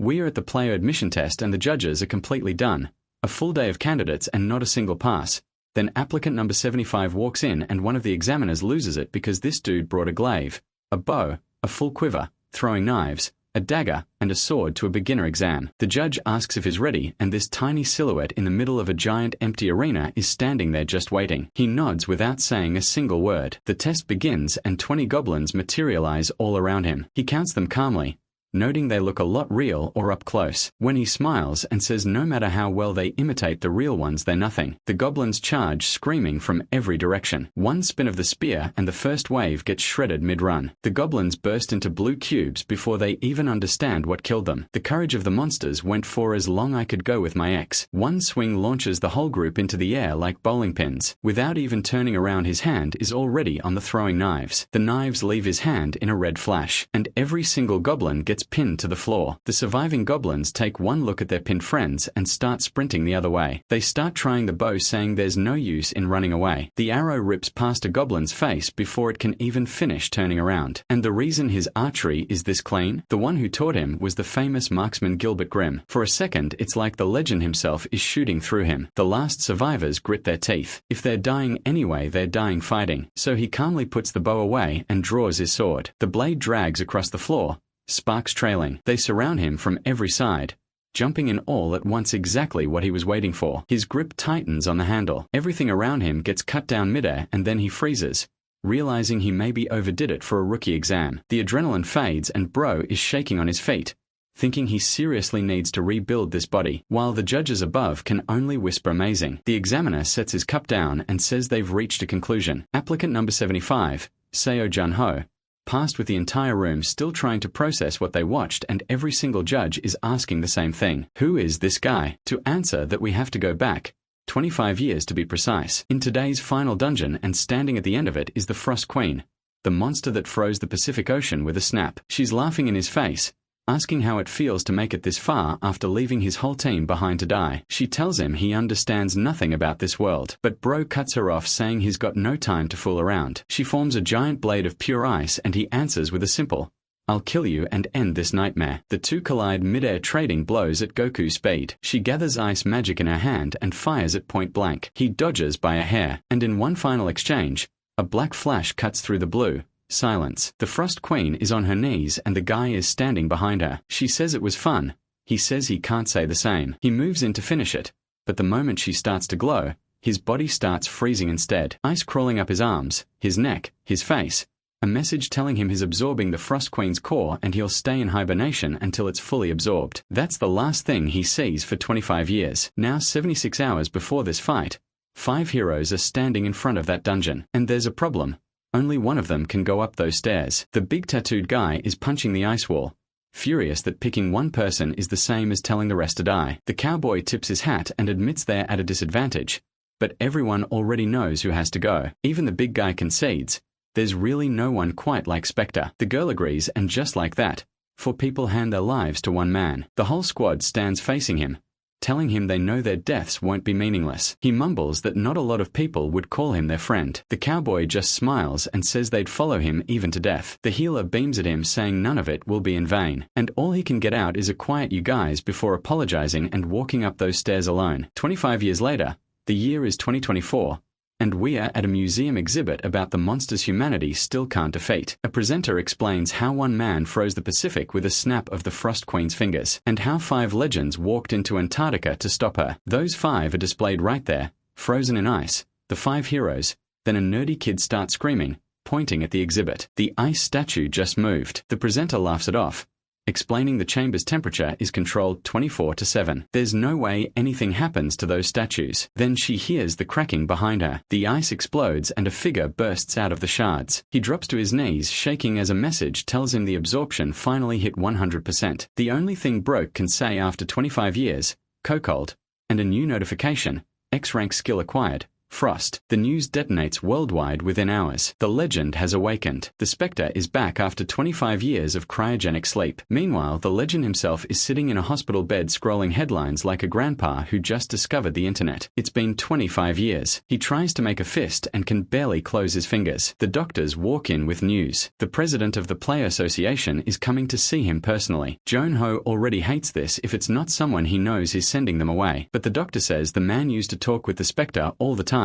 We are at the player admission test and the judges are completely done. A full day of candidates and not a single pass. Then applicant number 75 walks in and one of the examiners loses it because this dude brought a glaive, a bow, a full quiver, throwing knives, a dagger, and a sword to a beginner exam. The judge asks if he's ready, and this tiny silhouette in the middle of a giant empty arena is standing there just waiting. He nods without saying a single word. The test begins and 20 goblins materialize all around him. He counts them calmly, noting they look a lot real or up close. When he smiles and says no matter how well they imitate the real ones, they're nothing. The goblins charge, screaming from every direction. One spin of the spear and the first wave gets shredded mid-run. The goblins burst into blue cubes before they even understand what killed them. The courage of the monsters went for as long I could go with my ex. One swing launches the whole group into the air like bowling pins. Without even turning around, his hand is already on the throwing knives. The knives leave his hand in a red flash, and every single goblin gets pinned to the floor. The surviving goblins take one look at their pinned friends and start sprinting the other way. They start trying the bow, saying there's no use in running away. The arrow rips past a goblin's face before it can even finish turning around. And the reason his archery is this clean? The one who taught him was the famous marksman Gilbert Grimm. For a second, it's like the legend himself is shooting through him. The last survivors grit their teeth. If they're dying anyway, they're dying fighting. So he calmly puts the bow away and draws his sword. The blade drags across the floor, sparks trailing. They surround him from every side, jumping in all at once, exactly what he was waiting for. His grip tightens on the handle. Everything around him gets cut down midair and then he freezes, realizing he maybe overdid it for a rookie exam. The adrenaline fades and Bro is shaking on his feet, thinking he seriously needs to rebuild this body, while the judges above can only whisper amazing. The examiner sets his cup down and says they've reached a conclusion. Applicant number 75, Seo Jun-ho, passed with the entire room still trying to process what they watched, and every single judge is asking the same thing. Who is this guy? To answer that, we have to go back 25 years to be precise. In today's final dungeon, and standing at the end of it, is the Frost Queen, the monster that froze the Pacific Ocean with a snap. She's laughing in his face, asking how it feels to make it this far after leaving his whole team behind to die. She tells him he understands nothing about this world, but Bro cuts her off, saying he's got no time to fool around. She forms a giant blade of pure ice and he answers with a simple, "I'll kill you and end this nightmare." The two collide mid-air, trading blows at Goku speed. She gathers ice magic in her hand and fires it point blank. He dodges by a hair, and in one final exchange, a black flash cuts through the blue. Silence. The Frost Queen is on her knees and the guy is standing behind her. She says it was fun. He says he can't say the same. He moves in to finish it, but the moment she starts to glow, his body starts freezing instead. Ice crawling up his arms, his neck, his face. A message telling him he's absorbing the Frost Queen's core and he'll stay in hibernation until it's fully absorbed. That's the last thing he sees for 25 years. Now 76 hours before this fight, 5 heroes are standing in front of that dungeon. And there's a problem. Only one of them can go up those stairs. The big tattooed guy is punching the ice wall, furious that picking one person is the same as telling the rest to die. The cowboy tips his hat and admits they're at a disadvantage, but everyone already knows who has to go. Even the big guy concedes. There's really no one quite like Spectre. The girl agrees, and just like that, 4 people hand their lives to one man. The whole squad stands facing him, telling him they know their deaths won't be meaningless. He mumbles that not a lot of people would call him their friend. The cowboy just smiles and says they'd follow him even to death. The healer beams at him, saying none of it will be in vain, and all he can get out is a quiet "you guys" before apologizing and walking up those stairs alone. 25 years later, the year is 2024, and we are at a museum exhibit about the monsters humanity still can't defeat. A presenter explains how one man froze the Pacific with a snap of the Frost Queen's fingers, and how 5 legends walked into Antarctica to stop her. Those 5 are displayed right there, frozen in ice, the 5 heroes. Then a nerdy kid starts screaming, pointing at the exhibit. The ice statue just moved. The presenter laughs it off, explaining the chamber's temperature is controlled 24/7. There's no way anything happens to those statues. Then she hears the cracking behind her. The ice explodes and a figure bursts out of the shards. He drops to his knees, shaking as a message tells him the absorption finally hit 100%. The only thing Broke can say after 25 years, Cocold, and a new notification, X-rank skill acquired, Frost. The news detonates worldwide within hours. The legend has awakened. The Spectre is back after 25 years of cryogenic sleep. Meanwhile, the legend himself is sitting in a hospital bed scrolling headlines like a grandpa who just discovered the internet. It's been 25 years. He tries to make a fist and can barely close his fingers. The doctors walk in with news. The president of the Player Association is coming to see him personally. Joon-ho already hates this if it's not someone he knows is sending them away. But the doctor says the man used to talk with the Spectre all the time.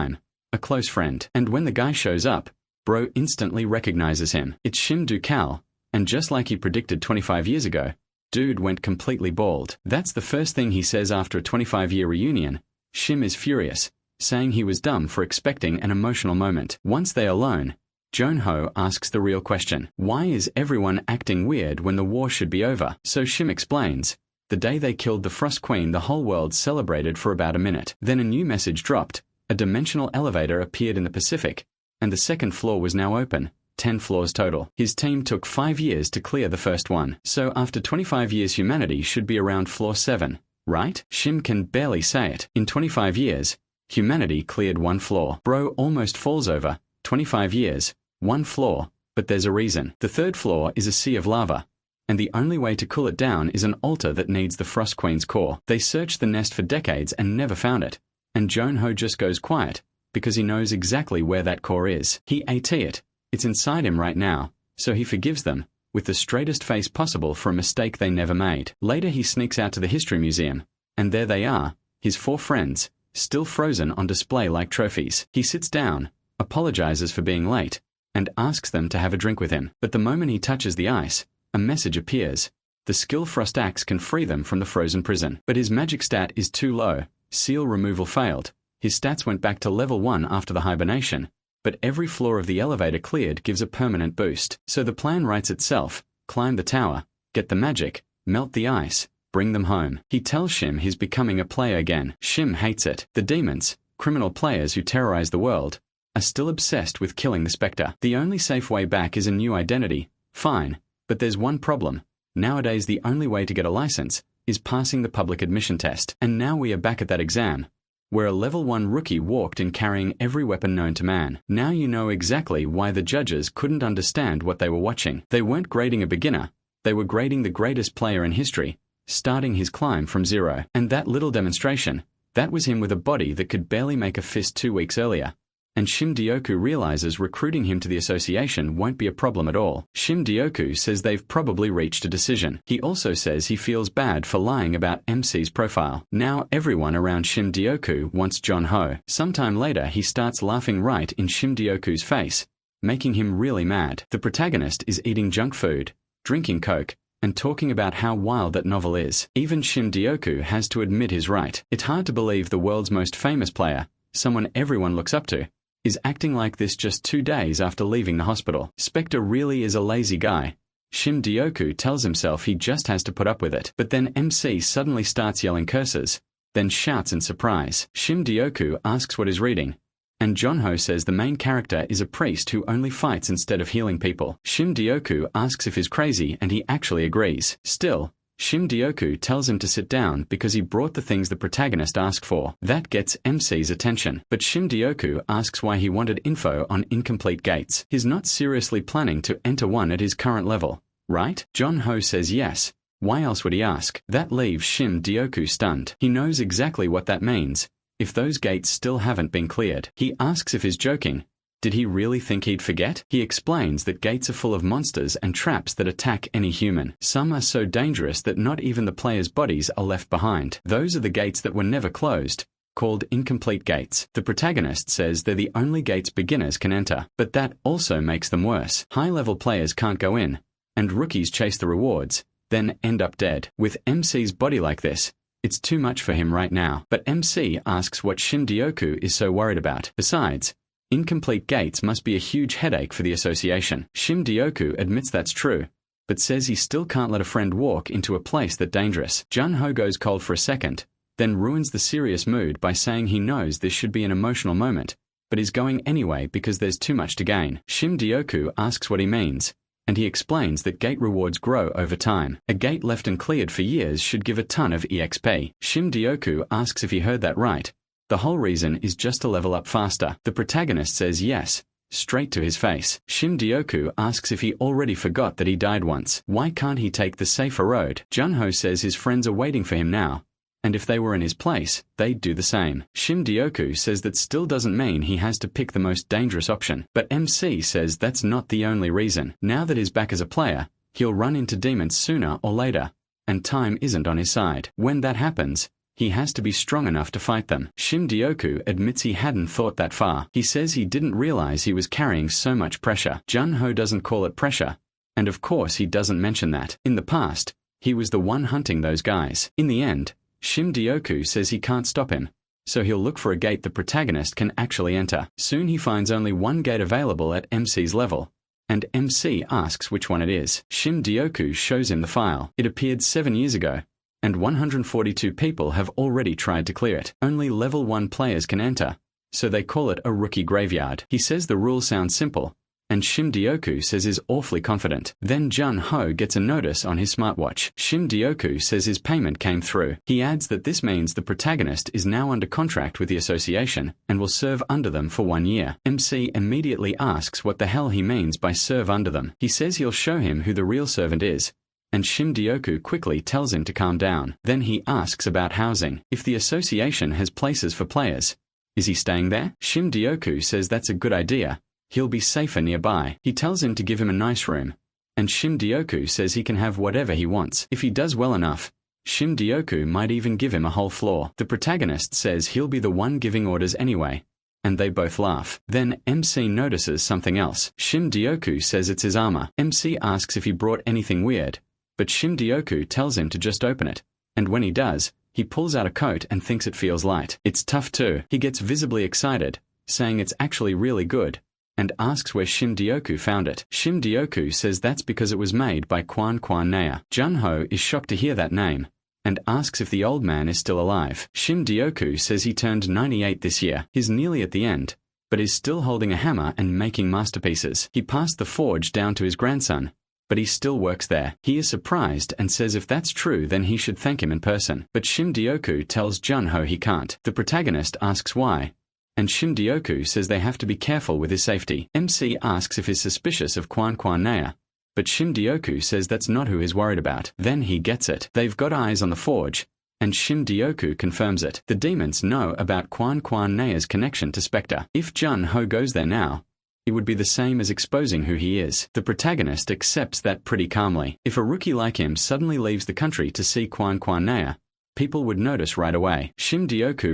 A close friend. And when the guy shows up, bro instantly recognizes him. It's Shim Dukal, and just like he predicted 25 years ago, dude went completely bald. That's the first thing he says after a 25-year reunion. Shim is furious, saying he was dumb for expecting an emotional moment. Once they are alone, Joon-ho asks the real question. Why is everyone acting weird when the war should be over? So Shim explains. The day they killed the Frost Queen, the whole world celebrated for about a minute. Then a new message dropped. A dimensional elevator appeared in the Pacific, and the second floor was now open, 10 floors total. His team took 5 years to clear the first one. So after 25 years humanity should be around floor 7, right? Shim can barely say it. In 25 years, humanity cleared 1 floor. Bro almost falls over. 25 years, 1 floor, but there's a reason. The 3rd floor is a sea of lava, and the only way to cool it down is an altar that needs the Frost Queen's core. They searched the nest for decades and never found it. And Joon-ho just goes quiet, because he knows exactly where that core is. He ate it. It's inside him right now, so he forgives them, with the straightest face possible for a mistake they never made. Later he sneaks out to the History Museum, and there they are, his 4 friends, still frozen on display like trophies. He sits down, apologizes for being late, and asks them to have a drink with him. But the moment he touches the ice, a message appears. The skill Frost Axe can free them from the frozen prison. But his magic stat is too low. Seal removal failed. His stats went back to level 1 after the hibernation, but every floor of the elevator cleared gives a permanent boost. So the plan writes itself. Climb the tower, get the magic, melt the ice, bring them home. He tells Shim he's becoming a player again. Shim hates it. The demons, criminal players who terrorize the world, are still obsessed with killing the Spectre. The only safe way back is a new identity. Fine, but there's one problem. Nowadays the only way to get a license is passing the public admission test. And now we are back at that exam, where a level 1 rookie walked in carrying every weapon known to man. Now you know exactly why the judges couldn't understand what they were watching. They weren't grading a beginner, they were grading the greatest player in history, starting his climb from 0. And that little demonstration, that was him with a body that could barely make a fist 2 weeks earlier. And Shim Dioku realizes recruiting him to the association won't be a problem at all. Shim Dioku says they've probably reached a decision. He also says he feels bad for lying about MC's profile. Now everyone around Shim Dioku wants Joon-ho. Sometime later he starts laughing right in Shim Dioku's face, making him really mad. The protagonist is eating junk food, drinking coke, and talking about how wild that novel is. Even Shim Dioku has to admit he's right. It's hard to believe the world's most famous player, someone everyone looks up to, is acting like this just 2 days after leaving the hospital. Spectre really is a lazy guy. Shim Dioku tells himself he just has to put up with it. But then MC suddenly starts yelling curses, then shouts in surprise. Shim Dioku asks what he's reading, and Joon-ho says the main character is a priest who only fights instead of healing people. Shim Dioku asks if he's crazy and he actually agrees. Still, Shim Dioku tells him to sit down because he brought the things the protagonist asked for. That gets MC's attention. But Shim Dioku asks why he wanted info on incomplete gates. He's not seriously planning to enter one at his current level, right? Joon-ho says yes. Why else would he ask? That leaves Shim Dioku stunned. He knows exactly what that means. If those gates still haven't been cleared. He asks if he's joking. Did he really think he'd forget? He explains that gates are full of monsters and traps that attack any human. Some are so dangerous that not even the players' bodies are left behind. Those are the gates that were never closed, called incomplete gates. The protagonist says they're the only gates beginners can enter, but that also makes them worse. High-level players can't go in, and rookies chase the rewards, then end up dead. With MC's body like this, it's too much for him right now. But MC asks what Shim Dioku is so worried about. Besides, incomplete gates must be a huge headache for the association. Shim Dioku admits that's true, but says he still can't let a friend walk into a place that's dangerous. Joon-ho goes cold for a second, then ruins the serious mood by saying he knows this should be an emotional moment, but is going anyway because there's too much to gain. Shim Dioku asks what he means, and he explains that gate rewards grow over time. A gate left uncleared for years should give a ton of EXP. Shim Dioku asks if he heard that right, The whole reason is just to level up faster. The protagonist says yes, straight to his face. Shim asks if he already forgot that he died once. Why can't he take the safer road? Junho says his friends are waiting for him now, and if they were in his place, they'd do the same. Shim says that still doesn't mean he has to pick the most dangerous option, but MC says that's not the only reason. Now that he's back as a player, he'll run into demons sooner or later, and time isn't on his side. When that happens, he has to be strong enough to fight them. Shim admits he hadn't thought that far. He says he didn't realize he was carrying so much pressure. Junho doesn't call it pressure, and of course he doesn't mention that. In the past, he was the one hunting those guys. In the end, Shim says he can't stop him, so he'll look for a gate the protagonist can actually enter. Soon he finds only one gate available at MC's level, and MC asks which one it is. Shim shows him the file. It appeared 7 years ago, and 142 people have already tried to clear it. Only level 1 players can enter, so they call it a rookie graveyard. He says the rules sound simple, and Shim says is awfully confident. Then Junho gets a notice on his smartwatch. Shim says his payment came through. He adds that this means the protagonist is now under contract with the association and will serve under them for 1 year. MC immediately asks what the hell he means by serve under them. He says he'll show him who the real servant is, and Shim quickly tells him to calm down. Then he asks about housing. If the association has places for players, is he staying there? Shim says that's a good idea. He'll be safer nearby. He tells him to give him a nice room, and Shim says he can have whatever he wants. If he does well enough, Shim might even give him a whole floor. The protagonist says he'll be the one giving orders anyway, and they both laugh. Then MC notices something else. Shim says it's his armor. MC asks if he brought anything weird, but Shim tells him to just open it, and when he does, he pulls out a coat and thinks it feels light. It's tough too. He gets visibly excited, saying it's actually really good, and asks where Shim found it. Shim says that's because it was made by Quan Naya. Junho is shocked to hear that name, and asks if the old man is still alive. Shim says he turned 98 this year. He's nearly at the end, but is still holding a hammer and making masterpieces. He passed the forge down to his grandson, but he still works there. He is surprised and says if that's true then he should thank him in person. But Shim tells Junho he can't. The protagonist asks why, and Shim says they have to be careful with his safety. MC asks if he's suspicious of Quan Naya, but Shim says that's not who he's worried about. Then he gets it. They've got eyes on the forge, and Shim confirms it. The demons know about Quan Naya's connection to Spectre. If Junho goes there now, it would be the same as exposing who he is. The protagonist accepts that pretty calmly. If a rookie like him suddenly leaves the country to see Quan Naya, people would notice right away. Shim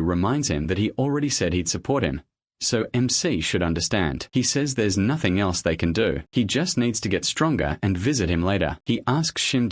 reminds him that he already said he'd support him, so MC should understand. He says there's nothing else they can do. He just needs to get stronger and visit him later. He asks Shim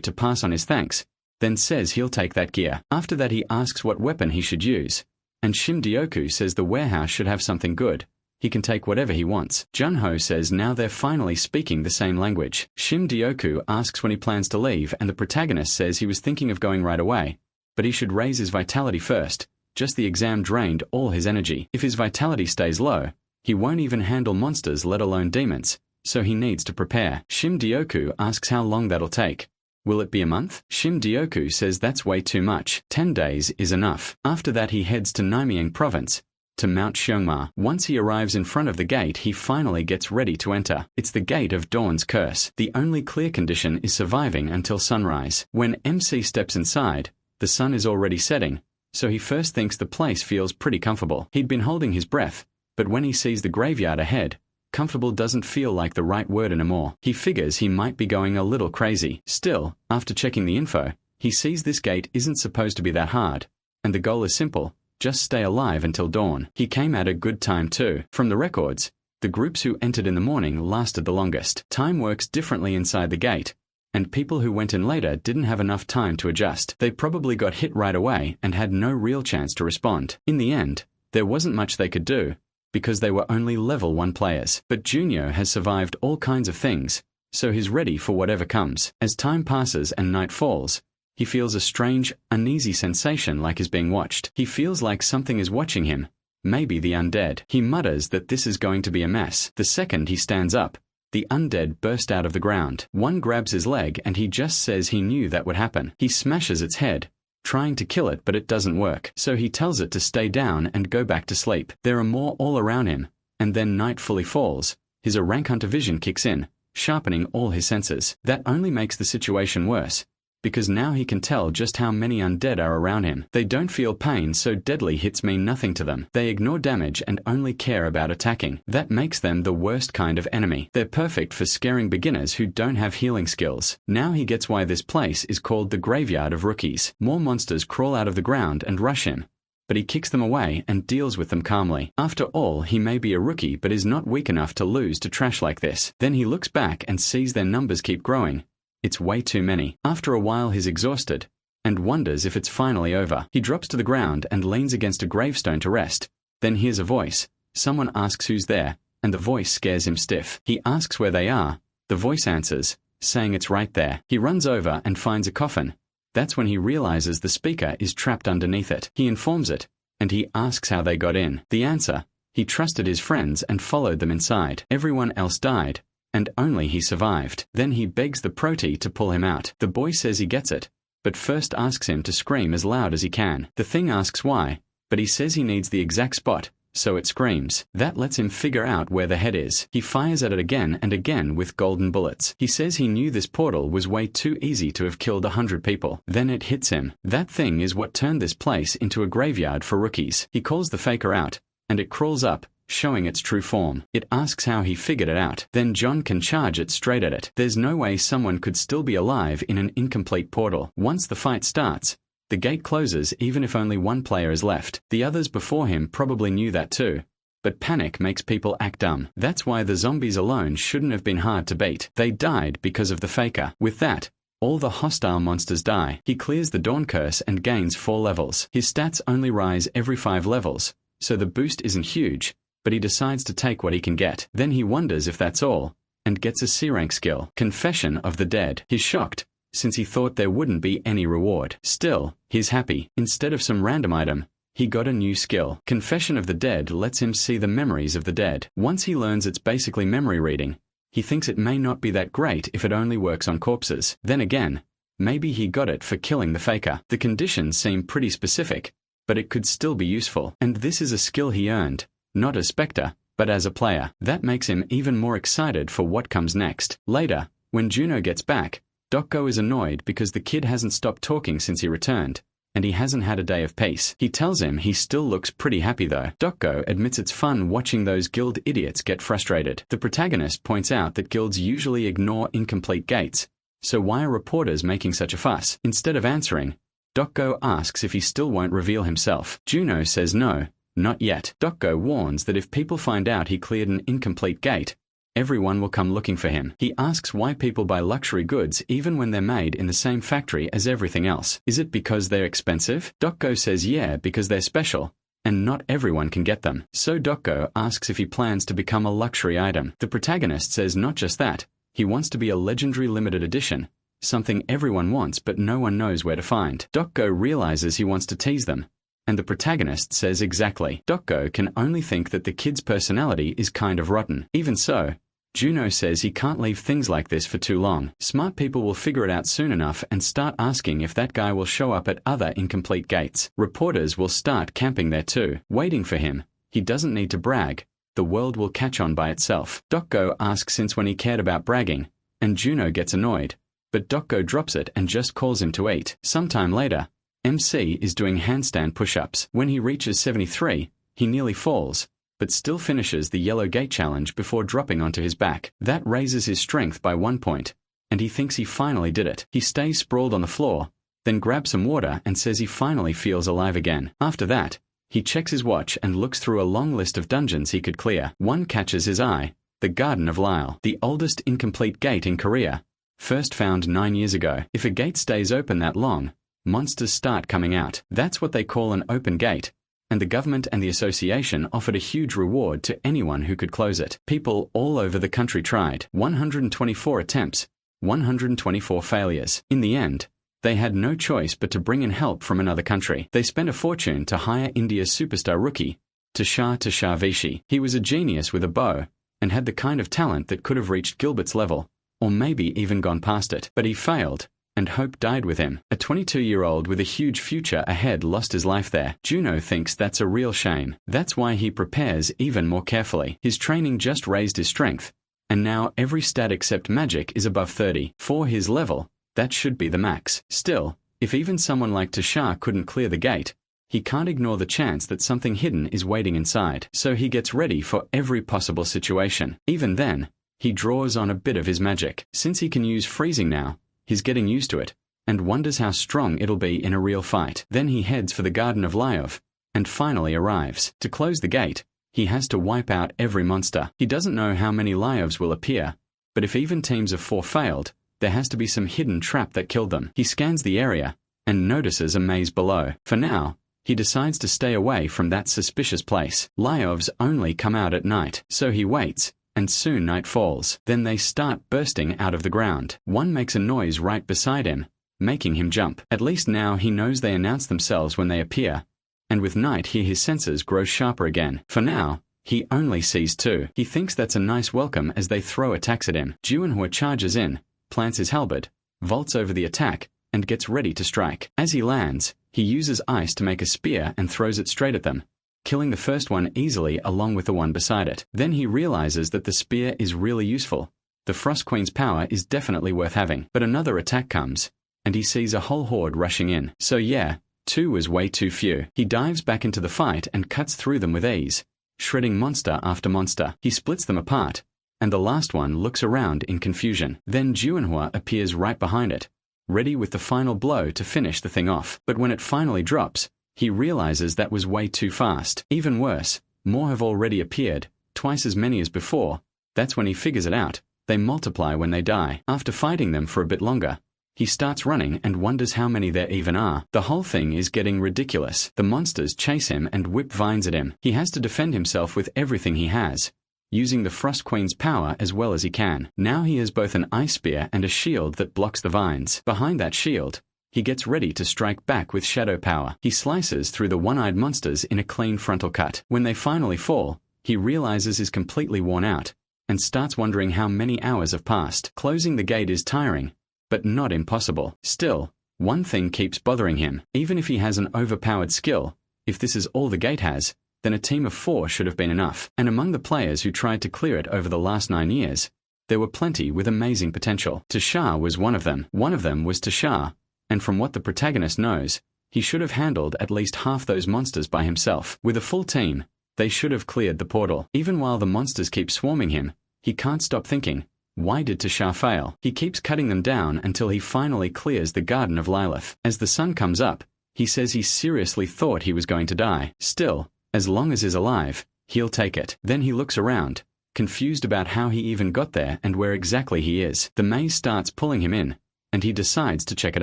to pass on his thanks, then says he'll take that gear. After that he asks what weapon he should use, and Shim says the warehouse should have something good. He can take whatever he wants. Junho says now they're finally speaking the same language. Shim asks when he plans to leave, and the protagonist says he was thinking of going right away, but he should raise his vitality first. Just the exam drained all his energy. If his vitality stays low, he won't even handle monsters, let alone demons, so he needs to prepare. Shim asks how long that'll take. Will it be a month? Shim says that's way too much. 10 days is enough. After that he heads to Naimyang province, to Mount Xiongma. Once he arrives in front of the gate, he finally gets ready to enter. It's the gate of Dawn's curse. The only clear condition is surviving until sunrise. When MC steps inside, the sun is already setting, so he first thinks the place feels pretty comfortable. He'd been holding his breath, but when he sees the graveyard ahead, comfortable doesn't feel like the right word anymore. He figures he might be going a little crazy. Still, after checking the info, he sees this gate isn't supposed to be that hard, and the goal is simple: just stay alive until dawn. He came at a good time too. From the records, the groups who entered in the morning lasted the longest. Time works differently inside the gate, and people who went in later didn't have enough time to adjust. They probably got hit right away and had no real chance to respond. In the end, there wasn't much they could do, because they were only level 1 players. But Junho has survived all kinds of things, so he's ready for whatever comes. As time passes and night falls, he feels a strange, uneasy sensation like he's being watched. He feels like something is watching him, maybe the undead. He mutters that this is going to be a mess. The second he stands up, the undead burst out of the ground. One grabs his leg and he just says he knew that would happen. He smashes its head, trying to kill it, but it doesn't work. So he tells it to stay down and go back to sleep. There are more all around him, and then night fully falls. His rank hunter vision kicks in, sharpening all his senses. That only makes the situation worse, because now he can tell just how many undead are around him. They don't feel pain, so deadly hits mean nothing to them. They ignore damage and only care about attacking. That makes them the worst kind of enemy. They're perfect for scaring beginners who don't have healing skills. Now he gets why this place is called the Graveyard of Rookies. More monsters crawl out of the ground and rush him, but he kicks them away and deals with them calmly. After all, he may be a rookie but is not weak enough to lose to trash like this. Then he looks back and sees their numbers keep growing. It's way too many. After a while he's exhausted, and wonders if it's finally over. He drops to the ground and leans against a gravestone to rest. Then hears a voice. Someone asks who's there, and the voice scares him stiff. He asks where they are. The voice answers, saying it's right there. He runs over and finds a coffin. That's when he realizes the speaker is trapped underneath it. He informs it, and he asks how they got in. The answer: he trusted his friends and followed them inside. Everyone else died, and only he survived. Then he begs the protee to pull him out. The boy says he gets it, but first asks him to scream as loud as he can. The thing asks why, but he says he needs the exact spot, so it screams. That lets him figure out where the head is. He fires at it again and again with golden bullets. He says he knew this portal was way too easy to have killed 100 people. Then it hits him. That thing is what turned this place into a graveyard for rookies. He calls the faker out, and it crawls up, showing its true form. It asks how he figured it out. Then John can charge it straight at it. There's no way someone could still be alive in an incomplete portal. Once the fight starts, the gate closes even if only one player is left. The others before him probably knew that too, but panic makes people act dumb. That's why the zombies alone shouldn't have been hard to beat. They died because of the faker. With that, all the hostile monsters die. He clears the Dawn Curse and gains 4 levels. His stats only rise every 5 levels, so the boost isn't huge, but he decides to take what he can get. Then he wonders if that's all, and gets a C-rank skill, Confession of the Dead. He's shocked, since he thought there wouldn't be any reward. Still, he's happy. Instead of some random item, he got a new skill. Confession of the Dead lets him see the memories of the dead. Once he learns it's basically memory reading, he thinks it may not be that great if it only works on corpses. Then again, maybe he got it for killing the faker. The conditions seem pretty specific, but it could still be useful. And this is a skill he earned, not as Spectre, but as a player. That makes him even more excited for what comes next. Later, when Juno gets back, Dokko is annoyed because the kid hasn't stopped talking since he returned, and he hasn't had a day of peace. He tells him he still looks pretty happy though. Dokko admits it's fun watching those guild idiots get frustrated. The protagonist points out that guilds usually ignore incomplete gates, so why are reporters making such a fuss? Instead of answering, Dokko asks if he still won't reveal himself. Juno says no, not yet. Dokko warns that if people find out he cleared an incomplete gate, everyone will come looking for him. He asks why people buy luxury goods even when they're made in the same factory as everything else. Is it because they're expensive? Dokko says yeah, because they're special, and not everyone can get them. So Dokko asks if he plans to become a luxury item. The protagonist says not just that, he wants to be a legendary limited edition, something everyone wants but no one knows where to find. Dokko realizes he wants to tease them, and the protagonist says exactly. Dokko can only think that the kid's personality is kind of rotten. Even so, Juno says he can't leave things like this for too long. Smart people will figure it out soon enough and start asking if that guy will show up at other incomplete gates. Reporters will start camping there too, waiting for him. He doesn't need to brag. The world will catch on by itself. Dokko asks since when he cared about bragging, and Juno gets annoyed, but Dokko drops it and just calls him to eat. Sometime later, MC is doing handstand push-ups. When he reaches 73, he nearly falls, but still finishes the yellow gate challenge before dropping onto his back. That raises his strength by 1 point, and he thinks he finally did it. He stays sprawled on the floor, then grabs some water and says he finally feels alive again. After that, he checks his watch and looks through a long list of dungeons he could clear. One catches his eye, the Garden of Lyle, the oldest incomplete gate in Korea, first found 9 years ago. If a gate stays open that long, monsters start coming out. That's what they call an open gate, and the government and the association offered a huge reward to anyone who could close it. People all over the country tried. 124 attempts, 124 failures. In the end, they had no choice but to bring in help from another country. They spent a fortune to hire India's superstar rookie, Tushar Vichy. He was a genius with a bow, and had the kind of talent that could have reached Gilbert's level, or maybe even gone past it. But he failed, and hope died with him. A 22-year-old with a huge future ahead lost his life there. Juno thinks that's a real shame. That's why he prepares even more carefully. His training just raised his strength, and now every stat except magic is above 30. For his level, that should be the max. Still, if even someone like Tashar couldn't clear the gate, he can't ignore the chance that something hidden is waiting inside. So he gets ready for every possible situation. Even then, he draws on a bit of his magic. Since he can use freezing now, he's getting used to it, and wonders how strong it'll be in a real fight. Then he heads for the Garden of Lyov, and finally arrives. To close the gate, he has to wipe out every monster. He doesn't know how many Lyovs will appear, but if even teams of 4 failed, there has to be some hidden trap that killed them. He scans the area, and notices a maze below. For now, he decides to stay away from that suspicious place. Lyovs only come out at night, so he waits, and soon night falls. Then they start bursting out of the ground. One makes a noise right beside him, making him jump. At least now he knows they announce themselves when they appear, and with night here his senses grow sharper again. For now, he only sees 2. He thinks that's a nice welcome as they throw attacks at him. Manhwa charges in, plants his halberd, vaults over the attack, and gets ready to strike. As he lands, he uses ice to make a spear and throws it straight at them, killing the first one easily along with the one beside it. Then he realizes that the spear is really useful. The Frost Queen's power is definitely worth having. But another attack comes, and he sees a whole horde rushing in. So yeah, 2 was way too few. He dives back into the fight and cuts through them with ease, shredding monster after monster. He splits them apart, and the last one looks around in confusion. Then Manhwa appears right behind it, ready with the final blow to finish the thing off. But when it finally drops, he realizes that was way too fast. Even worse, more have already appeared, twice as many as before. That's when he figures it out. They multiply when they die. After fighting them for a bit longer, he starts running and wonders how many there even are. The whole thing is getting ridiculous. The monsters chase him and whip vines at him. He has to defend himself with everything he has, using the Frost Queen's power as well as he can. Now he has both an ice spear and a shield that blocks the vines. Behind that shield, he gets ready to strike back with shadow power. He slices through the one-eyed monsters in a clean frontal cut. When they finally fall, he realizes he's completely worn out, and starts wondering how many hours have passed. Closing the gate is tiring, but not impossible. Still, one thing keeps bothering him. Even if he has an overpowered skill, if this is all the gate has, then a team of 4 should have been enough. And among the players who tried to clear it over the last 9 years, there were plenty with amazing potential. Tashar was one of them. One of them was Tashar, and from what the protagonist knows, he should have handled at least half those monsters by himself. With a full team, they should have cleared the portal. Even while the monsters keep swarming him, he can't stop thinking, why did Tashar fail? He keeps cutting them down until he finally clears the Garden of Lilith. As the sun comes up, he says he seriously thought he was going to die. Still, as long as he's alive, he'll take it. Then he looks around, confused about how he even got there and where exactly he is. The maze starts pulling him in, and he decides to check it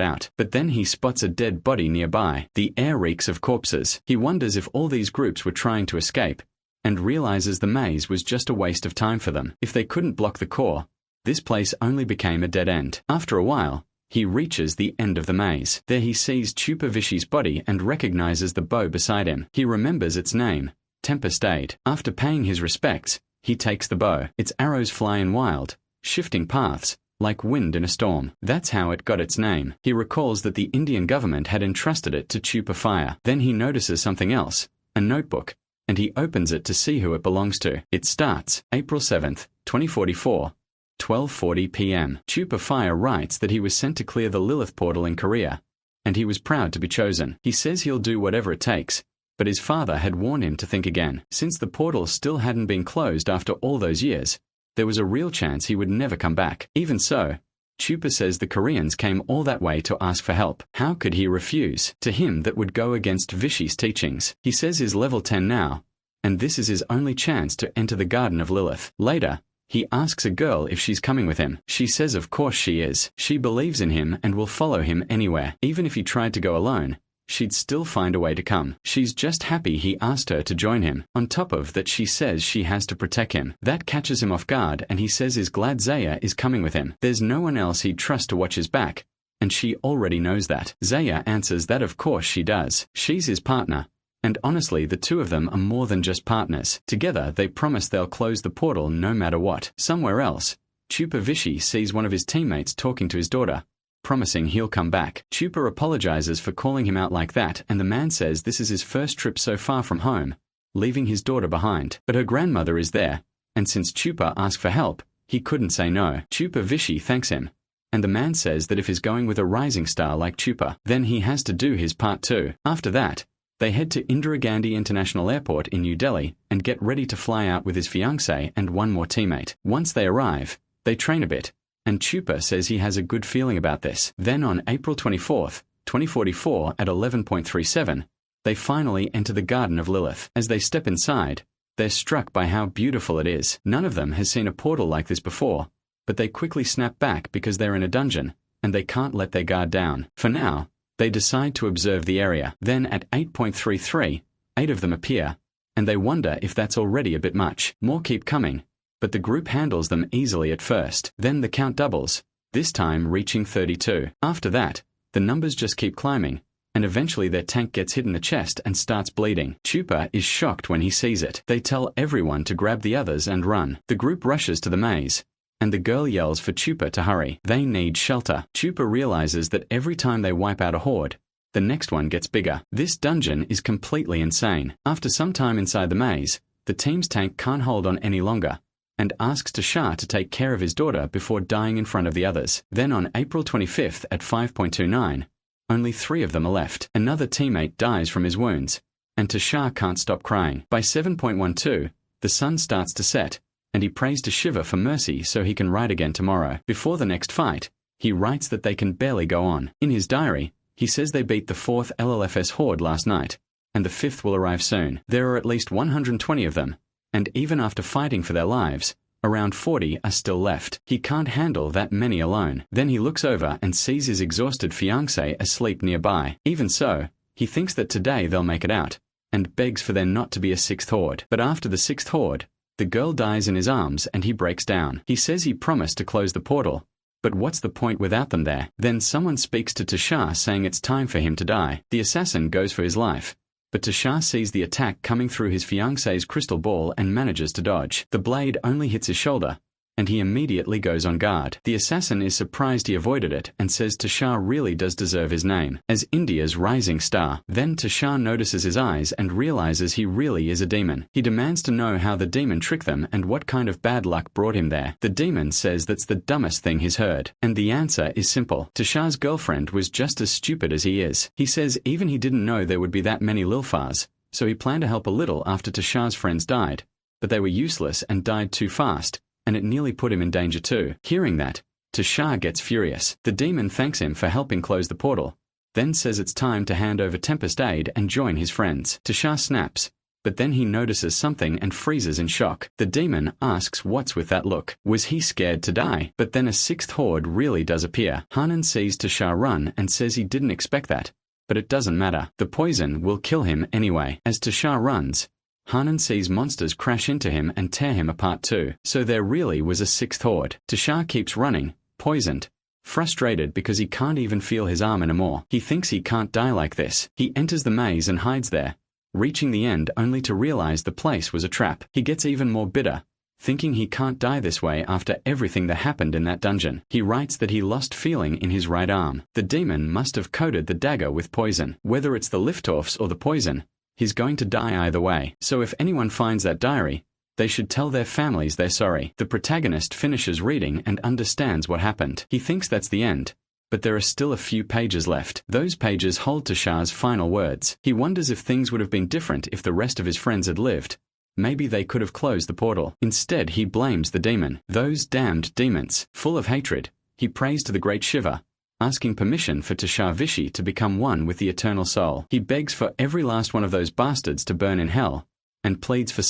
out. But then he spots a dead body nearby. The air reeks of corpses. He wonders if all these groups were trying to escape, and realizes the maze was just a waste of time for them. If they couldn't block the core, this place only became a dead end. After a while, he reaches the end of the maze. There he sees Chupa Vishi's body and recognizes the bow beside him. He remembers its name, Tempest Aid. After paying his respects, he takes the bow. Its arrows fly in wild, shifting paths, like wind in a storm. That's how it got its name. He recalls that the Indian government had entrusted it to Chupa Fire. Then he notices something else, a notebook, and he opens it to see who it belongs to. It starts, April 7th, 2044. 12:40 p.m. Chupa Fire writes that he was sent to clear the Lilith portal in Korea, and he was proud to be chosen. He says he'll do whatever it takes, but his father had warned him to think again. Since the portal still hadn't been closed after all those years, there was a real chance he would never come back. Even so, Chupa says the Koreans came all that way to ask for help. How could he refuse? To him that would go against Vishi's teachings. He says he's level 10 now, and this is his only chance to enter the Garden of Lilith. Later, he asks a girl if she's coming with him. She says of course she is. She believes in him and will follow him anywhere. Even if he tried to go alone, she'd still find a way to come. She's just happy he asked her to join him. On top of that, she says she has to protect him. That catches him off guard, and he says he's glad Zaya is coming with him. There's no one else he'd trust to watch his back, and she already knows that. Zaya answers that of course she does. She's his partner. And honestly, the two of them are more than just partners. Together, they promise they'll close the portal no matter what. Somewhere else, Chupa Vishi sees one of his teammates talking to his daughter, promising he'll come back. Chupa apologizes for calling him out like that, and the man says this is his first trip so far from home, leaving his daughter behind. But her grandmother is there, and since Chupa asked for help, he couldn't say no. Chupa Vishy thanks him, and the man says that if he's going with a rising star like Chupa, then he has to do his part too. After that, they head to Indira Gandhi International Airport in New Delhi and get ready to fly out with his fiancée and one more teammate. Once they arrive, they train a bit, and Chupa says he has a good feeling about this. Then on April 24th, 2044 at 11:37, they finally enter the Garden of Lilith. As they step inside, they're struck by how beautiful it is. None of them has seen a portal like this before, but they quickly snap back because they're in a dungeon, and they can't let their guard down. For now, they decide to observe the area. Then at 8:33, 8 of them appear, and they wonder if that's already a bit much. More keep coming, but the group handles them easily at first. Then the count doubles, this time reaching 32. After that, the numbers just keep climbing, and eventually their tank gets hit in the chest and starts bleeding. Chupa is shocked when he sees it. They tell everyone to grab the others and run. The group rushes to the maze, and the girl yells for Chupa to hurry. They need shelter. Chupa realizes that every time they wipe out a horde, the next one gets bigger. This dungeon is completely insane. After some time inside the maze, the team's tank can't hold on any longer, and asks Tushar to take care of his daughter before dying in front of the others. Then on April 25th at 5:29, only 3 of them are left. Another teammate dies from his wounds, and Tushar can't stop crying. By 7:12, the sun starts to set, and he prays to Shiva for mercy so he can ride again tomorrow. Before the next fight, he writes that they can barely go on. In his diary, he says they beat the 4th LLFS horde last night, and the 5th will arrive soon. There are at least 120 of them, and even after fighting for their lives, around 40 are still left. He can't handle that many alone. Then he looks over and sees his exhausted fiancée asleep nearby. Even so, he thinks that today they'll make it out, and begs for there not to be a 6th horde. But after the 6th horde, the girl dies in his arms and he breaks down. He says he promised to close the portal, but what's the point without them there? Then someone speaks to Tushar saying it's time for him to die. The assassin goes for his life, but Tushar sees the attack coming through his fiancée's crystal ball and manages to dodge. The blade only hits his shoulder, and he immediately goes on guard. The assassin is surprised he avoided it and says Tushar really does deserve his name as India's rising star. Then Tushar notices his eyes and realizes he really is a demon. He demands to know how the demon tricked them and what kind of bad luck brought him there. The demon says that's the dumbest thing he's heard, and the answer is simple. Tushar's girlfriend was just as stupid as he is. He says even he didn't know there would be that many Lilfars, so he planned to help a little after Tushar's friends died, but they were useless and died too fast, and it nearly put him in danger too. Hearing that, Tushar gets furious. The demon thanks him for helping close the portal, then says it's time to hand over Tempest Aid and join his friends. Tushar snaps, but then he notices something and freezes in shock. The demon asks what's with that look. Was he scared to die? But then a 6th horde really does appear. Hanan sees Tushar run and says he didn't expect that, but it doesn't matter. The poison will kill him anyway. As Tushar runs, Hanan sees monsters crash into him and tear him apart too. So there really was a 6th horde. Tushar keeps running, poisoned, frustrated because he can't even feel his arm anymore. He thinks he can't die like this. He enters the maze and hides there, reaching the end only to realize the place was a trap. He gets even more bitter, thinking he can't die this way after everything that happened in that dungeon. He writes that he lost feeling in his right arm. The demon must have coated the dagger with poison. Whether it's the Liftorfs or the poison, he's going to die either way. So if anyone finds that diary, they should tell their families they're sorry. The protagonist finishes reading and understands what happened. He thinks that's the end, but there are still a few pages left. Those pages hold Tushar's final words. He wonders if things would have been different if the rest of his friends had lived. Maybe they could have closed the portal. Instead, he blames the demon. Those damned demons. Full of hatred, he prays to the great Shiva, asking permission for Tushar Vishy to become one with the eternal soul. He begs for every last one of those bastards to burn in hell, and pleads for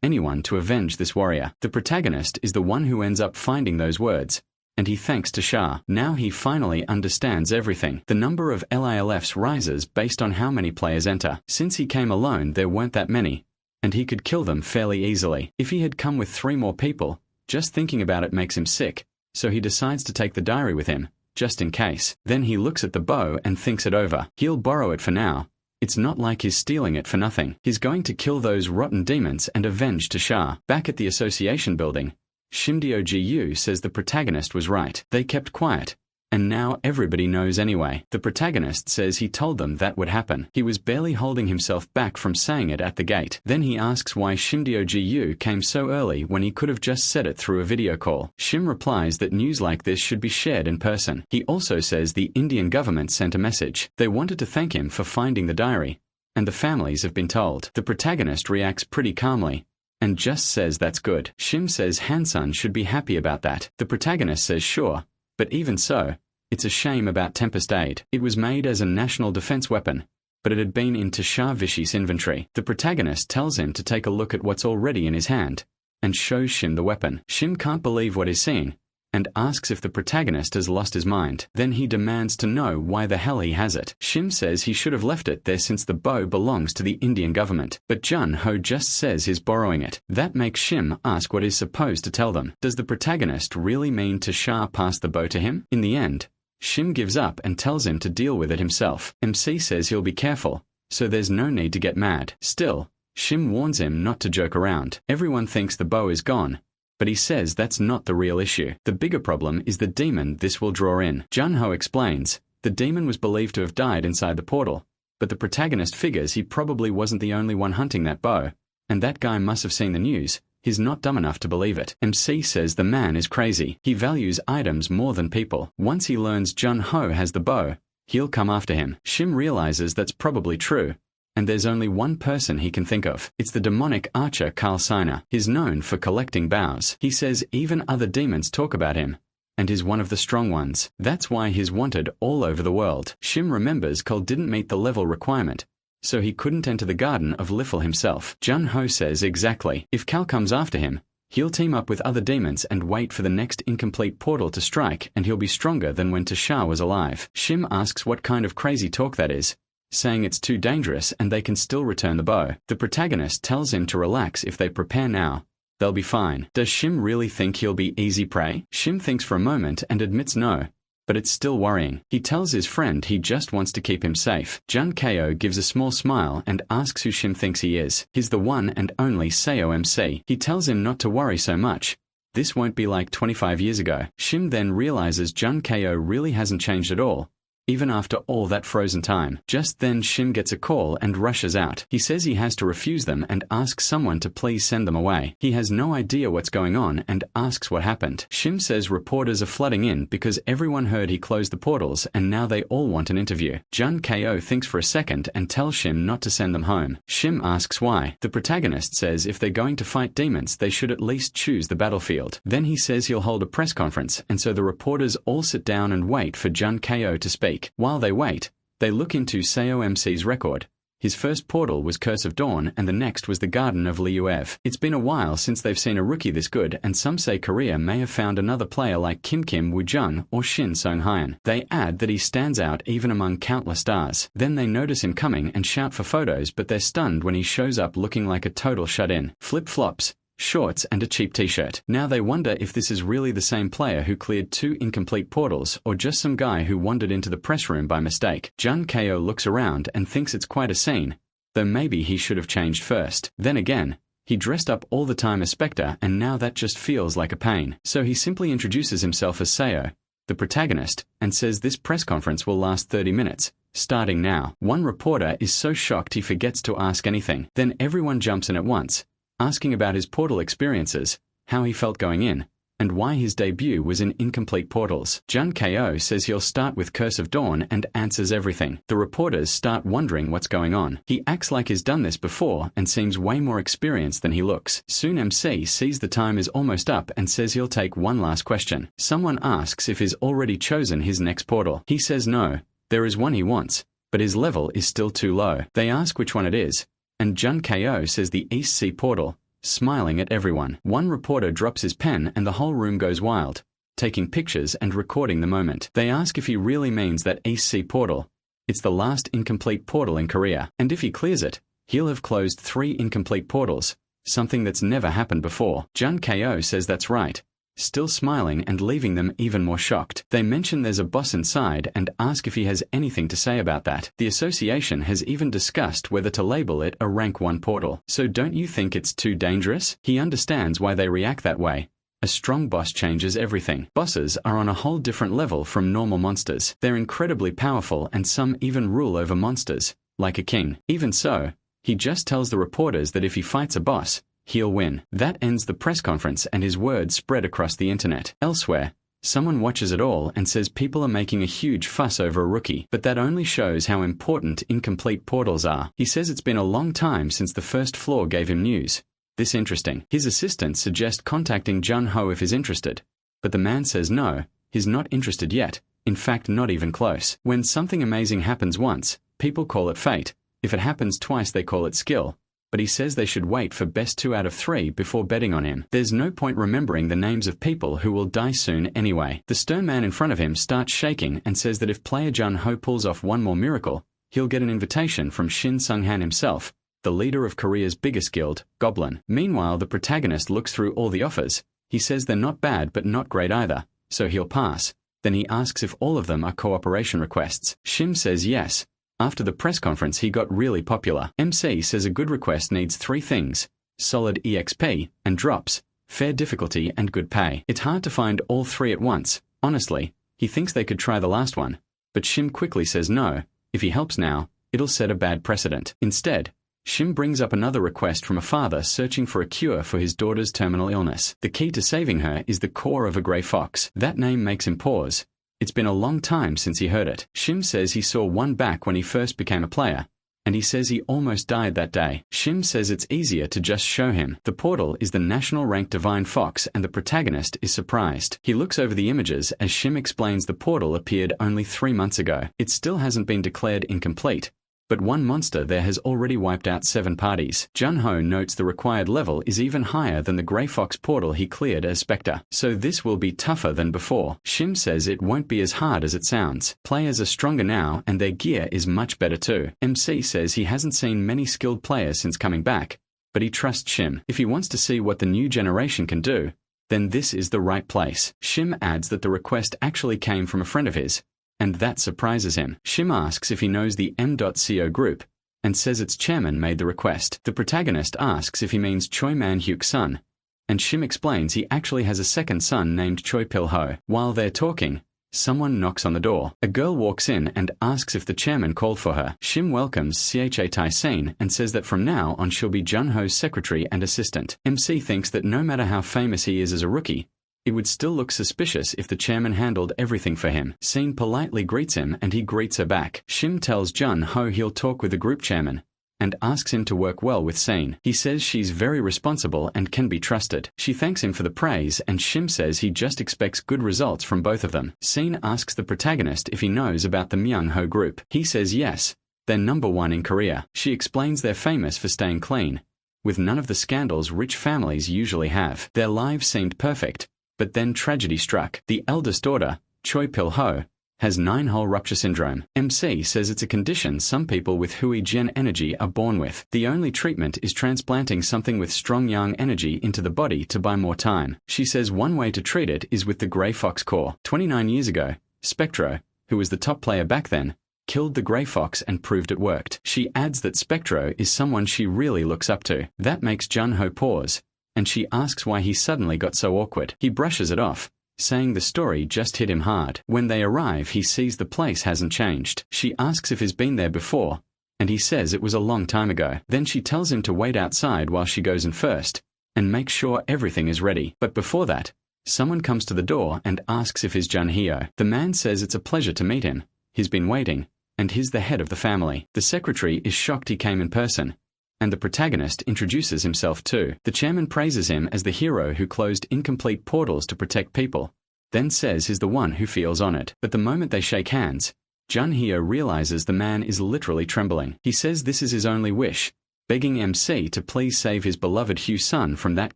anyone to avenge this warrior. The protagonist is the one who ends up finding those words, and he thanks Tushar. Now he finally understands everything. The number of LILFs rises based on how many players enter. Since he came alone, there weren't that many, and he could kill them fairly easily. If he had come with 3 more people, just thinking about it makes him sick, so he decides to take the diary with him, just in case. Then he looks at the bow and thinks it over. He'll borrow it for now. It's not like he's stealing it for nothing. He's going to kill those rotten demons and avenge Tushar. Back at the association building, Shimdio GU says the protagonist was right. They kept quiet, And now everybody knows anyway. The protagonist says he told them that would happen. He was barely holding himself back from saying it at the gate. Then he asks why Shimdyo-gu came so early when he could have just said it through a video call. Shim replies that news like this should be shared in person. He also says the Indian government sent a message. They wanted to thank him for finding the diary, and the families have been told. The protagonist reacts pretty calmly and just says that's good. Shim says Hansun should be happy about that. The protagonist says sure, but even so, it's a shame about Tempest Aid. It was made as a national defense weapon, but it had been into Shah Vishi's inventory. The protagonist tells him to take a look at what's already in his hand, and shows Shim the weapon. Shim can't believe what he's seen, and asks if the protagonist has lost his mind. Then he demands to know why the hell he has it. Shim says he should have left it there since the bow belongs to the Indian government, but Jun-ho just says he's borrowing it. That makes Shim ask what he's supposed to tell them. Does the protagonist really mean to Shah pass the bow to him? In the end, Shim gives up and tells him to deal with it himself. MC says he'll be careful, so there's no need to get mad. Still, Shim warns him not to joke around. Everyone thinks the bow is gone, but he says that's not the real issue. The bigger problem is the demon this will draw in. Jun-ho explains, the demon was believed to have died inside the portal, but the protagonist figures he probably wasn't the only one hunting that bow, and that guy must have seen the news. He's not dumb enough to believe it. MC says the man is crazy. He values items more than people. Once he learns Jun-ho has the bow, he'll come after him. Shim realizes that's probably true, and there's only one person he can think of. It's the demonic archer Carl Siner. He's known for collecting bows. He says even other demons talk about him, and is one of the strong ones. That's why he's wanted all over the world. Shim remembers Cole didn't meet the level requirement, so he couldn't enter the Garden of Liffle himself. Jun-ho says exactly. If Cal comes after him, he'll team up with other demons and wait for the next incomplete portal to strike, and he'll be stronger than when Tasha was alive. Shim asks what kind of crazy talk that is, saying it's too dangerous and they can still return the bow. The protagonist tells him to relax. If they prepare now, they'll be fine. Does Shim really think he'll be easy prey? Shim thinks for a moment and admits no, but it's still worrying. He tells his friend he just wants to keep him safe. Jun Ko gives a small smile and asks who Shim thinks he is. He's the one and only Seo MC. He tells him not to worry so much. This won't be like 25 years ago. Shim then realizes Jun Ko really hasn't changed at all, even after all that frozen time. Just then Shim gets a call and rushes out. He says he has to refuse them and asks someone to please send them away. He has no idea what's going on and asks what happened. Shim says reporters are flooding in because everyone heard he closed the portals and now they all want an interview. Jun Ko thinks for a second and tells Shim not to send them home. Shim asks why. The protagonist says if they're going to fight demons they should at least choose the battlefield. Then he says he'll hold a press conference, and so the reporters all sit down and wait for Jun Ko to speak. While they wait, they look into Seo MC's record. His first portal was Curse of Dawn and the next was the Garden of Liuev. It's been a while since they've seen a rookie this good, and some say Korea may have found another player like Kim Woo-jung or Shin Sung-hyun. They add that he stands out even among countless stars. Then they notice him coming and shout for photos, but they're stunned when he shows up looking like a total shut-in. Flip-flops, shorts and a cheap t-shirt. Now they wonder if this is really the same player who cleared 2 incomplete portals or just some guy who wandered into the press room by mistake. Jun Ko looks around and thinks it's quite a scene, though maybe he should have changed first. Then again, he dressed up all the time as Spectre and now that just feels like a pain. So he simply introduces himself as Seo, the protagonist, and says this press conference will last 30 minutes, starting now. One reporter is so shocked he forgets to ask anything. Then everyone jumps in at once, asking about his portal experiences, how he felt going in, and why his debut was in incomplete portals. Jun Ko says he'll start with Curse of Dawn and answers everything. The reporters start wondering what's going on. He acts like he's done this before and seems way more experienced than he looks. Soon MC sees the time is almost up and says he'll take one last question. Someone asks if he's already chosen his next portal. He says no, there is one he wants, but his level is still too low. They ask which one it is, and Jun Ko says the East Sea portal, smiling at everyone. One reporter drops his pen and the whole room goes wild, taking pictures and recording the moment. They ask if he really means that East Sea portal. It's the last incomplete portal in Korea, and if he clears it, he'll have closed 3 incomplete portals, something that's never happened before. Jun Ko says that's right, still smiling and leaving them even more shocked. They mention there's a boss inside and ask if he has anything to say about that. The association has even discussed whether to label it a rank 1 portal. So don't you think it's too dangerous? He understands why they react that way, A strong boss changes everything. Bosses are on a whole different level from normal monsters. They're incredibly powerful and some even rule over monsters, like a king. Even so, he just tells the reporters that if he fights a boss, he'll win. That ends the press conference and his words spread across the internet. Elsewhere, someone watches it all and says people are making a huge fuss over a rookie, but that only shows how important incomplete portals are. He says it's been a long time since the first floor gave him news. This interesting. His assistants suggest contacting Jun-ho if he's interested, but the man says no, he's not interested yet, in fact not even close. When something amazing happens once, people call it fate. If it happens twice they call it skill. But he says they should wait for best 2 out of 3 before betting on him. There's no point remembering the names of people who will die soon anyway. The stern man in front of him starts shaking and says that if player Jun-ho pulls off one more miracle, he'll get an invitation from Shin Sung-han himself, the leader of Korea's biggest guild, Goblin. Meanwhile, the protagonist looks through all the offers. He says they're not bad but not great either, so he'll pass. Then he asks if all of them are cooperation requests. Shim says yes. After the press conference he got really popular. MC says a good request needs 3 things: solid EXP, and drops, fair difficulty and good pay. It's hard to find all 3 at once. Honestly, he thinks they could try the last one. But Shim quickly says no, if he helps now, it'll set a bad precedent. Instead, Shim brings up another request from a father searching for a cure for his daughter's terminal illness. The key to saving her is the core of a grey fox. That name makes him pause. It's been a long time since he heard it. Shim says he saw one back when he first became a player, and he says he almost died that day. Shim says it's easier to just show him. The portal is the national rank divine fox and the protagonist is surprised. He looks over the images as Shim explains the portal appeared only 3 months ago. It still hasn't been declared incomplete, but one monster there has already wiped out 7 parties. Jun-ho notes the required level is even higher than the Grey Fox portal he cleared as Spectre, so this will be tougher than before. Shim says it won't be as hard as it sounds. Players are stronger now and their gear is much better too. MC says he hasn't seen many skilled players since coming back, but he trusts Shim. If he wants to see what the new generation can do, then this is the right place. Shim adds that the request actually came from a friend of his, and that surprises him. Shim asks if he knows the M.Co group, and says its chairman made the request. The protagonist asks if he means Choi Man-hyuk's son, and Shim explains he actually has a second son named Choi Pil-ho. While they're talking, someone knocks on the door. A girl walks in and asks if the chairman called for her. Shim welcomes Cha Tai-sin and says that from now on she'll be Jun-ho's secretary and assistant. MC thinks that no matter how famous he is as a rookie, it would still look suspicious if the chairman handled everything for him. Sin politely greets him and he greets her back. Shim tells Jun-ho he'll talk with the group chairman, and asks him to work well with Sin. He says she's very responsible and can be trusted. She thanks him for the praise and Shim says he just expects good results from both of them. Sin asks the protagonist if he knows about the Myung-ho group. He says yes, they're #1 in Korea. She explains they're famous for staying clean, with none of the scandals rich families usually have. Their lives seemed perfect, but then tragedy struck. The eldest daughter, Choi Pil-ho, has 9-hole rupture syndrome. MC says it's a condition some people with Hui Jian energy are born with. The only treatment is transplanting something with strong yang energy into the body to buy more time. She says one way to treat it is with the Grey Fox core. 29 years ago, Spectro, who was the top player back then, killed the Grey Fox and proved it worked. She adds that Spectro is someone she really looks up to. That makes Jun-ho pause, and she asks why he suddenly got so awkward. He brushes it off, saying the story just hit him hard. When they arrive he sees the place hasn't changed. She asks if he's been there before, and he says it was a long time ago. Then she tells him to wait outside while she goes in first, and make sure everything is ready. But before that, someone comes to the door and asks if he's Jun-hyo. The man says it's a pleasure to meet him, he's been waiting, and he's the head of the family. The secretary is shocked he came in person, and the protagonist introduces himself too. The chairman praises him as the hero who closed incomplete portals to protect people, then says he's the one who feels honored. But the moment they shake hands, Jun-hyo realizes the man is literally trembling. He says this is his only wish, begging MC to please save his beloved Hugh son from that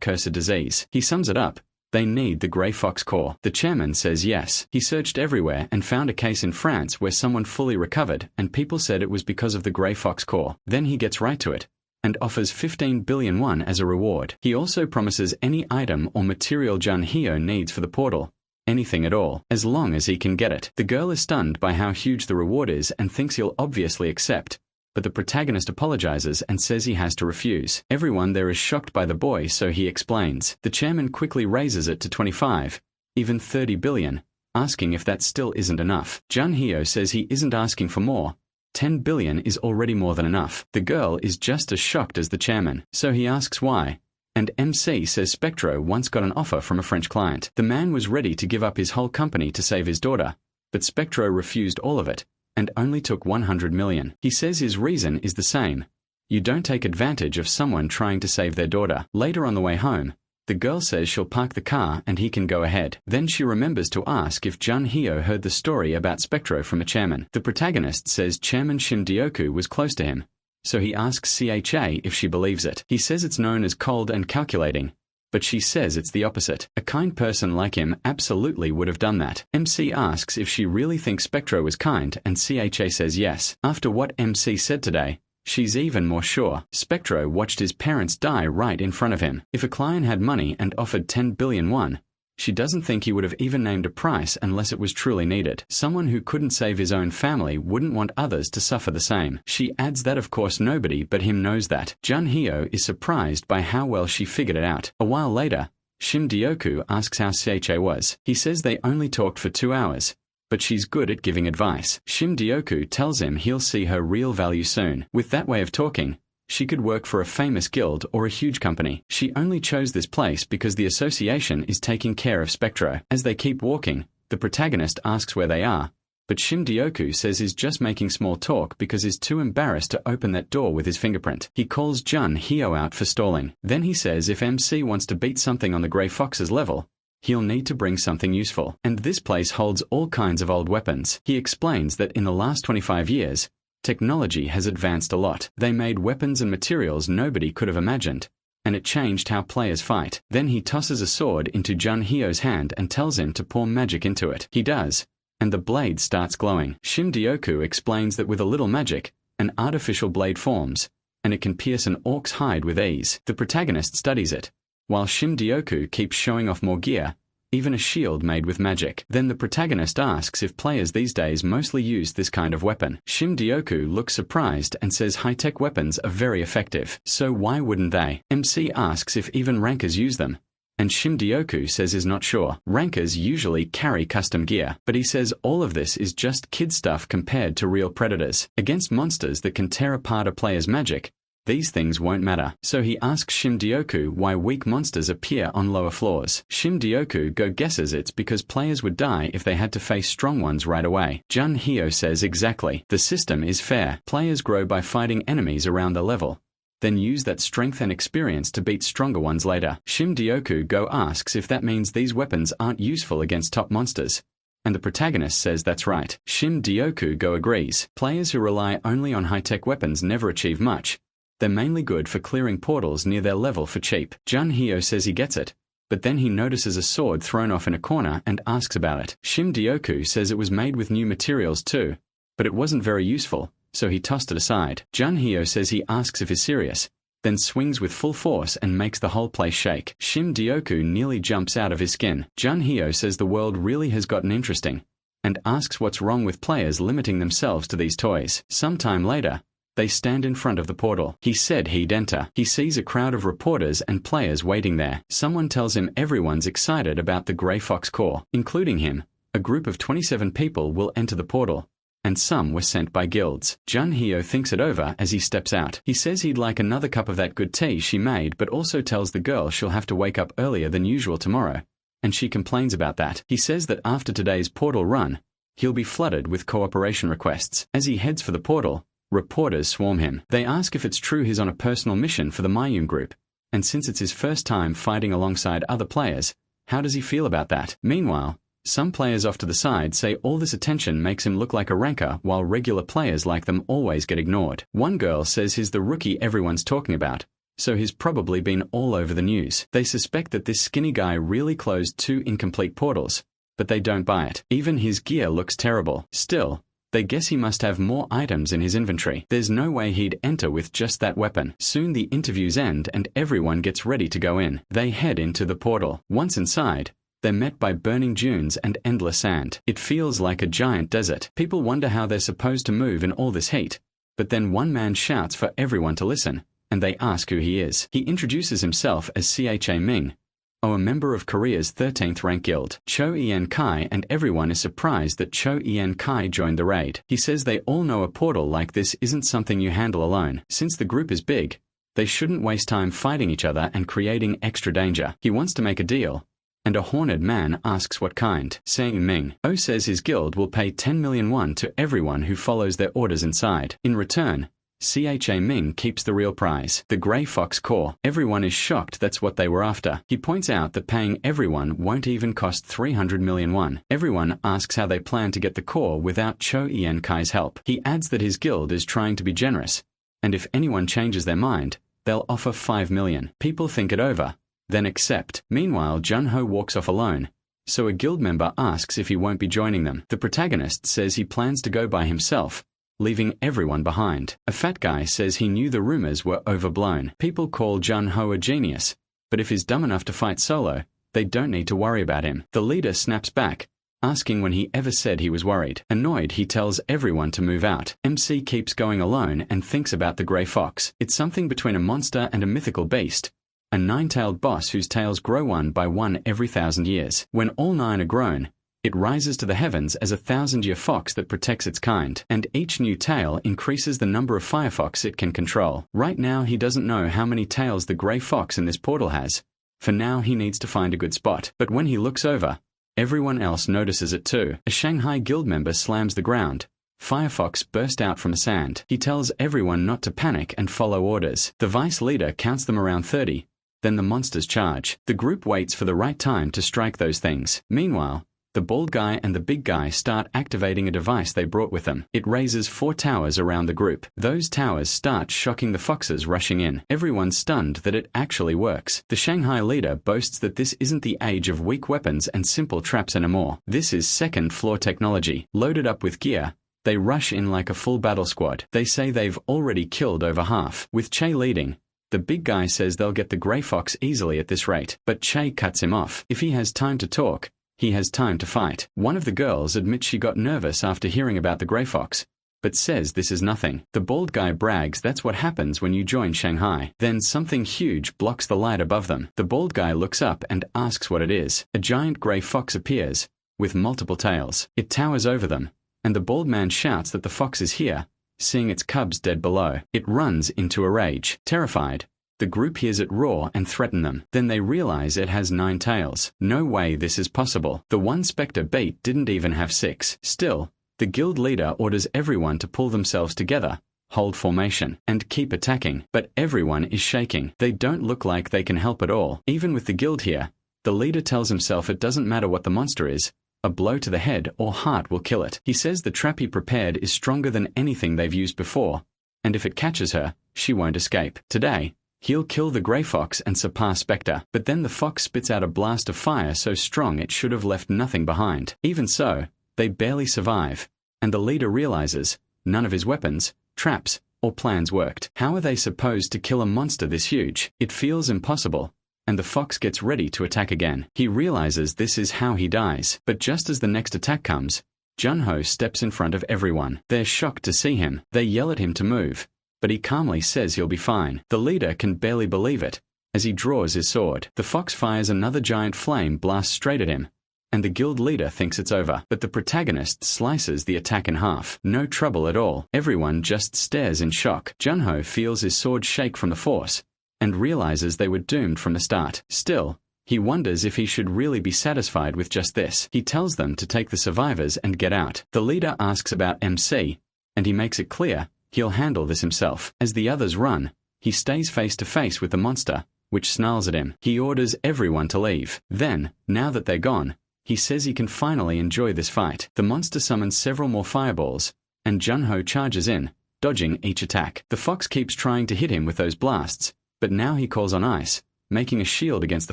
cursed disease. He sums it up: they need the Grey Fox core. The chairman says yes. He searched everywhere and found a case in France where someone fully recovered, and people said it was because of the Grey Fox core. Then he gets right to it, and offers 15 billion won as a reward. He also promises any item or material Jun-hyo needs for the portal, anything at all, as long as he can get it. The girl is stunned by how huge the reward is and thinks he'll obviously accept, but the protagonist apologizes and says he has to refuse. Everyone there is shocked by the boy, so he explains. The chairman quickly raises it to 25, even 30 billion, asking if that still isn't enough. Jun-hyo says he isn't asking for more. 10 billion is already more than enough. The girl is just as shocked as the chairman, so he asks why. And MC says Spectro once got an offer from a French client. The man was ready to give up his whole company to save his daughter, but Spectro refused all of it, and only took 100 million. He says his reason is the same. You don't take advantage of someone trying to save their daughter. Later on the way home, the girl says she'll park the car and he can go ahead. Then she remembers to ask if Jun-hyo heard the story about Spectro from a chairman. The protagonist says Chairman Shim Deoku was close to him, so he asks CHA if she believes it. He says it's known as cold and calculating, but she says it's the opposite. A kind person like him absolutely would have done that. MC asks if she really thinks Spectro was kind, and CHA says yes. After what MC said today, she's even more sure. Spectro watched his parents die right in front of him. If a client had money and offered 10 billion won, she doesn't think he would have even named a price unless it was truly needed. Someone who couldn't save his own family wouldn't want others to suffer the same. She adds that of course nobody but him knows that. Jun-hyo is surprised by how well she figured it out. A while later, Shim Deoku asks how CHA was. He says they only talked for 2 hours, but she's good at giving advice. Shim Deoku tells him he'll see her real value soon. With that way of talking, she could work for a famous guild or a huge company. She only chose this place because the association is taking care of Spectro. As they keep walking, the protagonist asks where they are, but Shim Deoku says he's just making small talk because he's too embarrassed to open that door with his fingerprint. He calls Jun-hyo out for stalling. Then he says if MC wants to beat something on the Grey Fox's level, he'll need to bring something useful. And this place holds all kinds of old weapons. He explains that in the last 25 years, technology has advanced a lot. They made weapons and materials nobody could have imagined, and it changed how players fight. Then he tosses a sword into Jun-hyo's hand and tells him to pour magic into it. He does, and the blade starts glowing. Shim Deoku explains that with a little magic, an artificial blade forms, and it can pierce an orc's hide with ease. The protagonist studies it, while Shim Deoku keeps showing off more gear, even a shield made with magic. Then the protagonist asks if players these days mostly use this kind of weapon. Shim Deoku looks surprised and says high-tech weapons are very effective, so why wouldn't they? MC asks if even rankers use them, and Shim Deoku says is not sure. Rankers usually carry custom gear, but he says all of this is just kid stuff compared to real predators. Against monsters that can tear apart a player's magic, these things won't matter. So he asks Shim Deoku why weak monsters appear on lower floors. Shim Deoku guesses it's because players would die if they had to face strong ones right away. Jun-hyo says exactly. The system is fair. Players grow by fighting enemies around the level, then use that strength and experience to beat stronger ones later. Shim Deoku asks if that means these weapons aren't useful against top monsters, and the protagonist says that's right. Shim Deoku agrees. Players who rely only on high-tech weapons never achieve much. They're mainly good for clearing portals near their level for cheap. Jun-hyo says he gets it, but then he notices a sword thrown off in a corner and asks about it. Shim Deoku says it was made with new materials too, but it wasn't very useful, so he tossed it aside. Jun-hyo says he asks if he's serious, then swings with full force and makes the whole place shake. Shim Deoku nearly jumps out of his skin. Jun-hyo says the world really has gotten interesting, and asks what's wrong with players limiting themselves to these toys. Sometime later, they stand in front of the portal. He said he'd enter. He sees a crowd of reporters and players waiting there. Someone tells him everyone's excited about the Grey Fox Corps, including him. A group of 27 people will enter the portal, and some were sent by guilds. Jun-hyo thinks it over as he steps out. He says he'd like another cup of that good tea she made, but also tells the girl she'll have to wake up earlier than usual tomorrow, and she complains about that. He says that after today's portal run, he'll be flooded with cooperation requests. As he heads for the portal, reporters swarm him. They ask if it's true he's on a personal mission for the Mayum group, and since it's his first time fighting alongside other players, how does he feel about that? Meanwhile, some players off to the side say all this attention makes him look like a ranker while regular players like them always get ignored. One girl says he's the rookie everyone's talking about, so he's probably been all over the news. They suspect that this skinny guy really closed 2 incomplete portals, but they don't buy it. Even his gear looks terrible. Still, they guess he must have more items in his inventory. There's no way he'd enter with just that weapon. Soon the interviews end and everyone gets ready to go in. They head into the portal. Once inside, they're met by burning dunes and endless sand. It feels like a giant desert. People wonder how they're supposed to move in all this heat, But then one man shouts for everyone to listen, and they ask who he is. He introduces himself as Cha Ming, a member of Korea's 13th rank guild, Cho En Kai, and everyone is surprised that Cho En Kai joined the raid. He says they all know a portal like this isn't something you handle alone. Since the group is big, they shouldn't waste time fighting each other and creating extra danger. He wants to make a deal, and a horned man asks what kind. Sang Ming says his guild will pay 10 million won to everyone who follows their orders inside. In return, Cha Ming keeps the real prize, the Grey Fox core. Everyone is shocked that's what they were after. He points out that paying everyone won't even cost 300 million won. Everyone asks how they plan to get the core without Cho En Kai's help. He adds that his guild is trying to be generous, and if anyone changes their mind, they'll offer 5 million. People think it over, then accept. Meanwhile, Jun-ho walks off alone, so a guild member asks if he won't be joining them. The protagonist says he plans to go by himself, leaving everyone behind. A fat guy says he knew the rumors were overblown. People call Jun-ho a genius, but if he's dumb enough to fight solo, they don't need to worry about him. The leader snaps back, asking when he ever said he was worried. Annoyed, he tells everyone to move out. MC keeps going alone and thinks about the Grey Fox. It's something between a monster and a mythical beast, a 9-tailed boss whose tails grow one by one every 1,000 years. When all 9 are grown, it rises to the heavens as a 1,000-year fox that protects its kind, and each new tail increases the number of firefox it can control. Right now he doesn't know how many tails the Grey Fox in this portal has. For now he needs to find a good spot. But when he looks over, everyone else notices it too. A Shanghai guild member slams the ground. Firefox burst out from the sand. He tells everyone not to panic and follow orders. The vice leader counts them around 30, then the monsters charge. The group waits for the right time to strike those things. Meanwhile, the bald guy and the big guy start activating a device they brought with them. It raises 4 towers around the group. Those towers start shocking the foxes rushing in. Everyone's stunned that it actually works. The Shanghai leader boasts that this isn't the age of weak weapons and simple traps anymore. This is second-floor technology. Loaded up with gear, they rush in like a full battle squad. They say they've already killed over half. With Che leading, the big guy says they'll get the Grey Fox easily at this rate. But Che cuts him off. If he has time to talk, he has time to fight. One of the girls admits she got nervous after hearing about the Grey Fox, but says this is nothing. The bald guy brags that's what happens when you join Shanghai. Then something huge blocks the light above them. The bald guy looks up and asks what it is. A giant Grey Fox appears, with multiple tails. It towers over them, and the bald man shouts that the fox is here, seeing its cubs dead below. It runs into a rage. Terrified, the group hears it roar and threaten them. Then they realize it has 9 tails. No way this is possible. The one Spectre beat didn't even have 6. Still, the guild leader orders everyone to pull themselves together, hold formation, and keep attacking. But everyone is shaking. They don't look like they can help at all. Even with the guild here, the leader tells himself it doesn't matter what the monster is, a blow to the head or heart will kill it. He says the trap he prepared is stronger than anything they've used before, and if it catches her, she won't escape. Today, he'll kill the Grey Fox and surpass Spectre. But then the fox spits out a blast of fire so strong it should have left nothing behind. Even so, they barely survive, and the leader realizes none of his weapons, traps, or plans worked. How are they supposed to kill a monster this huge? It feels impossible, and the fox gets ready to attack again. He realizes this is how he dies. But just as the next attack comes, Jun-ho steps in front of everyone. They're shocked to see him. They yell at him to move, but he calmly says he'll be fine. The leader can barely believe it as he draws his sword. The fox fires another giant flame blast straight at him, and the guild leader thinks it's over. But the protagonist slices the attack in half. No trouble at all. Everyone just stares in shock. Jun-ho feels his sword shake from the force, and realizes they were doomed from the start. Still, he wonders if he should really be satisfied with just this. He tells them to take the survivors and get out. The leader asks about MC, and he makes it clear he'll handle this himself. As the others run, he stays face to face with the monster, which snarls at him. He orders everyone to leave. Then, now that they're gone, he says he can finally enjoy this fight. The monster summons several more fireballs, and Jun-ho charges in, dodging each attack. The fox keeps trying to hit him with those blasts, but now he calls on Ice, making a shield against the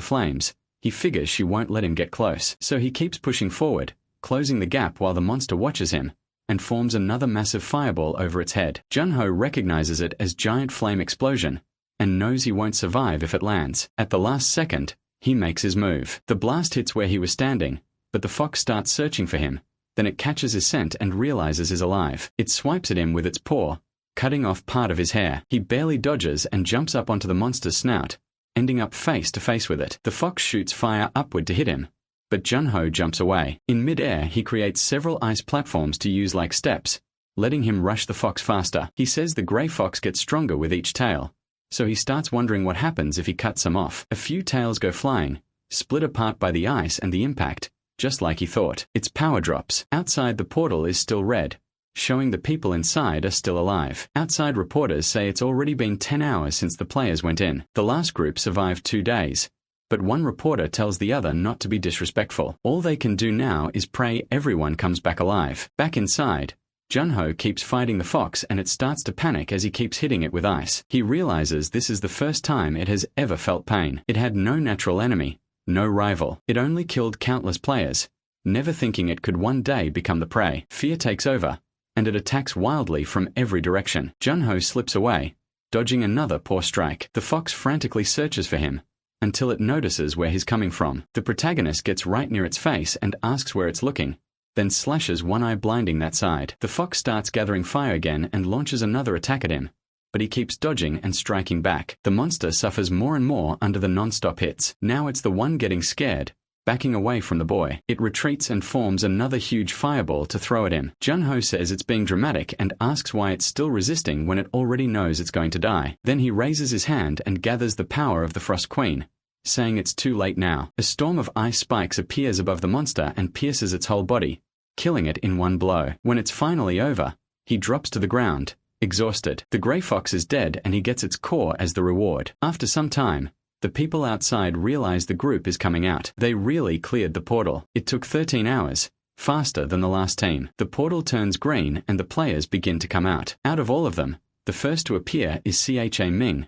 flames. He figures she won't let him get close, so he keeps pushing forward, closing the gap while the monster watches him, and forms another massive fireball over its head. Jun-ho recognizes it as Giant Flame Explosion, and knows he won't survive if it lands. At the last second, he makes his move. The blast hits where he was standing, but the fox starts searching for him. Then it catches his scent and realizes he's alive. It swipes at him with its paw, cutting off part of his hair. He barely dodges and jumps up onto the monster's snout, ending up face to face with it. The fox shoots fire upward to hit him, but Junho jumps away. In mid-air, he creates several ice platforms to use like steps, letting him rush the fox faster. He says the gray fox gets stronger with each tail, so he starts wondering what happens if he cuts some off. A few tails go flying, split apart by the ice and the impact, just like he thought. Its power drops. Outside, the portal is still red, showing the people inside are still alive. Outside, reporters say it's already been 10 hours since the players went in. The last group survived 2 days, but one reporter tells the other not to be disrespectful. All they can do now is pray everyone comes back alive. Back inside, Junho keeps fighting the fox and it starts to panic as he keeps hitting it with ice. He realizes this is the first time it has ever felt pain. It had no natural enemy, no rival. It only killed countless players, never thinking it could one day become the prey. Fear takes over, and it attacks wildly from every direction. Junho slips away, dodging another poor strike. The fox frantically searches for him, until it notices where he's coming from. The protagonist gets right near its face and asks where it's looking, then slashes one eye, blinding that side. The fox starts gathering fire again and launches another attack at him, but he keeps dodging and striking back. The monster suffers more and more under the non-stop hits. Now it's the one getting scared, backing away from the boy. It retreats and forms another huge fireball to throw at him. Junho says it's being dramatic and asks why it's still resisting when it already knows it's going to die. Then he raises his hand and gathers the power of the Frost Queen, saying it's too late now. A storm of ice spikes appears above the monster and pierces its whole body, killing it in one blow. When it's finally over, he drops to the ground, exhausted. The gray fox is dead and he gets its core as the reward. After some time, the people outside realize the group is coming out. They really cleared the portal. It took 13 hours, faster than the last team. The portal turns green and the players begin to come out. Out of all of them, the first to appear is Cha Ming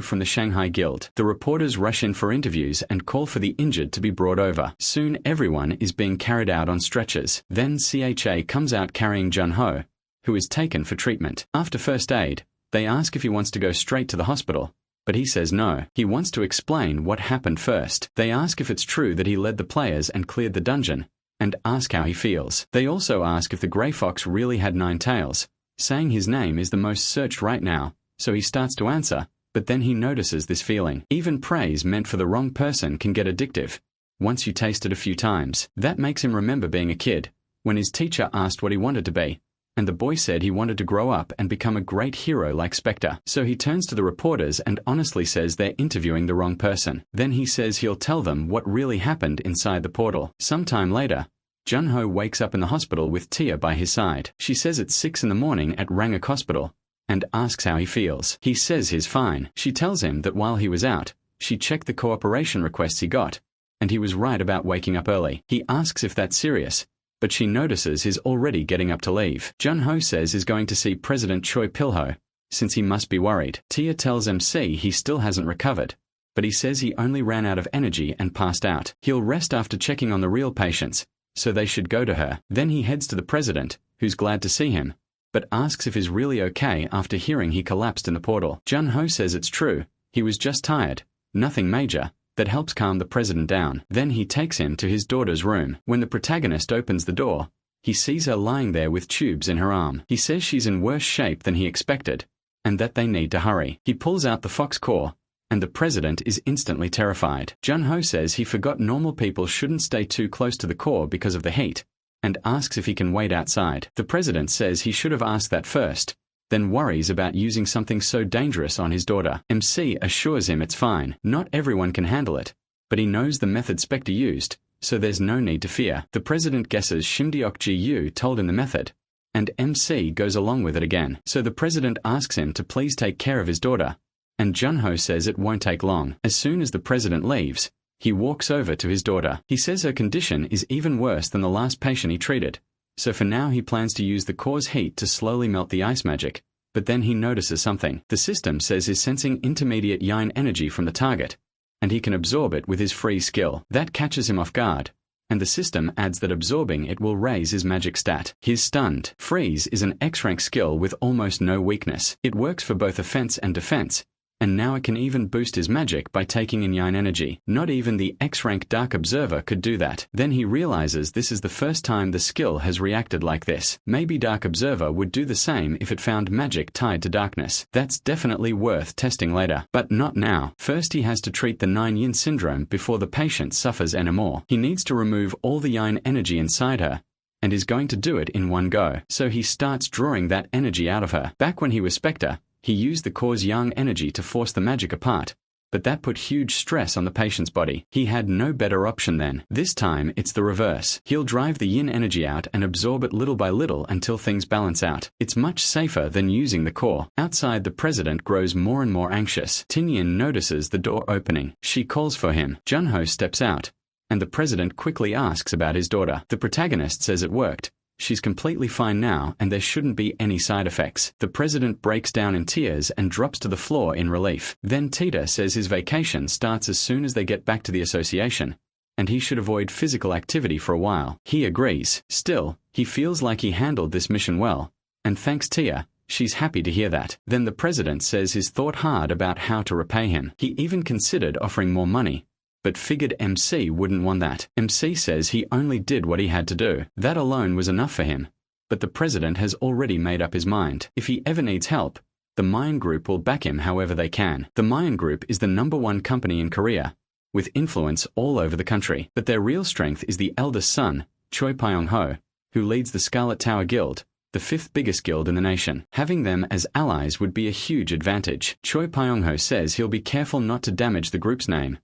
from the Shanghai Guild. The reporters rush in for interviews and call for the injured to be brought over. Soon everyone is being carried out on stretchers. Then Cha comes out carrying Junho, who is taken for treatment. After first aid, they ask if he wants to go straight to the hospital, but he says no. He wants to explain what happened first. They ask if it's true that he led the players and cleared the dungeon, and ask how he feels. They also ask if the gray fox really had 9 tails, saying his name is the most searched right now, so he starts to answer, but then he notices this feeling. Even praise meant for the wrong person can get addictive once you taste it a few times. That makes him remember being a kid, when his teacher asked what he wanted to be, and the boy said he wanted to grow up and become a great hero like Spectre. So he turns to the reporters and honestly says they're interviewing the wrong person. Then he says he'll tell them what really happened inside the portal. Sometime later, Junho wakes up in the hospital with Tia by his side. She says it's 6 in the morning at Rangak Hospital, and asks how he feels. He says he's fine. She tells him that while he was out, she checked the cooperation requests he got, and he was right about waking up early. He asks if that's serious, but she notices he's already getting up to leave. Junho says he's going to see President Choi Pilho, since he must be worried. Tia tells MC he still hasn't recovered, but he says he only ran out of energy and passed out. He'll rest after checking on the real patients, so they should go to her. Then he heads to the president, who's glad to see him, but asks if he's really okay after hearing he collapsed in the portal. Junho says it's true, he was just tired, nothing major. That helps calm the president down. Then he takes him to his daughter's room. When the protagonist opens the door, he sees her lying there with tubes in her arm. He says she's in worse shape than he expected, and that they need to hurry. He pulls out the fox core, and the president is instantly terrified. Junho says he forgot normal people shouldn't stay too close to the core because of the heat, and asks if he can wait outside. The president says he should have asked that first, then worries about using something so dangerous on his daughter. MC assures him it's fine. Not everyone can handle it, but he knows the method Spectre used, so there's no need to fear. The president guesses Shimdeok Ji-yu told him the method, and MC goes along with it again. So the president asks him to please take care of his daughter, and Junho says it won't take long. As soon as the president leaves, he walks over to his daughter. He says her condition is even worse than the last patient he treated, so for now he plans to use the core's heat to slowly melt the ice magic, but then he notices something. The system says he's sensing intermediate yin energy from the target, and he can absorb it with his freeze skill. That catches him off guard, and the system adds that absorbing it will raise his magic stat. He's stunned. Freeze is an X-rank skill with almost no weakness. It works for both offense and defense, And now it can even boost his magic by taking in yin energy. Not even the X-rank Dark Observer could do that. Then he realizes this is the first time the skill has reacted like this. Maybe Dark Observer would do the same if it found magic tied to darkness. That's definitely worth testing later. But not now. First he has to treat the 9 yin syndrome before the patient suffers anymore. He needs to remove all the yin energy inside her, and is going to do it in one go. So he starts drawing that energy out of her. Back when he was Spectre, he used the core's yang energy to force the magic apart, but that put huge stress on the patient's body. He had no better option then. This time, it's the reverse. He'll drive the yin energy out and absorb it little by little until things balance out. It's much safer than using the core. Outside, the president grows more and more anxious. Tinyin notices the door opening. She calls for him. Junho steps out, and the president quickly asks about his daughter. The protagonist says it worked. She's completely fine now, and there shouldn't be any side effects. The president breaks down in tears and drops to the floor in relief. Then Tita says his vacation starts as soon as they get back to the association, and he should avoid physical activity for a while. He agrees. Still, he feels like he handled this mission well, and thanks Tia, she's happy to hear that. Then the president says he's thought hard about how to repay him. He even considered offering more money, but figured MC wouldn't want that. MC says he only did what he had to do. That alone was enough for him. But the president has already made up his mind. If he ever needs help, the Mayan Group will back him however they can. The Mayan Group is the #1 company in Korea, with influence all over the country. But their real strength is the eldest son, Choi Pyong-ho, who leads the Scarlet Tower Guild, the 5th biggest guild in the nation. Having them as allies would be a huge advantage. Choi Pyong-ho says he'll be careful not to damage the group's name,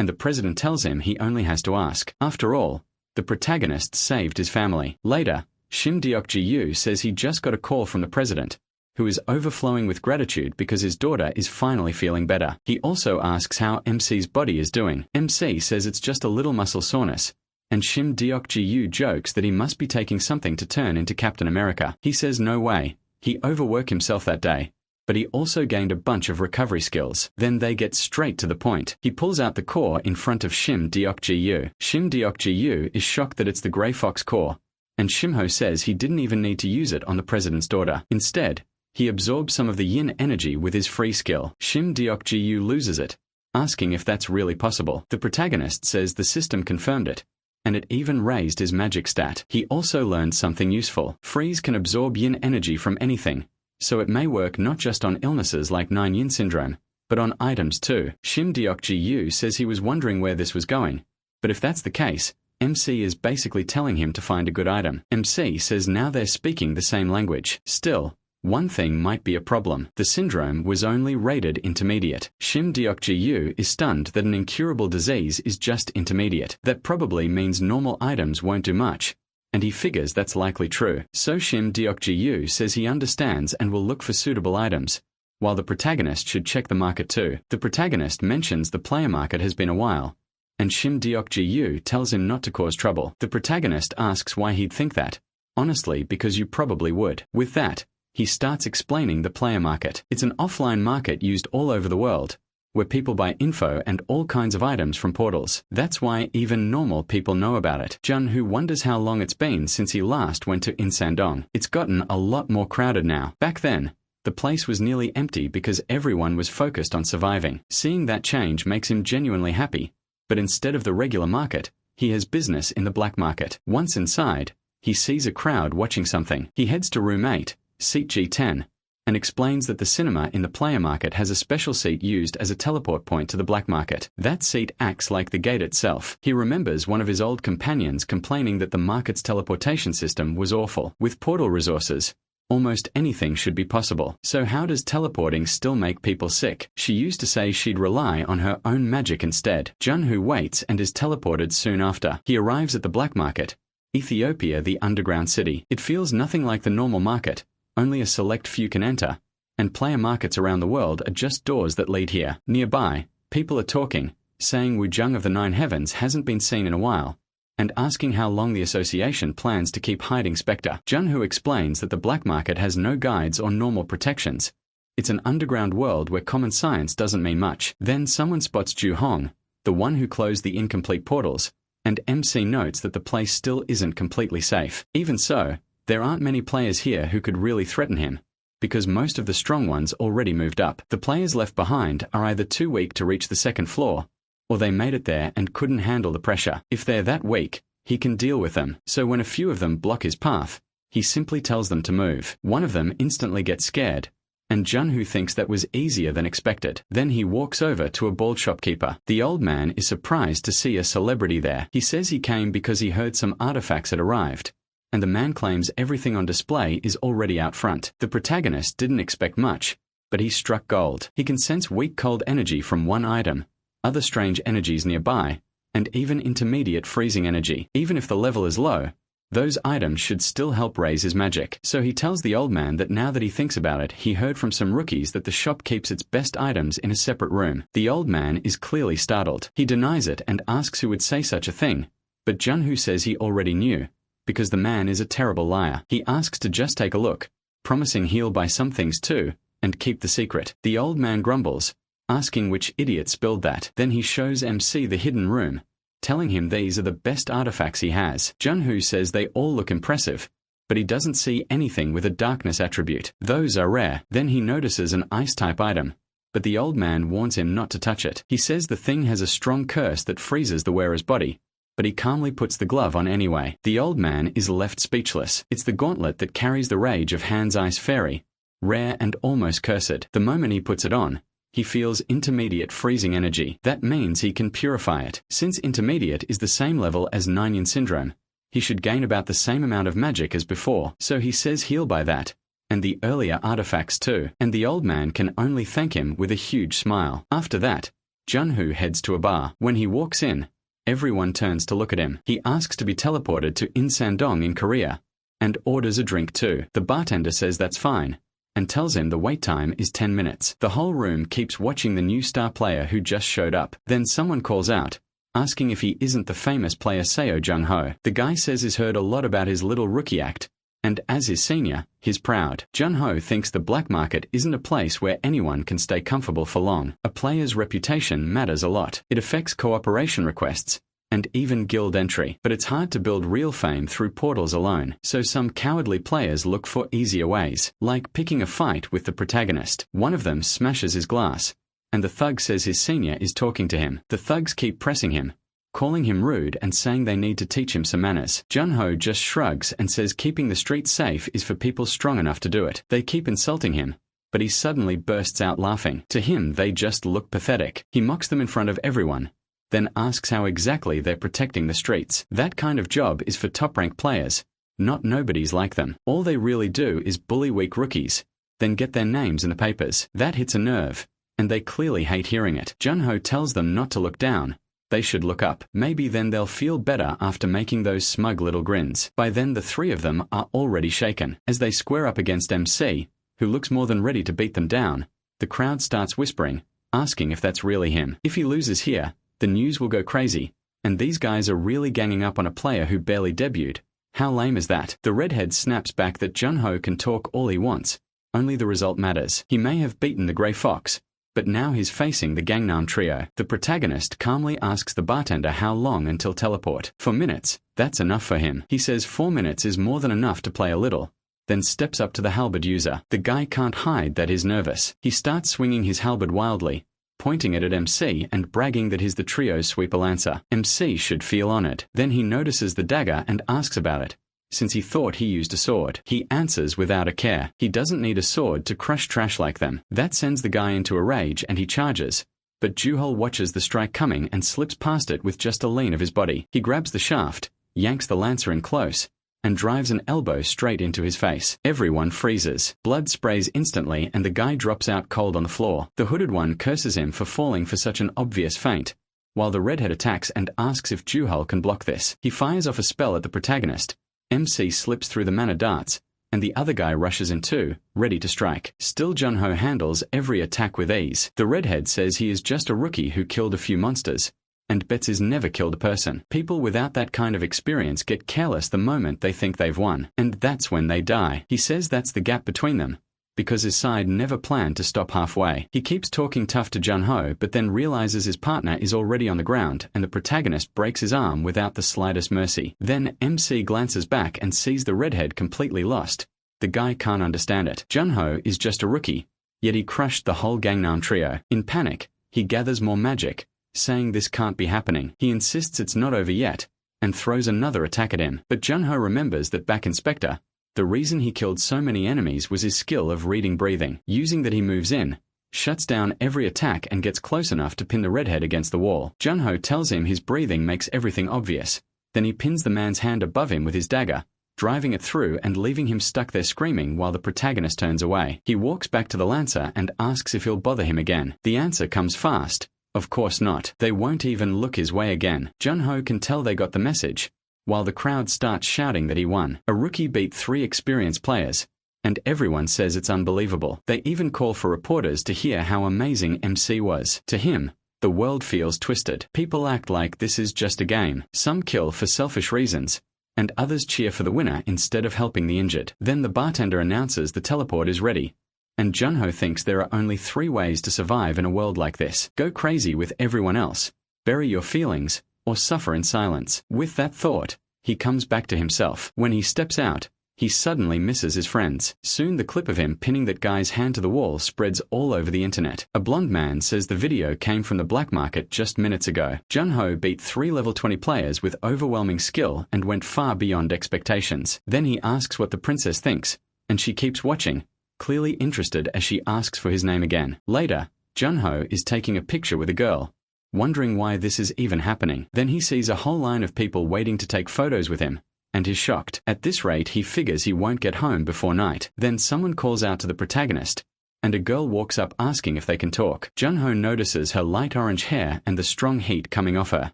and the president tells him he only has to ask. After all, the protagonist saved his family. Later, Shim Deok-ji-yu says he just got a call from the president, who is overflowing with gratitude because his daughter is finally feeling better. He also asks how MC's body is doing. MC says it's just a little muscle soreness, and Shim Deok-ji-yu jokes that he must be taking something to turn into Captain America. He says no way, he overworked himself that day, but he also gained a bunch of recovery skills. Then they get straight to the point. He pulls out the core in front of Shim Deok-ji-yu. Shim Deok-ji-yu is shocked that it's the Grey Fox core, and Shimho says he didn't even need to use it on the president's daughter. Instead, he absorbs some of the yin energy with his free skill. Shim Deok-ji-yu loses it, asking if that's really possible. The protagonist says the system confirmed it, and it even raised his magic stat. He also learned something useful. Freeze can absorb yin energy from anything, so it may work not just on illnesses like 9 yin syndrome, but on items too. Shim Deok-ji-yu says he was wondering where this was going, but if that's the case, MC is basically telling him to find a good item. MC says now they're speaking the same language. Still, one thing might be a problem. The syndrome was only rated intermediate. Shim Deok-ji-yu is stunned that an incurable disease is just intermediate. That probably means normal items won't do much, and he figures that's likely true. So Shim Deok-ji-yu says he understands and will look for suitable items, while the protagonist should check the market too. The protagonist mentions the player market has been a while, and Shim Deok-ji-yu tells him not to cause trouble. The protagonist asks why he'd think that. Honestly, because you probably would. With that, he starts explaining the player market. It's an offline market used all over the world, where people buy info and all kinds of items from portals. That's why even normal people know about it. Jun-Hoo wonders how long it's been since he last went to Insandong. It's gotten a lot more crowded now. Back then, the place was nearly empty because everyone was focused on surviving. Seeing that change makes him genuinely happy, but instead of the regular market, he has business in the black market. Once inside, he sees a crowd watching something. He heads to room 8, seat G10, and explains that the cinema in the player market has a special seat used as a teleport point to the black market. That seat acts like the gate itself. He remembers one of his old companions complaining that the market's teleportation system was awful. With portal resources, almost anything should be possible. So how does teleporting still make people sick? She used to say she'd rely on her own magic instead. Jun-Hoo waits and is teleported soon after. He arrives at the black market, Ethiopia, the underground city. It feels nothing like the normal market. Only a select few can enter, and player markets around the world are just doors that lead here. Nearby, people are talking, saying Wujung of the Nine Heavens hasn't been seen in a while, and asking how long the association plans to keep hiding Spectre. Jun-Hoo explains that the black market has no guides or normal protections. It's an underground world where common science doesn't mean much. Then someone spots Ju Hong, the one who closed the incomplete portals, and MC notes that the place still isn't completely safe. Even so, there aren't many players here who could really threaten him. because most of the strong ones already moved up. The players left behind are either too weak to reach the second floor, or they made it there and couldn't handle the pressure. If they're that weak, he can deal with them. So when a few of them block his path, he simply tells them to move. One of them instantly gets scared, and Junho thinks that was easier than expected. Then he walks over to a bald shopkeeper. The old man is surprised to see a celebrity there. He says he came because he heard some artifacts had arrived, and the man claims everything on display is already out front. The protagonist didn't expect much, but he struck gold. He can sense weak cold energy from one item, other strange energies nearby, and even intermediate freezing energy. Even if the level is low, those items should still help raise his magic. So he tells the old man that now that he thinks about it, he heard from some rookies that the shop keeps its best items in a separate room. The old man is clearly startled. He denies it and asks who would say such a thing, but Junho says he already knew, because the man is a terrible liar. He asks to just take a look, promising he'll buy some things too, and keep the secret. The old man grumbles, asking which idiot spilled that. Then he shows MC the hidden room, telling him these are the best artifacts he has. Junho says they all look impressive, but he doesn't see anything with a darkness attribute. Those are rare. Then he notices an ice-type item, but the old man warns him not to touch it. He says the thing has a strong curse that freezes the wearer's body, but he calmly puts the glove on anyway. The old man is left speechless. It's the gauntlet that carries the rage of Han's Ice Fairy, rare and almost cursed. The moment he puts it on, he feels intermediate freezing energy. That means he can purify it. Since intermediate is the same level as Nine-Yin Syndrome, he should gain about the same amount of magic as before. So he says he'll buy that, and the earlier artifacts too. And the old man can only thank him with a huge smile. After that, Junho heads to a bar. When he walks in, everyone turns to look at him. He asks to be teleported to Insandong in Korea, and orders a drink too. The bartender says that's fine, and tells him the wait time is 10 minutes. The whole room keeps watching the new star player who just showed up. Then someone calls out, asking if he isn't the famous player Seo Jung-ho. The guy says he's heard a lot about his little rookie act, and as his senior, he's proud. Jung-ho thinks the black market isn't a place where anyone can stay comfortable for long. A player's reputation matters a lot. It affects cooperation requests, and even guild entry. But it's hard to build real fame through portals alone, so some cowardly players look for easier ways, like picking a fight with the protagonist. One of them smashes his glass, and the thug says his senior is talking to him. The thugs keep pressing him, calling him rude and saying they need to teach him some manners. Junho just shrugs and says keeping the streets safe is for people strong enough to do it. They keep insulting him, but he suddenly bursts out laughing. To him, they just look pathetic. He mocks them in front of everyone, then asks how exactly they're protecting the streets. That kind of job is for top-rank players, not nobodies like them. All they really do is bully weak rookies, then get their names in the papers. That hits a nerve, and they clearly hate hearing it. Junho tells them not to look down, they should look up. Maybe then they'll feel better after making those smug little grins. By then the three of them are already shaken. As they square up against MC, who looks more than ready to beat them down, the crowd starts whispering, asking if that's really him. If he loses here, the news will go crazy, and these guys are really ganging up on a player who barely debuted. How lame is that? The redhead snaps back that Junho can talk all he wants, only the result matters. He may have beaten the Grey Fox, but now he's facing the Gangnam Trio. The protagonist calmly asks the bartender how long until teleport. For minutes, that's enough for him. He says 4 minutes is more than enough to play a little, then steps up to the halberd user. The guy can't hide that he's nervous. He starts swinging his halberd wildly, pointing it at MC and bragging that he's the trio's sweeper lancer. MC should feel honored. Then he notices the dagger and asks about it, since he thought he used a sword. He answers without a care. He doesn't need a sword to crush trash like them. That sends the guy into a rage and he charges, but Juhol watches the strike coming and slips past it with just a lean of his body. He grabs the shaft, yanks the lancer in close, and drives an elbow straight into his face. Everyone freezes. Blood sprays instantly and the guy drops out cold on the floor. The hooded one curses him for falling for such an obvious feint, while the redhead attacks and asks if Juhol can block this. He fires off a spell at the protagonist. MC slips through the mana darts, and the other guy rushes in too, ready to strike. Still Junho handles every attack with ease. The redhead says he is just a rookie who killed a few monsters, and bets he's never killed a person. People without that kind of experience get careless the moment they think they've won, and that's when they die. He says that's the gap between them, because his side never planned to stop halfway. He keeps talking tough to Junho but then realizes his partner is already on the ground and the protagonist breaks his arm without the slightest mercy. Then MC glances back and sees the redhead completely lost, The guy can't understand it. Junho is just a rookie, yet he crushed the whole Gangnam trio. In panic, he gathers more magic, saying this can't be happening. He insists it's not over yet, and throws another attack at him. But Junho remembers that back in Spectre, the reason he killed so many enemies was his skill of reading breathing. Using that, he moves in, shuts down every attack and gets close enough to pin the redhead against the wall. Junho tells him his breathing makes everything obvious. Then he pins the man's hand above him with his dagger, driving it through and leaving him stuck there screaming while the protagonist turns away. He walks back to the Lancer and asks if he'll bother him again. The answer comes fast. Of course not. They won't even look his way again. Junho can tell they got the message, while the crowd starts shouting that he won. A rookie beat 3 experienced players, and everyone says it's unbelievable. They even call for reporters to hear how amazing MC was. To him, the world feels twisted. People act like this is just a game. Some kill for selfish reasons, and others cheer for the winner instead of helping the injured. Then the bartender announces the teleport is ready, and Junho thinks there are only 3 ways to survive in a world like this. Go crazy with everyone else, bury your feelings, or suffer in silence. With that thought, he comes back to himself. When he steps out, he suddenly misses his friends. Soon the clip of him pinning that guy's hand to the wall spreads all over the internet. A blonde man says the video came from the black market just minutes ago. Junho beat 3 level 20 players with overwhelming skill and went far beyond expectations. Then he asks what the princess thinks, and she keeps watching, clearly interested as she asks for his name again. Later, Junho is taking a picture with a girl, wondering why this is even happening. Then he sees a whole line of people waiting to take photos with him, and is shocked. At this rate, he figures he won't get home before night. Then someone calls out to the protagonist, and a girl walks up asking if they can talk. Junho notices her light orange hair and the strong heat coming off her.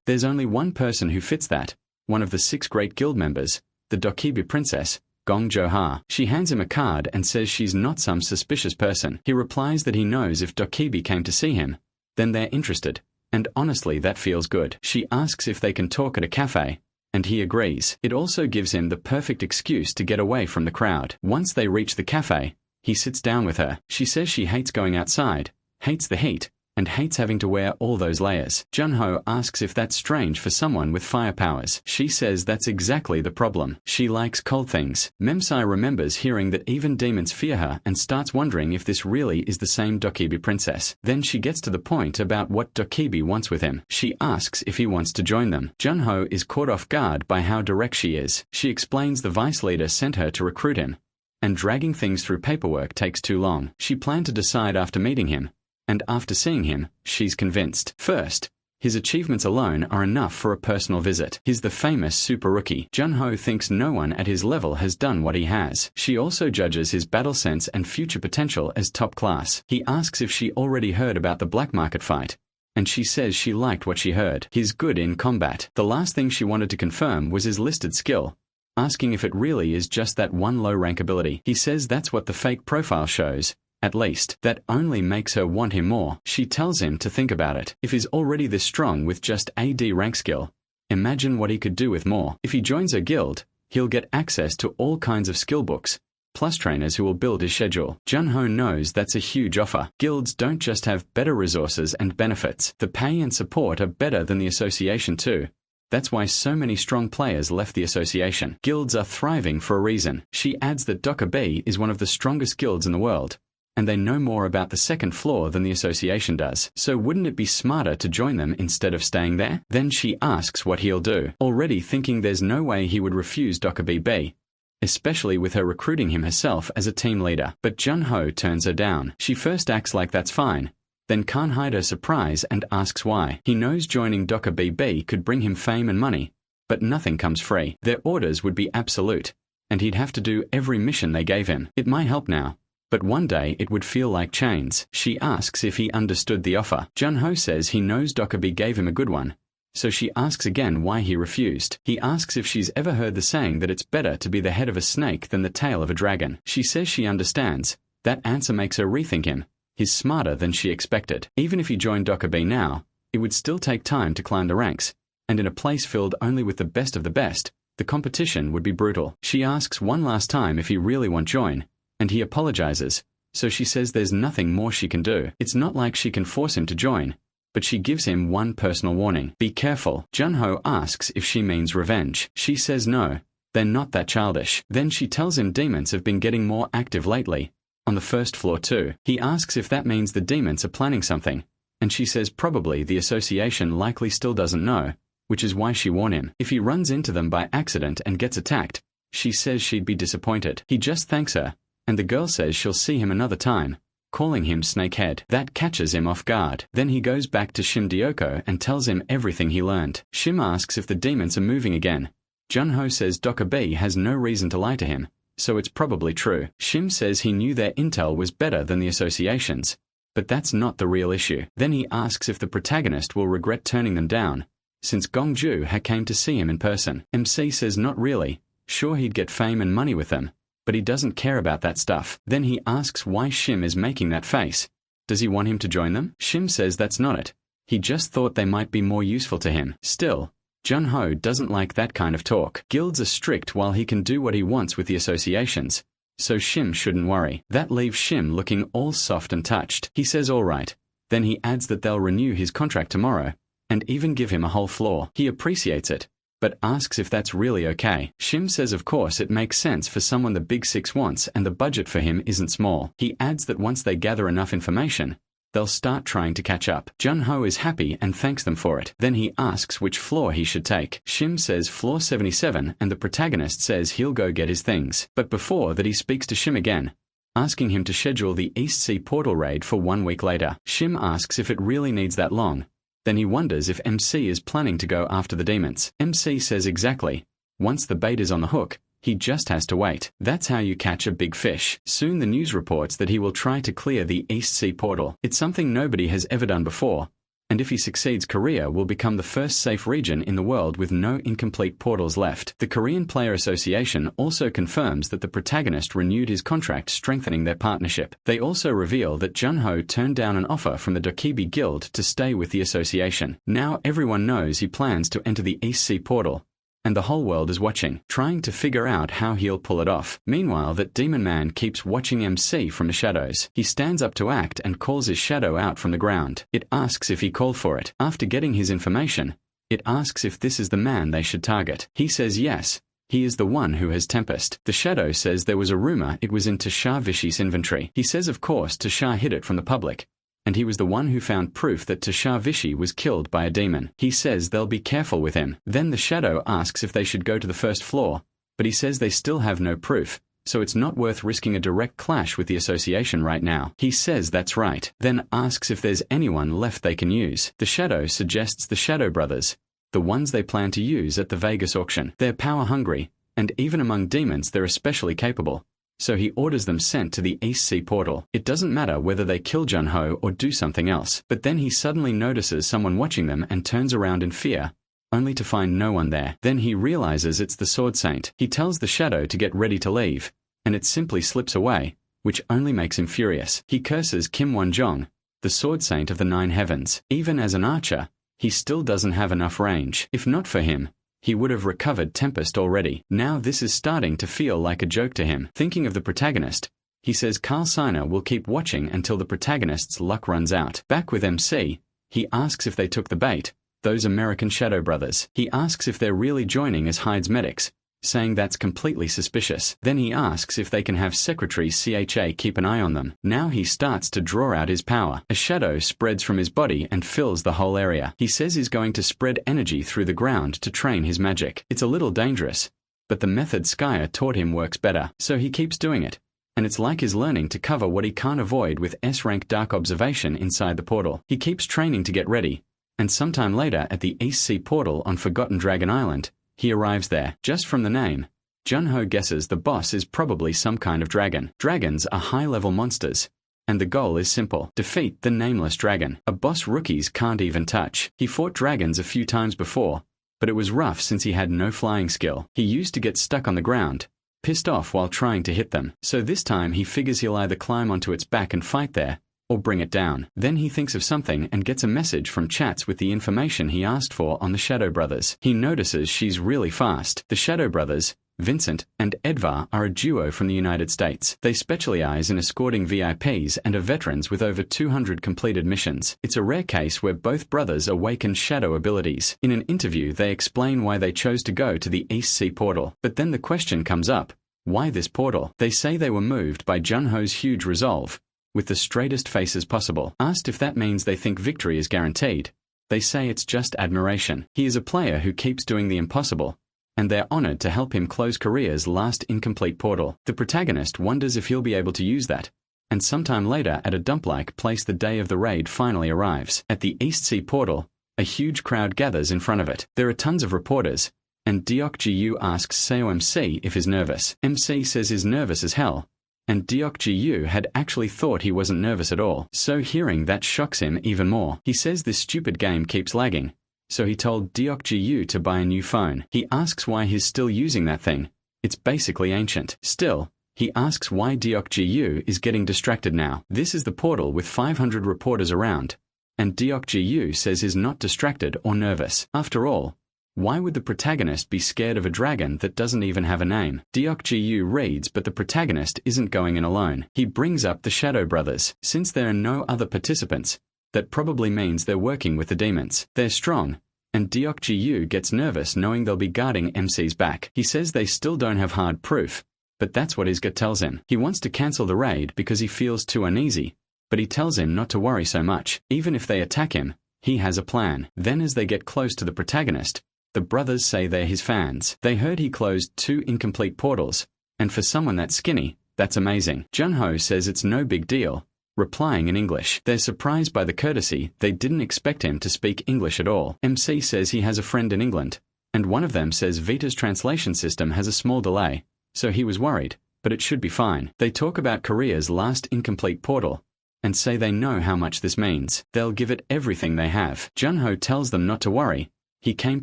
There's only one person who fits that, one of the 6 great guild members, the Dokkaebi princess, Gong Jo-ha. She hands him a card and says she's not some suspicious person. He replies that he knows if Dokkaebi came to see him, then they're interested, and honestly that feels good. She asks if they can talk at a cafe, and he agrees. It also gives him the perfect excuse to get away from the crowd. Once they reach the cafe, he sits down with her. She says she hates going outside, hates the heat, and hates having to wear all those layers. Junho asks if that's strange for someone with fire powers. She says that's exactly the problem. She likes cold things. Memsai remembers hearing that even demons fear her and starts wondering if this really is the same Dokkaebi princess. Then she gets to the point about what Dokkaebi wants with him. She asks if he wants to join them. Junho is caught off guard by how direct she is. She explains the vice leader sent her to recruit him, and dragging things through paperwork takes too long. She planned to decide after meeting him, and after seeing him, she's convinced. First, his achievements alone are enough for a personal visit. He's the famous super rookie. Junho thinks no one at his level has done what he has. She also judges his battle sense and future potential as top class. He asks if she already heard about the black market fight, and she says she liked what she heard. He's good in combat. The last thing she wanted to confirm was his listed skill, asking if it really is just that one low rank ability. He says that's what the fake profile shows. At least, that only makes her want him more. She tells him to think about it. If he's already this strong with just AD rank skill, imagine what he could do with more. If he joins her guild, he'll get access to all kinds of skill books, plus trainers who will build his schedule. Junho knows that's a huge offer. Guilds don't just have better resources and benefits. The pay and support are better than the association too. That's why so many strong players left the association. Guilds are thriving for a reason. She adds that Dokkaebi is one of the strongest guilds in the world, and they know more about the second floor than the association does. So wouldn't it be smarter to join them instead of staying there? Then she asks what he'll do, already thinking there's no way he would refuse Dokkaebi, especially with her recruiting him herself as a team leader. But Junho turns her down. She first acts like that's fine, then can't hide her surprise and asks why. He knows joining Dokkaebi could bring him fame and money, but nothing comes free. Their orders would be absolute, and he'd have to do every mission they gave him. It might help now, but one day it would feel like chains. She asks if he understood the offer. Junho says he knows Dokkaebi gave him a good one, so she asks again why he refused. He asks if she's ever heard the saying that it's better to be the head of a snake than the tail of a dragon. She says she understands. That answer makes her rethink him. He's smarter than she expected. Even if he joined Dokkaebi now, it would still take time to climb the ranks, and in a place filled only with the best of the best, the competition would be brutal. She asks one last time if he really won't join, and he apologizes, so she says there's nothing more she can do. It's not like she can force him to join, but she gives him one personal warning. Be careful. Junho asks if she means revenge. She says no, They're not that childish. Then she tells him demons have been getting more active lately. On the first floor too. He asks if that means the demons are planning something, and she says probably the association likely still doesn't know, which is why she warned him. If he runs into them by accident and gets attacked, she says she'd be disappointed. He just thanks her, and the girl says she'll see him another time, calling him Snakehead. That catches him off guard. Then he goes back to Shim Dyoko and tells him everything he learned. Shim asks if the demons are moving again. Junho says Dr. B has no reason to lie to him, so it's probably true. Shim says he knew their intel was better than the associations, but that's not the real issue. Then he asks if the protagonist will regret turning them down, since Gongju had came to see him in person. MC says not really. Sure, he'd get fame and money with them, but he doesn't care about that stuff. Then he asks why Shim is making that face. Does he want him to join them? Shim says that's not it. He just thought they might be more useful to him. Still, Junho doesn't like that kind of talk. Guilds are strict while he can do what he wants with the associations, so Shim shouldn't worry. That leaves Shim looking all soft and touched. He says all right. Then he adds that they'll renew his contract tomorrow, and even give him a whole floor. He appreciates it, but asks if that's really okay. Shim says of course it makes sense for someone the Big Six wants, and the budget for him isn't small. He adds that once they gather enough information, they'll start trying to catch up. Junho is happy and thanks them for it. Then he asks which floor he should take. Shim says floor 77, and the protagonist says he'll go get his things. But before that he speaks to Shim again, asking him to schedule the East Sea portal raid for 1 week later. Shim asks if it really needs that long. Then he wonders if MC is planning to go after the demons. MC says exactly. Once the bait is on the hook, he just has to wait. That's how you catch a big fish. Soon the news reports that he will try to clear the East Sea portal. It's something nobody has ever done before, and if he succeeds, Korea will become the first safe region in the world with no incomplete portals left. The Korean Player Association also confirms that the protagonist renewed his contract, strengthening their partnership. They also reveal that Junho turned down an offer from the Dokibi Guild to stay with the association. Now everyone knows he plans to enter the East Sea portal, and the whole world is watching, trying to figure out how he'll pull it off. Meanwhile, that demon man keeps watching MC from the shadows. He stands up to act and calls his shadow out from the ground. It asks if he called for it. After getting his information, it asks if this is the man they should target. He says yes. He is the one who has Tempest. The shadow says there was a rumor it was in Tushar Vishi's inventory. He says of course Tushar hid it from the public, and he was the one who found proof that Tushar Vishi was killed by a demon. He says they'll be careful with him. Then the shadow asks if they should go to the first floor, but he says they still have no proof, so it's not worth risking a direct clash with the association right now. He says that's right, then asks if there's anyone left they can use. The shadow suggests the Shadow Brothers, the ones they plan to use at the Vegas auction. They're power-hungry, and even among demons they're especially capable, so he orders them sent to the East Sea portal. It doesn't matter whether they kill Junho or do something else. But then he suddenly notices someone watching them and turns around in fear, only to find no one there. Then he realizes it's the Sword Saint. He tells the shadow to get ready to leave, and it simply slips away, which only makes him furious. He curses Kim Won-jong, the Sword Saint of the Nine Heavens. Even as an archer, he still doesn't have enough range. If not for him, he would have recovered Tempest already. Now this is starting to feel like a joke to him. Thinking of the protagonist, he says Carl Siner will keep watching until the protagonist's luck runs out. Back with MC, he asks if they took the bait, those American Shadow Brothers. He asks if they're really joining as Hyde's medics, saying that's completely suspicious. Then he asks if they can have Secretary CHA keep an eye on them. Now he starts to draw out his power. A shadow spreads from his body and fills the whole area. He says he's going to spread energy through the ground to train his magic. It's a little dangerous, but the method Skyer taught him works better, so he keeps doing it. And it's like he's learning to cover what he can't avoid with S-rank dark observation inside the portal. He keeps training to get ready, and sometime later at the East Sea portal on Forgotten Dragon Island, he arrives there. Just from the name, Junho guesses the boss is probably some kind of dragon. Dragons are high-level monsters, and the goal is simple: defeat the nameless dragon, a boss rookies can't even touch. He fought dragons a few times before, but it was rough since he had no flying skill. He used to get stuck on the ground, pissed off while trying to hit them. So this time he figures he'll either climb onto its back and fight there, or bring it down. Then he thinks of something and gets a message from Chats with the information he asked for on the Shadow Brothers. He notices she's really fast. The Shadow Brothers, Vincent, and Edvar are a duo from the United States. They specialize in escorting VIPs and are veterans with over 200 completed missions. It's a rare case where both brothers awaken shadow abilities. In an interview, they explain why they chose to go to the East Sea portal. But then the question comes up, why this portal? They say they were moved by Junho's huge resolve, with the straightest faces possible. Asked if that means they think victory is guaranteed, they say it's just admiration. He is a player who keeps doing the impossible, and they're honored to help him close Korea's last incomplete portal. The protagonist wonders if he'll be able to use that, and sometime later at a dump-like place the day of the raid finally arrives. At the East Sea portal, a huge crowd gathers in front of it. There are tons of reporters, and Deok-Ji-Yu asks Seo MC if he's nervous. MC says he's nervous as hell, and Deok-Ji-Yu had actually thought he wasn't nervous at all. So hearing that shocks him even more. He says this stupid game keeps lagging, so he told Deok-Ji-Yu to buy a new phone. He asks why he's still using that thing. It's basically ancient. Still, he asks why Deok-Ji-Yu is getting distracted now. This is the portal with 500 reporters around, and Deok-Ji-Yu says he's not distracted or nervous. After all, why would the protagonist be scared of a dragon that doesn't even have a name? Deok-Ji-Yu reads, but the protagonist isn't going in alone. He brings up the Shadow Brothers. Since there are no other participants, that probably means they're working with the demons. They're strong, and Deok-Ji-Yu gets nervous knowing they'll be guarding MC's back. He says they still don't have hard proof, but that's what his gut tells him. He wants to cancel the raid because he feels too uneasy, but he tells him not to worry so much. Even if they attack him, he has a plan. Then as they get close to the protagonist, the brothers say they're his fans. They heard he closed 2 incomplete portals, and for someone that skinny, that's amazing. Junho says it's no big deal, replying in English. They're surprised by the courtesy. They didn't expect him to speak English at all. MC says he has a friend in England, and one of them says Vita's translation system has a small delay, so he was worried, but it should be fine. They talk about Korea's last incomplete portal, and say they know how much this means. They'll give it everything they have. Junho tells them not to worry. He came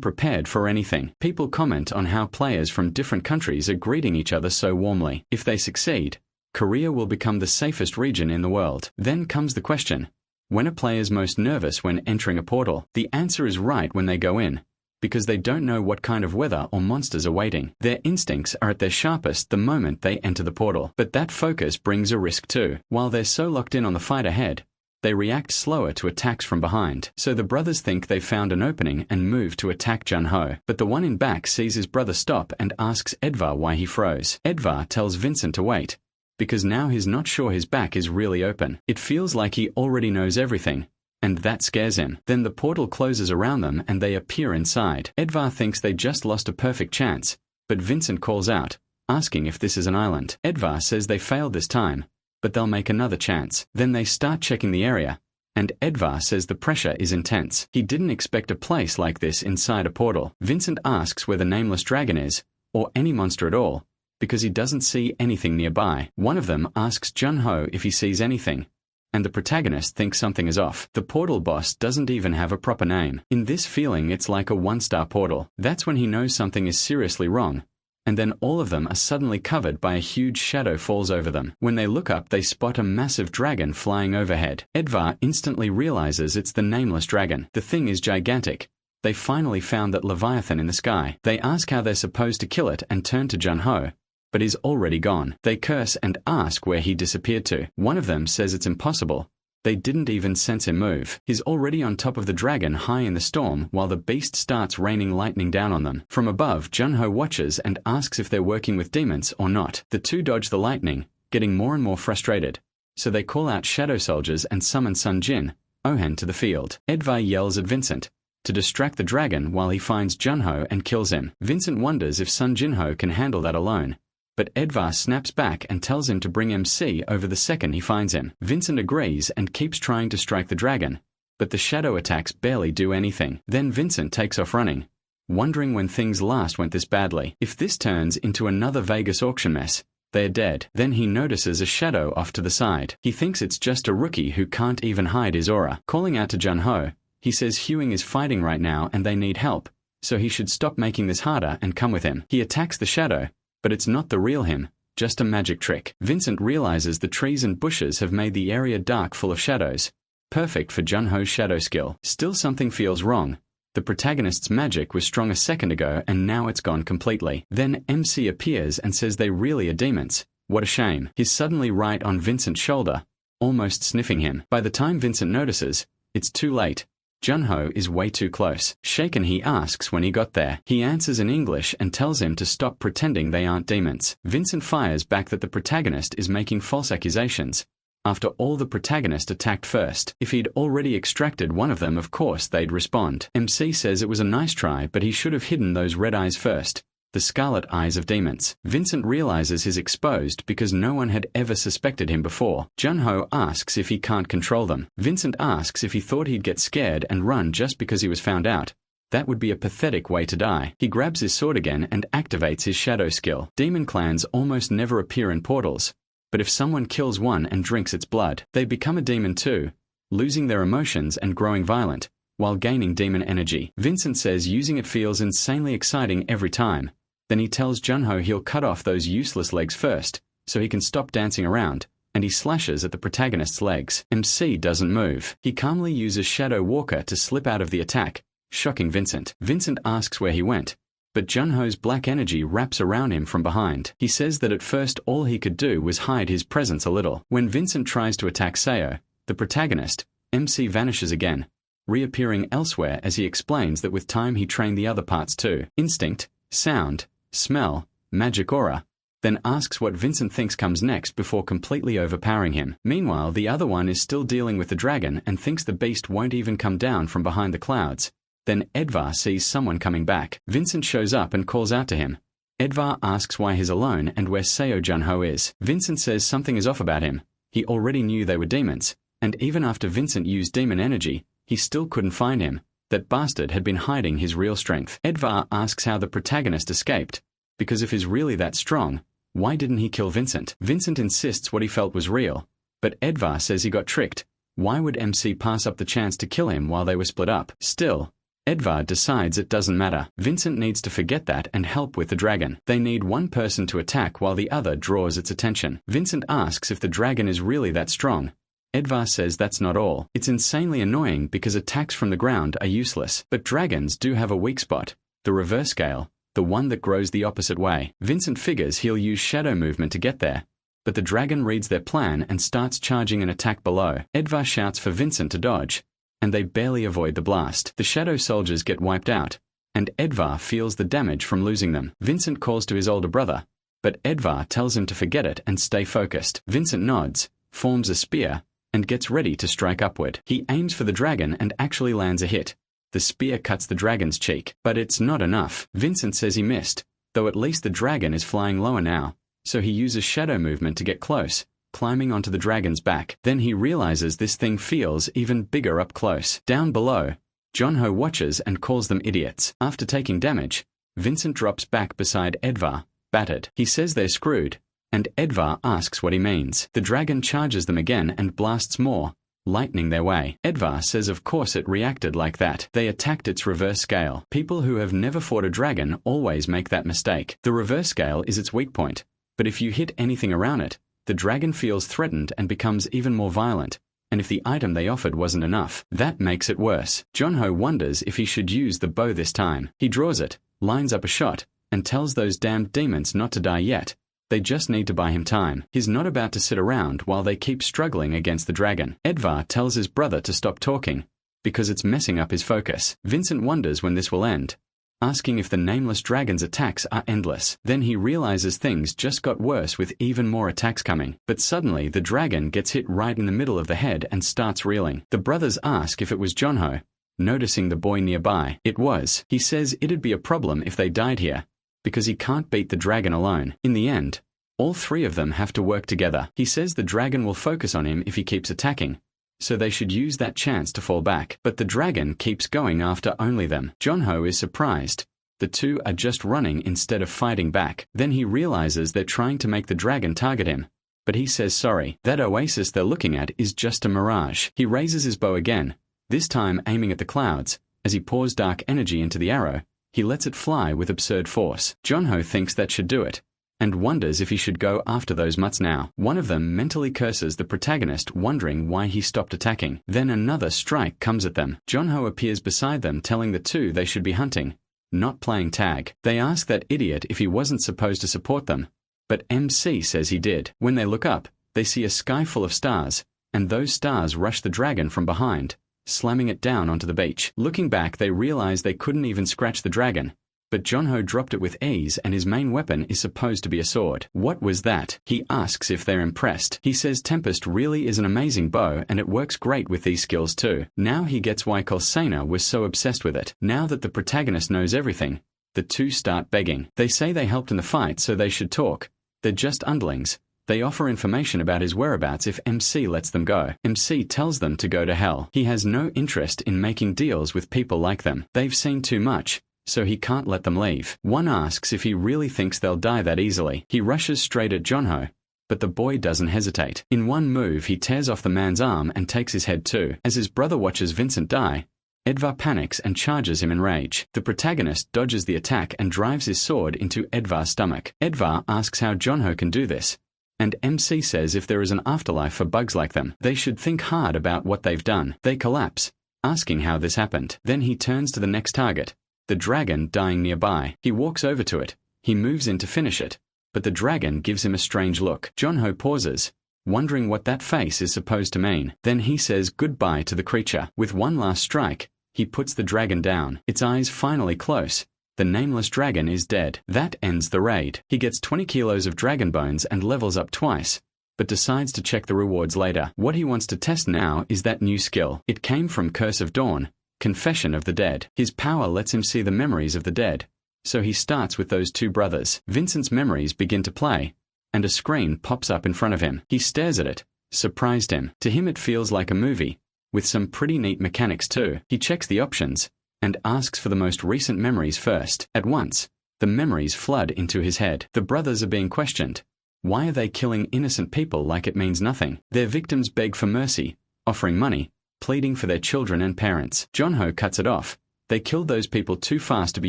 prepared for anything. People comment on how players from different countries are greeting each other so warmly. If they succeed, Korea will become the safest region in the world. Then comes the question, when are players most nervous when entering a portal? The answer is right when they go in, because they don't know what kind of weather or monsters are waiting. Their instincts are at their sharpest the moment they enter the portal. But that focus brings a risk too. While they're so locked in on the fight ahead, they react slower to attacks from behind. So the brothers think they've found an opening and move to attack Junho. But the one in back sees his brother stop and asks Edvar why he froze. Edvar tells Vincent to wait, because now he's not sure his back is really open. It feels like he already knows everything, and that scares him. Then the portal closes around them and they appear inside. Edvar thinks they just lost a perfect chance, but Vincent calls out, asking if this is an island. Edvar says they failed this time, but they'll make another chance. Then they start checking the area, and Edvar says the pressure is intense. He didn't expect a place like this inside a portal. Vincent asks where the nameless dragon is, or any monster at all, because he doesn't see anything nearby. One of them asks Junho if he sees anything, and the protagonist thinks something is off. The portal boss doesn't even have a proper name. In this feeling, it's like a 1-star portal. That's when he knows something is seriously wrong, and then all of them are suddenly covered by a huge shadow falls over them. When they look up, they spot a massive dragon flying overhead. Edvar instantly realizes it's the nameless dragon. The thing is gigantic. They finally found that Leviathan in the sky. They ask how they're supposed to kill it and turn to Junho, but he's already gone. They curse and ask where he disappeared to. One of them says it's impossible. They didn't even sense him move. He's already on top of the dragon high in the storm while the beast starts raining lightning down on them. From above, Junho watches and asks if they're working with demons or not. The two dodge the lightning, getting more and more frustrated. So they call out shadow soldiers and summon Sun Jin, Ohen to the field. Edvar yells at Vincent to distract the dragon while he finds Junho and kills him. Vincent wonders if Sun Jinho can handle that alone, but Edvar snaps back and tells him to bring MC over the second he finds him. Vincent agrees and keeps trying to strike the dragon, but the shadow attacks barely do anything. Then Vincent takes off running, wondering when things last went this badly. If this turns into another Vegas auction mess, they're dead. Then he notices a shadow off to the side. He thinks it's just a rookie who can't even hide his aura. Calling out to Junho, he says Hewing is fighting right now and they need help, so he should stop making this harder and come with him. He attacks the shadow, but it's not the real him, just a magic trick. Vincent realizes the trees and bushes have made the area dark full of shadows, perfect for Junho's shadow skill. Still something feels wrong, The protagonist's magic was strong a second ago and now it's gone completely. Then MC appears and says they really are demons. What a shame. He's suddenly right on Vincent's shoulder, almost sniffing him. By the time Vincent notices, it's too late. Junho is way too close. Shaken, he asks when he got there. He answers in English and tells him to stop pretending they aren't demons. Vincent fires back that the protagonist is making false accusations. After all, the protagonist attacked first. If he'd already extracted one of them, of course they'd respond. MC says it was a nice try, but he should have hidden those red eyes first. The scarlet eyes of demons. Vincent realizes he's exposed because no one had ever suspected him before. Junho asks if he can't control them. Vincent asks if he thought he'd get scared and run just because he was found out. That would be a pathetic way to die. He grabs his sword again and activates his shadow skill. Demon clans almost never appear in portals, but if someone kills one and drinks its blood, they become a demon too, losing their emotions and growing violent, while gaining demon energy. Vincent says using it feels insanely exciting every time. Then he tells Junho he'll cut off those useless legs first, so he can stop dancing around, and he slashes at the protagonist's legs. MC doesn't move. He calmly uses Shadow Walker to slip out of the attack, shocking Vincent. Vincent asks where he went, but Junho's black energy wraps around him from behind. He says that at first all he could do was hide his presence a little. When Vincent tries to attack Seo, the protagonist, MC vanishes again, reappearing elsewhere as he explains that with time he trained the other parts too. Instinct, sound, smell, magic aura, then asks what Vincent thinks comes next before completely overpowering him. Meanwhile, the other one is still dealing with the dragon and thinks the beast won't even come down from behind the clouds. Then Edvar sees someone coming back. Vincent shows up and calls out to him. Edvar asks why he's alone and where Seo Junho is. Vincent says something is off about him. He already knew they were demons, and even after Vincent used demon energy, he still couldn't find him. That bastard had been hiding his real strength. Edvar asks how the protagonist escaped, because if he's really that strong, why didn't he kill Vincent? Vincent insists what he felt was real, but Edvar says he got tricked. Why would MC pass up the chance to kill him while they were split up? Still, Edvar decides it doesn't matter. Vincent needs to forget that and help with the dragon. They need one person to attack while the other draws its attention. Vincent asks if the dragon is really that strong. Edvar says that's not all. It's insanely annoying because attacks from the ground are useless. But dragons do have a weak spot, the reverse scale, the one that grows the opposite way. Vincent figures he'll use shadow movement to get there, but the dragon reads their plan and starts charging an attack below. Edvar shouts for Vincent to dodge, and they barely avoid the blast. The shadow soldiers get wiped out, and Edvar feels the damage from losing them. Vincent calls to his older brother, but Edvar tells him to forget it and stay focused. Vincent nods, forms a spear, and gets ready to strike upward. He aims for the dragon and actually lands a hit. The spear cuts the dragon's cheek, but it's not enough. Vincent says he missed, though at least the dragon is flying lower now, so he uses shadow movement to get close, climbing onto the dragon's back. Then he realizes this thing feels even bigger up close. Down below, Junho watches and calls them idiots. After taking damage, Vincent drops back beside Edvar, battered. He says they're screwed, and Edvar asks what he means. The dragon charges them again and blasts more, lightening their way. Edvar says of course it reacted like that. They attacked its reverse scale. People who have never fought a dragon always make that mistake. The reverse scale is its weak point, but if you hit anything around it, the dragon feels threatened and becomes even more violent. And if the item they offered wasn't enough, that makes it worse. Junho wonders if he should use the bow this time. He draws it, lines up a shot, and tells those damned demons not to die yet. They just need to buy him time. He's not about to sit around while they keep struggling against the dragon. Edvar tells his brother to stop talking, because it's messing up his focus. Vincent wonders when this will end, asking if the nameless dragon's attacks are endless. Then he realizes things just got worse with even more attacks coming. But suddenly the dragon gets hit right in the middle of the head and starts reeling. The brothers ask if it was Junho, noticing the boy nearby. It was. He says it'd be a problem if they died here, because he can't beat the dragon alone. In the end, all three of them have to work together. He says the dragon will focus on him if he keeps attacking, so they should use that chance to fall back. But the dragon keeps going after only them. Junho is surprised. The two are just running instead of fighting back. Then he realizes they're trying to make the dragon target him, but he says sorry. That oasis they're looking at is just a mirage. He raises his bow again, this time aiming at the clouds. As he pours dark energy into the arrow, he lets it fly with absurd force. Junho thinks that should do it, and wonders if he should go after those mutts now. One of them mentally curses the protagonist, wondering why he stopped attacking. Then another strike comes at them. Jonho appears beside them, telling the two they should be hunting, not playing tag. They ask that idiot if he wasn't supposed to support them, but MC says he did. When they look up, they see a sky full of stars, and those stars rush the dragon from behind, slamming it down onto the beach. Looking back, they realize they couldn't even scratch the dragon, but Jonho dropped it with ease, and his main weapon is supposed to be a sword. What was that? He asks if they're impressed. He says Tempest really is an amazing bow, and it works great with these skills too. Now he gets why Kolsena was so obsessed with it. Now that the protagonist knows everything, the two start begging. They say they helped in the fight, so they should talk. They're just underlings. They offer information about his whereabouts if MC lets them go. MC tells them to go to hell. He has no interest in making deals with people like them. They've seen too much, so he can't let them leave. One asks if he really thinks they'll die that easily. He rushes straight at Jonho, but the boy doesn't hesitate. In one move, he tears off the man's arm and takes his head too. As his brother watches Vincent die, Edvar panics and charges him in rage. The protagonist dodges the attack and drives his sword into Edvar's stomach. Edvar asks how Jonho can do this, and MC says if there is an afterlife for bugs like them, they should think hard about what they've done. They collapse, asking how this happened. Then he turns to the next target, the dragon dying nearby. He walks over to it. He moves in to finish it, but the dragon gives him a strange look. Jonho pauses, wondering what that face is supposed to mean. Then he says goodbye to the creature. With one last strike, he puts the dragon down. Its eyes finally close. The nameless dragon is dead. That ends the raid. He gets 20 kilos of dragon bones and levels up twice, but decides to check the rewards later. What he wants to test now is that new skill. It came from Curse of Dawn, Confession of the Dead. His power lets him see the memories of the dead, so he starts with those two brothers. Vincent's memories begin to play, and a screen pops up in front of him. He stares at it, surprised him. To him it feels like a movie, with some pretty neat mechanics too. He checks the options, and asks for the most recent memories first. At once, the memories flood into his head. The brothers are being questioned. Why are they killing innocent people like it means nothing? Their victims beg for mercy, offering money, pleading for their children and parents. Jonho cuts it off. They killed those people too fast to be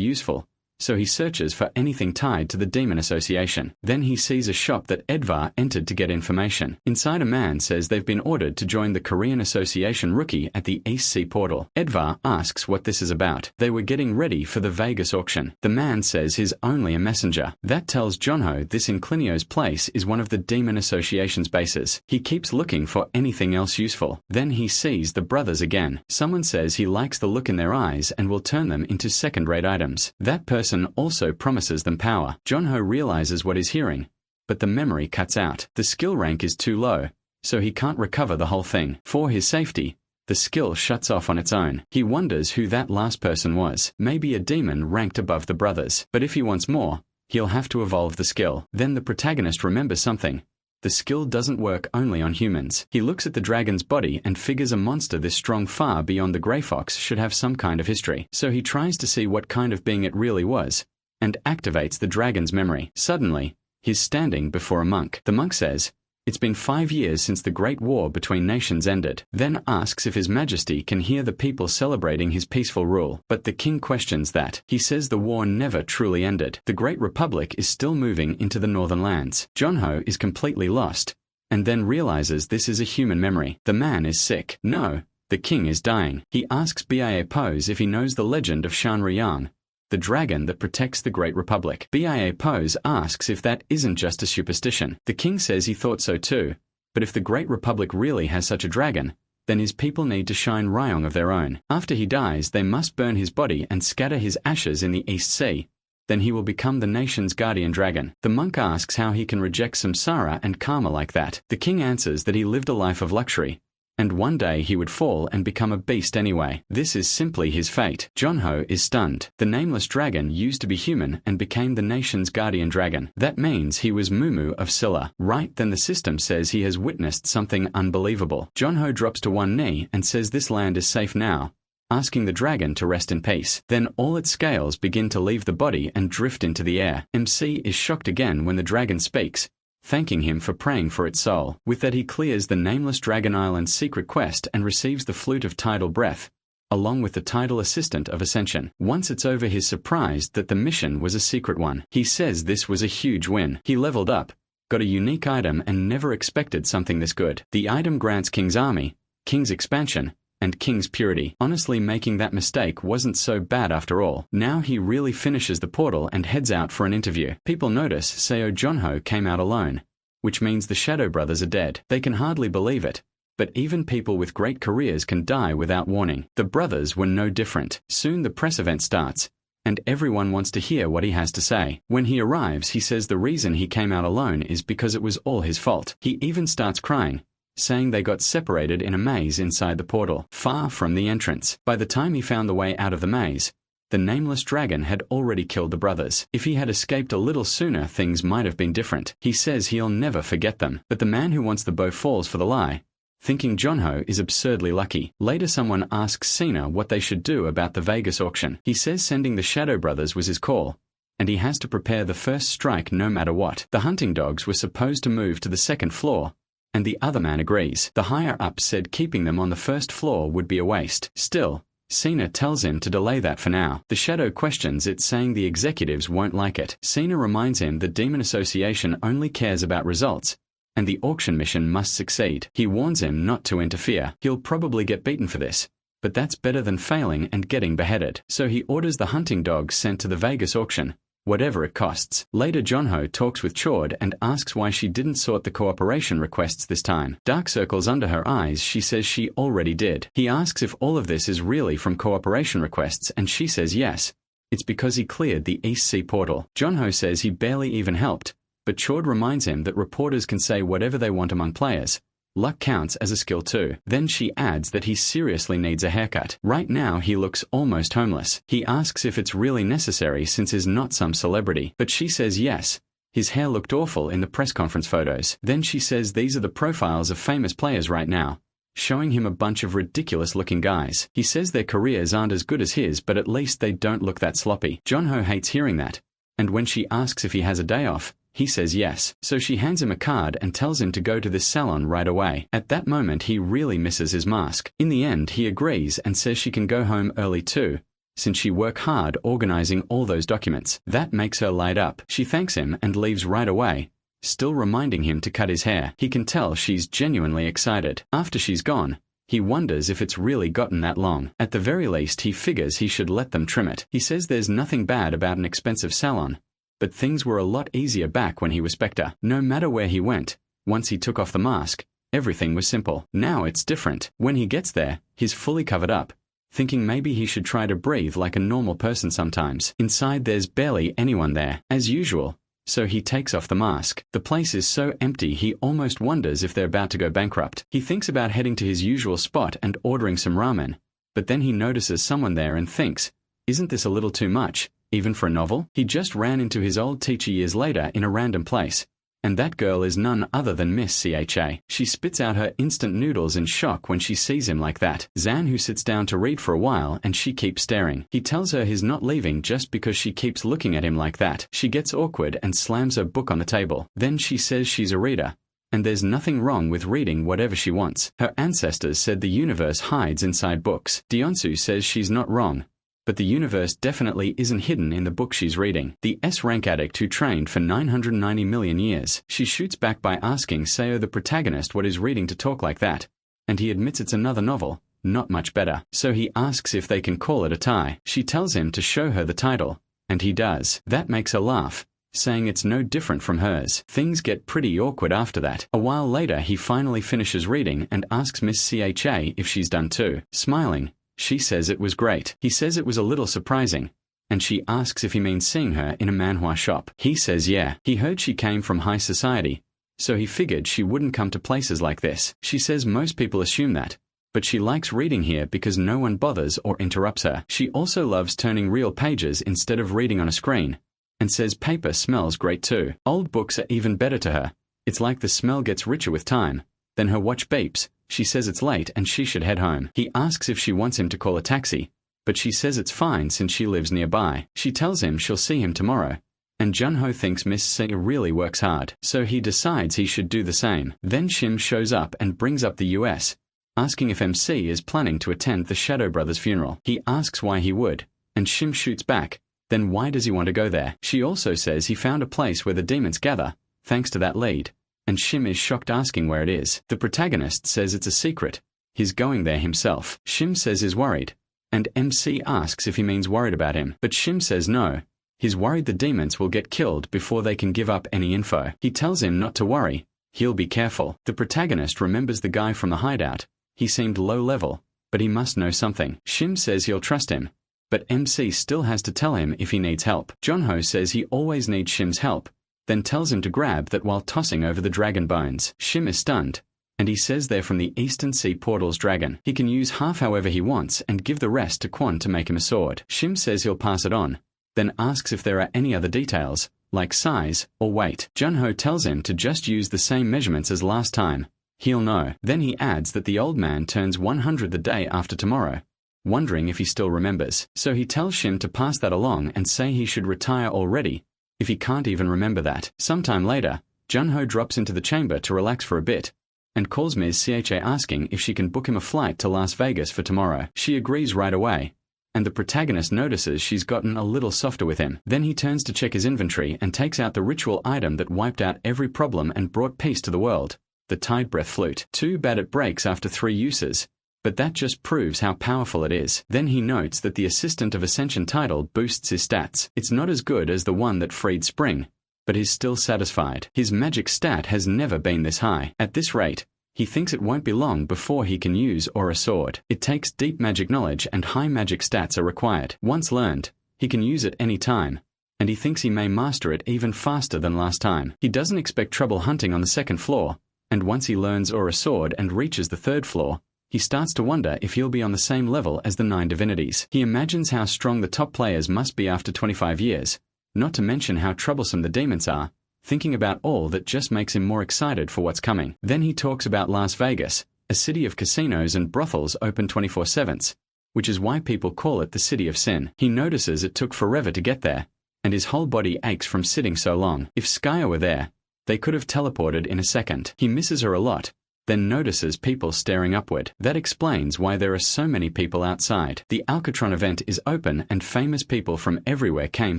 useful, so he searches for anything tied to the Demon Association. Then he sees a shop that Edvar entered to get information. Inside, a man says they've been ordered to join the Korean Association Rookie at the East Sea Portal. Edvar asks what this is about. They were getting ready for the Vegas auction. The man says he's only a messenger. That tells Jonho this Inclinio's place is one of the Demon Association's bases. He keeps looking for anything else useful. Then he sees the brothers again. Someone says he likes the look in their eyes and will turn them into second-rate items. That person also promises them power. Jonho realizes what he's hearing, but the memory cuts out. The skill rank is too low, so he can't recover the whole thing. For his safety, the skill shuts off on its own. He wonders who that last person was. Maybe a demon ranked above the brothers. But if he wants more, he'll have to evolve the skill. Then the protagonist remembers something. The skill doesn't work only on humans. He looks at the dragon's body and figures a monster this strong far beyond the Grey Fox should have some kind of history. So he tries to see what kind of being it really was, and activates the dragon's memory. Suddenly, he's standing before a monk. The monk says, "It's been 5 years since the Great War between nations ended," then asks if His Majesty can hear the people celebrating his peaceful rule. But the king questions that. He says the war never truly ended. The Great Republic is still moving into the northern lands. Jonho is completely lost, and then realizes this is a human memory. The man is sick. No, the king is dying. He asks Bia Pose if he knows the legend of Shanriyang, the dragon that protects the Great Republic. Bia Pose asks if that isn't just a superstition. The king says he thought so too, but if the Great Republic really has such a dragon, then his people need to shine Ryong of their own. After he dies, they must burn his body and scatter his ashes in the East Sea. Then he will become the nation's guardian dragon. The monk asks how he can reject samsara and karma like that. The king answers that he lived a life of luxury, and one day he would fall and become a beast anyway. This is simply his fate. Jonho is stunned. The nameless dragon used to be human and became the nation's guardian dragon. That means he was Mumu of Silla. Right then the system says he has witnessed something unbelievable. Jonho drops to one knee and says this land is safe now, asking the dragon to rest in peace. Then all its scales begin to leave the body and drift into the air. MC is shocked again when the dragon speaks, thanking him for praying for its soul. With that he clears the nameless Dragon Island's secret quest and receives the Flute of Tidal Breath, along with the title Assistant of Ascension. Once it's over, he's surprised that the mission was a secret one. He says this was a huge win. He leveled up, got a unique item, and never expected something this good. The item grants King's Army, King's Expansion, and King's Purity. Honestly, making that mistake wasn't so bad after all. Now he really finishes the portal and heads out for an interview. People notice Seo Jonho came out alone, which means the Shadow Brothers are dead. They can hardly believe it, but even people with great careers can die without warning. The brothers were no different. Soon the press event starts, and everyone wants to hear what he has to say. When he arrives, he says the reason he came out alone is because it was all his fault. He even starts crying, saying they got separated in a maze inside the portal, far from the entrance. By the time he found the way out of the maze, the nameless dragon had already killed the brothers. If he had escaped a little sooner, things might have been different. He says he'll never forget them. But the man who wants the bow falls for the lie, thinking Jonho is absurdly lucky. Later someone asks Cena what they should do about the Vegas auction. He says sending the Shadow Brothers was his call, and he has to prepare the first strike no matter what. The hunting dogs were supposed to move to the second floor, and the other man agrees. The higher-up said keeping them on the first floor would be a waste. Still, Cena tells him to delay that for now. The Shadow questions it, saying the executives won't like it. Cena reminds him the Demon Association only cares about results, and the auction mission must succeed. He warns him not to interfere. He'll probably get beaten for this, but that's better than failing and getting beheaded. So he orders the hunting dogs sent to the Vegas auction, whatever it costs. Later Jonho talks with Chord and asks why she didn't sort the cooperation requests this time. Dark circles under her eyes, she says she already did. He asks if all of this is really from cooperation requests, and she says yes. It's because he cleared the East Sea portal. Jonho says he barely even helped, but Chord reminds him that reporters can say whatever they want among players. Luck counts as a skill too. Then she adds that he seriously needs a haircut. Right now he looks almost homeless. He asks if it's really necessary since he's not some celebrity, but she says yes. His hair looked awful in the press conference photos. Then she says these are the profiles of famous players right now, showing him a bunch of ridiculous-looking guys. He says their careers aren't as good as his, but at least they don't look that sloppy. Jonho hates hearing that, and when she asks if he has a day off, he says yes. So she hands him a card and tells him to go to this salon right away. At that moment he really misses his mask. In the end he agrees and says she can go home early too, since she worked hard organizing all those documents. That makes her light up. She thanks him and leaves right away, still reminding him to cut his hair. He can tell she's genuinely excited. After she's gone, he wonders if it's really gotten that long. At the very least he figures he should let them trim it. He says there's nothing bad about an expensive salon, but things were a lot easier back when he was Spectre. No matter where he went, once he took off the mask, everything was simple. Now it's different. When he gets there, he's fully covered up, thinking maybe he should try to breathe like a normal person sometimes. Inside there's barely anyone there, as usual, so he takes off the mask. The place is so empty he almost wonders if they're about to go bankrupt. He thinks about heading to his usual spot and ordering some ramen, but then he notices someone there and thinks, isn't this a little too much, even for a novel? He just ran into his old teacher years later in a random place, and that girl is none other than Miss CHA. She spits out her instant noodles in shock when she sees him like that. Zan, who sits down to read for a while, and she keeps staring. He tells her he's not leaving just because she keeps looking at him like that. She gets awkward and slams her book on the table. Then she says she's a reader, and there's nothing wrong with reading whatever she wants. Her ancestors said the universe hides inside books. Dionsu says she's not wrong, but the universe definitely isn't hidden in the book she's reading. The S-rank addict who trained for 990 million years. She shoots back by asking Seo, the protagonist, what he's reading to talk like that, and he admits it's another novel, not much better. So he asks if they can call it a tie. She tells him to show her the title, and he does. That makes her laugh, saying it's no different from hers. Things get pretty awkward after that. A while later he finally finishes reading and asks Miss CHA if she's done too. Smiling, she says it was great. He says it was a little surprising, and she asks if he means seeing her in a manhwa shop. He says yeah. He heard she came from high society, so he figured she wouldn't come to places like this. She says most people assume that, but she likes reading here because no one bothers or interrupts her. She also loves turning real pages instead of reading on a screen, and says paper smells great too. Old books are even better to her. It's like the smell gets richer with time. Then her watch beeps. She says it's late and she should head home. He asks if she wants him to call a taxi, but she says it's fine since she lives nearby. She tells him she'll see him tomorrow, and Junho thinks Miss Se really works hard, so he decides he should do the same. Then Shim shows up and brings up the US, asking if MC is planning to attend the Shadow Brothers' funeral. He asks why he would, and Shim shoots back, then why does he want to go there? She also says he found a place where the demons gather, thanks to that lead, and Shim is shocked asking where it is. The protagonist says it's a secret. He's going there himself. Shim says he's worried, and MC asks if he means worried about him, but Shim says no. He's worried the demons will get killed before they can give up any info. He tells him not to worry, he'll be careful. The protagonist remembers the guy from the hideout. He seemed low level, but he must know something. Shim says he'll trust him, but MC still has to tell him if he needs help. Jonho says he always needs Shim's help, then tells him to grab that while tossing over the dragon bones. Shim is stunned, and he says they're from the Eastern Sea Portal's dragon. He can use half however he wants and give the rest to Quan to make him a sword. Shim says he'll pass it on, then asks if there are any other details, like size or weight. Junho tells him to just use the same measurements as last time. He'll know. Then he adds that the old man turns 100 the day after tomorrow, wondering if he still remembers. So he tells Shim to pass that along and say he should retire already, if he can't even remember that. Sometime later, Junho drops into the chamber to relax for a bit, and calls Ms. Cha asking if she can book him a flight to Las Vegas for tomorrow. She agrees right away, and the protagonist notices she's gotten a little softer with him. Then he turns to check his inventory and takes out the ritual item that wiped out every problem and brought peace to the world, the Tide Breath Flute. Too bad it breaks after 3 uses, but that just proves how powerful it is. Then he notes that the Assistant of Ascension title boosts his stats. It's not as good as the one that freed Spring, but he's still satisfied. His magic stat has never been this high. At this rate, he thinks it won't be long before he can use Aura Sword. It takes deep magic knowledge and high magic stats are required. Once learned, he can use it any time, and he thinks he may master it even faster than last time. He doesn't expect trouble hunting on the 2nd floor, and once he learns Aura Sword and reaches the 3rd floor, he starts to wonder if he'll be on the same level as the 9 divinities. He imagines how strong the top players must be after 25 years, not to mention how troublesome the demons are. Thinking about all that just makes him more excited for what's coming. Then he talks about Las Vegas, a city of casinos and brothels open 24/7, which is why people call it the City of Sin. He notices it took forever to get there, and his whole body aches from sitting so long. If Skya were there, they could have teleported in a second. He misses her a lot, then notices people staring upward. That explains why there are so many people outside. The Alcatron event is open and famous people from everywhere came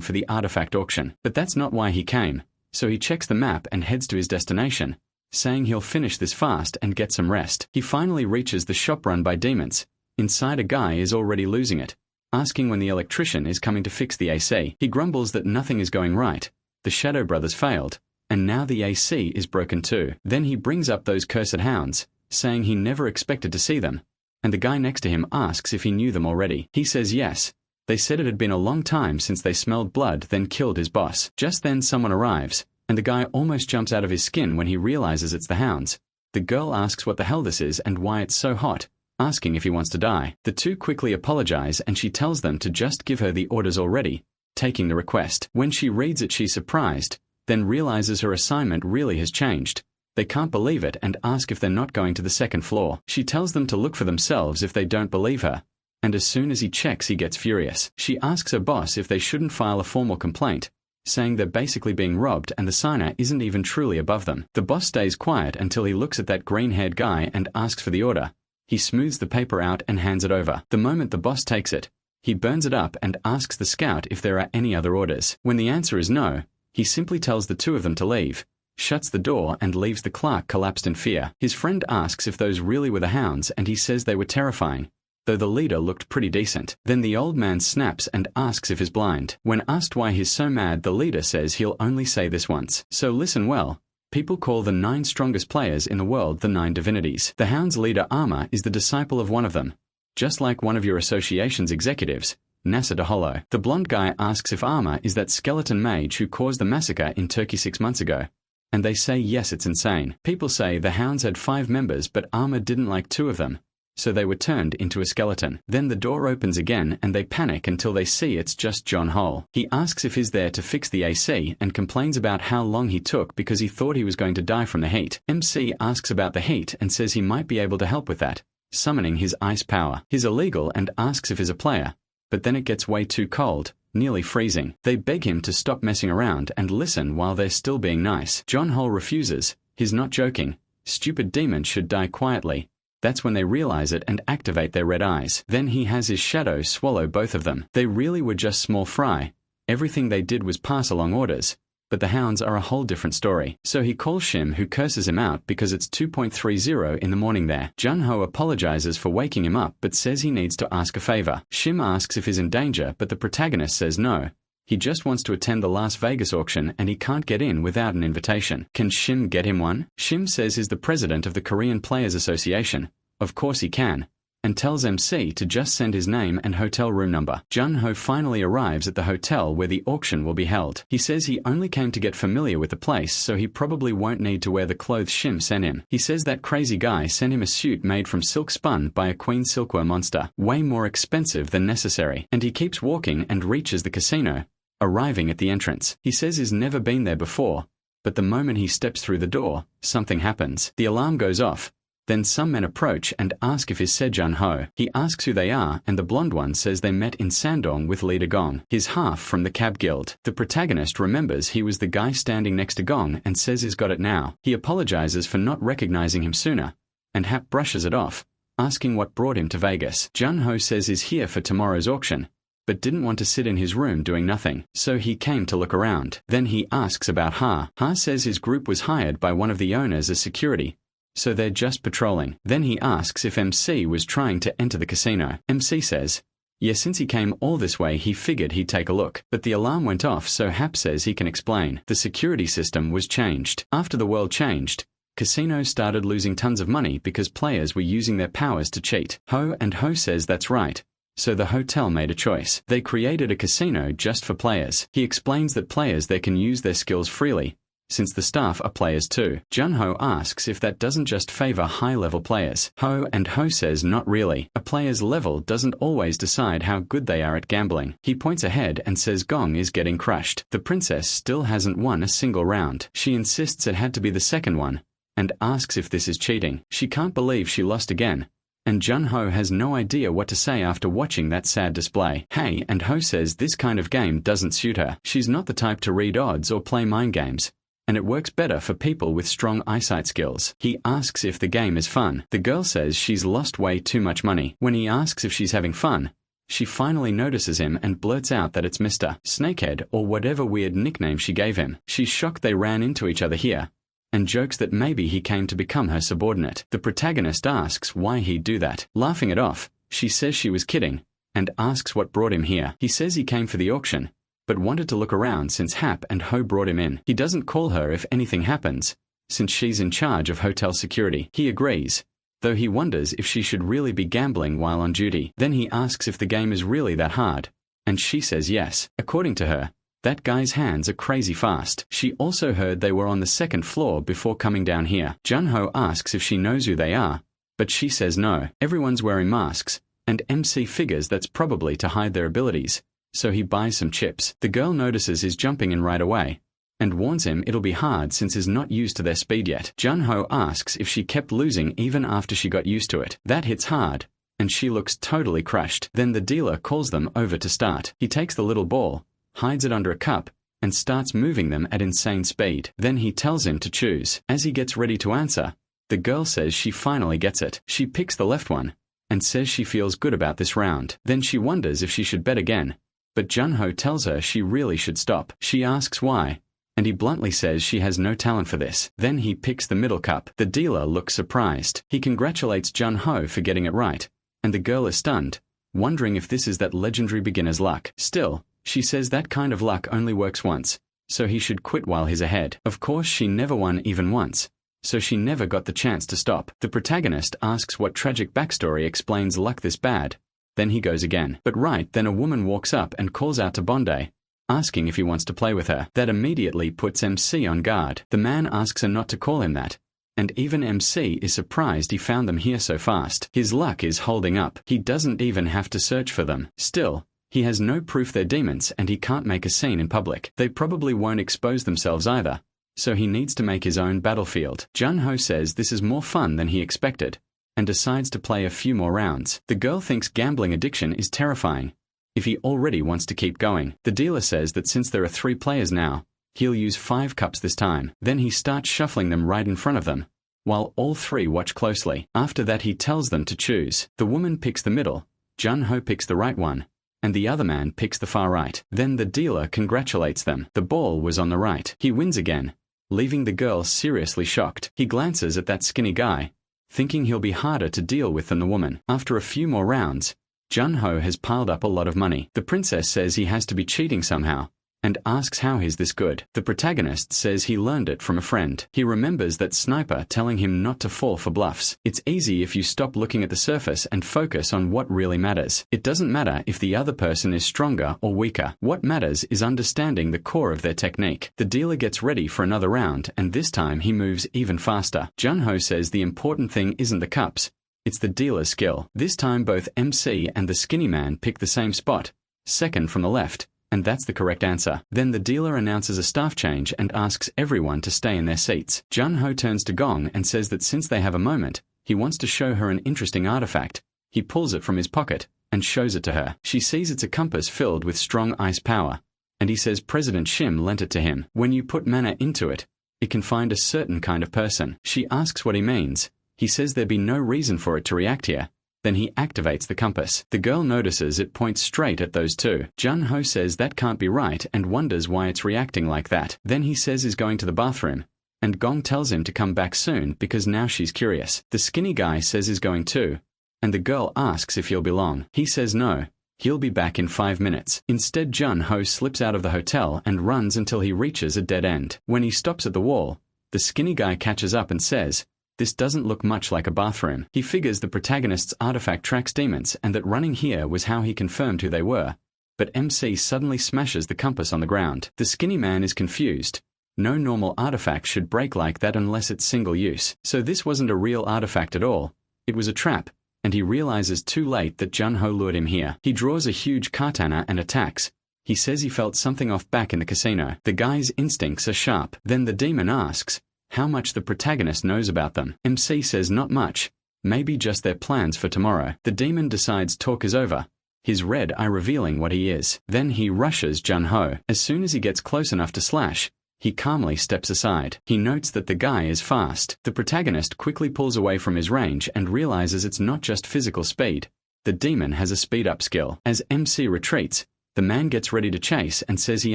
for the artifact auction. But that's not why he came. So he checks the map and heads to his destination, saying he'll finish this fast and get some rest. He finally reaches the shop run by demons. Inside, a guy is already losing it, asking when the electrician is coming to fix the AC. He grumbles that nothing is going right. The Shadow Brothers failed, and now the AC is broken too. Then he brings up those cursed hounds, saying he never expected to see them, and the guy next to him asks if he knew them already. He says yes. They said it had been a long time since they smelled blood then killed his boss. Just then someone arrives, and the guy almost jumps out of his skin when he realizes it's the hounds. The girl asks what the hell this is and why it's so hot, asking if he wants to die. The two quickly apologize and she tells them to just give her the orders already, taking the request. When she reads it, she's surprised, then realizes her assignment really has changed. They can't believe it and ask if they're not going to the 2nd floor. She tells them to look for themselves if they don't believe her, and as soon as he checks, he gets furious. She asks her boss if they shouldn't file a formal complaint, saying they're basically being robbed and the signer isn't even truly above them. The boss stays quiet until he looks at that green-haired guy and asks for the order. He smooths the paper out and hands it over. The moment the boss takes it, he burns it up and asks the scout if there are any other orders. When the answer is no, he simply tells the two of them to leave, shuts the door and leaves the clerk collapsed in fear. His friend asks if those really were the hounds and he says they were terrifying, though the leader looked pretty decent. Then the old man snaps and asks if he's blind. When asked why he's so mad, the leader says he'll only say this once. So listen well. People call the 9 strongest players in the world the 9 divinities. The Hound's leader Arma is the disciple of one of them, just like one of your association's executives, Nasa Yahello. The blonde guy asks if Arma is that skeleton mage who caused the massacre in Turkey 6 months ago, and they say yes, it's insane. People say the Hounds had 5 members but Arma didn't like 2 of them, so they were turned into a skeleton. Then the door opens again and they panic until they see it's just John Hole. He asks if he's there to fix the AC and complains about how long he took because he thought he was going to die from the heat. MC asks about the heat and says he might be able to help with that, summoning his ice power. He's illegal and asks if he's a player, but then it gets way too cold, nearly freezing. They beg him to stop messing around and listen while they're still being nice. John Hole refuses. He's not joking. Stupid demons should die quietly. That's when they realize it and activate their red eyes. Then he has his shadow swallow both of them. They really were just small fry. Everything they did was pass along orders. But the hounds are a whole different story. So he calls Shim, who curses him out because it's 2:30 in the morning there. Jun-ho apologizes for waking him up but says he needs to ask a favor. Shim asks if he's in danger, but the protagonist says no. He just wants to attend the Las Vegas auction and he can't get in without an invitation. Can Shim get him one? Shim says he's the president of the Korean Players Association. Of course he can. And tells MC to just send his name and hotel room number. Jun-ho finally arrives at the hotel where the auction will be held. He says he only came to get familiar with the place, so he probably won't need to wear the clothes Shim sent him. He says that crazy guy sent him a suit made from silk spun by a queen silkworm monster, way more expensive than necessary. And he keeps walking and reaches the casino, arriving at the entrance. He says he's never been there before, but the moment he steps through the door, something happens. The alarm goes off. Then some men approach and ask if he's Sejun-ho. He asks who they are, and the blonde one says they met in Sandong with leader Gong, his half from the cab guild. The protagonist remembers he was the guy standing next to Gong and says he's got it now. He apologizes for not recognizing him sooner, and Hap brushes it off, asking what brought him to Vegas. Jun-ho says he's here for tomorrow's auction, but didn't want to sit in his room doing nothing, so he came to look around. Then he asks about Ha. Ha says his group was hired by one of the owners as security, so they're just patrolling. Then he asks if MC was trying to enter the casino. MC says, yeah, since he came all this way he figured he'd take a look. But the alarm went off, so Hap says he can explain. The security system was changed. After the world changed, casinos started losing tons of money because players were using their powers to cheat. Ho says that's right. So the hotel made a choice. They created a casino just for players. He explains that players there can use their skills freely, since the staff are players too. Jun-ho asks if that doesn't just favor high-level players. Ho says not really. A player's level doesn't always decide how good they are at gambling. He points ahead and says Gong is getting crushed. The princess still hasn't won a single round. She insists it had to be the second one, and asks if this is cheating. She can't believe she lost again, and Jun-ho has no idea what to say after watching that sad display. Ho says this kind of game doesn't suit her. She's not the type to read odds or play mind games, and it works better for people with strong eyesight skills. He asks if the game is fun. The girl says she's lost way too much money. When he asks if she's having fun, she finally notices him and blurts out that it's Mr. Snakehead or whatever weird nickname she gave him. She's shocked they ran into each other here, and jokes that maybe he came to become her subordinate. The protagonist asks why he'd do that. Laughing it off, she says she was kidding, and asks what brought him here. He says he came for the auction, but wanted to look around since Hap and Ho brought him in. He doesn't call her if anything happens, since she's in charge of hotel security. He agrees, though he wonders if she should really be gambling while on duty. Then he asks if the game is really that hard, and she says yes. According to her, that guy's hands are crazy fast. She also heard they were on the second floor before coming down here. Jun-ho asks if she knows who they are, but she says no. Everyone's wearing masks, and MC figures that's probably to hide their abilities, so he buys some chips. The girl notices he's jumping in right away, and warns him it'll be hard since he's not used to their speed yet. Jun-ho asks if she kept losing even after she got used to it. That hits hard, and she looks totally crushed. Then the dealer calls them over to start. He takes the little ball, hides it under a cup, and starts moving them at insane speed. Then he tells him to choose. As he gets ready to answer, the girl says she finally gets it. She picks the left one, and says she feels good about this round. Then she wonders if she should bet again, but Jun-ho tells her she really should stop. She asks why, and he bluntly says she has no talent for this. Then he picks the middle cup. The dealer looks surprised. He congratulates Jun-ho for getting it right, and the girl is stunned, wondering if this is that legendary beginner's luck. Still, she says that kind of luck only works once, so he should quit while he's ahead. Of course, she never won even once, so she never got the chance to stop. The protagonist asks what tragic backstory explains luck this bad. Then he goes again. But right then a woman walks up and calls out to Bondi, asking if he wants to play with her. That immediately puts MC on guard. The man asks her not to call him that, and even MC is surprised he found them here so fast. His luck is holding up. He doesn't even have to search for them. Still, he has no proof they're demons and he can't make a scene in public. They probably won't expose themselves either, so he needs to make his own battlefield. Jun-ho says this is more fun than he expected, and decides to play a few more rounds. The girl thinks gambling addiction is terrifying if he already wants to keep going. The dealer says that since there are 3 players now, he'll use 5 cups this time. Then he starts shuffling them right in front of them, while all three watch closely. After that he tells them to choose. The woman picks the middle, Jun-ho picks the right one, and the other man picks the far right. Then the dealer congratulates them. The ball was on the right. He wins again, leaving the girl seriously shocked. He glances at that skinny guy, thinking he'll be harder to deal with than the woman. After a few more rounds, Jun-ho has piled up a lot of money. The princess says he has to be cheating somehow, and asks how he's this good. The protagonist says he learned it from a friend. He remembers that sniper telling him not to fall for bluffs. It's easy if you stop looking at the surface and focus on what really matters. It doesn't matter if the other person is stronger or weaker. What matters is understanding the core of their technique. The dealer gets ready for another round, and this time he moves even faster. Jun-ho says the important thing isn't the cups, it's the dealer's skill. This time both MC and the skinny man pick the same spot, second from the left, and that's the correct answer. Then the dealer announces a staff change and asks everyone to stay in their seats. Jun-ho turns to Gong and says that since they have a moment, he wants to show her an interesting artifact. He pulls it from his pocket and shows it to her. She sees it's a compass filled with strong ice power, and he says President Shim lent it to him. When you put mana into it, it can find a certain kind of person. She asks what he means. He says there'd be no reason for it to react here. Then he activates the compass. The girl notices it points straight at those two. Jun-ho says that can't be right and wonders why it's reacting like that. Then he says he's going to the bathroom, and Gong tells him to come back soon because now she's curious. The skinny guy says he's going too, and the girl asks if he'll be long. He says no, he'll be back in 5 minutes. Instead, Jun-ho slips out of the hotel and runs until he reaches a dead end. When he stops at the wall, the skinny guy catches up and says, "This doesn't look much like a bathroom." He figures the protagonist's artifact tracks demons and that running here was how he confirmed who they were. But MC suddenly smashes the compass on the ground. The skinny man is confused. No normal artifact should break like that unless it's single use. So this wasn't a real artifact at all. It was a trap, and he realizes too late that Jun-ho lured him here. He draws a huge katana and attacks. He says he felt something off back in the casino. The guy's instincts are sharp. Then the demon asks how much the protagonist knows about them. MC says not much, maybe just their plans for tomorrow. The demon decides talk is over, his red eye revealing what he is. Then he rushes Jun-ho. As soon as he gets close enough to slash, he calmly steps aside. He notes that the guy is fast. The protagonist quickly pulls away from his range and realizes it's not just physical speed. The demon has a speed-up skill. As MC retreats, the man gets ready to chase and says he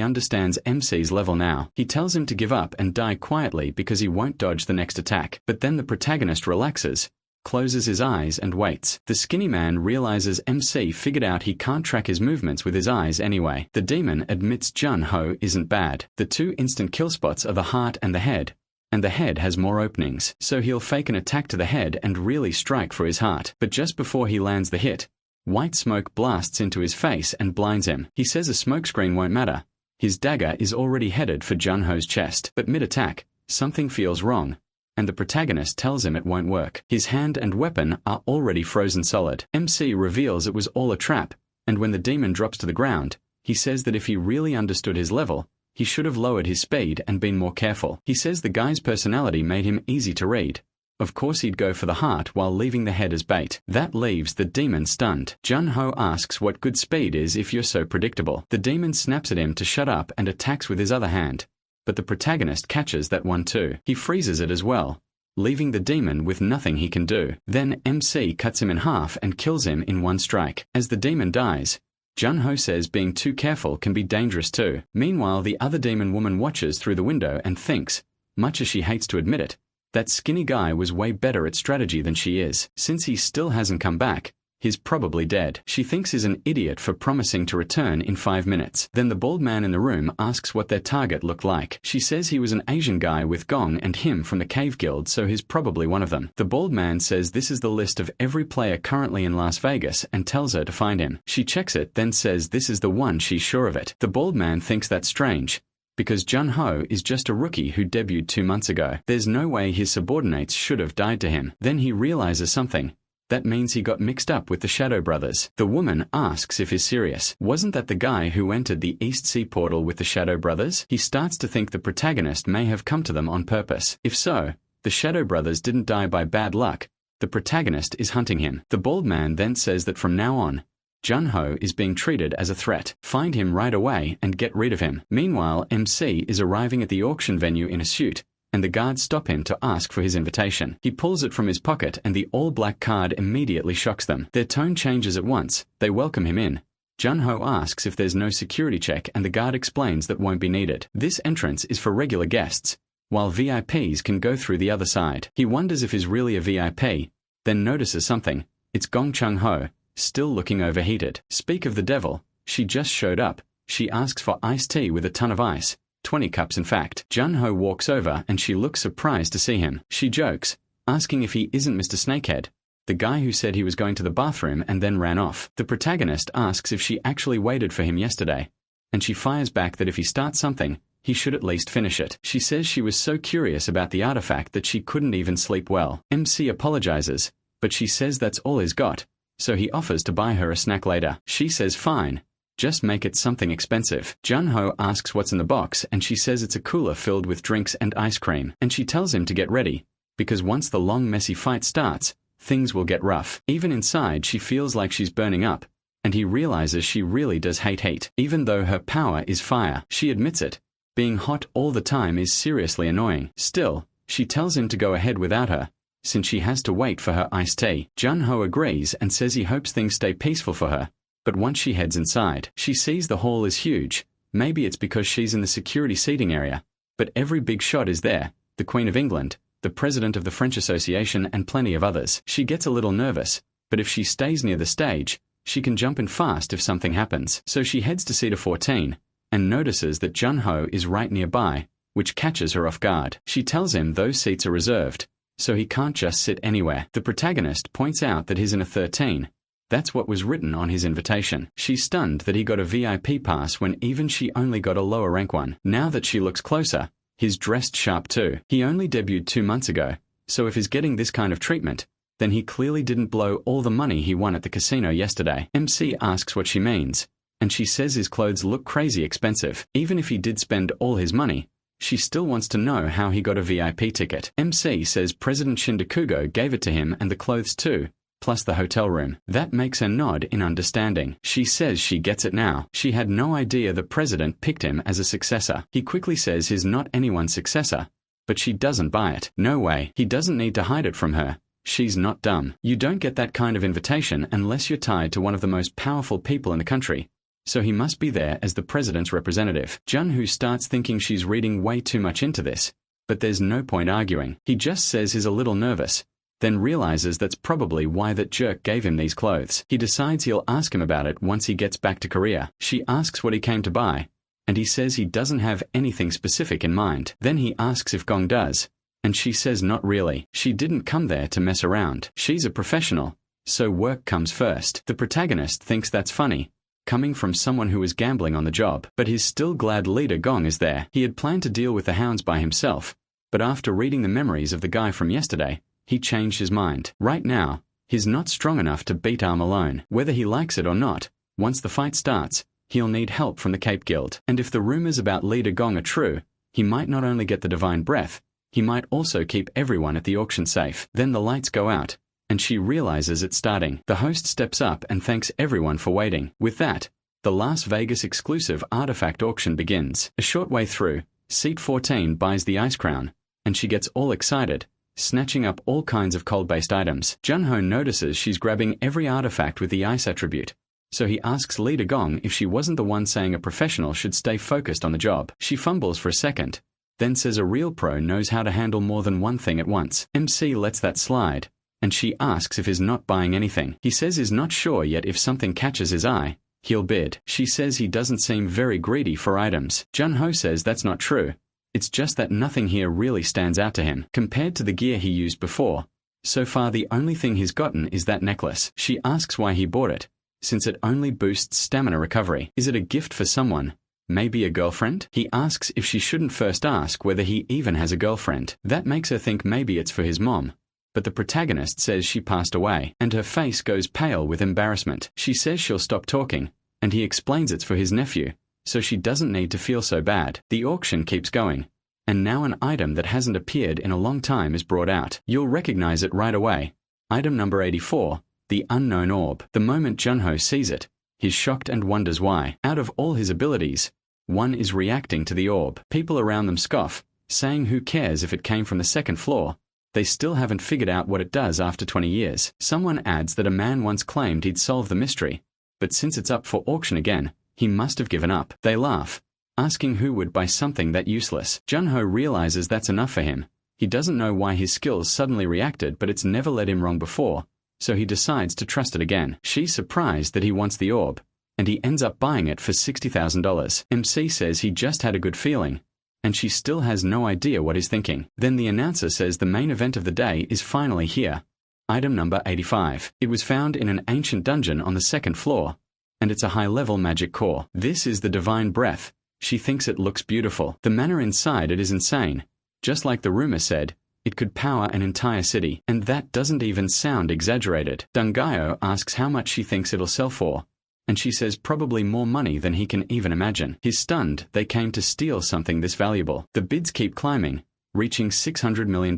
understands MC's level now. He tells him to give up and die quietly because he won't dodge the next attack. But then the protagonist relaxes, closes his eyes and waits. The skinny man realizes MC figured out he can't track his movements with his eyes anyway. The demon admits Jun-ho isn't bad. The two instant kill spots are the heart and the head has more openings. So he'll fake an attack to the head and really strike for his heart. But just before he lands the hit, white smoke blasts into his face and blinds him. He says a smokescreen won't matter. His dagger is already headed for Jun-ho's chest. But mid-attack, something feels wrong, and the protagonist tells him it won't work. His hand and weapon are already frozen solid. MC reveals it was all a trap, and when the demon drops to the ground, he says that if he really understood his level, he should have lowered his speed and been more careful. He says the guy's personality made him easy to read. Of course he'd go for the heart while leaving the head as bait. That leaves the demon stunned. Jun-ho asks what good speed is if you're so predictable. The demon snaps at him to shut up and attacks with his other hand, but the protagonist catches that one too. He freezes it as well, leaving the demon with nothing he can do. Then MC cuts him in half and kills him in one strike. As the demon dies, Jun-ho says being too careful can be dangerous too. Meanwhile, the other demon woman watches through the window and thinks, much as she hates to admit it, that skinny guy was way better at strategy than she is. Since he still hasn't come back, he's probably dead. She thinks he's an idiot for promising to return in 5 minutes. Then the bald man in the room asks what their target looked like. She says he was an Asian guy with Gong and him from the Cave Guild, so he's probably one of them. The bald man says this is the list of every player currently in Las Vegas and tells her to find him. She checks it, then says this is the one she's sure of it. The bald man thinks that's strange, because Jun-ho is just a rookie who debuted 2 months ago. There's no way his subordinates should have died to him. Then he realizes something. That means he got mixed up with the Shadow Brothers. The woman asks if he's serious. Wasn't that the guy who entered the East Sea portal with the Shadow Brothers? He starts to think the protagonist may have come to them on purpose. If so, the Shadow Brothers didn't die by bad luck. The protagonist is hunting him. The bald man then says that from now on, Jun-ho is being treated as a threat. Find him right away and get rid of him. Meanwhile, MC is arriving at the auction venue in a suit, and the guards stop him to ask for his invitation. He pulls it from his pocket and the all-black card immediately shocks them. Their tone changes at once. They welcome him in. Jun-ho asks if there's no security check and the guard explains that won't be needed. This entrance is for regular guests, while VIPs can go through the other side. He wonders if he's really a VIP, then notices something. It's Gong Chung-ho, still looking overheated. Speak of the devil, she just showed up. She asks for iced tea with a ton of ice. 20 cups in fact. Jun-ho walks over and she looks surprised to see him. She jokes, asking if he isn't Mr. Snakehead, the guy who said he was going to the bathroom and then ran off. The protagonist asks if she actually waited for him yesterday, and she fires back that if he starts something, he should at least finish it. She says she was so curious about the artifact that she couldn't even sleep well. MC apologizes, but she says that's all he's got, so he offers to buy her a snack later. She says fine, just make it something expensive. Jun-ho asks what's in the box and she says it's a cooler filled with drinks and ice cream, and she tells him to get ready, because once the long messy fight starts, things will get rough. Even inside she feels like she's burning up, and he realizes she really does hate heat. Even though her power is fire, she admits it. Being hot all the time is seriously annoying. Still, she tells him to go ahead without her, since she has to wait for her iced tea. Jun-ho agrees and says he hopes things stay peaceful for her, but once she heads inside, she sees the hall is huge. Maybe it's because she's in the security seating area, but every big shot is there. The Queen of England, the President of the French Association and plenty of others. She gets a little nervous, but if she stays near the stage, she can jump in fast if something happens. So she heads to Seater 14, and notices that Jun-ho is right nearby, which catches her off guard. She tells him those seats are reserved, so he can't just sit anywhere. The protagonist points out that he's in a 13. That's what was written on his invitation. She's stunned that he got a VIP pass when even she only got a lower rank one. Now that she looks closer, he's dressed sharp too. He only debuted 2 months ago, so if he's getting this kind of treatment, then he clearly didn't blow all the money he won at the casino yesterday. MC asks what she means, and she says his clothes look crazy expensive. Even if he did spend all his money, she still wants to know how he got a VIP ticket. MC says President Shindakugo gave it to him and the clothes too, plus the hotel room. That makes her nod in understanding. She says she gets it now. She had no idea the president picked him as a successor. He quickly says he's not anyone's successor, but she doesn't buy it. No way. He doesn't need to hide it from her. She's not dumb. You don't get that kind of invitation unless you're tied to one of the most powerful people in the country, so he must be there as the president's representative. Jun-ho starts thinking she's reading way too much into this, but there's no point arguing. He just says he's a little nervous, then realizes that's probably why that jerk gave him these clothes. He decides he'll ask him about it once he gets back to Korea. She asks what he came to buy, and he says he doesn't have anything specific in mind. Then he asks if Gong does, and she says not really. She didn't come there to mess around. She's a professional, so work comes first. The protagonist thinks that's funny, coming from someone who is gambling on the job, but he's still glad leader Gong is there. He had planned to deal with the hounds by himself, but after reading the memories of the guy from yesterday, he changed his mind. Right now, he's not strong enough to beat Arm alone. Whether he likes it or not, once the fight starts, he'll need help from the Cape Guild. And if the rumors about leader Gong are true, he might not only get the divine breath, he might also keep everyone at the auction safe. Then the lights go out, and she realizes it's starting. The host steps up and thanks everyone for waiting. With that, the Las Vegas exclusive artifact auction begins. A short way through, seat 14 buys the ice crown, and she gets all excited, snatching up all kinds of cold-based items. Jun-ho notices she's grabbing every artifact with the ice attribute, so he asks leader Gong if she wasn't the one saying a professional should stay focused on the job. She fumbles for a second, then says a real pro knows how to handle more than one thing at once. MC lets that slide, and she asks if he's not buying anything. He says he's not sure yet if something catches his eye, he'll bid. She says he doesn't seem very greedy for items. Jun-ho says that's not true. It's just that nothing here really stands out to him. Compared to the gear he used before, so far the only thing he's gotten is that necklace. She asks why he bought it, since it only boosts stamina recovery. Is it a gift for someone? Maybe a girlfriend? He asks if she shouldn't first ask whether he even has a girlfriend. That makes her think maybe it's for his mom, but the protagonist says she passed away, and her face goes pale with embarrassment. She says she'll stop talking, and he explains it's for his nephew, so she doesn't need to feel so bad. The auction keeps going, and now an item that hasn't appeared in a long time is brought out. You'll recognize it right away. Item number 84, the unknown orb. The moment Jun-ho sees it, he's shocked and wonders why. Out of all his abilities, one is reacting to the orb. People around them scoff, saying who cares if it came from the second floor. They still haven't figured out what it does after 20 years. Someone adds that a man once claimed he'd solve the mystery, but since it's up for auction again, he must have given up. They laugh, asking who would buy something that useless. Junho realizes that's enough for him. He doesn't know why his skills suddenly reacted, but it's never led him wrong before, so he decides to trust it again. She's surprised that he wants the orb, and he ends up buying it for $60,000. MC says he just had a good feeling, and she still has no idea what he's thinking. Then the announcer says the main event of the day is finally here. Item number 85. It was found in an ancient dungeon on the second floor, and it's a high-level magic core. This is the divine breath. She thinks it looks beautiful. The manner inside it is insane. Just like the rumor said, it could power an entire city, and that doesn't even sound exaggerated. Dungayo asks how much she thinks it'll sell for, and she says probably more money than he can even imagine. He's stunned. They came to steal something this valuable. The bids keep climbing, reaching $600 million.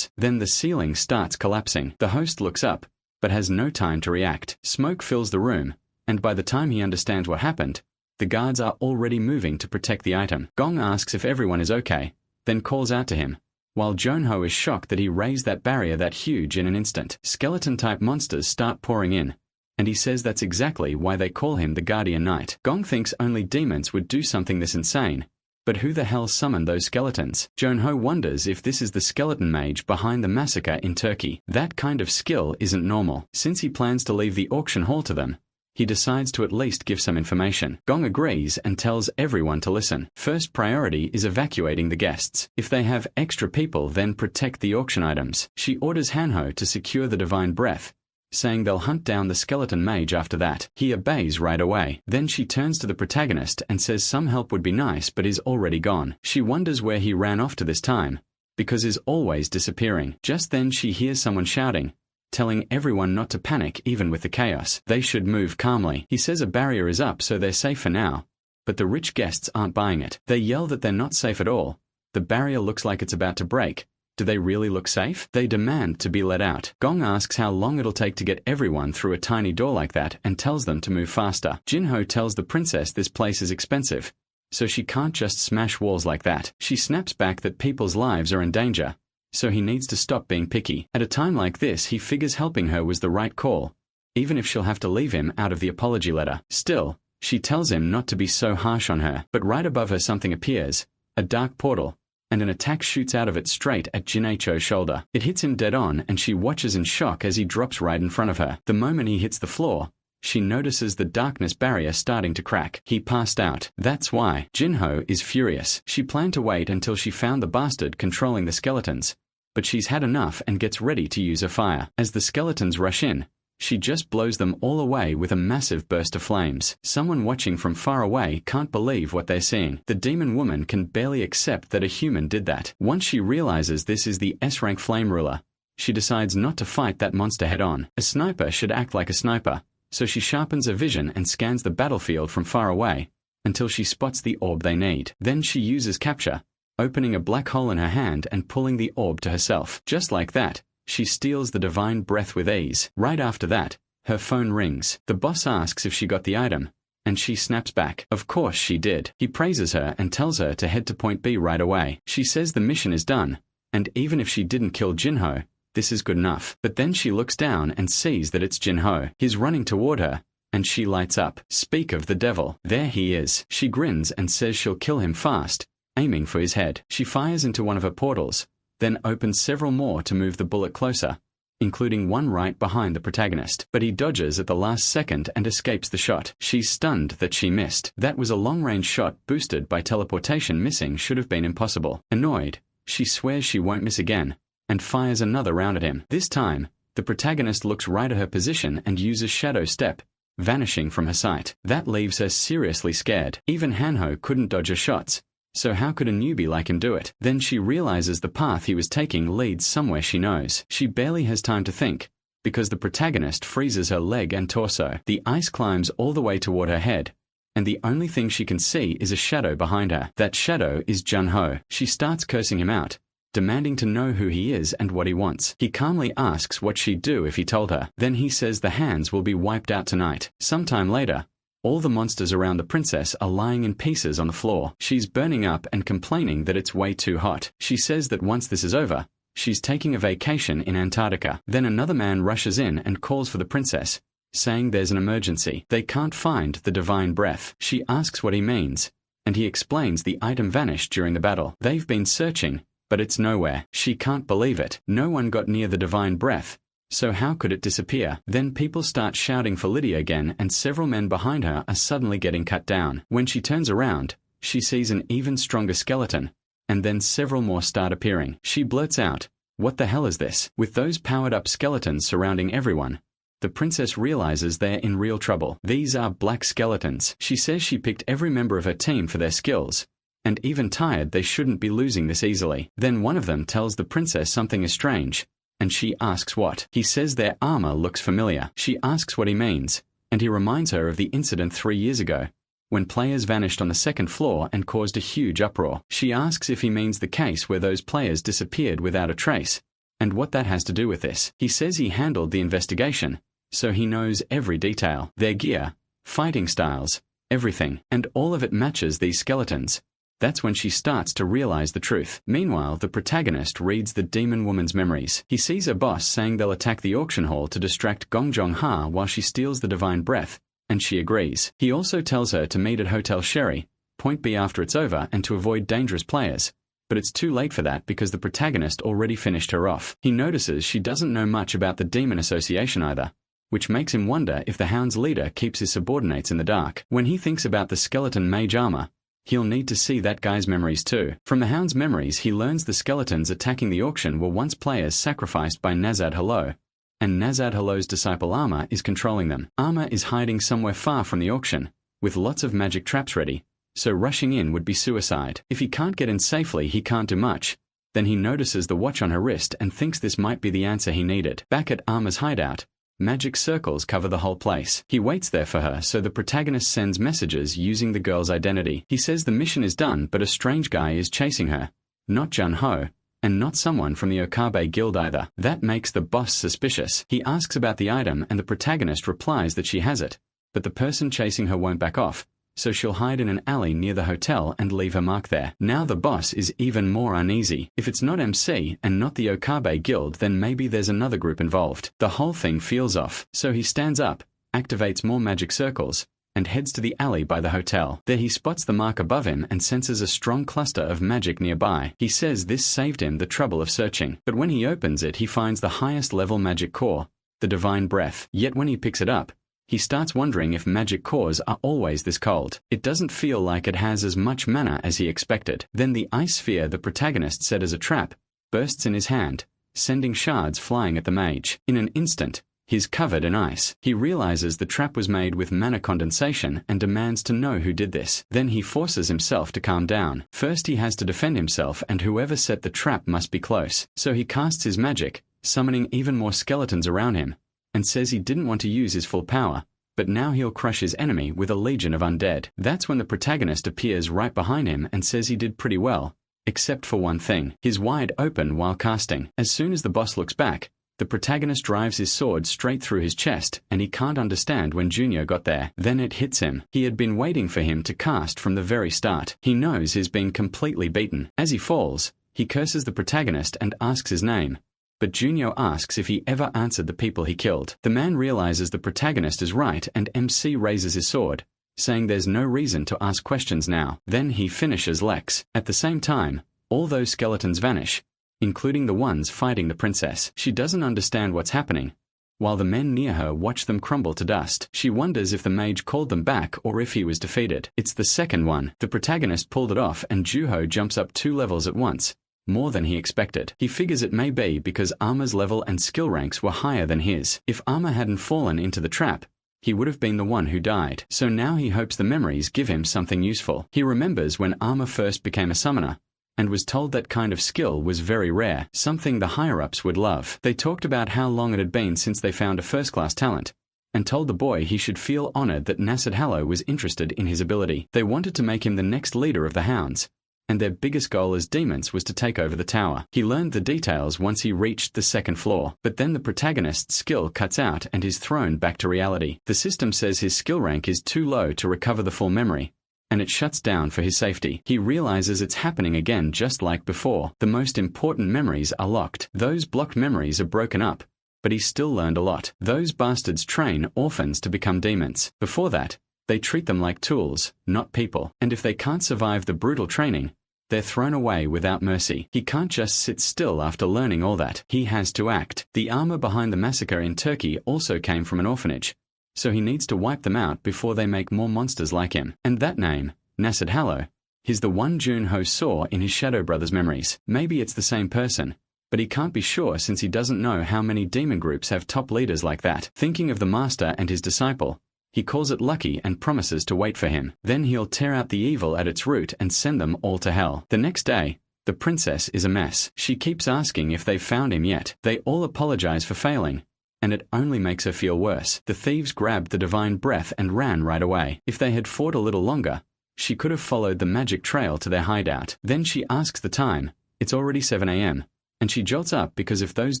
Then the ceiling starts collapsing. The host looks up, but has no time to react. Smoke fills the room, and by the time he understands what happened, the guards are already moving to protect the item. Gong asks if everyone is okay, then calls out to him, while Junho is shocked that he raised that barrier that huge in an instant. Skeleton-type monsters start pouring in, and he says that's exactly why they call him the Guardian Knight. Gong thinks only demons would do something this insane, but who the hell summoned those skeletons? Junho wonders if this is the skeleton mage behind the massacre in Turkey. That kind of skill isn't normal. Since he plans to leave the auction hall to them, he decides to at least give some information. Gong agrees and tells everyone to listen. First priority is evacuating the guests. If they have extra people, then protect the auction items. She orders Hanho to secure the divine breath, saying they'll hunt down the skeleton mage after that. He obeys right away. Then she turns to the protagonist and says some help would be nice but is already gone. She wonders where he ran off to this time, because he's always disappearing. Just then she hears someone shouting, telling everyone not to panic even with the chaos. They should move calmly. He says a barrier is up so they're safe for now, but the rich guests aren't buying it. They yell that they're not safe at all. The barrier looks like it's about to break. Do they really look safe? They demand to be let out. Gong asks how long it'll take to get everyone through a tiny door like that and tells them to move faster. Jinho tells the princess this place is expensive, so she can't just smash walls like that. She snaps back that people's lives are in danger, so he needs to stop being picky. At a time like this, he figures helping her was the right call, even if she'll have to leave him out of the apology letter. Still, she tells him not to be so harsh on her. But right above her something appears, a dark portal, and an attack shoots out of it straight at Jin-Cho's shoulder. It hits him dead on, and she watches in shock as he drops right in front of her. The moment he hits the floor, she notices the darkness barrier starting to crack. He passed out. That's why. Jinho is furious. She planned to wait until she found the bastard controlling the skeletons, but she's had enough and gets ready to use her fire. As the skeletons rush in, she just blows them all away with a massive burst of flames. Someone watching from far away can't believe what they're seeing. The demon woman can barely accept that a human did that. Once she realizes this is the S-rank flame ruler, she decides not to fight that monster head-on. A sniper should act like a sniper, so she sharpens her vision and scans the battlefield from far away until she spots the orb they need. Then she uses capture, opening a black hole in her hand and pulling the orb to herself. Just like that, she steals the divine breath with ease. Right after that, her phone rings. The boss asks if she got the item, and she snaps back. Of course she did. He praises her and tells her to head to point B right away. She says the mission is done, and even if she didn't kill Jinho, this is good enough. But then she looks down and sees that it's Jinho. He's running toward her, and she lights up. Speak of the devil. There he is. She grins and says she'll kill him fast, aiming for his head. She fires into one of her portals, then opens several more to move the bullet closer, including one right behind the protagonist. But he dodges at the last second and escapes the shot. She's stunned that she missed. That was a long-range shot boosted by teleportation. Missing should have been impossible. Annoyed, she swears she won't miss again, and fires another round at him. This time, the protagonist looks right at her position and uses Shadow Step, vanishing from her sight. That leaves her seriously scared. Even Hanho couldn't dodge her shots, so how could a newbie like him do it? Then she realizes the path he was taking leads somewhere she knows. She barely has time to think, because the protagonist freezes her leg and torso. The ice climbs all the way toward her head, and the only thing she can see is a shadow behind her. That shadow is Junho. She starts cursing him out, demanding to know who he is and what he wants. He calmly asks what she'd do if he told her. Then he says the hands will be wiped out tonight. Sometime later, All the monsters around the princess are lying in pieces on the floor. She's burning up and complaining that it's way too hot. She says that once this is over, she's taking a vacation in Antarctica. Then another man rushes in and calls for the princess, saying there's an emergency. They can't find the divine breath. She asks what he means, and he explains the item vanished during the battle. They've been searching, but it's nowhere. She can't believe it. No one got near the divine breath, so how could it disappear? Then people start shouting for Lydia again, and several men behind her are suddenly getting cut down. When she turns around, she sees an even stronger skeleton, and then several more start appearing. She blurts out, "What the hell is this?" With those powered-up skeletons surrounding everyone, the princess realizes they're in real trouble. These are black skeletons. She says she picked every member of her team for their skills, and even tired they shouldn't be losing this easily. Then one of them tells the princess something is strange, and she asks what. He says their armor looks familiar. She asks what he means, and he reminds her of the incident 3 years ago, when players vanished on the second floor and caused a huge uproar. She asks if he means the case where those players disappeared without a trace, and what that has to do with this. He says he handled the investigation, so he knows every detail. Their gear, fighting styles, everything, and all of it matches these skeletons. That's when she starts to realize the truth. Meanwhile, the protagonist reads the demon woman's memories. He sees her boss saying they'll attack the auction hall to distract Gong Jong-ha while she steals the divine breath, and she agrees. He also tells her to meet at Hotel Sherry, Point B after it's over, and to avoid dangerous players. But it's too late for that because the protagonist already finished her off. He notices she doesn't know much about the Demon Association either, which makes him wonder if the Hound's leader keeps his subordinates in the dark. When he thinks about the skeleton mage armor, he'll need to see that guy's memories too. From the Hound's memories, he learns the skeletons attacking the auction were once players sacrificed by Nazad Hello, and Nazad Hello's disciple Armor is controlling them. Armor is hiding somewhere far from the auction, with lots of magic traps ready, so rushing in would be suicide. If he can't get in safely, he can't do much. Then he notices the watch on her wrist and thinks this might be the answer he needed. Back at Armor's hideout, magic circles cover the whole place. He waits there for her, so the protagonist sends messages using the girl's identity. He says the mission is done, but a strange guy is chasing her. Not Jun-ho, and not someone from the Okabe Guild either. That makes the boss suspicious. He asks about the item and the protagonist replies that she has it, but the person chasing her won't back off, so she'll hide in an alley near the hotel and leave her mark there. Now the boss is even more uneasy. If it's not MC and not the Okabe Guild, then maybe there's another group involved. The whole thing feels off, so he stands up, activates more magic circles, and heads to the alley by the hotel. There he spots the mark above him and senses a strong cluster of magic nearby. He says this saved him the trouble of searching, but when he opens it he finds the highest level magic core, the divine breath. Yet when he picks it up, he starts wondering if magic cores are always this cold. It doesn't feel like it has as much mana as he expected. Then the ice sphere the protagonist set as a trap bursts in his hand, sending shards flying at the mage. In an instant, he's covered in ice. He realizes the trap was made with mana condensation and demands to know who did this. Then he forces himself to calm down. First he has to defend himself, and whoever set the trap must be close. So he casts his magic, summoning even more skeletons around him, and says he didn't want to use his full power, but now he'll crush his enemy with a legion of undead. That's when the protagonist appears right behind him and says he did pretty well, except for one thing. He's wide open while casting. As soon as the boss looks back, the protagonist drives his sword straight through his chest, and he can't understand when Junior got there. Then it hits him. He had been waiting for him to cast from the very start. He knows he's been completely beaten. As he falls, he curses the protagonist and asks his name, but Junio asks if he ever answered the people he killed. The man realizes the protagonist is right, and MC raises his sword, saying there's no reason to ask questions now. Then he finishes Lex. At the same time, all those skeletons vanish, including the ones fighting the princess. She doesn't understand what's happening, while the men near her watch them crumble to dust. She wonders if the mage called them back or if he was defeated. It's the second one. The protagonist pulled it off, and Juho jumps up 2 levels at once, more than he expected. He figures it may be because Armor's level and skill ranks were higher than his. If Armor hadn't fallen into the trap, he would have been the one who died. So now he hopes the memories give him something useful. He remembers when Armor first became a summoner, and was told that kind of skill was very rare, something the higher-ups would love. They talked about how long it had been since they found a first-class talent, and told the boy he should feel honored that Yahello was interested in his ability. They wanted to make him the next leader of the Hounds, and their biggest goal as demons was to take over the tower. He learned the details once he reached the second floor, but then the protagonist's skill cuts out and is thrown back to reality. The system says his skill rank is too low to recover the full memory, and it shuts down for his safety. He realizes it's happening again just like before. The most important memories are locked. Those blocked memories are broken up, but he still learned a lot. Those bastards train orphans to become demons. Before that, they treat them like tools, not people. And if they can't survive the brutal training, they're thrown away without mercy. He can't just sit still after learning all that. He has to act. The armor behind the massacre in Turkey also came from an orphanage, so he needs to wipe them out before they make more monsters like him. And that name, Yahello, is the one Junho saw in his Shadow Brothers memories. Maybe it's the same person, but he can't be sure since he doesn't know how many demon groups have top leaders like that. Thinking of the master and his disciple, he calls it lucky and promises to wait for him. Then he'll tear out the evil at its root and send them all to hell. The next day, the princess is a mess. She keeps asking if they've found him yet. They all apologize for failing, and it only makes her feel worse. The thieves grabbed the divine breath and ran right away. If they had fought a little longer, she could have followed the magic trail to their hideout. Then she asks the time. It's already 7 a.m., and she jolts up because if those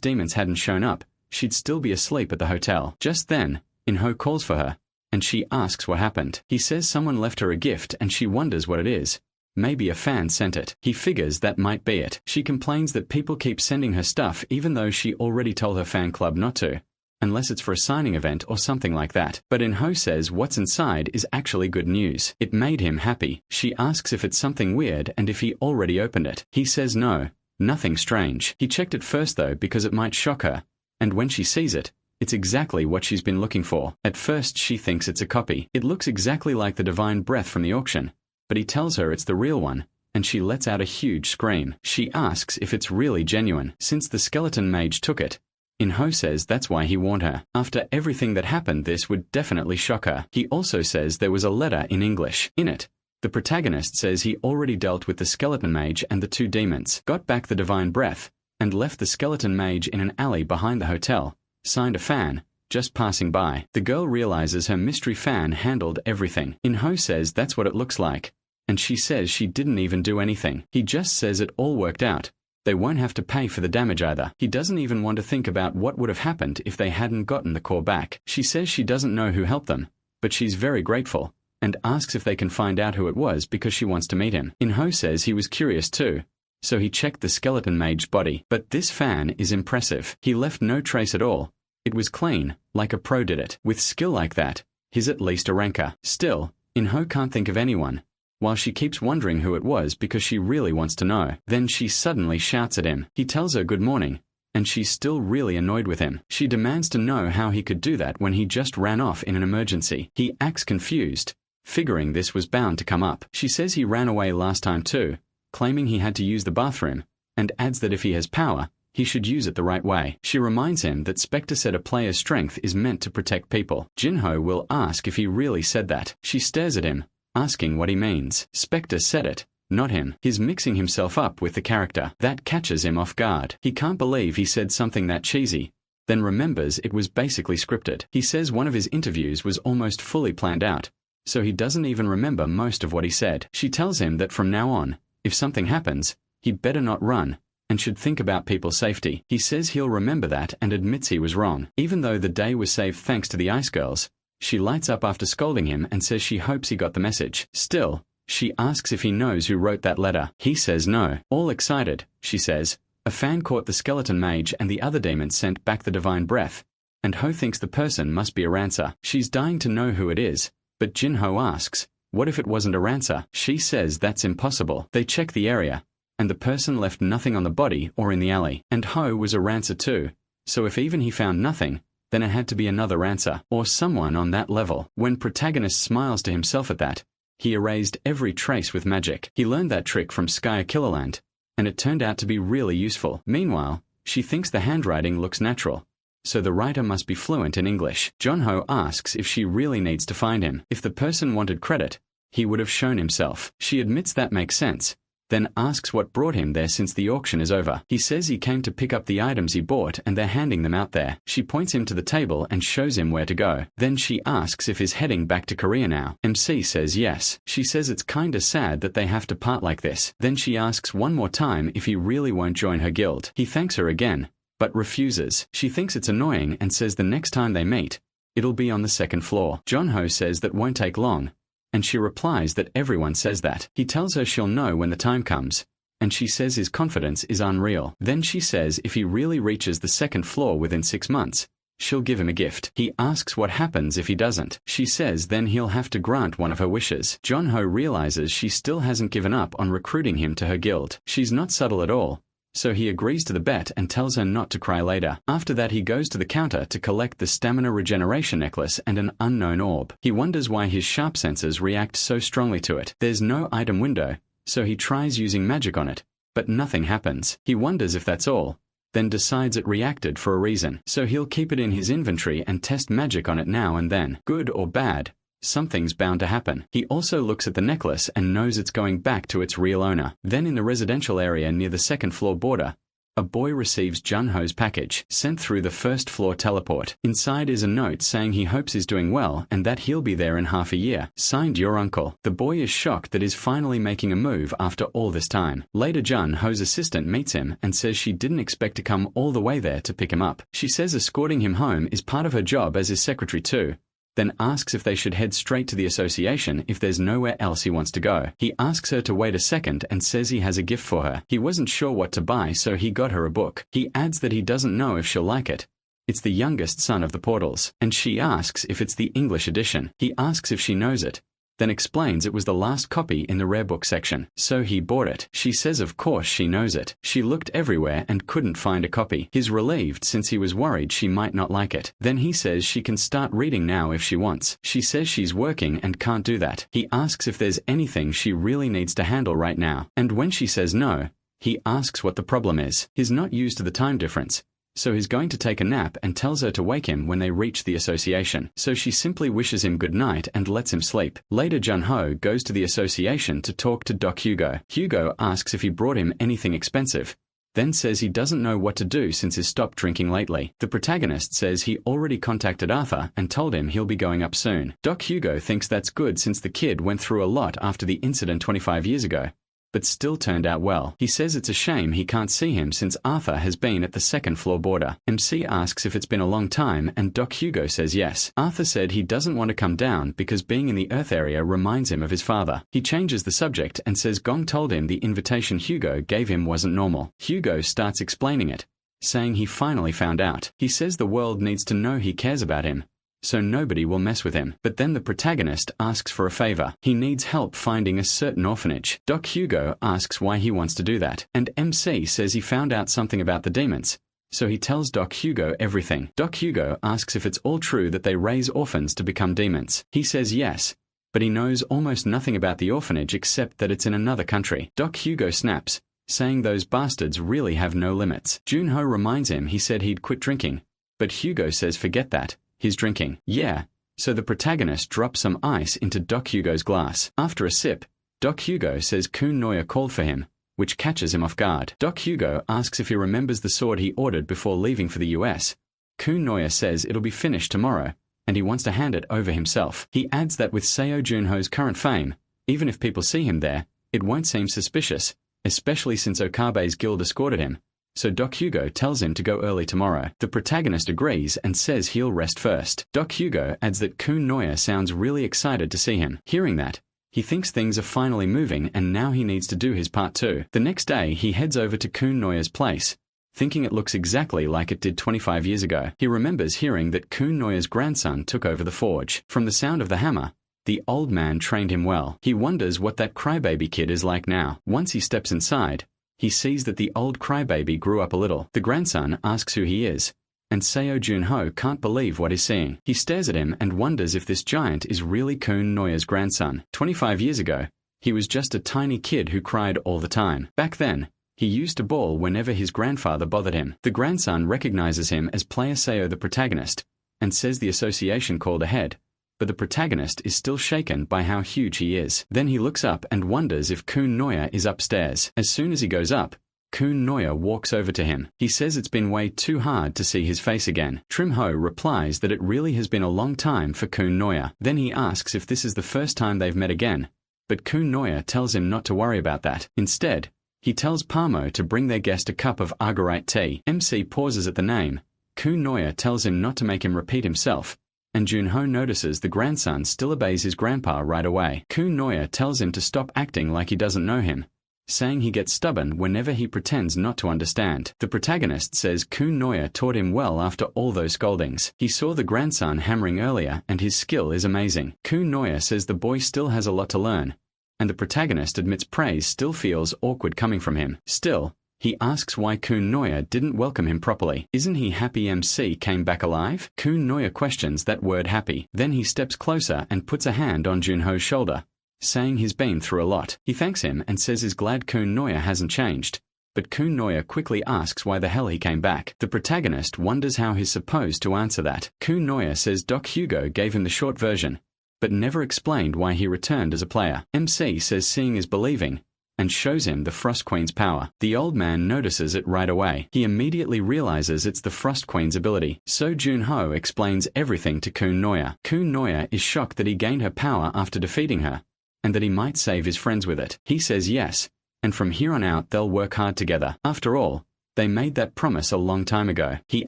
demons hadn't shown up, she'd still be asleep at the hotel. Just then, Enho calls for her, and she asks what happened. He says someone left her a gift and she wonders what it is. Maybe a fan sent it. He figures that might be it. She complains that people keep sending her stuff even though she already told her fan club not to, unless it's for a signing event or something like that. But Enho says what's inside is actually good news. It made him happy. She asks if it's something weird and if he already opened it. He says no, nothing strange. He checked it first though because it might shock her, and when she sees it, it's exactly what she's been looking for. At first she thinks it's a copy. It looks exactly like the divine breath from the auction, but he tells her it's the real one, and she lets out a huge scream. She asks if it's really genuine, since the skeleton mage took it. Enho says that's why he warned her. After everything that happened, this would definitely shock her. He also says there was a letter in English. In it, the protagonist says he already dealt with the skeleton mage and the two demons, got back the divine breath, and left the skeleton mage in an alley behind the hotel, signed a fan, just passing by. The girl realizes her mystery fan handled everything. Enho says that's what it looks like, and she says she didn't even do anything. He just says it all worked out. They won't have to pay for the damage either. He doesn't even want to think about what would have happened if they hadn't gotten the core back. She says she doesn't know who helped them, but she's very grateful, and asks if they can find out who it was because she wants to meet him. Enho says he was curious too, so he checked the skeleton mage's body. But this fan is impressive. He left no trace at all. It was clean, like a pro did it. With skill like that, he's at least a ranker. Still, Enho can't think of anyone, while she keeps wondering who it was because she really wants to know. Then she suddenly shouts at him. He tells her good morning, and she's still really annoyed with him. She demands to know how he could do that when he just ran off in an emergency. He acts confused, figuring this was bound to come up. She says he ran away last time too, claiming he had to use the bathroom, and adds that if he has power, he should use it the right way. She reminds him that Spectre said a player's strength is meant to protect people. Jinho will ask if he really said that. She stares at him, asking what he means. Spectre said it, not him. He's mixing himself up with the character. That catches him off guard. He can't believe he said something that cheesy, then remembers it was basically scripted. He says one of his interviews was almost fully planned out, so he doesn't even remember most of what he said. She tells him that from now on, if something happens, he'd better not run, and should think about people's safety. He says he'll remember that and admits he was wrong. Even though the day was saved thanks to the Ice Girls, she lights up after scolding him and says she hopes he got the message. Still, she asks if he knows who wrote that letter. He says no. All excited, she says, a fan caught the skeleton mage and the other demons sent back the divine breath, and Ho thinks the person must be a Rancer. She's dying to know who it is, but Jinho asks, what if it wasn't a Rancer? She says that's impossible. They check the area, and the person left nothing on the body or in the alley. And Ho was a Rancer too, so if even he found nothing, then it had to be another Rancer, or someone on that level. When protagonist smiles to himself at that, he erased every trace with magic. He learned that trick from Skya Killerland, and it turned out to be really useful. Meanwhile, she thinks the handwriting looks natural, so the writer must be fluent in English. Jonho asks if she really needs to find him. If the person wanted credit, he would have shown himself. She admits that makes sense. then asks what brought him there since the auction is over. He says he came to pick up the items he bought and they're handing them out there. She points him to the table and shows him where to go. Then she asks if he's heading back to Korea now. MC says yes. She says it's kinda sad that they have to part like this. Then she asks one more time if he really won't join her guild. He thanks her again, but refuses. She thinks it's annoying and says the next time they meet, it'll be on the second floor. Junho says that won't take long, and she replies that everyone says that. He tells her she'll know when the time comes, and she says his confidence is unreal. Then she says if he really reaches the second floor within 6 months, she'll give him a gift. He asks what happens if he doesn't. She says then he'll have to grant one of her wishes. Junho realizes she still hasn't given up on recruiting him to her guild. She's not subtle at all, so he agrees to the bet and tells her not to cry later. After that he goes to the counter to collect the stamina regeneration necklace and an unknown orb. He wonders why his sharp senses react so strongly to it. There's no item window, so he tries using magic on it, but nothing happens. He wonders if that's all, then decides it reacted for a reason. So he'll keep it in his inventory and test magic on it now and then. Good or bad, something's bound to happen. He also looks at the necklace and knows it's going back to its real owner. Then in the residential area near the second floor border, a boy receives Junho's package, sent through the first floor teleport. Inside is a note saying he hopes he's doing well and that he'll be there in half a year. Signed, your uncle. The boy is shocked that he's finally making a move after all this time. Later Junho's assistant meets him and says she didn't expect to come all the way there to pick him up. She says escorting him home is part of her job as his secretary too, then asks if they should head straight to the association if there's nowhere else he wants to go. He asks her to wait a second and says he has a gift for her. He wasn't sure what to buy, so he got her a book. He adds that he doesn't know if she'll like it. It's the youngest son of the portals, and she asks if it's the English edition. He asks if she knows it, then explains it was the last copy in the rare book section, so he bought it. She says of course she knows it. She looked everywhere and couldn't find a copy. He's relieved since he was worried she might not like it. Then he says she can start reading now if she wants. She says she's working and can't do that. He asks if there's anything she really needs to handle right now, and when she says no, he asks what the problem is. He's not used to the time difference, so he's going to take a nap and tells her to wake him when they reach the association. So she simply wishes him good night and lets him sleep. Later Junho goes to the association to talk to Doc Hugo. Hugo asks if he brought him anything expensive, then says he doesn't know what to do since he's stopped drinking lately. The protagonist says he already contacted Arthur and told him he'll be going up soon. Doc Hugo thinks that's good since the kid went through a lot after the incident 25 years ago, but still turned out well. He says it's a shame he can't see him since Arthur has been at the second floor border. MC asks if it's been a long time and Doc Hugo says yes. Arthur said he doesn't want to come down because being in the Earth area reminds him of his father. He changes the subject and says Gong told him the invitation Hugo gave him wasn't normal. Hugo starts explaining it, saying he finally found out. He says the world needs to know he cares about him, so nobody will mess with him. But then the protagonist asks for a favor. He needs help finding a certain orphanage. Doc Hugo asks why he wants to do that, and MC says he found out something about the demons, so he tells Doc Hugo everything. Doc Hugo asks if it's all true that they raise orphans to become demons. He says yes, but he knows almost nothing about the orphanage except that it's in another country. Doc Hugo snaps, saying those bastards really have no limits. Junho reminds him he said he'd quit drinking, but Hugo says forget that. He's drinking. Yeah. So the protagonist drops some ice into Doc Hugo's glass. After a sip, Doc Hugo says Kun Noya called for him, which catches him off guard. Doc Hugo asks if he remembers the sword he ordered before leaving for the US. Kun Noya says it'll be finished tomorrow, and he wants to hand it over himself. He adds that with Seo Junho's current fame, even if people see him there, it won't seem suspicious, especially since Okabe's guild escorted him. So Doc Hugo tells him to go early tomorrow. The protagonist agrees and says he'll rest first. Doc Hugo adds that Kun Noya sounds really excited to see him. Hearing that, he thinks things are finally moving and now he needs to do his part too. The next day he heads over to Kun Noya's place, thinking it looks exactly like it did 25 years ago. He remembers hearing that Kun Noya's grandson took over the forge. From the sound of the hammer, the old man trained him well. He wonders what that crybaby kid is like now. Once he steps inside, he sees that the old crybaby grew up a little. The grandson asks who he is, and Seo Junho can't believe what he's seeing. He stares at him and wonders if this giant is really Kun Noya's grandson. 25 years ago, he was just a tiny kid who cried all the time. Back then, he used to bawl whenever his grandfather bothered him. The grandson recognizes him as player Seo the protagonist, and says the association called ahead, but the protagonist is still shaken by how huge he is. Then he looks up and wonders if Kun Noya is upstairs. As soon as he goes up, Kun Noya walks over to him. He says it's been way too hard to see his face again. Trim Ho replies that it really has been a long time for Kun Noya. Then he asks if this is the first time they've met again, but Kun Noya tells him not to worry about that. Instead, he tells Pamo to bring their guest a cup of Argorite tea. MC pauses at the name. Kun Noya tells him not to make him repeat himself, and Junho notices the grandson still obeys his grandpa right away. Kun Noya tells him to stop acting like he doesn't know him, saying he gets stubborn whenever he pretends not to understand. The protagonist says Kun Noya taught him well after all those scoldings. He saw the grandson hammering earlier and his skill is amazing. Kun Noya says the boy still has a lot to learn, and the protagonist admits praise still feels awkward coming from him. Still, he asks why Kun Noya didn't welcome him properly. Isn't he happy MC came back alive? Kun Noya questions that word happy. Then he steps closer and puts a hand on Junho's shoulder, saying he's been through a lot. He thanks him and says he's glad Kun Noya hasn't changed, but Kun Noya quickly asks why the hell he came back. The protagonist wonders how he's supposed to answer that. Kun Noya says Doc Hugo gave him the short version, but never explained why he returned as a player. MC says seeing is believing, and shows him the Frost Queen's power. The old man notices it right away. He immediately realizes it's the Frost Queen's ability. So Junho explains everything to Kun Noya. Kun Noya is shocked that he gained her power after defeating her, and that he might save his friends with it. He says yes, and from here on out they'll work hard together. After all, they made that promise a long time ago. He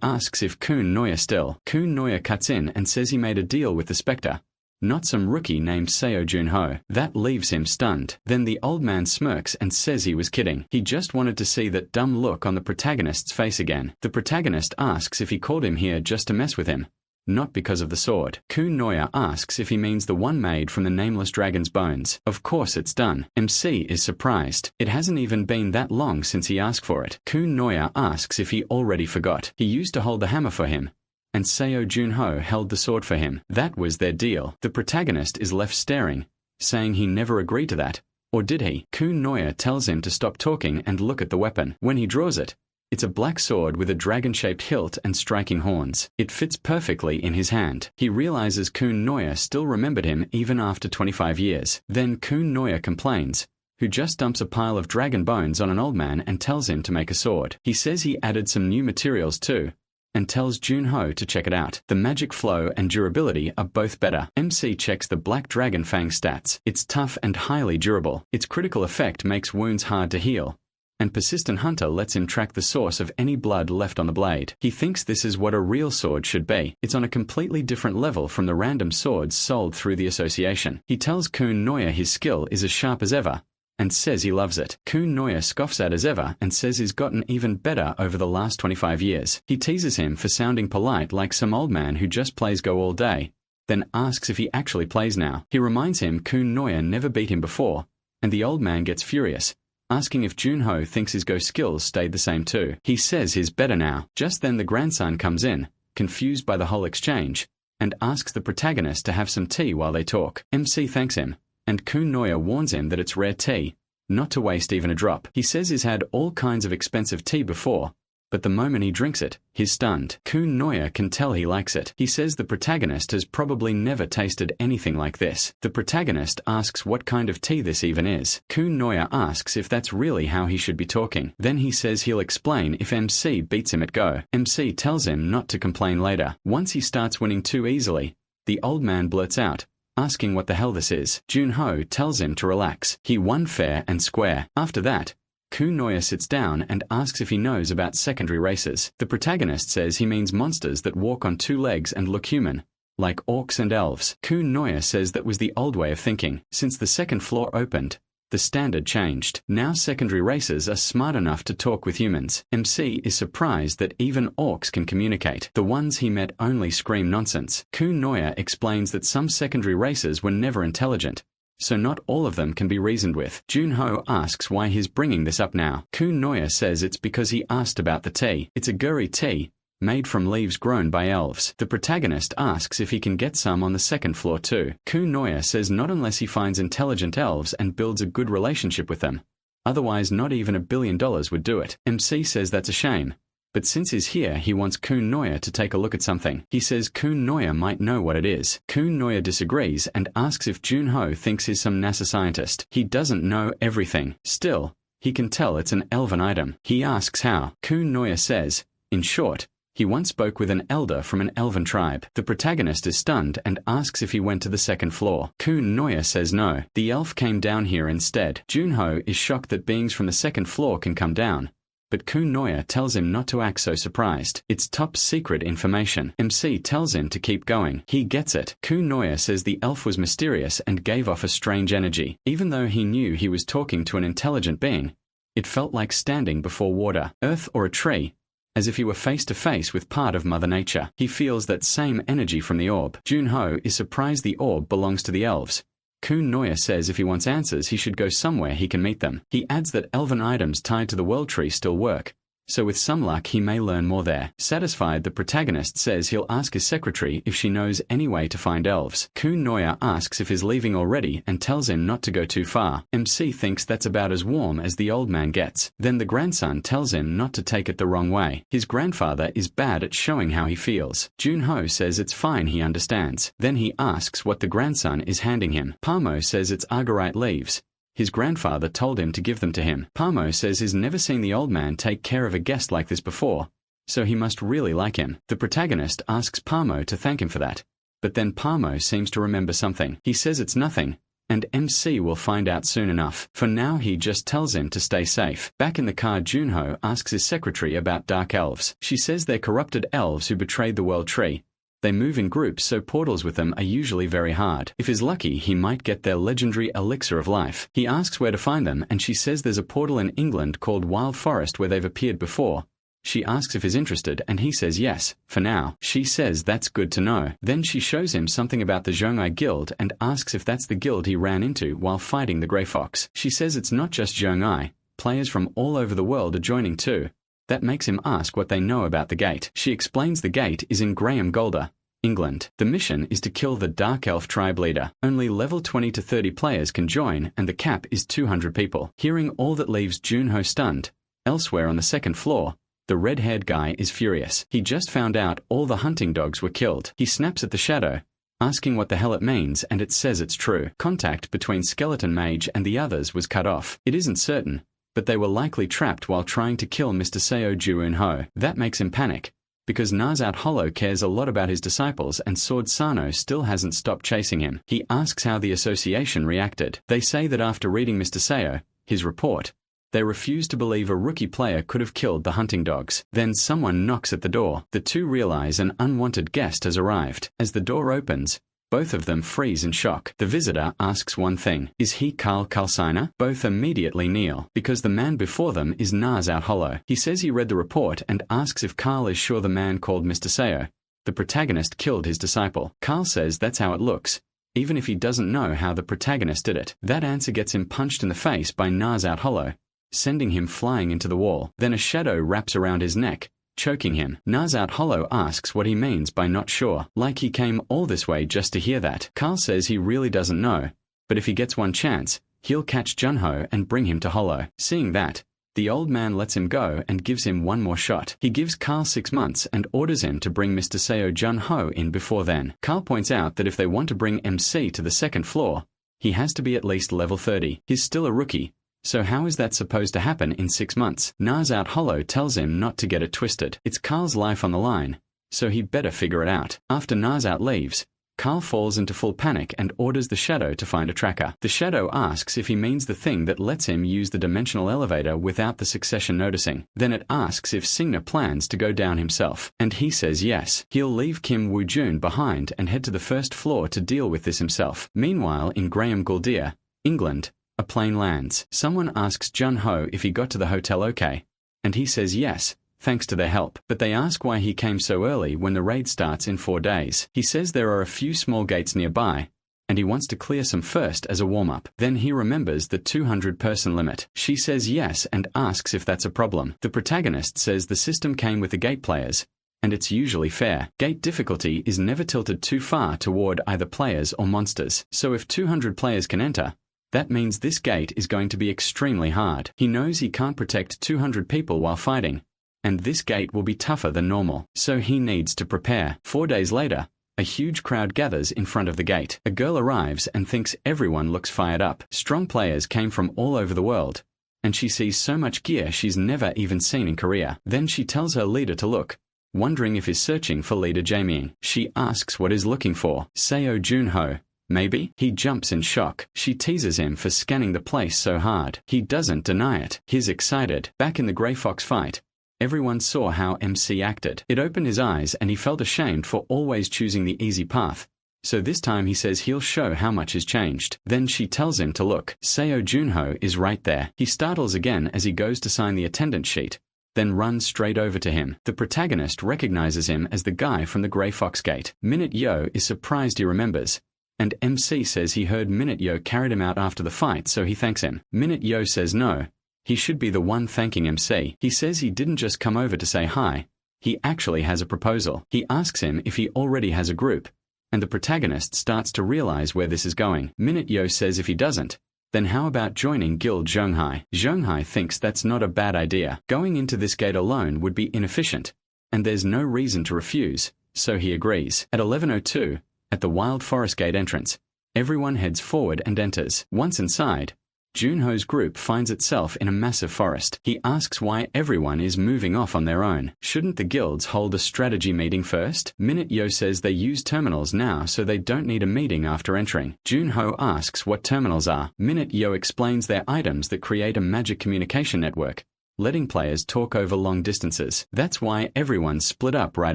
asks if Kun Noya still. Kun Noya cuts in and says he made a deal with the Spectre, not some rookie named Seo Junho. That leaves him stunned. Then the old man smirks and says he was kidding. He just wanted to see that dumb look on the protagonist's face again. The protagonist asks if he called him here just to mess with him, not because of the sword. Kun Noya asks if he means the one made from the nameless dragon's bones. Of course it's done. MC is surprised. It hasn't even been that long since he asked for it. Kun Noya asks if he already forgot. He used to hold the hammer for him, and Seo Junho held the sword for him. That was their deal. The protagonist is left staring, saying he never agreed to that. Or did he? Kun Noya tells him to stop talking and look at the weapon. When he draws it, it's a black sword with a dragon-shaped hilt and striking horns. It fits perfectly in his hand. He realizes Kun Noya still remembered him even after 25 years. Then Kun Noya complains, who just dumps a pile of dragon bones on an old man and tells him to make a sword. He says he added some new materials too, and tells Junho to check it out. The magic flow and durability are both better. MC checks the Black Dragon Fang stats. It's tough and highly durable. Its critical effect makes wounds hard to heal, and Persistent Hunter lets him track the source of any blood left on the blade. He thinks this is what a real sword should be. It's on a completely different level from the random swords sold through the association. He tells Kun Noya his skill is as sharp as ever, and says he loves it. Kun Noya scoffs at as ever and says he's gotten even better over the last 25 years. He teases him for sounding polite like some old man who just plays Go all day, then asks if he actually plays now. He reminds him Kun Noya never beat him before, and the old man gets furious, asking if Junho thinks his Go skills stayed the same too. He says he's better now. Just then the grandson comes in, confused by the whole exchange, and asks the protagonist to have some tea while they talk. MC thanks him, and Kun Noya warns him that it's rare tea, not to waste even a drop. He says he's had all kinds of expensive tea before, but the moment he drinks it, he's stunned. Kun Noya can tell he likes it. He says the protagonist has probably never tasted anything like this. The protagonist asks what kind of tea this even is. Kun Noya asks if that's really how he should be talking. Then he says he'll explain if MC beats him at Go. MC tells him not to complain later. Once he starts winning too easily, the old man blurts out, asking what the hell this is. Junho tells him to relax. He won fair and square. After that, Kun Noya sits down and asks if he knows about secondary races. The protagonist says he means monsters that walk on two legs and look human, like orcs and elves. Kun Noya says that was the old way of thinking. Since the second floor opened, the standard changed. Now secondary races are smart enough to talk with humans. MC is surprised that even orcs can communicate. The ones he met only scream nonsense. Kun Noya explains that some secondary races were never intelligent, so not all of them can be reasoned with. Junho asks why he's bringing this up now. Kun Noya says it's because he asked about the tea. It's a guri tea, made from leaves grown by elves. The protagonist asks if he can get some on the second floor too. Kun Noya says not unless he finds intelligent elves and builds a good relationship with them. Otherwise not even $1 billion would do it. MC says that's a shame, But since he's here, he wants Kun Noya to take a look at something. He says Kun Noya might know what it is. Kun Noya disagrees and asks if Junho thinks he's some NASA scientist. He doesn't know everything. Still, he can tell it's an elven item. He asks how. Kun Noya says, in short, he once spoke with an elder from an elven tribe. The protagonist is stunned and asks if he went to the second floor. Kun Noya says no. The elf came down here instead. Junho is shocked that beings from the second floor can come down, but Kun Noya tells him not to act so surprised. It's top secret information. MC tells him to keep going. He gets it. Kun Noya says the elf was mysterious and gave off a strange energy. Even though he knew he was talking to an intelligent being, it felt like standing before water, earth or a tree, as if he were face to face with part of Mother Nature. He feels that same energy from the orb. Junho is surprised the orb belongs to the elves. Kun Noya says if he wants answers, he should go somewhere he can meet them. He adds that elven items tied to the world tree still work, so with some luck he may learn more there. Satisfied, the protagonist says he'll ask his secretary if she knows any way to find elves. Kun Noya asks if he's leaving already and tells him not to go too far. MC thinks that's about as warm as the old man gets. Then the grandson tells him not to take it the wrong way. His grandfather is bad at showing how he feels. Junho says it's fine, he understands. Then he asks what the grandson is handing him. Pamo says it's agarite leaves. His grandfather told him to give them to him. Pamo says he's never seen the old man take care of a guest like this before, so he must really like him. The protagonist asks Pamo to thank him for that, but then Pamo seems to remember something. He says it's nothing, and MC will find out soon enough. For now, he just tells him to stay safe. Back in the car, Junho asks his secretary about dark elves. She says they're corrupted elves who betrayed the world tree. They move in groups, so portals with them are usually very hard. If he's lucky, he might get their legendary elixir of life. He asks where to find them, and she says there's a portal in England called Wild Forest where they've appeared before. She asks if he's interested, and he says yes, for now. She says that's good to know. Then she shows him something about the Zhongai Guild and asks if that's the guild he ran into while fighting the Grey Fox. She says it's not just Zhongai. Players from all over the world are joining too. That makes him ask what they know about the gate. She explains the gate is in Graham Golder, England. The mission is to kill the Dark Elf tribe leader. Only level 20 to 30 players can join, and the cap is 200 people. Hearing all that leaves Junho stunned. Elsewhere on the second floor, the red-haired guy is furious. He just found out all the hunting dogs were killed. He snaps at the shadow, asking what the hell it means, and it says it's true. Contact between Skeleton Mage and the others was cut off. It isn't certain, but they were likely trapped while trying to kill Mr. Seo Ju-un-ho. That makes him panic, because Nazout Hollow cares a lot about his disciples and Sword Sano still hasn't stopped chasing him. He asks how the association reacted. They say that after reading Mr. Seo, his report, they refuse to believe a rookie player could have killed the hunting dogs. Then someone knocks at the door. The two realize an unwanted guest has arrived. As the door opens, both of them freeze in shock. The visitor asks one thing. Is he Carl Kalsiner? Both immediately kneel, because the man before them is Nazout Hollow. He says he read the report and asks if Carl is sure the man called Mr. Seo, the protagonist, killed his disciple. Carl says that's how it looks, even if he doesn't know how the protagonist did it. That answer gets him punched in the face by Nazout Hollow, sending him flying into the wall. Then a shadow wraps around his neck, choking him. Nazout Hollow asks what he means by not sure, like he came all this way just to hear that. Carl says he really doesn't know, but if he gets one chance, he'll catch Junho and bring him to Hollow. Seeing that, the old man lets him go and gives him one more shot. He gives Carl 6 months and orders him to bring Mr. Seo Junho in before then. Carl points out that if they want to bring MC to the second floor, he has to be at least level 30. He's still a rookie, so how is that supposed to happen in 6 months? Nazout Hollow tells him not to get it twisted. It's Carl's life on the line, so he better figure it out. After Nazout leaves, Carl falls into full panic and orders the Shadow to find a tracker. The Shadow asks if he means the thing that lets him use the dimensional elevator without the succession noticing. Then it asks if Signa plans to go down himself, and he says yes. He'll leave Kim Woo-jun behind and head to the first floor to deal with this himself. Meanwhile, in Graham Guldir, England, a plane lands. Someone asks Junho if he got to the hotel okay, and he says yes, thanks to their help. But they ask why he came so early when the raid starts in 4 days. He says there are a few small gates nearby, and he wants to clear some first as a warm-up. Then he remembers the 200-person limit. She says yes and asks if that's a problem. The protagonist says the system came with the gate players, and it's usually fair. Gate difficulty is never tilted too far toward either players or monsters. So if 200 players can enter, that means this gate is going to be extremely hard. He knows he can't protect 200 people while fighting, and this gate will be tougher than normal, so he needs to prepare. 4 days later, a huge crowd gathers in front of the gate. A girl arrives and thinks everyone looks fired up. Strong players came from all over the world, and she sees so much gear she's never even seen in Korea. Then she tells her leader to look, wondering if he's searching for leader Jaemyung. She asks what he's looking for. Seo Junho, maybe? He jumps in shock. She teases him for scanning the place so hard. He doesn't deny it. He's excited. Back in the Grey Fox fight, everyone saw how MC acted. It opened his eyes and he felt ashamed for always choosing the easy path. So this time he says he'll show how much has changed. Then she tells him to look. Seo Junho is right there. He startles again as he goes to sign the attendance sheet, then runs straight over to him. The protagonist recognizes him as the guy from the Grey Fox gate. Minute Yo is surprised he remembers, and MC says he heard Minute Yo carried him out after the fight, so he thanks him. Minute Yo says no. He should be the one thanking MC. He says he didn't just come over to say hi. He actually has a proposal. He asks him if he already has a group, and the protagonist starts to realize where this is going. Minute Yo says if he doesn't, then how about joining Guild Zhonghai? Zhonghai thinks that's not a bad idea. Going into this gate alone would be inefficient, and there's no reason to refuse, so he agrees. At 11:02, at the Wild Forest Gate entrance, everyone heads forward and enters. Once inside, Junho's group finds itself in a massive forest. He asks why everyone is moving off on their own. Shouldn't the guilds hold a strategy meeting first? Minute Yo says they use terminals now so they don't need a meeting after entering. Junho asks what terminals are. Minute Yo explains they're items that create a magic communication network, letting players talk over long distances. That's why everyone split up right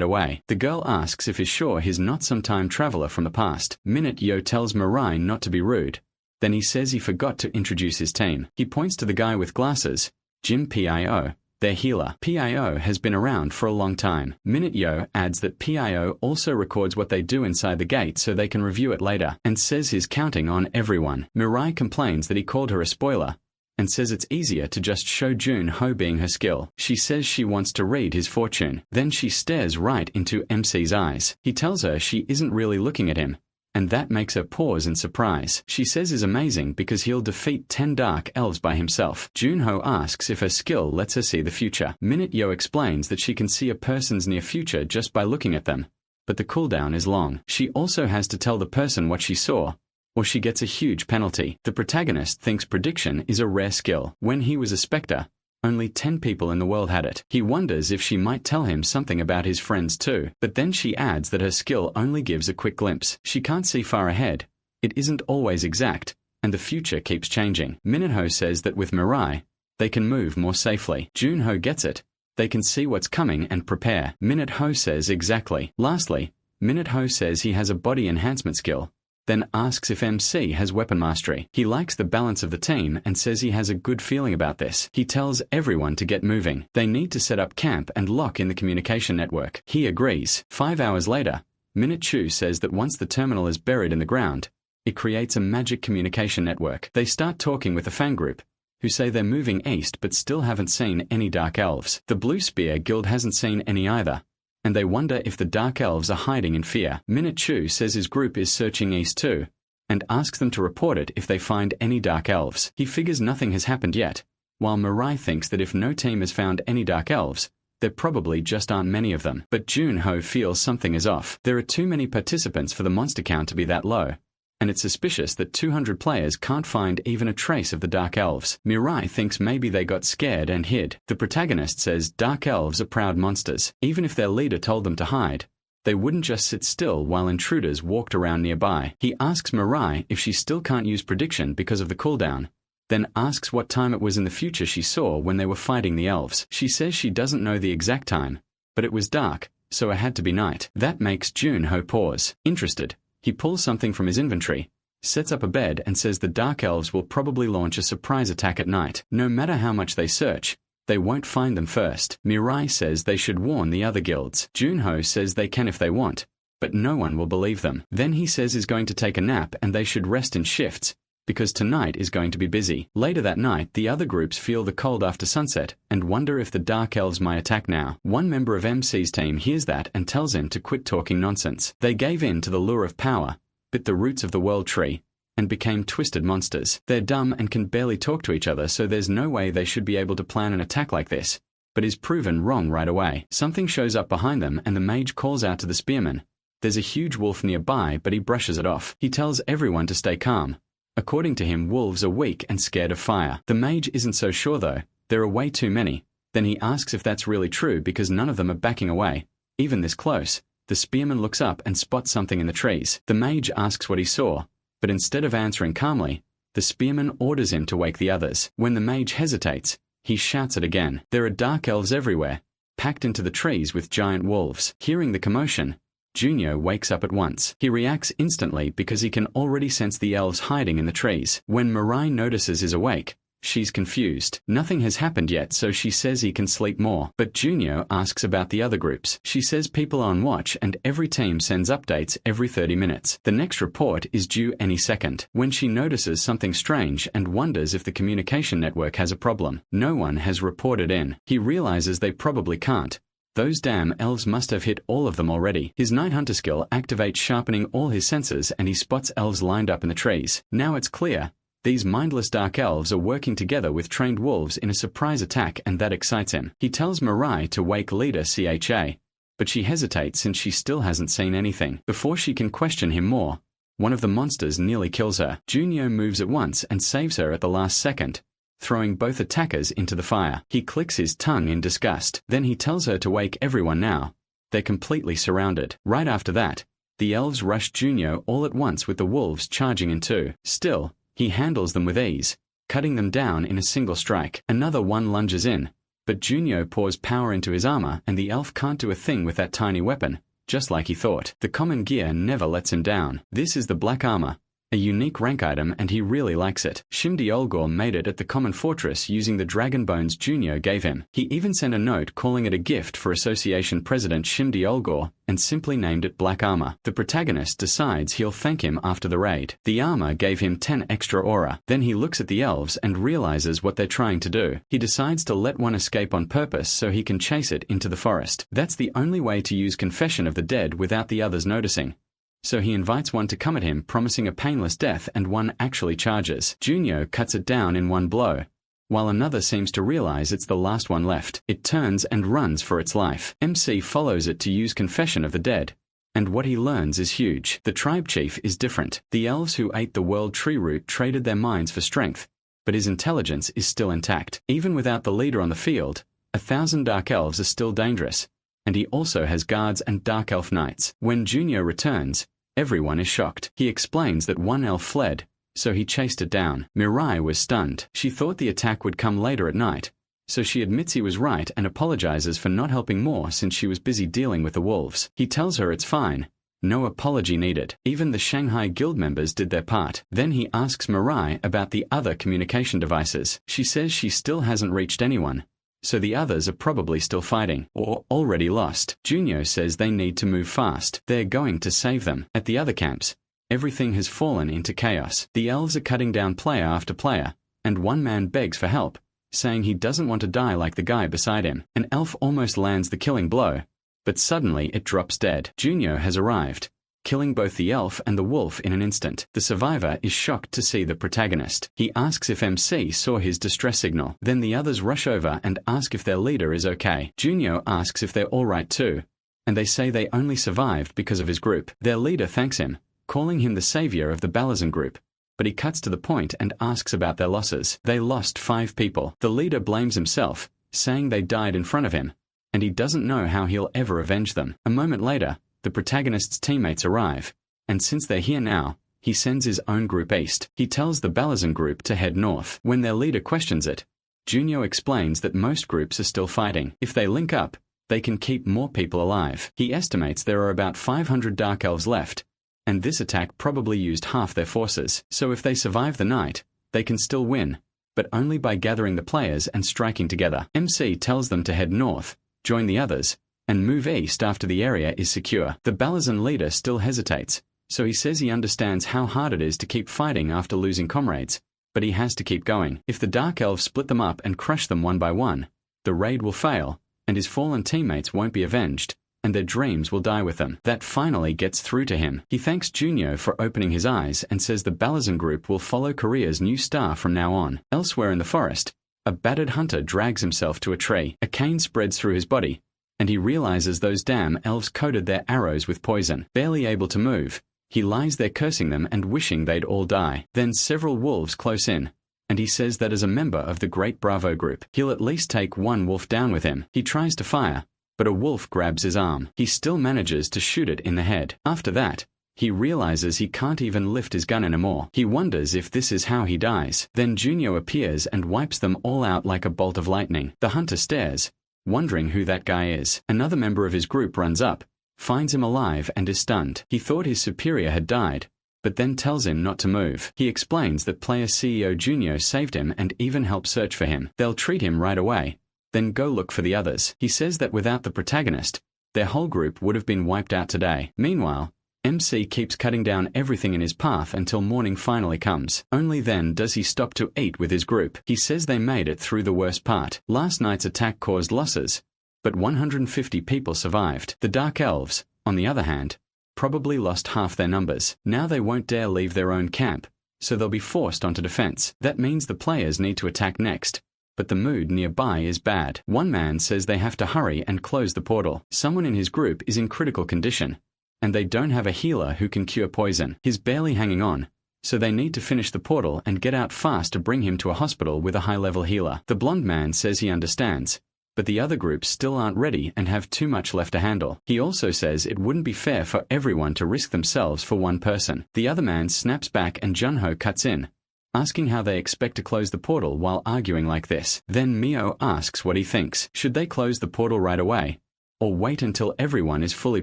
away. The girl asks if he's sure he's not some time traveler from the past. Minute Yo tells Mirai not to be rude. Then he says he forgot to introduce his team. He points to the guy with glasses, Jim Pio, their healer. Pio has been around for a long time. Minute Yo adds that Pio also records what they do inside the gate so they can review it later, and says he's counting on everyone. Mirai complains that he called her a spoiler, and says it's easier to just show Junho being her skill. She says she wants to read his fortune. Then she stares right into MC's eyes. He tells her she isn't really looking at him, and that makes her pause in surprise. She says is amazing because he'll defeat 10 dark elves by himself. Junho asks if her skill lets her see the future. Minute Yo explains that she can see a person's near future just by looking at them, but the cooldown is long. She also has to tell the person what she saw, or she gets a huge penalty. The protagonist thinks prediction is a rare skill. When he was a spectre, only 10 people in the world had it. He wonders if she might tell him something about his friends too, but then she adds that her skill only gives a quick glimpse. She can't see far ahead. It isn't always exact, and the future keeps changing. Minho says that with Mirai, they can move more safely. Junho gets it. They can see what's coming and prepare. Minho says exactly. Lastly, Minho says he has a body enhancement skill, then asks if MC has weapon mastery. He likes the balance of the team and says he has a good feeling about this. He tells everyone to get moving. They need to set up camp and lock in the communication network. He agrees. 5 hours later, Minute Chu says that once the terminal is buried in the ground, it creates a magic communication network. They start talking with the fan group, who say they're moving east but still haven't seen any dark elves. The Blue Spear Guild hasn't seen any either, and they wonder if the dark elves are hiding in fear. Minute Chu says his group is searching east too, and asks them to report it if they find any dark elves. He figures nothing has happened yet, while Mirai thinks that if no team has found any dark elves, there probably just aren't many of them. But Junho feels something is off. There are too many participants for the monster count to be that low, and it's suspicious that 200 players can't find even a trace of the Dark Elves. Mirai thinks maybe they got scared and hid. The protagonist says Dark Elves are proud monsters. Even if their leader told them to hide, they wouldn't just sit still while intruders walked around nearby. He asks Mirai if she still can't use prediction because of the cooldown, then asks what time it was in the future she saw when they were fighting the elves. She says she doesn't know the exact time, but it was dark, so it had to be night. That makes Junho pause. Interested, he pulls something from his inventory, sets up a bed and says the Dark Elves will probably launch a surprise attack at night. No matter how much they search, they won't find them first. Mirai says they should warn the other guilds. Junho says they can if they want, but no one will believe them. Then he says he's going to take a nap and they should rest in shifts, because tonight is going to be busy. Later that night, the other groups feel the cold after sunset and wonder if the Dark Elves might attack now. One member of MC's team hears that and tells him to quit talking nonsense. They gave in to the lure of power, bit the roots of the world tree, and became twisted monsters. They're dumb and can barely talk to each other, so there's no way they should be able to plan an attack like this. but is proven wrong right away. Something shows up behind them and the mage calls out to the spearman. There's a huge wolf nearby, but he brushes it off. He tells everyone to stay calm. According to him, wolves are weak and scared of fire. The mage isn't so sure though. There are way too many. Then he asks if that's really true because none of them are backing away, even this close. The spearman looks up and spots something in the trees. The mage asks what he saw, but instead of answering calmly, the spearman orders him to wake the others. When the mage hesitates, he shouts it again. There are dark elves everywhere, packed into the trees with giant wolves. Hearing the commotion, Junyo wakes up at once. He reacts instantly because he can already sense the elves hiding in the trees. When Mirai notices he's awake, she's confused. Nothing has happened yet, so she says he can sleep more. But Junyo asks about the other groups. She says people are on watch and every team sends updates every 30 minutes. The next report is due any second. When she notices something strange and wonders if the communication network has a problem, no one has reported in. He realizes they probably can't. Those damn elves must have hit all of them already. His Night Hunter skill activates, sharpening all his senses, and he spots elves lined up in the trees. Now it's clear. These mindless dark elves are working together with trained wolves in a surprise attack, and that excites him. He tells Mirai to wake leader CHA, but she hesitates since she still hasn't seen anything. Before she can question him more, one of the monsters nearly kills her. Junyo moves at once and saves her at the last second, throwing both attackers into the fire. He clicks his tongue in disgust. Then he tells her to wake everyone now. They're completely surrounded. Right after that, the elves rush Junyo all at once with the wolves charging in too. Still, he handles them with ease, cutting them down in a single strike. Another one lunges in, but Junyo pours power into his armor and the elf can't do a thing with that tiny weapon, just like he thought. The common gear never lets him down. This is the black armor, a unique rank item, and he really likes it. Shimdi Olgor made it at the common fortress using the dragon bones Junyo gave him. He even sent a note calling it a gift for Association President Shimdi Olgor and simply named it black armor. The protagonist decides he'll thank him after the raid. The armor gave him 10 extra aura. Then he looks at the elves and realizes what they're trying to do. He decides to let one escape on purpose so he can chase it into the forest. That's the only way to use Confession of the Dead without the others noticing. So he invites one to come at him, promising a painless death, and one actually charges. Junyo cuts it down in one blow, while another seems to realize it's the last one left. It turns and runs for its life. MC follows it to use Confession of the Dead, and what he learns is huge. The tribe chief is different. The elves who ate the world tree root traded their minds for strength, but his intelligence is still intact. Even without the leader on the field, 1,000 dark elves are still dangerous. And he also has guards and dark elf knights. When Junyo returns, everyone is shocked. He explains that one elf fled, so he chased it down. Mirai was stunned. She thought the attack would come later at night, so she admits he was right and apologizes for not helping more since she was busy dealing with the wolves. He tells her it's fine. No apology needed. Even the Shanghai Guild members did their part. Then he asks Mirai about the other communication devices. She says she still hasn't reached anyone, so the others are probably still fighting, or already lost. Junyo says they need to move fast. They're going to save them. At the other camps, everything has fallen into chaos. The elves are cutting down player after player, and one man begs for help, saying he doesn't want to die like the guy beside him. An elf almost lands the killing blow, but suddenly it drops dead. Junyo has arrived, killing both the elf and the wolf in an instant. The survivor is shocked to see the protagonist. He asks if MC saw his distress signal. Then the others rush over and ask if their leader is okay. Junyo asks if they're alright too, and they say they only survived because of his group. Their leader thanks him, calling him the savior of the Balazan group, but he cuts to the point and asks about their losses. They lost 5 people. The leader blames himself, saying they died in front of him, and he doesn't know how he'll ever avenge them. A moment later, the protagonist's teammates arrive, and since they're here now, he sends his own group east. He tells the Balazan group to head north. When their leader questions it, Junyo explains that most groups are still fighting. If they link up, they can keep more people alive. He estimates there are about 500 dark elves left, and this attack probably used half their forces. So if they survive the night, they can still win, but only by gathering the players and striking together. MC tells them to head north, join the others, and move east after the area is secure. The Balazan leader still hesitates, so he says he understands how hard it is to keep fighting after losing comrades, but he has to keep going. If the Dark Elves split them up and crush them one by one, the raid will fail, and his fallen teammates won't be avenged, and their dreams will die with them. That finally gets through to him. He thanks Junyo for opening his eyes and says the Balazan group will follow Korea's new star from now on. Elsewhere in the forest, A battered hunter drags himself to a tree. A cane spreads through his body, and he realizes those damn elves coated their arrows with poison. Barely able to move, he lies there cursing them and wishing they'd all die. Then several wolves close in, and he says that as a member of the Great Bravo group, he'll at least take one wolf down with him. He tries to fire, but a wolf grabs his arm. He still manages to shoot it in the head. After that, he realizes he can't even lift his gun anymore. He wonders if this is how he dies. Then Junyo appears and wipes them all out like a bolt of lightning. The hunter stares, wondering who that guy is. Another member of his group runs up, finds him alive and is stunned. He thought his superior had died, but then tells him not to move. He explains that player CEO Junyo saved him and even helped search for him. They'll treat him right away, then go look for the others. He says that without the protagonist, their whole group would have been wiped out today. Meanwhile, MC keeps cutting down everything in his path until morning finally comes. Only then does he stop to eat with his group. He says they made it through the worst part. Last night's attack caused losses, but 150 people survived. The Dark Elves, on the other hand, probably lost half their numbers. Now they won't dare leave their own camp, so they'll be forced onto defense. That means the players need to attack next, but the mood nearby is bad. One man says they have to hurry and close the portal. Someone in his group is in critical condition, and they don't have a healer who can cure poison. He's barely hanging on, so they need to finish the portal and get out fast to bring him to a hospital with a high-level healer. The blonde man says he understands, but the other groups still aren't ready and have too much left to handle. He also says it wouldn't be fair for everyone to risk themselves for one person. The other man snaps back and Junho cuts in, asking how they expect to close the portal while arguing like this. Then Mio asks what he thinks. Should they close the portal right away, or wait until everyone is fully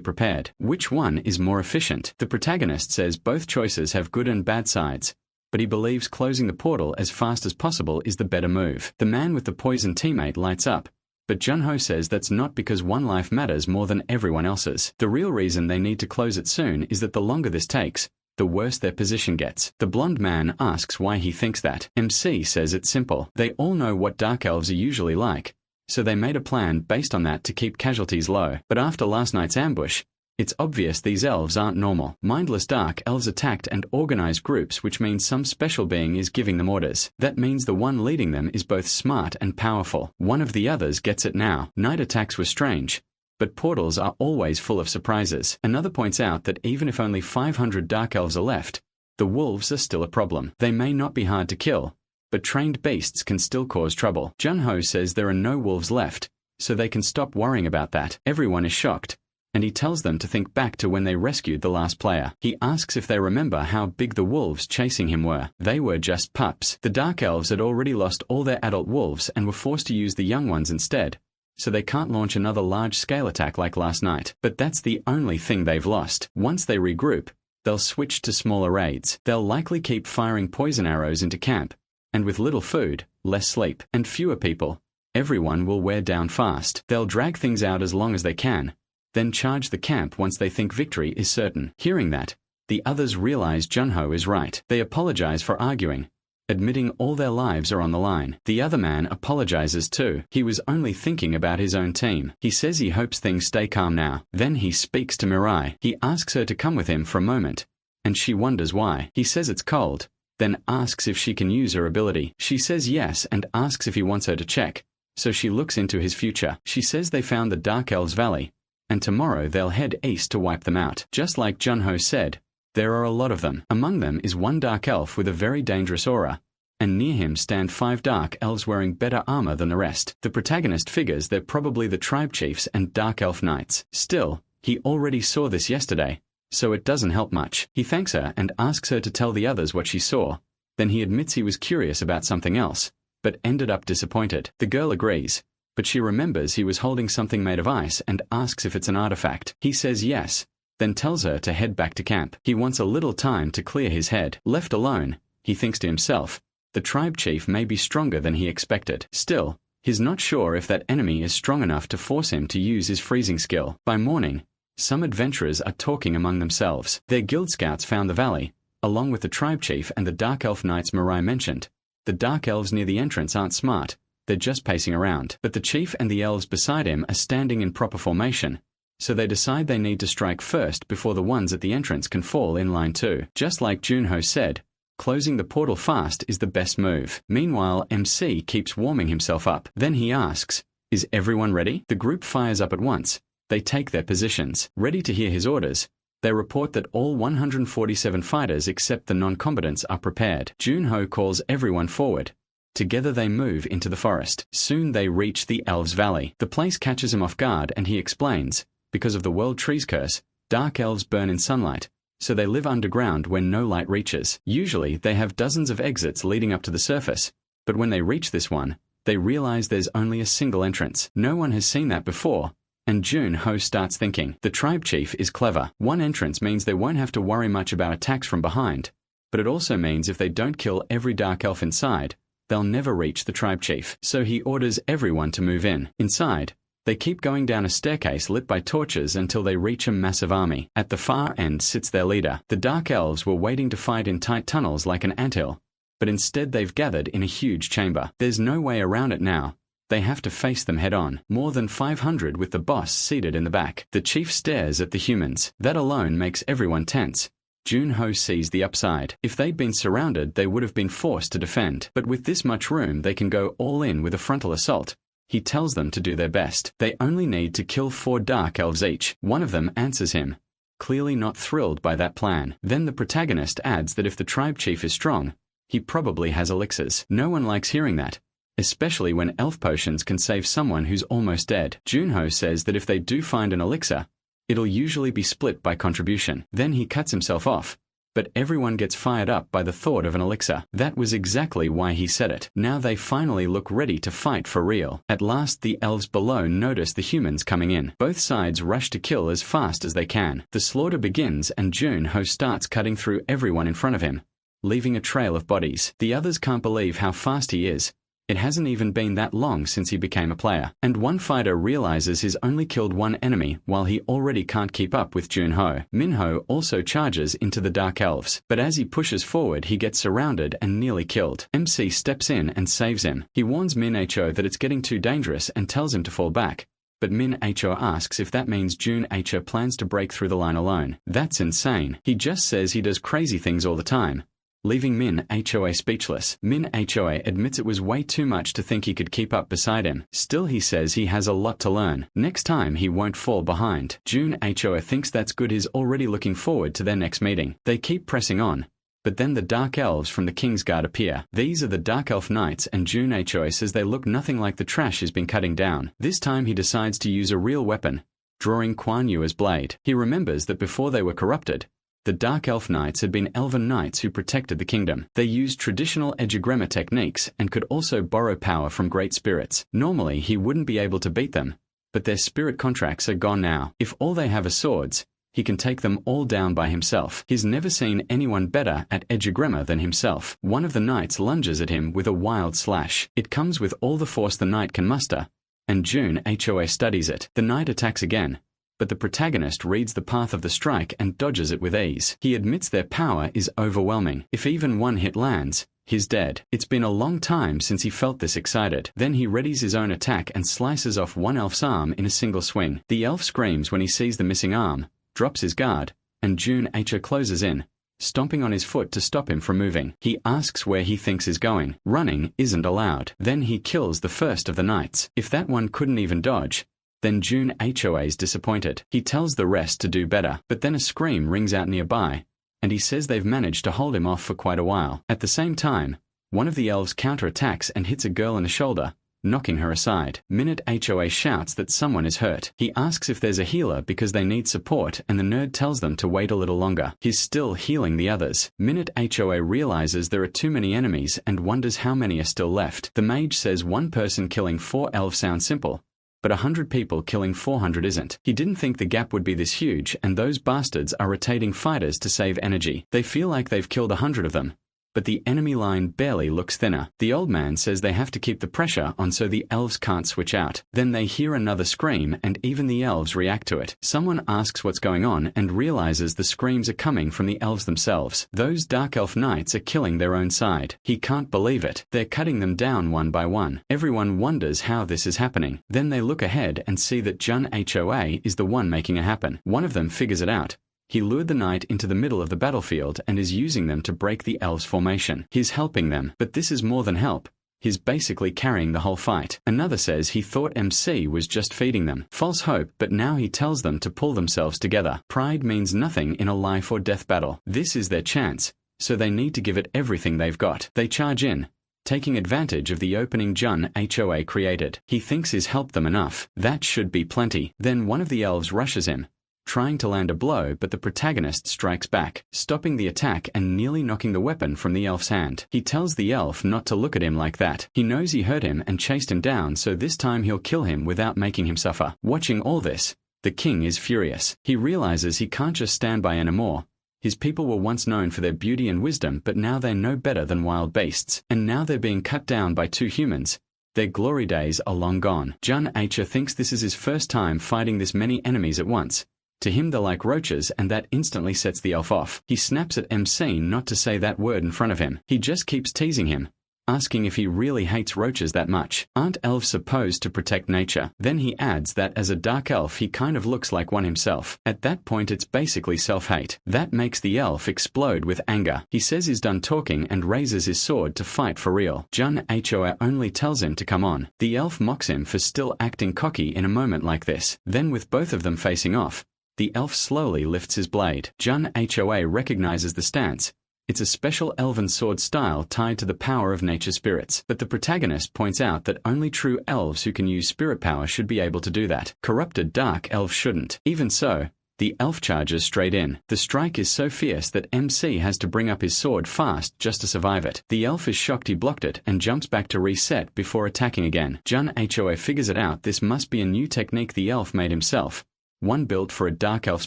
prepared? Which one is more efficient? The protagonist says both choices have good and bad sides, but he believes closing the portal as fast as possible is the better move. The man with the poison teammate lights up, but Junho says that's not because one life matters more than everyone else's. The real reason they need to close it soon is that the longer this takes, the worse their position gets. The blonde man asks why he thinks that. MC says it's simple. They all know what Dark Elves are usually like, so they made a plan based on that to keep casualties low. But after last night's ambush, it's obvious these elves aren't normal. Mindless Dark Elves attacked and organized groups, which means some special being is giving them orders. That means the one leading them is both smart and powerful. One of the others gets it now. Night attacks were strange, but portals are always full of surprises. Another points out that even if only 500 Dark Elves are left, the wolves are still a problem. They may not be hard to kill, but trained beasts can still cause trouble. Junho says there are no wolves left, so they can stop worrying about that. Everyone is shocked, and he tells them to think back to when they rescued the last player. He asks if they remember how big the wolves chasing him were. They were just pups. The Dark Elves had already lost all their adult wolves and were forced to use the young ones instead, so they can't launch another large-scale attack like last night. But that's the only thing they've lost. Once they regroup, they'll switch to smaller raids. They'll likely keep firing poison arrows into camp, and with little food, less sleep, and fewer people, everyone will wear down fast. They'll drag things out as long as they can, then charge the camp once they think victory is certain. Hearing that, the others realize Junho is right. They apologize for arguing, admitting all their lives are on the line. The other man apologizes too. He was only thinking about his own team. He says he hopes things stay calm now. Then he speaks to Mirai. He asks her to come with him for a moment, and she wonders why. He says it's cold, then asks if she can use her ability. She says yes and asks if he wants her to check, so she looks into his future. She says they found the Dark Elves Valley, and tomorrow they'll head east to wipe them out. Just like Junho said, there are a lot of them. Among them is one Dark Elf with a very dangerous aura, and near him stand 5 Dark Elves wearing better armor than the rest. The protagonist figures they're probably the tribe chiefs and Dark Elf knights. Still, he already saw this yesterday, so it doesn't help much. He thanks her and asks her to tell the others what she saw. Then he admits he was curious about something else, but ended up disappointed. The girl agrees, but she remembers he was holding something made of ice and asks if it's an artifact. He says yes, then tells her to head back to camp. He wants a little time to clear his head. Left alone, he thinks to himself, the tribe chief may be stronger than he expected. Still, he's not sure if that enemy is strong enough to force him to use his freezing skill. By morning, some adventurers are talking among themselves. Their guild scouts found the valley, along with the tribe chief and the Dark Elf knights Mirai mentioned. The Dark Elves near the entrance aren't smart, they're just pacing around. But the chief and the elves beside him are standing in proper formation, so they decide they need to strike first before the ones at the entrance can fall in line too. Just like Junho said, Closing the portal fast is the best move. Meanwhile, MC keeps warming himself up. Then he asks, "Is everyone ready?" The group fires up at once. They take their positions, ready to hear his orders. They report that all 147 fighters except the non-combatants are prepared. Junho calls everyone forward. Together they move into the forest. Soon they reach the Elves' Valley. The place catches him off guard and he explains, because of the World Trees curse, dark elves burn in sunlight, so they live underground where no light reaches. Usually they have dozens of exits leading up to the surface, but when they reach this one, they realize there's only a single entrance. No one has seen that before. And Junho starts thinking, the tribe chief is clever. One entrance means they won't have to worry much about attacks from behind, but it also means if they don't kill every dark elf inside, they'll never reach the tribe chief. So he orders everyone to move in. Inside, they keep going down a staircase lit by torches until they reach a massive army. At the far end sits their leader. The dark elves were waiting to fight in tight tunnels like an anthill, but instead they've gathered in a huge chamber. There's no way around it now. They have to face them head-on. More than 500 with the boss seated in the back. The chief stares at the humans. That alone makes everyone tense. Junho sees the upside. If they'd been surrounded, they would have been forced to defend. But with this much room, they can go all in with a frontal assault. He tells them to do their best. They only need to kill 4 dark elves each. One of them answers him, clearly not thrilled by that plan. Then the protagonist adds that if the tribe chief is strong, he probably has elixirs. No one likes hearing that, especially when elf potions can save someone who's almost dead. Junho says that if they do find an elixir, it'll usually be split by contribution. Then he cuts himself off, but everyone gets fired up by the thought of an elixir. That was exactly why he said it. Now they finally look ready to fight for real. At last the elves below notice the humans coming in. Both sides rush to kill as fast as they can. The slaughter begins and Junho starts cutting through everyone in front of him, leaving a trail of bodies. The others can't believe how fast he is. It hasn't even been that long since he became a player. And one fighter realizes he's only killed one enemy while he already can't keep up with Junho. Minho also charges into the Dark Elves, but as he pushes forward he gets surrounded and nearly killed. MC steps in and saves him. He warns Min-Ho that it's getting too dangerous and tells him to fall back. But Min-Ho asks if that means Jun-Ho plans to break through the line alone. That's insane. He just says he does crazy things all the time, leaving Min-Ho speechless. Min-Ho admits it was way too much to think he could keep up beside him. Still, he says he has a lot to learn. Next time he won't fall behind. Jun-Ho thinks that's good. He's already looking forward to their next meeting. They keep pressing on, but then the Dark Elves from the King's Guard appear. These are the Dark Elf Knights, and Jun-Ho says they look nothing like the trash he's been cutting down. This time he decides to use a real weapon, drawing Kuan Yu's blade. He remembers that before they were corrupted, the Dark Elf Knights had been elven knights who protected the kingdom. They used traditional Edgegrema techniques and could also borrow power from great spirits. Normally he wouldn't be able to beat them, but their spirit contracts are gone now. If all they have are swords, he can take them all down by himself. He's never seen anyone better at Edgegrema than himself. One of the knights lunges at him with a wild slash. It comes with all the force the knight can muster, and Jun-Ho studies it. The knight attacks again, but the protagonist reads the path of the strike and dodges it with ease. He admits their power is overwhelming. If even one hit lands, he's dead. It's been a long time since he felt this excited. Then he readies his own attack and slices off one elf's arm in a single swing. The elf screams when he sees the missing arm, drops his guard, and Jun-Ho closes in, stomping on his foot to stop him from moving. He asks where he thinks he's going. Running isn't allowed. Then he kills the first of the knights. If that one couldn't even dodge, then Jun-Ho's disappointed. He tells the rest to do better, but then a scream rings out nearby, and he says they've managed to hold him off for quite a while. At the same time, one of the elves counterattacks and hits a girl in the shoulder, knocking her aside. Minute-Ho shouts that someone is hurt. He asks if there's a healer because they need support, and the nerd tells them to wait a little longer. He's still healing the others. Minute-Ho realizes there are too many enemies and wonders how many are still left. The mage says one person killing 4 elves sounds simple, but 100 people killing 400 isn't. He didn't think the gap would be this huge, and those bastards are rotating fighters to save energy. They feel like they've killed 100 of them, but the enemy line barely looks thinner. The old man says they have to keep the pressure on so the elves can't switch out. Then they hear another scream, and even the elves react to it. Someone asks what's going on and realizes the screams are coming from the elves themselves. Those Dark Elf Knights are killing their own side. He can't believe it. They're cutting them down one by one. Everyone wonders how this is happening. Then they look ahead and see that Jun-Ho is the one making it happen. One of them figures it out, He lured the knight into the middle of the battlefield and is using them to break the elves' formation. He's helping them, but this is more than help. He's basically carrying the whole fight. Another says he thought MC was just feeding them. False hope, but now he tells them to pull themselves together. Pride means nothing in a life or death battle. This is their chance, so they need to give it everything they've got. They charge in, taking advantage of the opening Jun Hoa created. He thinks he's helped them enough. That should be plenty. Then one of the elves rushes him, trying to land a blow, but the protagonist strikes back, stopping the attack and nearly knocking the weapon from the elf's hand. He tells the elf not to look at him like that. He knows he hurt him and chased him down, so this time he'll kill him without making him suffer. Watching all this, the king is furious. He realizes he can't just stand by anymore. His people were once known for their beauty and wisdom, but now they're no better than wild beasts. And now they're being cut down by 2 humans. Their glory days are long gone. Jun Hoa thinks this is his first time fighting this many enemies at once. To him they're like roaches, and that instantly sets the elf off. He snaps at MC not to say that word in front of him. He just keeps teasing him, asking if he really hates roaches that much. Aren't elves supposed to protect nature? Then he adds that as a dark elf he kind of looks like one himself. At that point it's basically self-hate. That makes the elf explode with anger. He says he's done talking and raises his sword to fight for real. Jun Hoa only tells him to come on. The elf mocks him for still acting cocky in a moment like this. Then with both of them facing off, the elf slowly lifts his blade. Jun Hoa recognizes the stance. It's a special elven sword style tied to the power of nature spirits. But the protagonist points out that only true elves who can use spirit power should be able to do that. Corrupted dark elves shouldn't. Even so, the elf charges straight in. The strike is so fierce that MC has to bring up his sword fast just to survive it. The elf is shocked he blocked it and jumps back to reset before attacking again. Jun Hoa figures it out. This must be a new technique the elf made himself. One built for a dark elf's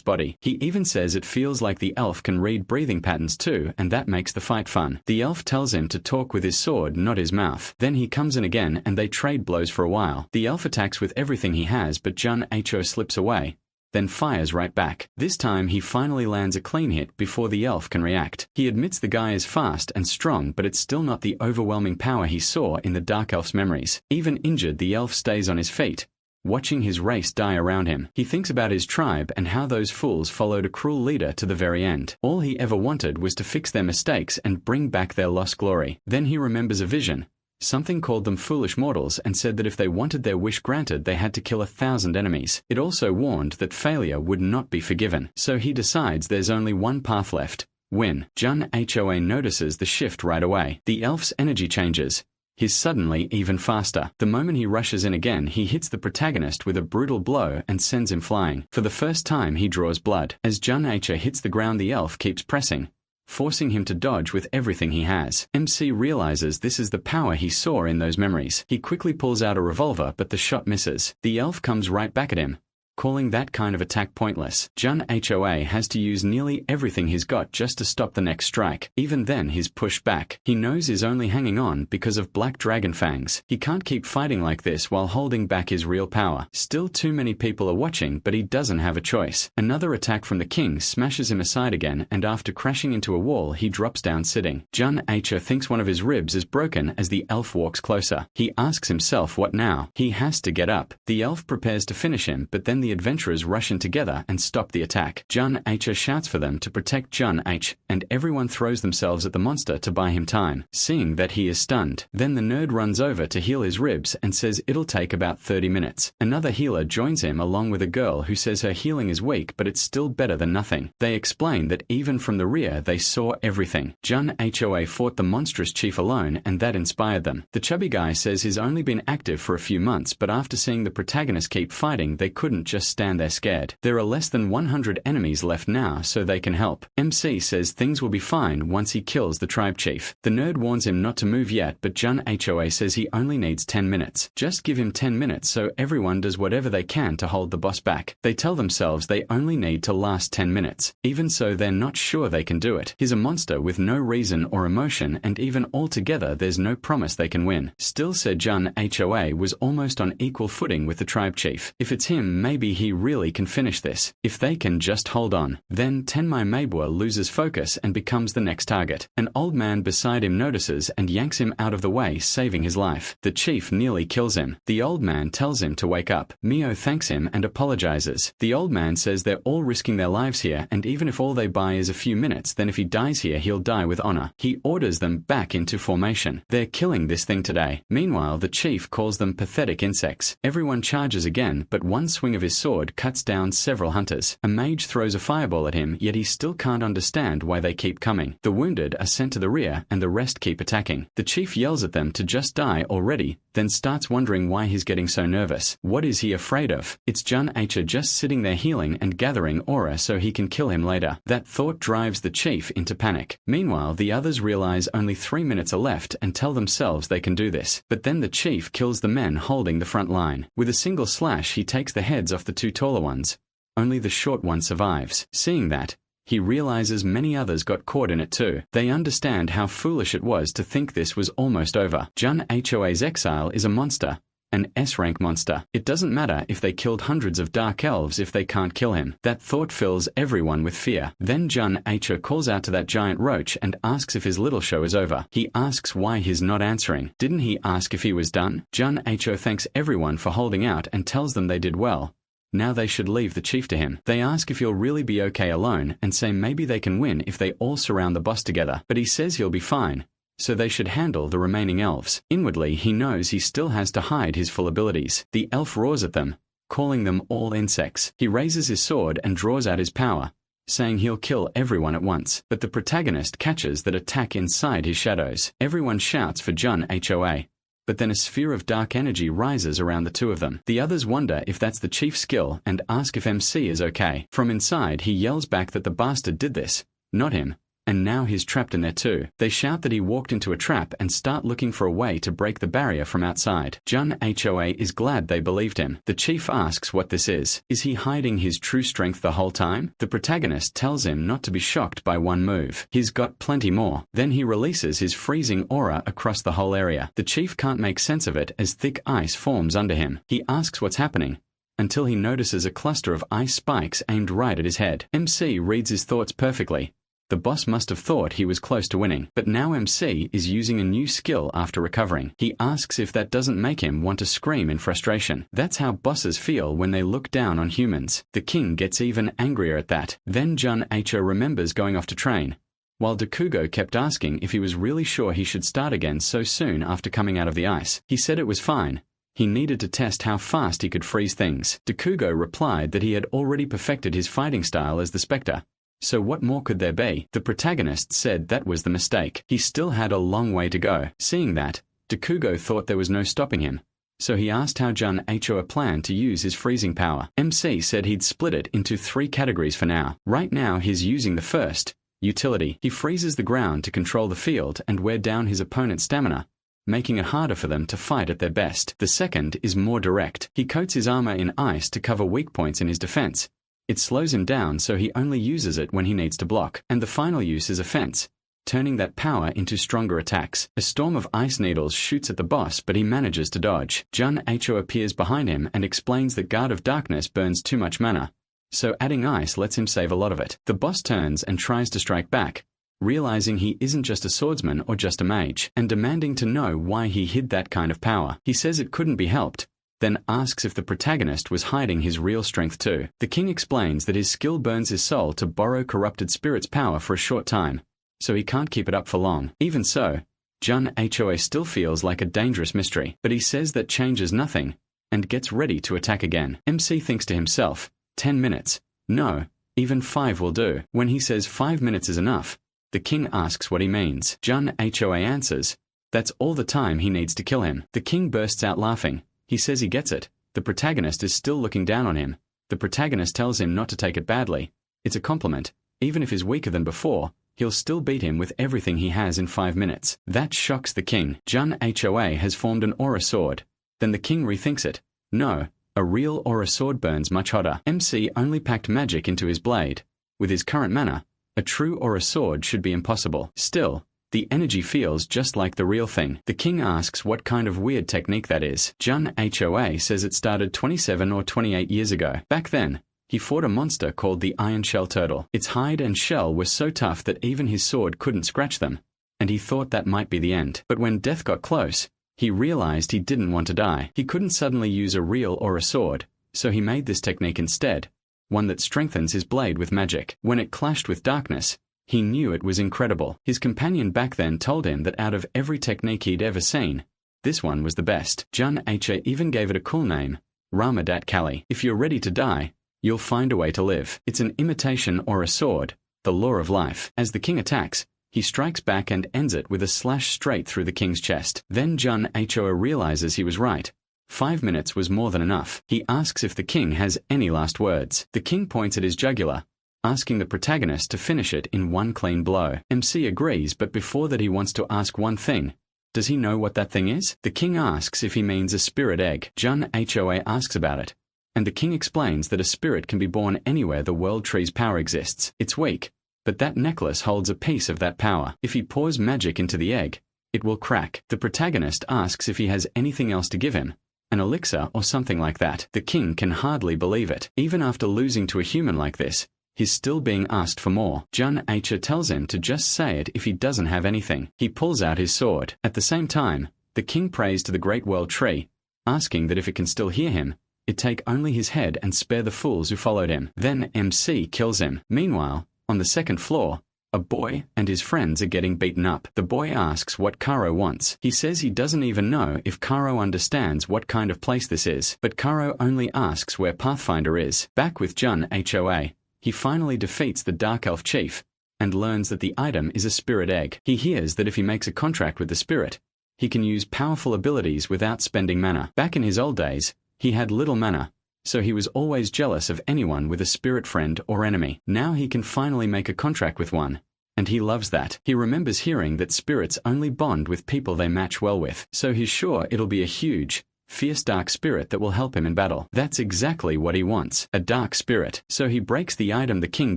body. He even says it feels like the elf can read breathing patterns too, and that makes the fight fun. The elf tells him to talk with his sword, not his mouth. Then he comes in again and they trade blows for a while. The elf attacks with everything he has, but Jun Hoa slips away, then fires right back. This time he finally lands a clean hit before the elf can react. He admits the guy is fast and strong, but it's still not the overwhelming power he saw in the dark elf's memories. Even injured, the elf stays on his feet, watching his race die around him. He thinks about his tribe and how those fools followed a cruel leader to the very end. All he ever wanted was to fix their mistakes and bring back their lost glory. Then he remembers a vision. Something called them foolish mortals and said that if they wanted their wish granted they had to kill 1,000 enemies. It also warned that failure would not be forgiven. So he decides there's only one path left: win. Jun Hoa notices the shift right away. The elf's energy changes. He's suddenly even faster. The moment he rushes in again, he hits the protagonist with a brutal blow and sends him flying. For the first time he draws blood. As Jun Hoa hits the ground, the elf keeps pressing, forcing him to dodge with everything he has. MC realizes this is the power he saw in those memories. He quickly pulls out a revolver, but the shot misses. The elf comes right back at him, calling that kind of attack pointless. Jun Hoa has to use nearly everything he's got just to stop the next strike. Even then he's pushed back. He knows he's only hanging on because of black dragon fangs. He can't keep fighting like this while holding back his real power. Still too many people are watching, but he doesn't have a choice. Another attack from the king smashes him aside again, and after crashing into a wall he drops down sitting. Jun Hoa thinks one of his ribs is broken as the elf walks closer. He asks himself what now. He has to get up. The elf prepares to finish him, but then the adventurers rush in together and stop the attack. Jun Hoa shouts for them to protect Jun Hoa, and everyone throws themselves at the monster to buy him time, seeing that he is stunned. Then the nerd runs over to heal his ribs and says it'll take about 30 minutes. Another healer joins him along with a girl who says her healing is weak, but it's still better than nothing. They explain that even from the rear they saw everything. Jun Hoa fought the monstrous chief alone, and that inspired them. The chubby guy says he's only been active for a few months, but after seeing the protagonist keep fighting they couldn't just stand there scared. There are less than 100 enemies left now, so they can help. MC says things will be fine once he kills the tribe chief. The nerd warns him not to move yet, but Jun Hoa says he only needs 10 minutes. Just give him 10 minutes so everyone does whatever they can to hold the boss back. They tell themselves they only need to last 10 minutes. Even so, they're not sure they can do it. He's a monster with no reason or emotion, and even altogether there's no promise they can win. Still, said Jun Hoa was almost on equal footing with the tribe chief. If it's him, maybe maybe he really can finish this. If they can just hold on. Then Tenmai Maebua loses focus and becomes the next target. An old man beside him notices and yanks him out of the way, saving his life. The chief nearly kills him. The old man tells him to wake up. Mio thanks him and apologizes. The old man says they're all risking their lives here, and even if all they buy is a few minutes, then if he dies here, he'll die with honor. He orders them back into formation. They're killing this thing today. Meanwhile, the chief calls them pathetic insects. Everyone charges again, but one swing of his sword cuts down several hunters. A mage throws a fireball at him, yet he still can't understand why they keep coming. The wounded are sent to the rear, and the rest keep attacking. The chief yells at them to just die already, then starts wondering why he's getting so nervous. What is he afraid of? It's Jun Acha just sitting there healing and gathering aura so he can kill him later. That thought drives the chief into panic. Meanwhile, the others realize only 3 minutes are left and tell themselves they can do this. But then the chief kills the men holding the front line. With a single slash, he takes the heads off the 2 taller ones. Only the short one survives. Seeing that, he realizes many others got caught in it too. They understand how foolish it was to think this was almost over. Jun Hoa's exile is a monster. An S-rank monster. It doesn't matter if they killed hundreds of dark elves if they can't kill him. That thought fills everyone with fear. Then Jun Ho calls out to that giant roach and asks if his little show is over. He asks why he's not answering. Didn't he ask if he was done? Jun Ho thanks everyone for holding out and tells them they did well. Now they should leave the chief to him. They ask if he'll really be okay alone and say maybe they can win if they all surround the boss together. But he says he'll be fine, so they should handle the remaining elves. Inwardly, he knows he still has to hide his full abilities. The elf roars at them, calling them all insects. He raises his sword and draws out his power, saying he'll kill everyone at once. But the protagonist catches that attack inside his shadows. Everyone shouts for Jun Hoa. But then a sphere of dark energy rises around the two of them. The others wonder if that's the chief's skill and ask if MC is okay. From inside, he yells back that the bastard did this, not him, and now he's trapped in there too. They shout that he walked into a trap and start looking for a way to break the barrier from outside. Jun Hoa is glad they believed him. The chief asks what this is. Is he hiding his true strength the whole time? The protagonist tells him not to be shocked by one move. He's got plenty more. Then he releases his freezing aura across the whole area. The chief can't make sense of it as thick ice forms under him. He asks what's happening, until he notices a cluster of ice spikes aimed right at his head. MC reads his thoughts perfectly. The boss must have thought he was close to winning, but now MC is using a new skill after recovering. He asks if that doesn't make him want to scream in frustration. That's how bosses feel when they look down on humans. The king gets even angrier at that. Then Jun Ho remembers going off to train, while Dakugo kept asking if he was really sure he should start again so soon after coming out of the ice. He said it was fine. He needed to test how fast he could freeze things. Dakugo replied that he had already perfected his fighting style as the Spectre. So what more could there be? The protagonist said that was the mistake. He still had a long way to go. Seeing that, Dakugo thought there was no stopping him, so he asked how Jun Ho planned to use his freezing power. MC said he'd split it into 3 categories for now. Right now he's using the first, utility. He freezes the ground to control the field and wear down his opponent's stamina, making it harder for them to fight at their best. The second is more direct. He coats his armor in ice to cover weak points in his defense. It slows him down so he only uses it when he needs to block. And the final use is offense, turning that power into stronger attacks. A storm of ice needles shoots at the boss, but he manages to dodge. Jun Ho appears behind him and explains that Guard of Darkness burns too much mana, so adding ice lets him save a lot of it. The boss turns and tries to strike back, realizing he isn't just a swordsman or just a mage, and demanding to know why he hid that kind of power. He says it couldn't be helped, then asks if the protagonist was hiding his real strength too. The king explains that his skill burns his soul to borrow corrupted spirit's power for a short time, so he can't keep it up for long. Even so, Jun Ho still feels like a dangerous mystery, but he says that changes nothing, and gets ready to attack again. MC thinks to himself, 10 minutes. No, even 5 will do. When he says 5 minutes is enough, the king asks what he means. Jun Ho answers, that's all the time he needs to kill him. The king bursts out laughing. He says he gets it. The protagonist is still looking down on him. The protagonist tells him not to take it badly. It's a compliment. Even if he's weaker than before, he'll still beat him with everything he has in 5 minutes. That shocks the king. Jun Hoa has formed an aura sword. Then the king rethinks it. No, a real aura sword burns much hotter. MC only packed magic into his blade. With his current mana, a true aura sword should be impossible. Still, The energy feels just like the real thing. The king asks what kind of weird technique that is. Jun Hoa says it started 27 or 28 years ago. Back then, he fought a monster called the Iron Shell Turtle. Its hide and shell were so tough that even his sword couldn't scratch them, and he thought that might be the end. But when death got close, he realized he didn't want to die. He couldn't suddenly use a reel or a sword, so he made this technique instead, one that strengthens his blade with magic. When it clashed with darkness, he knew it was incredible. His companion back then told him that out of every technique he'd ever seen, this one was the best. Jun Hoa even gave it a cool name, Ramadat Kali. If you're ready to die, you'll find a way to live. It's an imitation or a sword, the law of life. As the king attacks, he strikes back and ends it with a slash straight through the king's chest. Then Jun Hoa realizes he was right. 5 minutes was more than enough. He asks if the king has any last words. The king points at his jugular, asking the protagonist to finish it in one clean blow. MC agrees, but before that he wants to ask one thing. Does he know what that thing is? The king asks if he means a spirit egg. Jun Hoa asks about it, and the king explains that a spirit can be born anywhere the world tree's power exists. It's weak, but that necklace holds a piece of that power. If he pours magic into the egg, it will crack. The protagonist asks if he has anything else to give him, an elixir or something like that. The king can hardly believe it. Even after losing to a human like this, he's still being asked for more. Jun Hoa tells him to just say it if he doesn't have anything. He pulls out his sword. At the same time, the king prays to the great world tree, asking that if it can still hear him, it take only his head and spare the fools who followed him. Then MC kills him. Meanwhile, on the second floor, a boy and his friends are getting beaten up. The boy asks what Karo wants. He says he doesn't even know if Karo understands what kind of place this is, but Karo only asks where Pathfinder is. Back with Jun Hoa, he finally defeats the Dark Elf chief and learns that the item is a spirit egg. He hears that if he makes a contract with the spirit, he can use powerful abilities without spending mana. Back in his old days, he had little mana, so he was always jealous of anyone with a spirit friend or enemy. Now he can finally make a contract with one, and he loves that. He remembers hearing that spirits only bond with people they match well with, so he's sure it'll be a huge, fierce dark spirit that will help him in battle. That's exactly what he wants, a dark spirit. So he breaks the item the king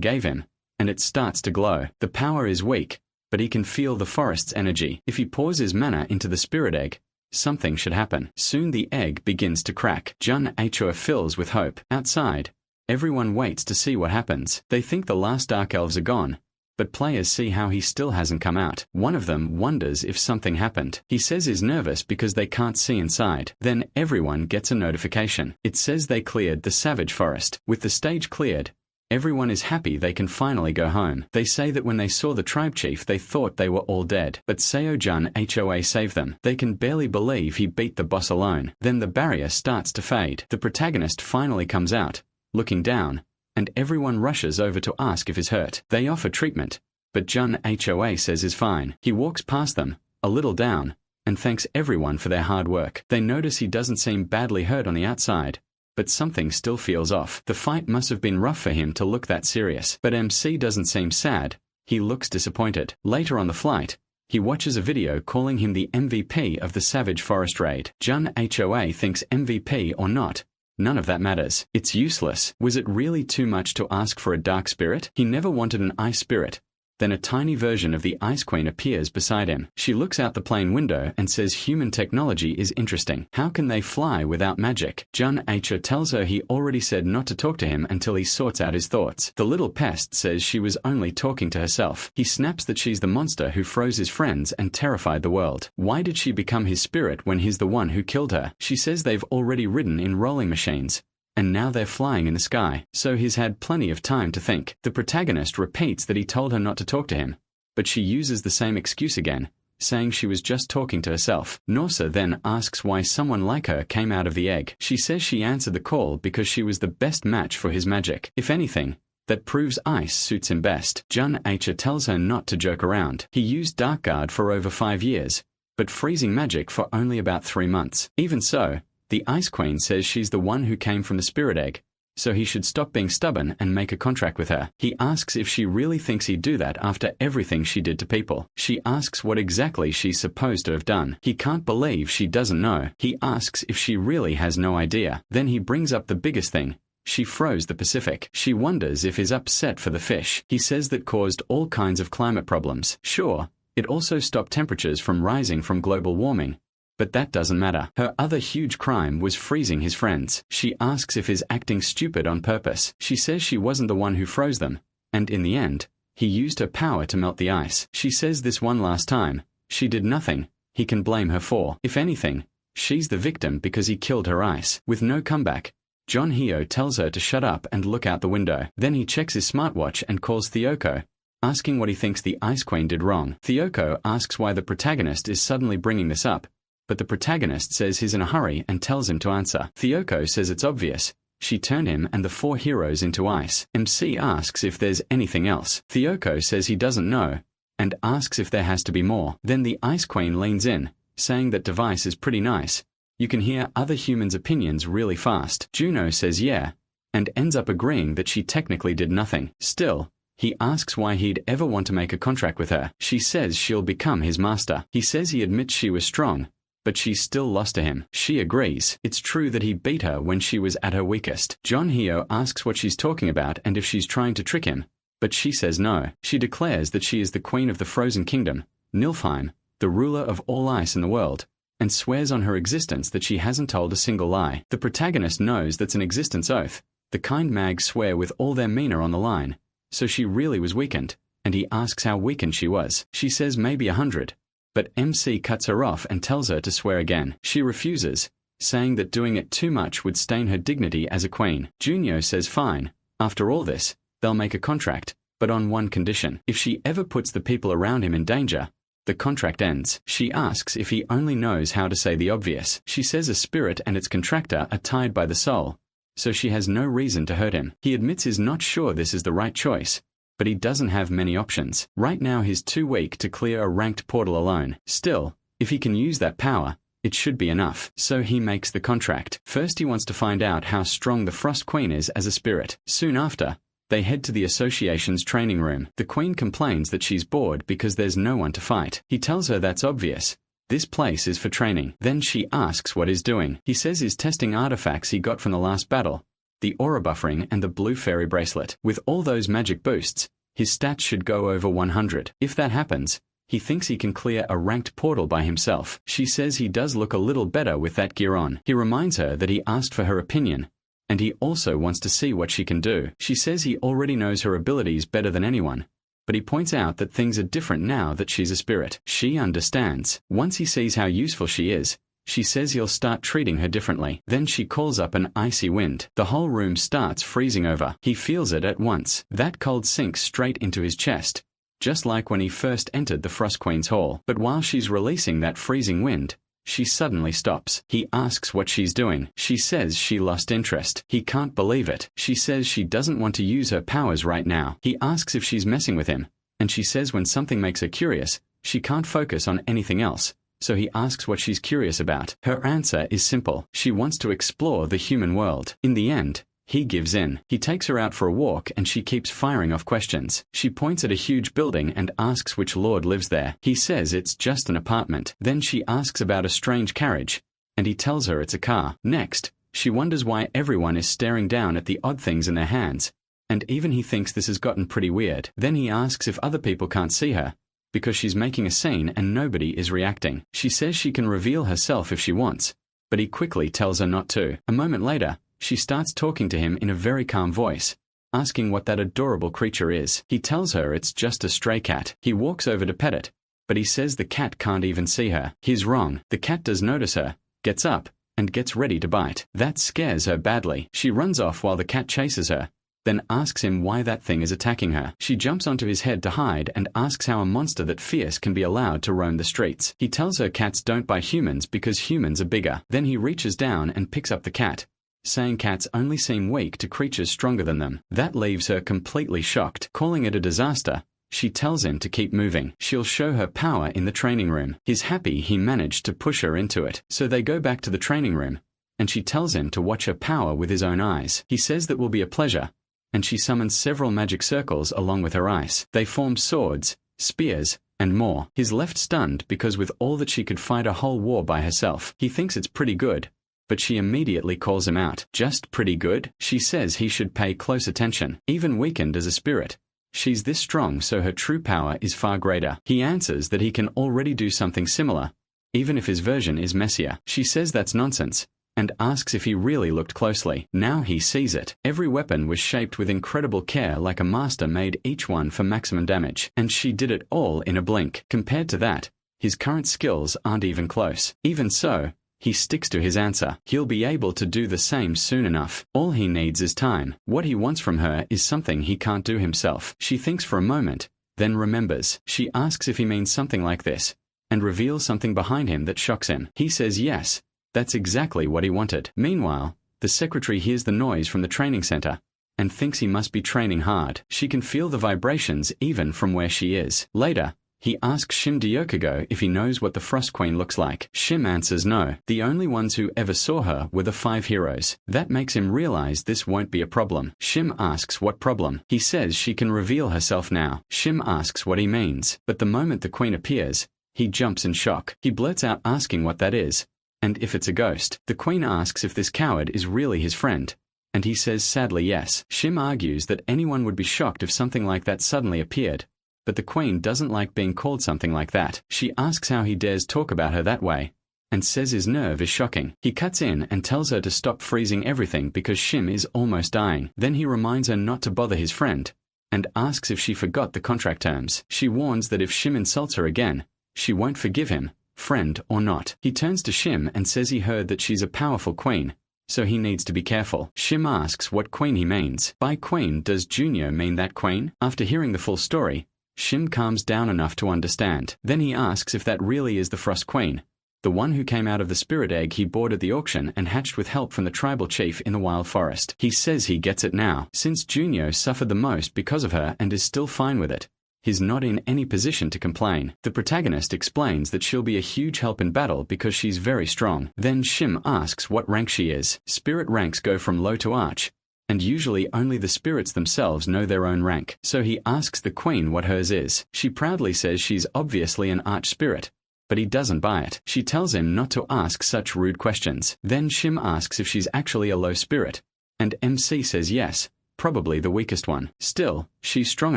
gave him, and it starts to glow. The power is weak, but he can feel the forest's energy. If he pours his mana into the spirit egg, something should happen. Soon the egg begins to crack. Jun Hoa fills with hope. Outside, everyone waits to see what happens. They think the last dark elves are gone, but players see how he still hasn't come out. One of them wonders if something happened. He says he's nervous because they can't see inside. Then everyone gets a notification. It says they cleared the savage forest. With the stage cleared, everyone is happy they can finally go home. They say that when they saw the tribe chief they thought they were all dead, but Seo Jun Hoa saved them. They can barely believe he beat the boss alone. Then the barrier starts to fade. The protagonist finally comes out, looking down, and everyone rushes over to ask if he's hurt. They offer treatment, but Jun Hoa says he's fine. He walks past them, a little down, and thanks everyone for their hard work. They notice he doesn't seem badly hurt on the outside, but something still feels off. The fight must have been rough for him to look that serious. But MC doesn't seem sad. He looks disappointed. Later on the flight, he watches a video calling him the MVP of the Savage Forest Raid. Jun Hoa thinks MVP or not, none of that matters. It's useless. Was it really too much to ask for a dark spirit? He never wanted an ice spirit. Then a tiny version of the Ice Queen appears beside him. She looks out the plane window and says human technology is interesting. How can they fly without magic? Jun Hoa tells her he already said not to talk to him until he sorts out his thoughts. The little pest says she was only talking to herself. He snaps that she's the monster who froze his friends and terrified the world. Why did she become his spirit when he's the one who killed her? She says they've already ridden in rolling machines, and now they're flying in the sky, so he's had plenty of time to think. The protagonist repeats that he told her not to talk to him, but she uses the same excuse again, saying she was just talking to herself. Norsa then asks why someone like her came out of the egg. She says she answered the call because she was the best match for his magic. If anything, that proves ice suits him best. Jun Hoa tells her not to joke around. He used Dark Guard for over 5 years, but freezing magic for only about 3 months. Even so, the Ice Queen says she's the one who came from the spirit egg, so he should stop being stubborn and make a contract with her. He asks if she really thinks he'd do that after everything she did to people. She asks what exactly she's supposed to have done. He can't believe she doesn't know. He asks if she really has no idea. Then he brings up the biggest thing. She froze the Pacific. She wonders if he's upset for the fish. He says that caused all kinds of climate problems. Sure, It also stopped temperatures from rising from global warming. But that doesn't matter. Her other huge crime was freezing his friends. She asks if he's acting stupid on purpose. She says she wasn't the one who froze them, and in the end, he used her power to melt the ice. She says this one last time, she did nothing he can blame her for. If anything, she's the victim because he killed her ice. With no comeback, John Hyo tells her to shut up and look out the window. Then he checks his smartwatch and calls Theoko, asking what he thinks the Ice Queen did wrong. Theoko asks why the protagonist is suddenly bringing this up, but the protagonist says he's in a hurry and tells him to answer. Theoko says it's obvious. She turned him and the 4 heroes into ice. MC asks if there's anything else. Theoko says he doesn't know, and asks if there has to be more. Then the Ice Queen leans in, saying that device is pretty nice. You can hear other humans' opinions really fast. Juno says yeah, and ends up agreeing that she technically did nothing. Still, he asks why he'd ever want to make a contract with her. She says she'll become his master. He says he admits she was strong, but she's still lost to him. She agrees. It's true that he beat her when she was at her weakest. John Hyo asks what she's talking about and if she's trying to trick him, but she says no. She declares that she is the queen of the Frozen Kingdom, Nilfheim, the ruler of all ice in the world, and swears on her existence that she hasn't told a single lie. The protagonist knows that's an existence oath, the kind mags swear with all their meaner on the line, so she really was weakened, and he asks how weakened she was. She says maybe 100. But MC cuts her off and tells her to swear again. She refuses, saying that doing it too much would stain her dignity as a queen. Junyo says fine. After all this, they'll make a contract, but on one condition. If she ever puts the people around him in danger, the contract ends. She asks if he only knows how to say the obvious. She says a spirit and its contractor are tied by the soul, so she has no reason to hurt him. He admits he's not sure this is the right choice, but he doesn't have many options. Right now he's too weak to clear a ranked portal alone. Still, if he can use that power, it should be enough. So he makes the contract. First he wants to find out how strong the Frost Queen is as a spirit. Soon after, they head to the association's training room. The queen complains that she's bored because there's no one to fight. He tells her that's obvious. This place is for training. Then she asks what he's doing. He says he's testing artifacts he got from the last battle, the aura buffering and the blue fairy bracelet. With all those magic boosts, his stats should go over 100. If that happens, he thinks he can clear a ranked portal by himself. She says he does look a little better with that gear on. He reminds her that he asked for her opinion, and he also wants to see what she can do. She says he already knows her abilities better than anyone, but he points out that things are different now that she's a spirit. She understands. Once he sees how useful she is, she says he'll start treating her differently. Then she calls up an icy wind. The whole room starts freezing over. He feels it at once. That cold sinks straight into his chest, just like when he first entered the Frost Queen's hall. But while she's releasing that freezing wind, she suddenly stops. He asks what she's doing. She says she lost interest. He can't believe it. She says she doesn't want to use her powers right now. He asks if she's messing with him, and she says when something makes her curious, she can't focus on anything else. So he asks what she's curious about. Her answer is simple. She wants to explore the human world. In the end, he gives in. He takes her out for a walk and she keeps firing off questions. She points at a huge building and asks which lord lives there. He says it's just an apartment. Then she asks about a strange carriage, and he tells her it's a car. Next, she wonders why everyone is staring down at the odd things in their hands, and even he thinks this has gotten pretty weird. Then he asks if other people can't see her, because she's making a scene and nobody is reacting. She says she can reveal herself if she wants, but he quickly tells her not to. A moment later, she starts talking to him in a very calm voice, asking what that adorable creature is. He tells her it's just a stray cat. He walks over to pet it, but he says the cat can't even see her. He's wrong. The cat does notice her, gets up, and gets ready to bite. That scares her badly. She runs off while the cat chases her, then asks him why that thing is attacking her. She jumps onto his head to hide and asks how a monster that fierce can be allowed to roam the streets. He tells her cats don't bite humans because humans are bigger. Then he reaches down and picks up the cat, saying cats only seem weak to creatures stronger than them. That leaves her completely shocked. Calling it a disaster, she tells him to keep moving. She'll show her power in the training room. He's happy he managed to push her into it. So they go back to the training room, and she tells him to watch her power with his own eyes. He says that will be a pleasure, and she summons several magic circles along with her ice. They form swords, spears, and more. He's left stunned because with all that she could fight a whole war by herself. He thinks it's pretty good, but she immediately calls him out. Just pretty good? She says he should pay close attention. Even weakened as a spirit, She's this strong, so her true power is far greater. He answers that he can already do something similar, even if his version is messier. She says that's nonsense, and asks if he really looked closely. Now he sees it. Every weapon was shaped with incredible care, like a master made each one for maximum damage, and she did it all in a blink. Compared to that, his current skills aren't even close. Even so, he sticks to his answer. He'll be able to do the same soon enough. All he needs is time. What he wants from her is something he can't do himself. She thinks for a moment, then remembers. She asks if he means something like this, and reveals something behind him that shocks him. He says yes, that's exactly what he wanted. Meanwhile, the secretary hears the noise from the training center, and thinks he must be training hard. She can feel the vibrations even from where she is. Later, he asks Shim Dyokugo if he knows what the Frost Queen looks like. Shim answers no. The only ones who ever saw her were the 5 heroes. That makes him realize this won't be a problem. Shim asks what problem. He says she can reveal herself now. Shim asks what he means, but the moment the queen appears, he jumps in shock. He blurts out asking what that is, and if it's a ghost. The queen asks if this coward is really his friend, and he says sadly yes. Shim argues that anyone would be shocked if something like that suddenly appeared, but the queen doesn't like being called something like that. She asks how he dares talk about her that way, and says his nerve is shocking. He cuts in and tells her to stop freezing everything because Shim is almost dying. Then he reminds her not to bother his friend, and asks if she forgot the contract terms. She warns that if Shim insults her again, she won't forgive him, friend or not. He turns to Shim and says he heard that she's a powerful queen, so he needs to be careful. Shim asks what queen he means. By queen, does Junyo mean that queen? After hearing the full story, Shim calms down enough to understand. Then he asks if that really is the Frost Queen, the one who came out of the spirit egg he bought at the auction and hatched with help from the tribal chief in the wild forest. He says he gets it now. Since Junyo suffered the most because of her and is still fine with it, he's not in any position to complain. The protagonist explains that she'll be a huge help in battle because she's very strong. Then Shim asks what rank she is. Spirit ranks go from low to arch, and usually only the spirits themselves know their own rank. So he asks the queen what hers is. She proudly says she's obviously an arch spirit, but he doesn't buy it. She tells him not to ask such rude questions. Then Shim asks if she's actually a low spirit, and MC says yes, probably the weakest one. Still, she's strong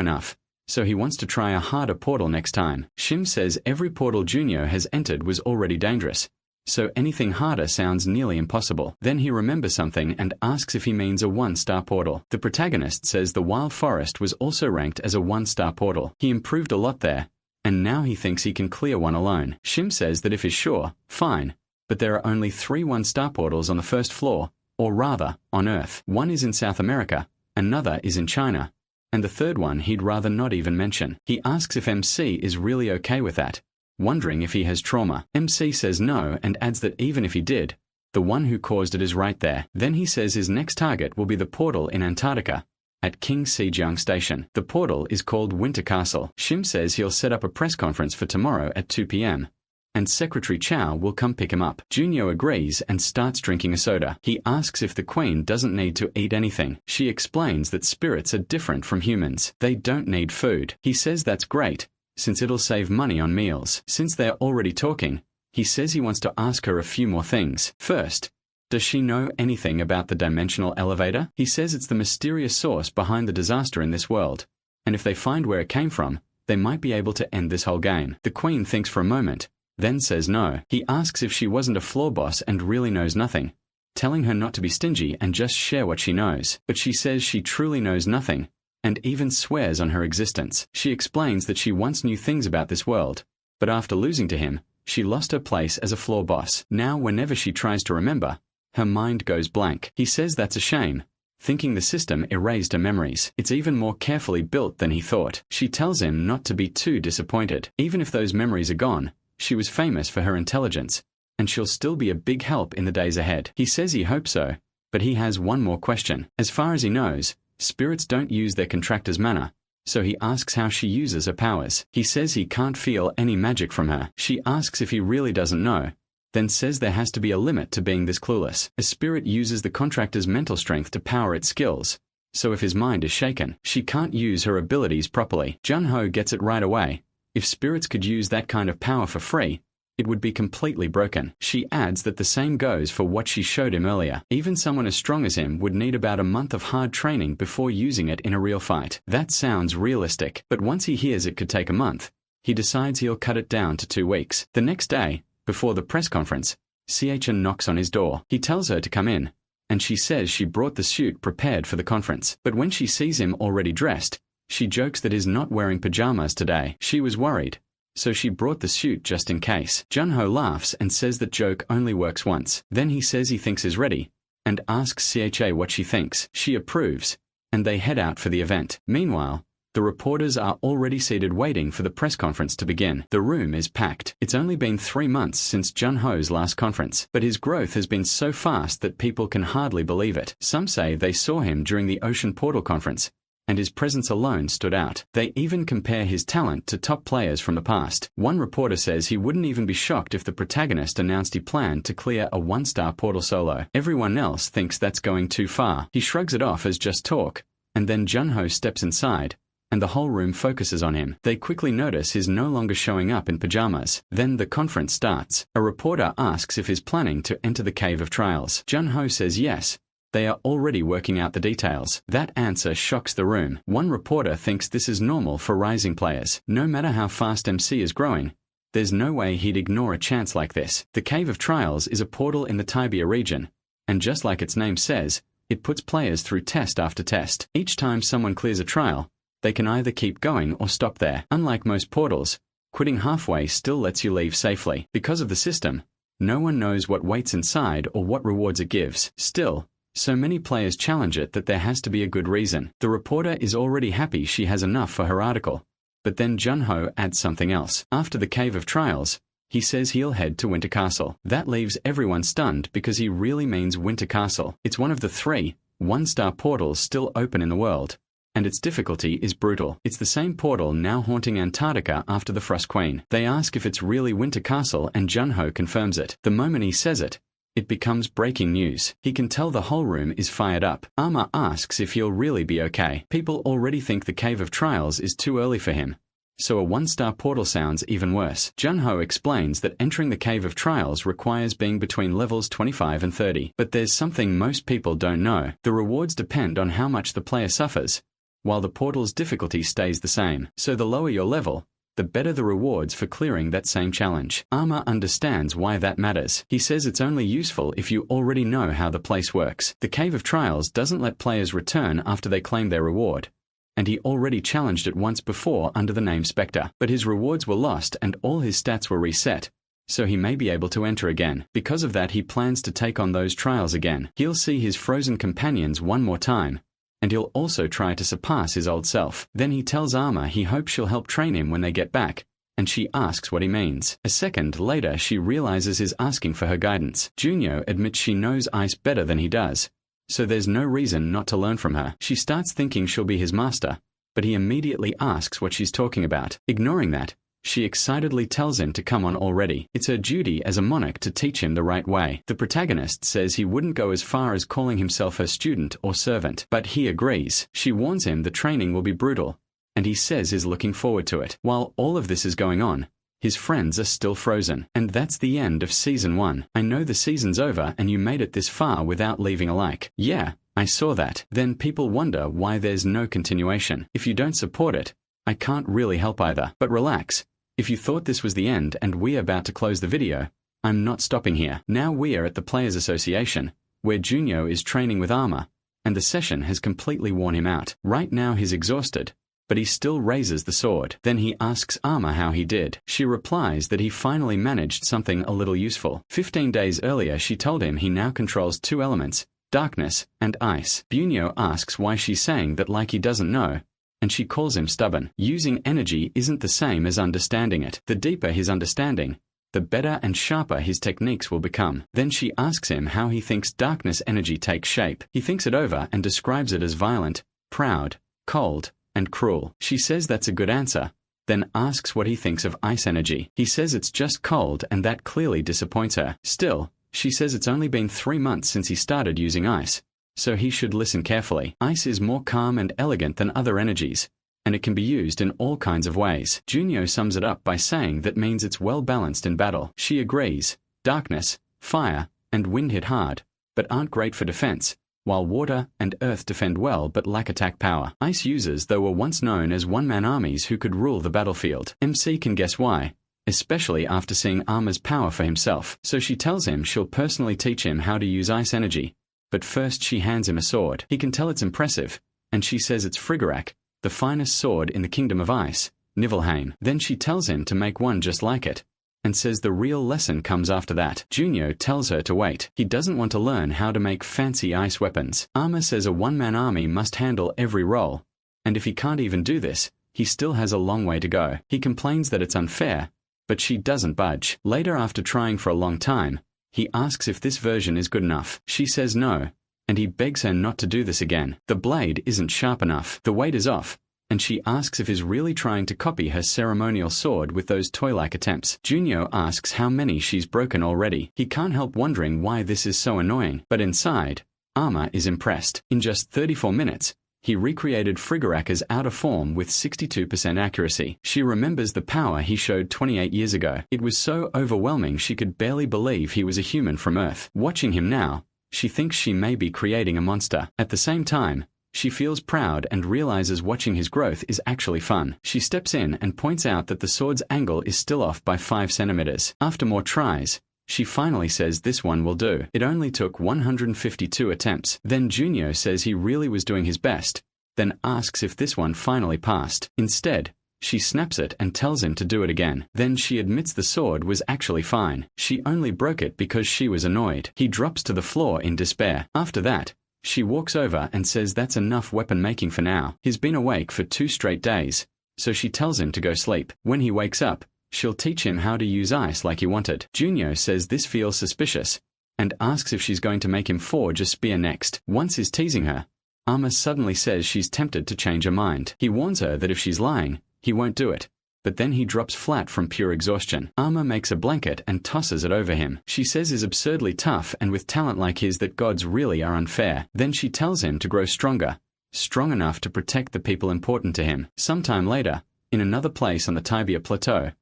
enough, so he wants to try a harder portal next time. Shim says every portal Junyo has entered was already dangerous, so anything harder sounds nearly impossible. Then he remembers something and asks if he means a 1-star portal. The protagonist says the wild forest was also ranked as a 1-star portal. He improved a lot there, and now he thinks he can clear one alone. Shim says that if he's sure, fine, but there are only 3 1-star portals on the first floor, or rather, on Earth. One is in South America, another is in China, and the third one he'd rather not even mention. He asks if MC is really okay with that, wondering if he has trauma. MC says no and adds that even if he did, the one who caused it is right there. Then he says his next target will be the portal in Antarctica, at King Sejong Station. The portal is called Winter Castle. Shim says he'll set up a press conference for tomorrow at 2 p.m, and Secretary Chow will come pick him up. Junyo agrees and starts drinking a soda. He asks if the queen doesn't need to eat anything. She explains that spirits are different from humans. They don't need food. He says that's great, since it'll save money on meals. Since they're already talking, he says he wants to ask her a few more things. First, does she know anything about the dimensional elevator? He says it's the mysterious source behind the disaster in this world, and if they find where it came from, they might be able to end this whole game. The queen thinks for a moment, then says no. He asks if she wasn't a floor boss and really knows nothing, telling her not to be stingy and just share what she knows. But she says she truly knows nothing, and even swears on her existence. She explains that she once knew things about this world, but after losing to him, she lost her place as a floor boss. Now whenever she tries to remember, her mind goes blank. He says that's a shame, thinking the system erased her memories. It's even more carefully built than he thought. She tells him not to be too disappointed. Even if those memories are gone, she was famous for her intelligence, and she'll still be a big help in the days ahead. He says he hopes so, but he has one more question. As far as he knows, spirits don't use their contractor's mana, so he asks how she uses her powers. He says he can't feel any magic from her. She asks if he really doesn't know, then says there has to be a limit to being this clueless. A spirit uses the contractor's mental strength to power its skills, so if his mind is shaken, she can't use her abilities properly. Jun-ho gets it right away. If spirits could use that kind of power for free, it would be completely broken. She adds that the same goes for what she showed him earlier. Even someone as strong as him would need about a month of hard training before using it in a real fight. That sounds realistic, but once he hears it could take a month, he decides he'll cut it down to 2 weeks. The next day, before the press conference, CHN knocks on his door. He tells her to come in, and she says she brought the suit prepared for the conference. But when she sees him already dressed, she jokes that he's not wearing pajamas today. She was worried, so she brought the suit just in case. Junho laughs and says that joke only works once. Then he says he thinks he's ready, and asks CHA what she thinks. She approves, and they head out for the event. Meanwhile, the reporters are already seated waiting for the press conference to begin. The room is packed. It's only been 3 months since Junho's last conference, but his growth has been so fast that people can hardly believe it. Some say they saw him during the Ocean Portal conference, and his presence alone stood out. They even compare his talent to top players from the past. One reporter says he wouldn't even be shocked if the protagonist announced he planned to clear a 1-star portal solo. Everyone else thinks that's going too far. He shrugs it off as just talk, and then Junho steps inside, and the whole room focuses on him. They quickly notice he's no longer showing up in pajamas. Then the conference starts. A reporter asks if he's planning to enter the Cave of Trials. Junho says yes. They are already working out the details. That answer shocks the room. One reporter thinks this is normal for rising players. No matter how fast MC is growing, there's no way he'd ignore a chance like this. The Cave of Trials is a portal in the Tibia region, and just like its name says, it puts players through test after test. Each time someone clears a trial, they can either keep going or stop there. Unlike most portals, quitting halfway still lets you leave safely. Because of the system, no one knows what waits inside or what rewards it gives. Still, so many players challenge it that there has to be a good reason. The reporter is already happy she has enough for her article, but then Junho adds something else. After the Cave of Trials, he says he'll head to Winter Castle. That leaves everyone stunned because he really means Winter Castle. It's one of the 3 1-star portals still open in the world, and its difficulty is brutal. It's the same portal now haunting Antarctica after the Frost Queen. They ask if it's really Winter Castle, and Junho confirms it. The moment he says it, it becomes breaking news. He can tell the whole room is fired up. Arma asks if he'll really be okay. People already think the Cave of Trials is too early for him, so a 1-star portal sounds even worse. Junho explains that entering the Cave of Trials requires being between levels 25 and 30. But there's something most people don't know. The rewards depend on how much the player suffers, while the portal's difficulty stays the same. So the lower your level, the better the rewards for clearing that same challenge. Arma understands why that matters. He says it's only useful if you already know how the place works. The Cave of Trials doesn't let players return after they claim their reward, and he already challenged it once before under the name Spectre. But his rewards were lost and all his stats were reset, so he may be able to enter again. Because of that, he plans to take on those trials again. He'll see his frozen companions one more time, and he'll also try to surpass his old self. Then he tells Arma he hopes she'll help train him when they get back, and she asks what he means. A second later, she realizes he's asking for her guidance. Junyo admits she knows Ice better than he does, so there's no reason not to learn from her. She starts thinking she'll be his master, but he immediately asks what she's talking about. Ignoring that, she excitedly tells him to come on already. It's her duty as a monarch to teach him the right way. The protagonist says he wouldn't go as far as calling himself her student or servant, but he agrees. She warns him the training will be brutal, and he says he's looking forward to it. While all of this is going on, his friends are still frozen. And that's the end of Season 1. I know the season's over and you made it this far without leaving a like. Yeah, I saw that. Then people wonder why there's no continuation. If you don't support it, I can't really help either. But relax. If you thought this was the end and we're about to close the video, I'm not stopping here. Now we're at the Players Association, where Junyo is training with Arma, and the session has completely worn him out. Right now he's exhausted, but he still raises the sword. Then he asks Arma how he did. She replies that he finally managed something a little useful. 15 days earlier she told him he now controls 2 elements, darkness and ice. Junyo asks why she's saying that like he doesn't know, and she calls him stubborn. Using energy isn't the same as understanding it. The deeper his understanding, the better and sharper his techniques will become. Then she asks him how he thinks darkness energy takes shape. He thinks it over and describes it as violent, proud, cold, and cruel. She says that's a good answer, then asks what he thinks of ice energy. He says it's just cold, and that clearly disappoints her. Still, she says it's only been 3 months since he started using ice, so he should listen carefully. Ice is more calm and elegant than other energies, and it can be used in all kinds of ways. Junyo sums it up by saying that means it's well balanced in battle. She agrees. Darkness, fire, and wind hit hard, but aren't great for defense, while water and earth defend well but lack attack power. Ice users, though, were once known as one-man armies who could rule the battlefield. MC can guess why, especially after seeing Arma's power for himself. So she tells him she'll personally teach him how to use ice energy, but first she hands him a sword. He can tell it's impressive, and she says it's Frigorak, the finest sword in the Kingdom of Ice, Niflheim. Then she tells him to make one just like it, and says the real lesson comes after that. Junyo tells her to wait. He doesn't want to learn how to make fancy ice weapons. Arma says a one-man army must handle every role, and if he can't even do this, he still has a long way to go. He complains that it's unfair, but she doesn't budge. Later, after trying for a long time, he asks if this version is good enough. She says no, and he begs her not to do this again. The blade isn't sharp enough. The weight is off, and she asks if he's really trying to copy her ceremonial sword with those toy-like attempts. Junyo asks how many she's broken already. He can't help wondering why this is so annoying, but inside, Arma is impressed. In just 34 minutes, he recreated Frigorak as out of form with 62% accuracy. She remembers the power he showed 28 years ago. It was so overwhelming she could barely believe he was a human from Earth. Watching him now, she thinks she may be creating a monster. At the same time, she feels proud and realizes watching his growth is actually fun. She steps in and points out that the sword's angle is still off by 5 centimeters. After more tries, she finally says this one will do. It only took 152 attempts. Then Junyo says he really was doing his best, then asks if this one finally passed. Instead, she snaps it and tells him to do it again. Then she admits the sword was actually fine. She only broke it because she was annoyed. He drops to the floor in despair. After that, she walks over and says that's enough weapon making for now. He's been awake for 2 straight days, so she tells him to go sleep. When he wakes up, she'll teach him how to use ice like he wanted. Junyo says this feels suspicious, and asks if she's going to make him forge a spear next. Once he's teasing her, Arma suddenly says she's tempted to change her mind. He warns her that if she's lying, he won't do it, but then he drops flat from pure exhaustion. Arma makes a blanket and tosses it over him. She says he's absurdly tough and with talent like his that gods really are unfair. Then she tells him to grow stronger, strong enough to protect the people important to him. Sometime later, in another place on the Tibia Plateau,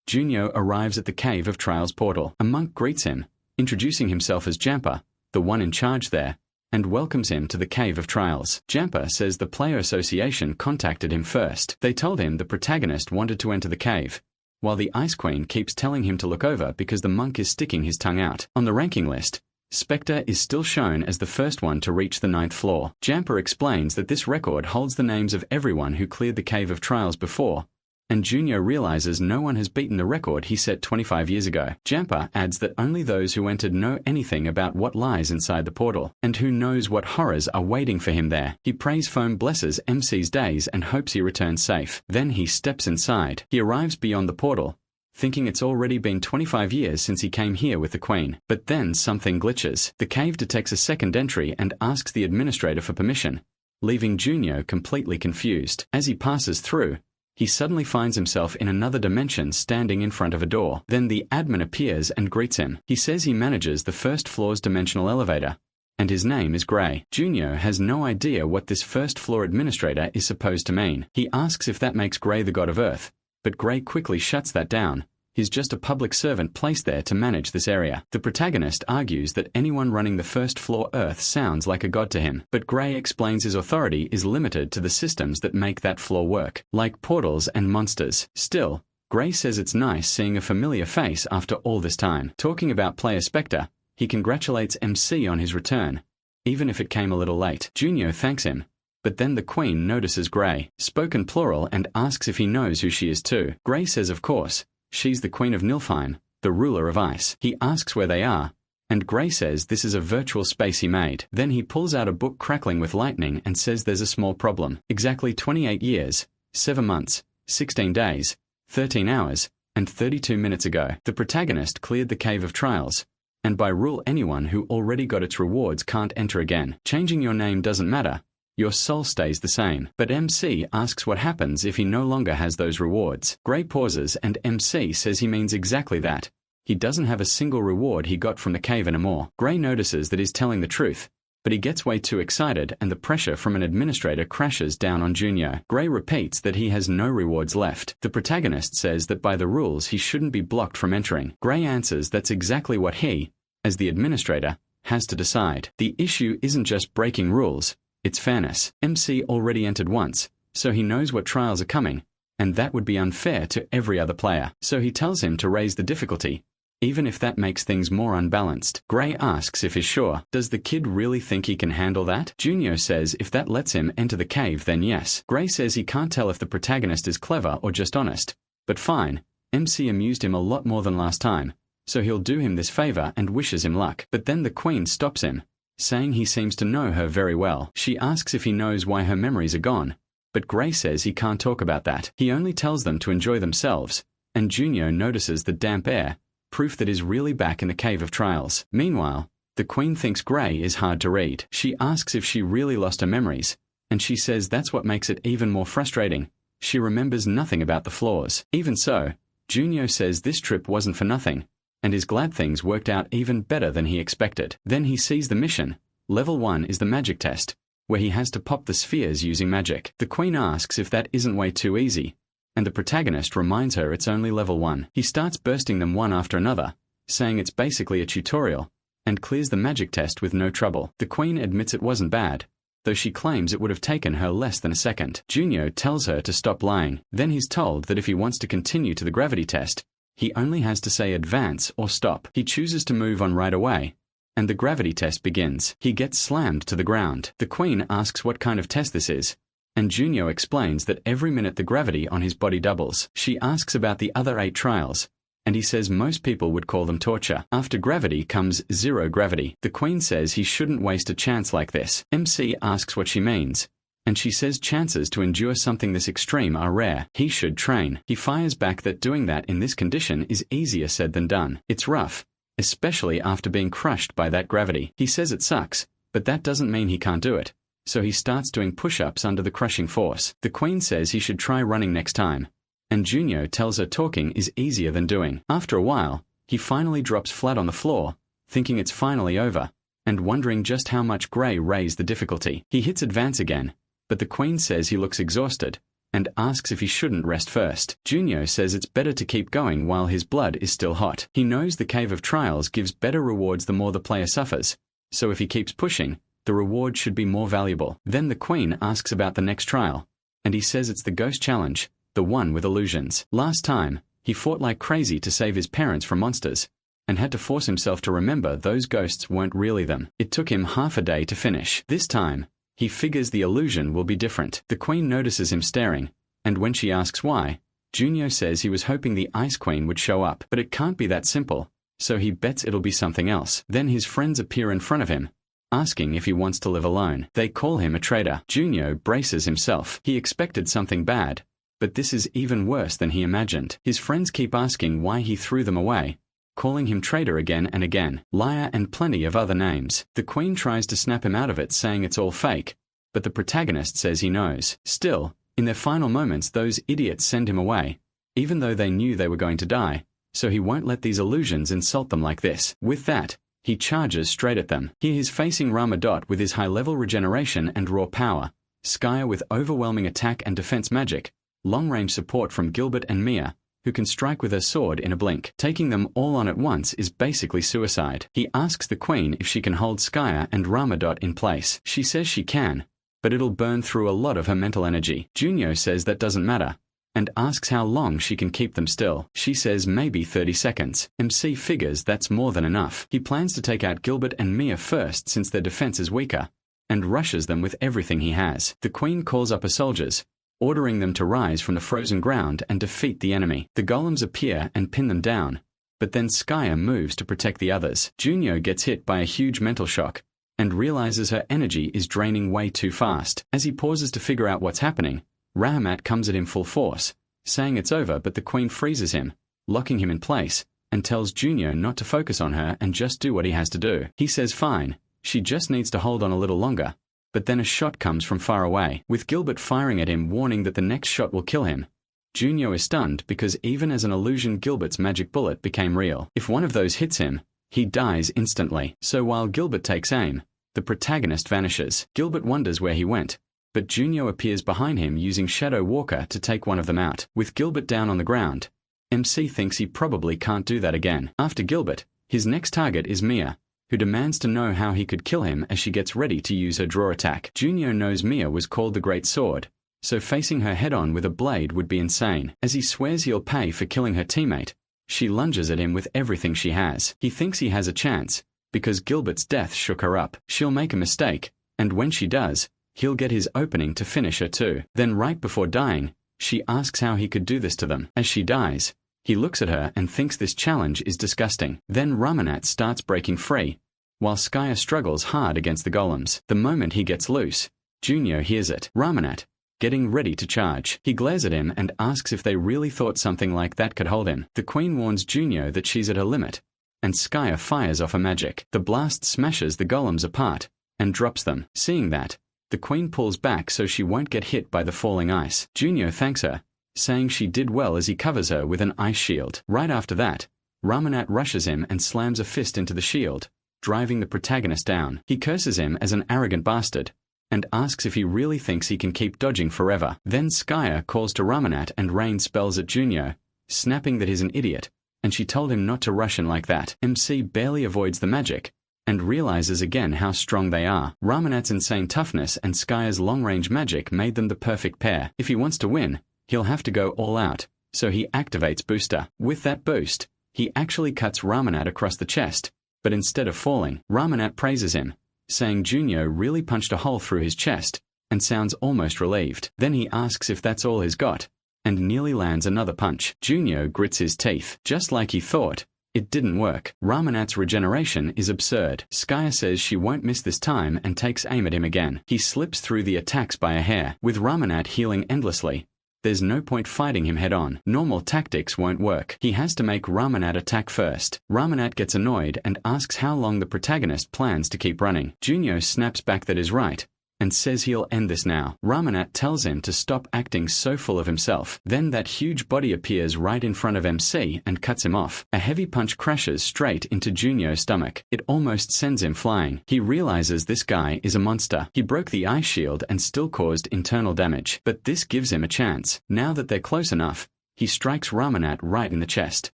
Junyo arrives at the Cave of Trials portal. A monk greets him, introducing himself as Jampa, the one in charge there, and welcomes him to the Cave of Trials. Jampa says the Player Association contacted him first. They told him the protagonist wanted to enter the cave, while the Ice Queen keeps telling him to look over because the monk is sticking his tongue out. On the ranking list, Spectre is still shown as the first one to reach the 9th floor. Jampa explains that this record holds the names of everyone who cleared the Cave of Trials before, and Junyo realizes no one has beaten the record he set 25 years ago. Jampa adds that only those who entered know anything about what lies inside the portal, and who knows what horrors are waiting for him there. He prays Foam blesses MC's days and hopes he returns safe. Then he steps inside. He arrives beyond the portal, thinking it's already been 25 years since he came here with the Queen. But then something glitches. The cave detects a second entry and asks the administrator for permission, leaving Junyo completely confused. As he passes through, he suddenly finds himself in another dimension standing in front of a door. Then the admin appears and greets him. He says he manages the first floor's dimensional elevator, and his name is Gray. Junyo has no idea what this first floor administrator is supposed to mean. He asks if that makes Gray the god of Earth, but Gray quickly shuts that down. He's just a public servant placed there to manage this area. The protagonist argues that anyone running the first floor Earth sounds like a god to him, but Gray explains his authority is limited to the systems that make that floor work, like portals and monsters. Still, Gray says it's nice seeing a familiar face after all this time. Talking about player Spectre, he congratulates MC on his return, even if it came a little late. Junyo thanks him, but then the Queen notices Gray, spoken plural, and asks if he knows who she is too. Gray says of course. She's the Queen of Niflheim, the ruler of ice. He asks where they are, and Gray says this is a virtual space he made. Then he pulls out a book crackling with lightning and says there's a small problem. Exactly 28 years, 7 months, 16 days, 13 hours, and 32 minutes ago, the protagonist cleared the Cave of Trials, and by rule anyone who already got its rewards can't enter again. Changing your name doesn't matter. Your soul stays the same. But MC asks what happens if he no longer has those rewards. Gray pauses and MC says he means exactly that. He doesn't have a single reward he got from the cave anymore. Gray notices that he's telling the truth, but he gets way too excited and the pressure from an administrator crashes down on Junior. Gray repeats that he has no rewards left. The protagonist says that by the rules he shouldn't be blocked from entering. Gray answers that's exactly what he, as the administrator, has to decide. The issue isn't just breaking rules, it's fairness. MC already entered once, so he knows what trials are coming, and that would be unfair to every other player. So he tells him to raise the difficulty, even if that makes things more unbalanced. Gray asks if he's sure. Does the kid really think he can handle that? Junior says if that lets him enter the cave then yes. Gray says he can't tell if the protagonist is clever or just honest, but fine, MC amused him a lot more than last time, so he'll do him this favor and wishes him luck. But then the Queen stops him, saying he seems to know her very well. She asks if he knows why her memories are gone, but Gray says he can't talk about that. He only tells them to enjoy themselves, and Junior notices the damp air, proof that he's really back in the Cave of Trials. Meanwhile, the Queen thinks Gray is hard to read. She asks if she really lost her memories, and she says that's what makes it even more frustrating. She remembers nothing about the flaws. Even so, Junior says this trip wasn't for nothing, and is glad things worked out even better than he expected. Then he sees the mission. Level 1 is the magic test, where he has to pop the spheres using magic. The Queen asks if that isn't way too easy, and the protagonist reminds her it's only level 1. He starts bursting them one after another, saying it's basically a tutorial, and clears the magic test with no trouble. The Queen admits it wasn't bad, though she claims it would have taken her less than a second. Junior tells her to stop lying. Then he's told that if he wants to continue to the gravity test, he only has to say advance or stop. He chooses to move on right away, and the gravity test begins. He gets slammed to the ground. The Queen asks what kind of test this is, and Junior explains that every minute the gravity on his body doubles. She asks about the other 8 trials, and he says most people would call them torture. After gravity comes zero gravity. The Queen says he shouldn't waste a chance like this. MC asks what she means, and she says chances to endure something this extreme are rare. He should train. He fires back that doing that in this condition is easier said than done. It's rough, especially after being crushed by that gravity. He says it sucks, but that doesn't mean he can't do it. So he starts doing push-ups under the crushing force. The Queen says he should try running next time, and Junior tells her talking is easier than doing. After a while, he finally drops flat on the floor, thinking it's finally over, and wondering just how much Gray raised the difficulty. He hits advance again, but the Queen says he looks exhausted, and asks if he shouldn't rest first. Junior says it's better to keep going while his blood is still hot. He knows the Cave of Trials gives better rewards the more the player suffers, so if he keeps pushing, the reward should be more valuable. Then the Queen asks about the next trial, and he says it's the Ghost Challenge, the one with illusions. Last time, he fought like crazy to save his parents from monsters, and had to force himself to remember those ghosts weren't really them. It took him half a day to finish. This time, he figures the illusion will be different. The Queen notices him staring, and when she asks why, Junior says he was hoping the Ice Queen would show up, but it can't be that simple, so he bets it'll be something else. Then his friends appear in front of him, asking if he wants to live alone. They call him a traitor. Junior braces himself. He expected something bad, but this is even worse than he imagined. His friends keep asking why he threw them away, calling him traitor again and again, liar and plenty of other names. The Queen tries to snap him out of it saying it's all fake, but the protagonist says he knows. Still, in their final moments those idiots send him away, even though they knew they were going to die, so he won't let these illusions insult them like this. With that, he charges straight at them. Here he's facing Ramadot with his high-level regeneration and raw power, Skya with overwhelming attack and defense magic, long-range support from Gilbert and Mia, who can strike with her sword in a blink. Taking them all on at once is basically suicide. He asks the Queen if she can hold Skya and Ramadot in place. She says she can, but it'll burn through a lot of her mental energy. Junior says that doesn't matter, and asks how long she can keep them still. She says maybe 30 seconds. MC figures that's more than enough. He plans to take out Gilbert and Mia first since their defense is weaker, and rushes them with everything he has. The Queen calls up her soldiers, ordering them to rise from the frozen ground and defeat the enemy. The golems appear and pin them down, but then Skya moves to protect the others. Junior gets hit by a huge mental shock, and realizes her energy is draining way too fast. As he pauses to figure out what's happening, Rahamat comes at him full force, saying it's over, but the Queen freezes him, locking him in place, and tells Junior not to focus on her and just do what he has to do. He says fine, she just needs to hold on a little longer, but then a shot comes from far away, with Gilbert firing at him warning that the next shot will kill him. Junior is stunned because even as an illusion Gilbert's magic bullet became real. If one of those hits him, he dies instantly. So while Gilbert takes aim, the protagonist vanishes. Gilbert wonders where he went, but Junyo appears behind him using Shadow Walker to take one of them out. With Gilbert down on the ground, MC thinks he probably can't do that again. After Gilbert, his next target is Mia, who demands to know how he could kill him as she gets ready to use her draw attack. Junyo knows Mia was called the Great Sword, so facing her head-on with a blade would be insane. As he swears he'll pay for killing her teammate, she lunges at him with everything she has. He thinks he has a chance, because Gilbert's death shook her up. She'll make a mistake, and when she does, he'll get his opening to finish her too. Then right before dying, she asks how he could do this to them. As she dies, he looks at her and thinks this challenge is disgusting. Then Ramanat starts breaking free, while Skya struggles hard against the golems. The moment he gets loose, Junyo hears it. Ramanat, getting ready to charge. He glares at him and asks if they really thought something like that could hold him. The queen warns Junyo that she's at her limit, and Skya fires off a magic. The blast smashes the golems apart and drops them. Seeing that, the queen pulls back so she won't get hit by the falling ice. Junyo thanks her, saying she did well as he covers her with an ice shield. Right after that, Ramanat rushes him and slams a fist into the shield, driving the protagonist down. He curses him as an arrogant bastard, and asks if he really thinks he can keep dodging forever. Then Skya calls to Ramanat and rains spells at Junyo, snapping that he's an idiot, and she told him not to rush in like that. MC barely avoids the magic, and realizes again how strong they are. Ramanat's insane toughness and Skya's long-range magic made them the perfect pair. If he wants to win, he'll have to go all out, so he activates Booster. With that boost, he actually cuts Ramanat across the chest, but instead of falling, Ramanat praises him, saying Junyo really punched a hole through his chest, and sounds almost relieved. Then he asks if that's all he's got, and nearly lands another punch. Junyo grits his teeth. Just like he thought, it didn't work. Ramanat's regeneration is absurd. Skya says she won't miss this time and takes aim at him again. He slips through the attacks by a hair. With Ramanat healing endlessly, there's no point fighting him head-on. Normal tactics won't work. He has to make Ramanat attack first. Ramanat gets annoyed and asks how long the protagonist plans to keep running. Junyo snaps back that is right, and says he'll end this now. Ramanat tells him to stop acting so full of himself. Then that huge body appears right in front of MC and cuts him off. A heavy punch crashes straight into Junyo's stomach. It almost sends him flying. He realizes this guy is a monster. He broke the ice shield and still caused internal damage, but this gives him a chance. Now that they're close enough, he strikes Ramanat right in the chest.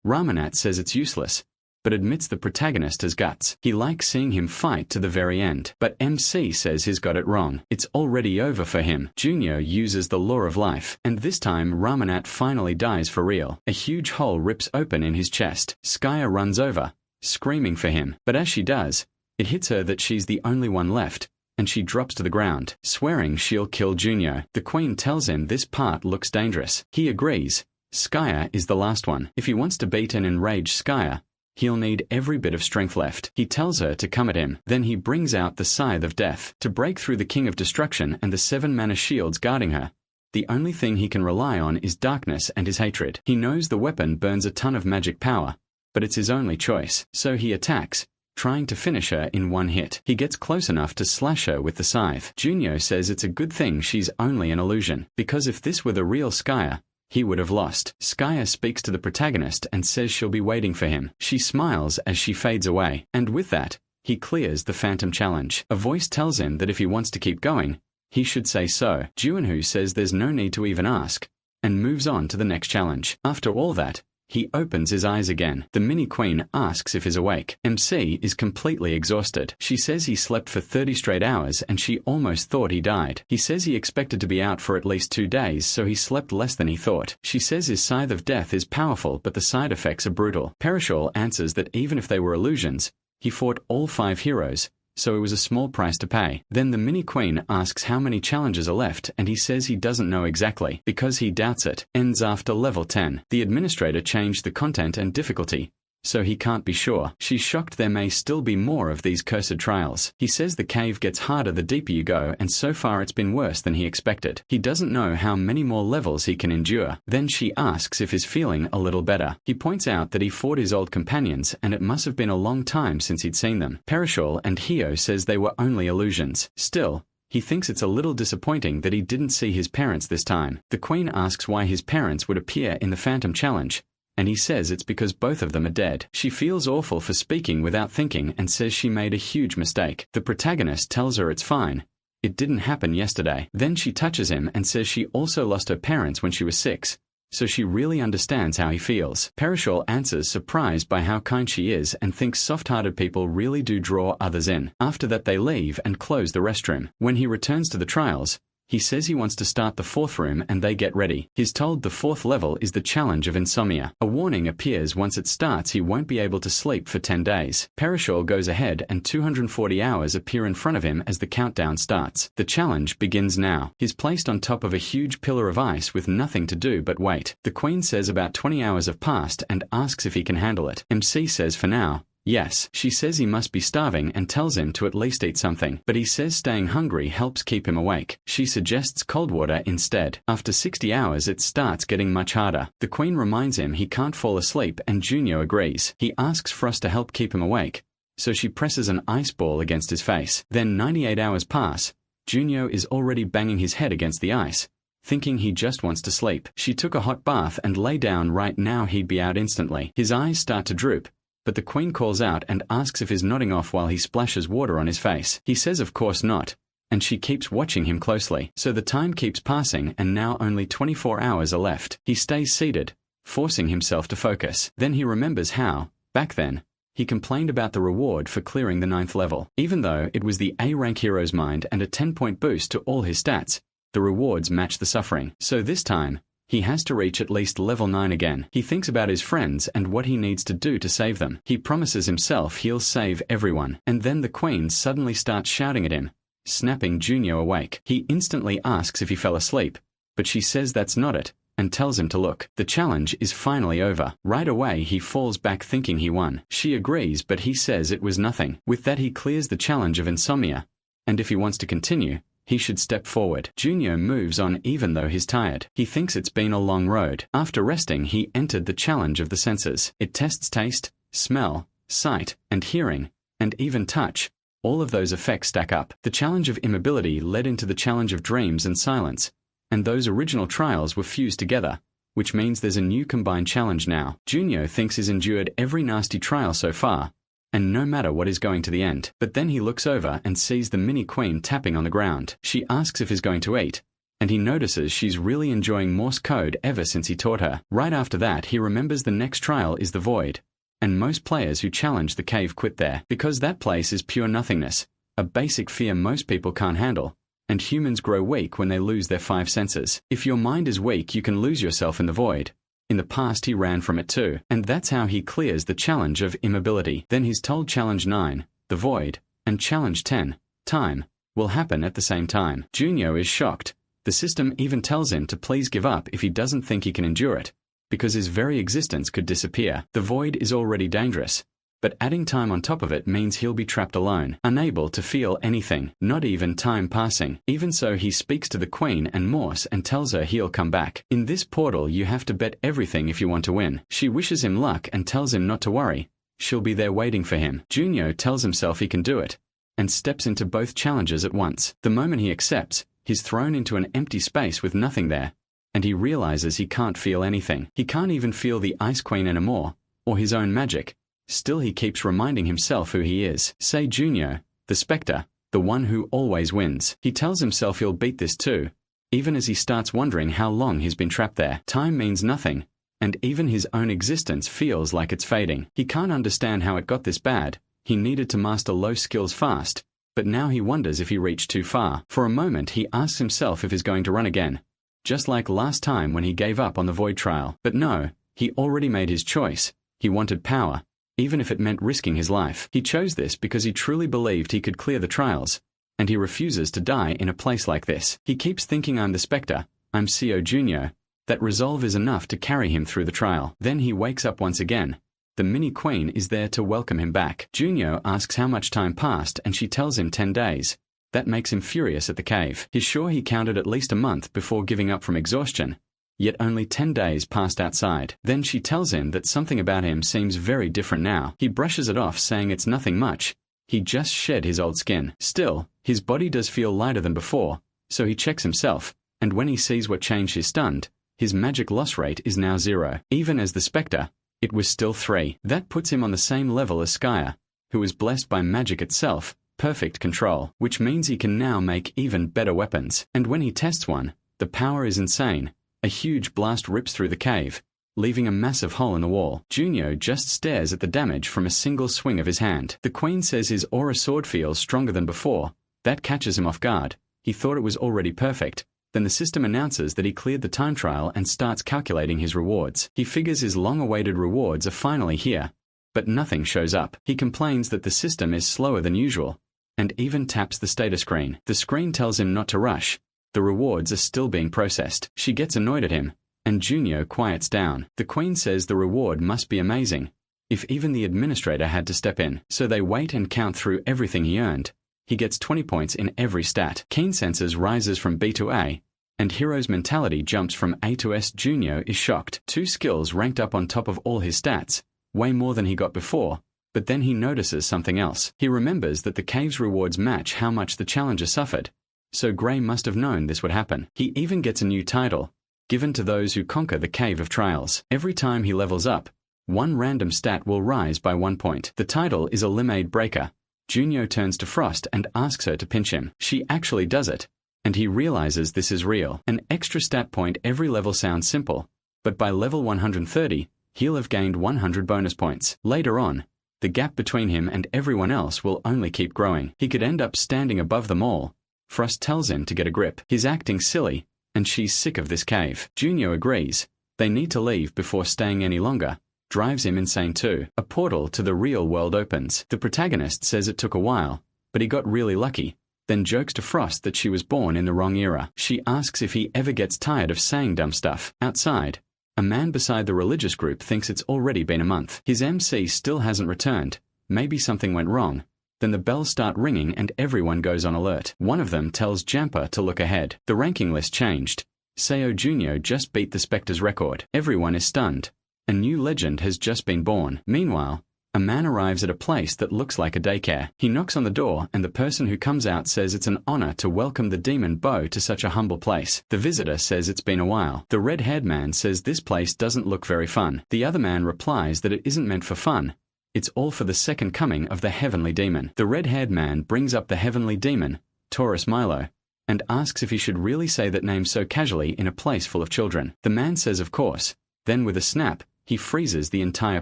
Ramanat says it's useless, but admits the protagonist has guts. He likes seeing him fight to the very end. But MC says he's got it wrong. It's already over for him. Junyo uses the law of life, and this time Ramanat finally dies for real. A huge hole rips open in his chest. Skya runs over, screaming for him, but as she does, it hits her that she's the only one left, and she drops to the ground, swearing she'll kill Junyo. The queen tells him this part looks dangerous. He agrees. Skya is the last one. If he wants to beat and enrage Skya, he'll need every bit of strength left. He tells her to come at him. Then he brings out the Scythe of Death to break through the King of Destruction and the 7 mana shields guarding her. The only thing he can rely on is darkness and his hatred. He knows the weapon burns a ton of magic power, but it's his only choice. So he attacks, trying to finish her in one hit. He gets close enough to slash her with the scythe. Junyo says it's a good thing she's only an illusion, because if this were the real Skya, he would have lost. Skya speaks to the protagonist and says she'll be waiting for him. She smiles as she fades away, and with that, he clears the Phantom Challenge. A voice tells him that if he wants to keep going, he should say so. Juinhu says there's no need to even ask, and moves on to the next challenge. After all that, he opens his eyes again. The mini-queen asks if he's awake. MC is completely exhausted. She says he slept for 30 straight hours and she almost thought he died. He says he expected to be out for at least 2 days, so he slept less than he thought. She says his Scythe of Death is powerful, but the side effects are brutal. Perishal answers that even if they were illusions, he fought all 5 heroes, so it was a small price to pay. Then the mini-queen asks how many challenges are left, and he says he doesn't know exactly, because he doubts it. Ends after level 10. The administrator changed the content and difficulty, so he can't be sure. She's shocked there may still be more of these cursed trials. He says the cave gets harder the deeper you go, and so far it's been worse than he expected. He doesn't know how many more levels he can endure. Then she asks if he's feeling a little better. He points out that he fought his old companions, and it must have been a long time since he'd seen them. Perishal and Hio says they were only illusions. Still, he thinks it's a little disappointing that he didn't see his parents this time. The queen asks why his parents would appear in the Phantom Challenge, and he says it's because both of them are dead. She feels awful for speaking without thinking and says she made a huge mistake. The protagonist tells her it's fine. It didn't happen yesterday. Then she touches him and says she also lost her parents when she was 6. So she really understands how he feels. Perishall answers surprised by how kind she is and thinks soft-hearted people really do draw others in. After that they leave and close the restroom. When he returns to the trials, he says he wants to start the 4th room and they get ready. He's told the 4th level is the challenge of insomnia. A warning appears once it starts he won't be able to sleep for 10 days. Perishall goes ahead and 240 hours appear in front of him as the countdown starts. The challenge begins now. He's placed on top of a huge pillar of ice with nothing to do but wait. The Queen says about 20 hours have passed and asks if he can handle it. MC says for now, yes. She says he must be starving and tells him to at least eat something, but he says staying hungry helps keep him awake. She suggests cold water instead. After 60 hours it starts getting much harder. The Queen reminds him he can't fall asleep and Junyo agrees. He asks Frost to help keep him awake, so she presses an ice ball against his face. Then 98 hours pass. Junyo is already banging his head against the ice, thinking he just wants to sleep. She took a hot bath and lay down. Right now he'd be out instantly. His eyes start to droop, but the Queen calls out and asks if he's nodding off while he splashes water on his face. He says of course not, and she keeps watching him closely. So the time keeps passing and now only 24 hours are left. He stays seated, forcing himself to focus. Then he remembers how, back then, he complained about the reward for clearing the 9th level. Even though it was the A-rank hero's mind and a 10-point boost to all his stats, the rewards match the suffering. So this time, he has to reach at least level 9 again. He thinks about his friends and what he needs to do to save them. He promises himself he'll save everyone. And then the Queen suddenly starts shouting at him, snapping Junyo awake. He instantly asks if he fell asleep, but she says that's not it, and tells him to look. The challenge is finally over. Right away he falls back thinking he won. She agrees, but he says it was nothing. With that he clears the challenge of insomnia, and if he wants to continue, he should step forward. Junyo moves on even though he's tired. He thinks it's been a long road. After resting he entered the challenge of the senses. It tests taste, smell, sight, and hearing, and even touch. All of those effects stack up. The challenge of immobility led into the challenge of dreams and silence, and those original trials were fused together, which means there's a new combined challenge now. Junyo thinks he's endured every nasty trial so far, and no matter what is going to the end. But then he looks over and sees the mini queen tapping on the ground. She asks if he's going to eat, and he notices she's really enjoying Morse code ever since he taught her. Right after that he remembers the next trial is the void, and most players who challenge the cave quit there, because that place is pure nothingness, a basic fear most people can't handle, and humans grow weak when they lose their 5 senses. If your mind is weak you can lose yourself in the void. In the past he ran from it too, and that's how he clears the challenge of immobility. Then he's told challenge 9, the void, and challenge 10, time, will happen at the same time. Junyo is shocked. The system even tells him to please give up if he doesn't think he can endure it, because his very existence could disappear. The void is already dangerous, but adding time on top of it means he'll be trapped alone, unable to feel anything, not even time passing. Even so he speaks to the Queen and Morse and tells her he'll come back. In this portal you have to bet everything if you want to win. She wishes him luck and tells him not to worry, she'll be there waiting for him. Junyo tells himself he can do it, and steps into both challenges at once. The moment he accepts, he's thrown into an empty space with nothing there, and he realizes he can't feel anything. He can't even feel the Ice Queen anymore, or his own magic. Still he keeps reminding himself who he is. Say Junyo, the Spectre, the one who always wins. He tells himself he'll beat this too, even as he starts wondering how long he's been trapped there. Time means nothing, and even his own existence feels like it's fading. He can't understand how it got this bad. He needed to master low skills fast, but now he wonders if he reached too far. For a moment he asks himself if he's going to run again, just like last time when he gave up on the Void trial. But no, he already made his choice. He wanted power, even if it meant risking his life. He chose this because he truly believed he could clear the trials, and he refuses to die in a place like this. He keeps thinking I'm the Spectre, I'm CO Junyo. That resolve is enough to carry him through the trial. Then he wakes up once again. The mini queen is there to welcome him back. Junyo asks how much time passed and she tells him 10 days. That makes him furious at the cave. He's sure he counted at least a month before giving up from exhaustion, yet only 10 days passed outside. Then she tells him that something about him seems very different now. He brushes it off saying it's nothing much. He just shed his old skin. Still, his body does feel lighter than before, so he checks himself, and when he sees what changed he's stunned. His magic loss rate is now 0. Even as the Spectre, it was still 3. That puts him on the same level as Skya, who is blessed by magic itself, perfect control, which means he can now make even better weapons. And when he tests one, the power is insane. A huge blast rips through the cave, leaving a massive hole in the wall. Junyo just stares at the damage from a single swing of his hand. The Queen says his aura sword feels stronger than before. That catches him off guard. He thought it was already perfect. Then the system announces that he cleared the time trial and starts calculating his rewards. He figures his long-awaited rewards are finally here, but nothing shows up. He complains that the system is slower than usual, and even taps the status screen. The screen tells him not to rush. The rewards are still being processed. She gets annoyed at him, and Junyo quiets down. The Queen says the reward must be amazing, if even the administrator had to step in. So they wait and count through everything he earned. He gets 20 points in every stat. Keen Senses rises from B to A, and Hero's Mentality jumps from A to S. Junyo is shocked. 2 skills ranked up on top of all his stats, way more than he got before, but then he notices something else. He remembers that the cave's rewards match how much the challenger suffered, so Gray must have known this would happen. He even gets a new title, given to those who conquer the Cave of Trials. Every time he levels up, one random stat will rise by 1 point. The title is a Limade Breaker. Junyo turns to Frost and asks her to pinch him. She actually does it, and he realizes this is real. An extra stat point every level sounds simple, but by level 130, he'll have gained 100 bonus points. Later on, the gap between him and everyone else will only keep growing. He could end up standing above them all. Frost tells him to get a grip. He's acting silly, and she's sick of this cave. Junyo agrees. They need to leave before staying any longer. Drives him insane too. A portal to the real world opens. The protagonist says it took a while, but he got really lucky, then jokes to Frost that she was born in the wrong era. She asks if he ever gets tired of saying dumb stuff. Outside, a man beside the religious group thinks it's already been a month. His MC still hasn't returned. Maybe something went wrong. Then the bells start ringing and everyone goes on alert. One of them tells Jampa to look ahead. The ranking list changed. Seo Junyo just beat the Spectre's record. Everyone is stunned. A new legend has just been born. Meanwhile, a man arrives at a place that looks like a daycare. He knocks on the door and the person who comes out says it's an honor to welcome the demon Bo to such a humble place. The visitor says it's been a while. The red-haired man says this place doesn't look very fun. The other man replies that it isn't meant for fun. It's all for the second coming of the heavenly demon. The red-haired man brings up the heavenly demon, Taurus Milo, and asks if he should really say that name so casually in a place full of children. The man says of course. Then with a snap, he freezes the entire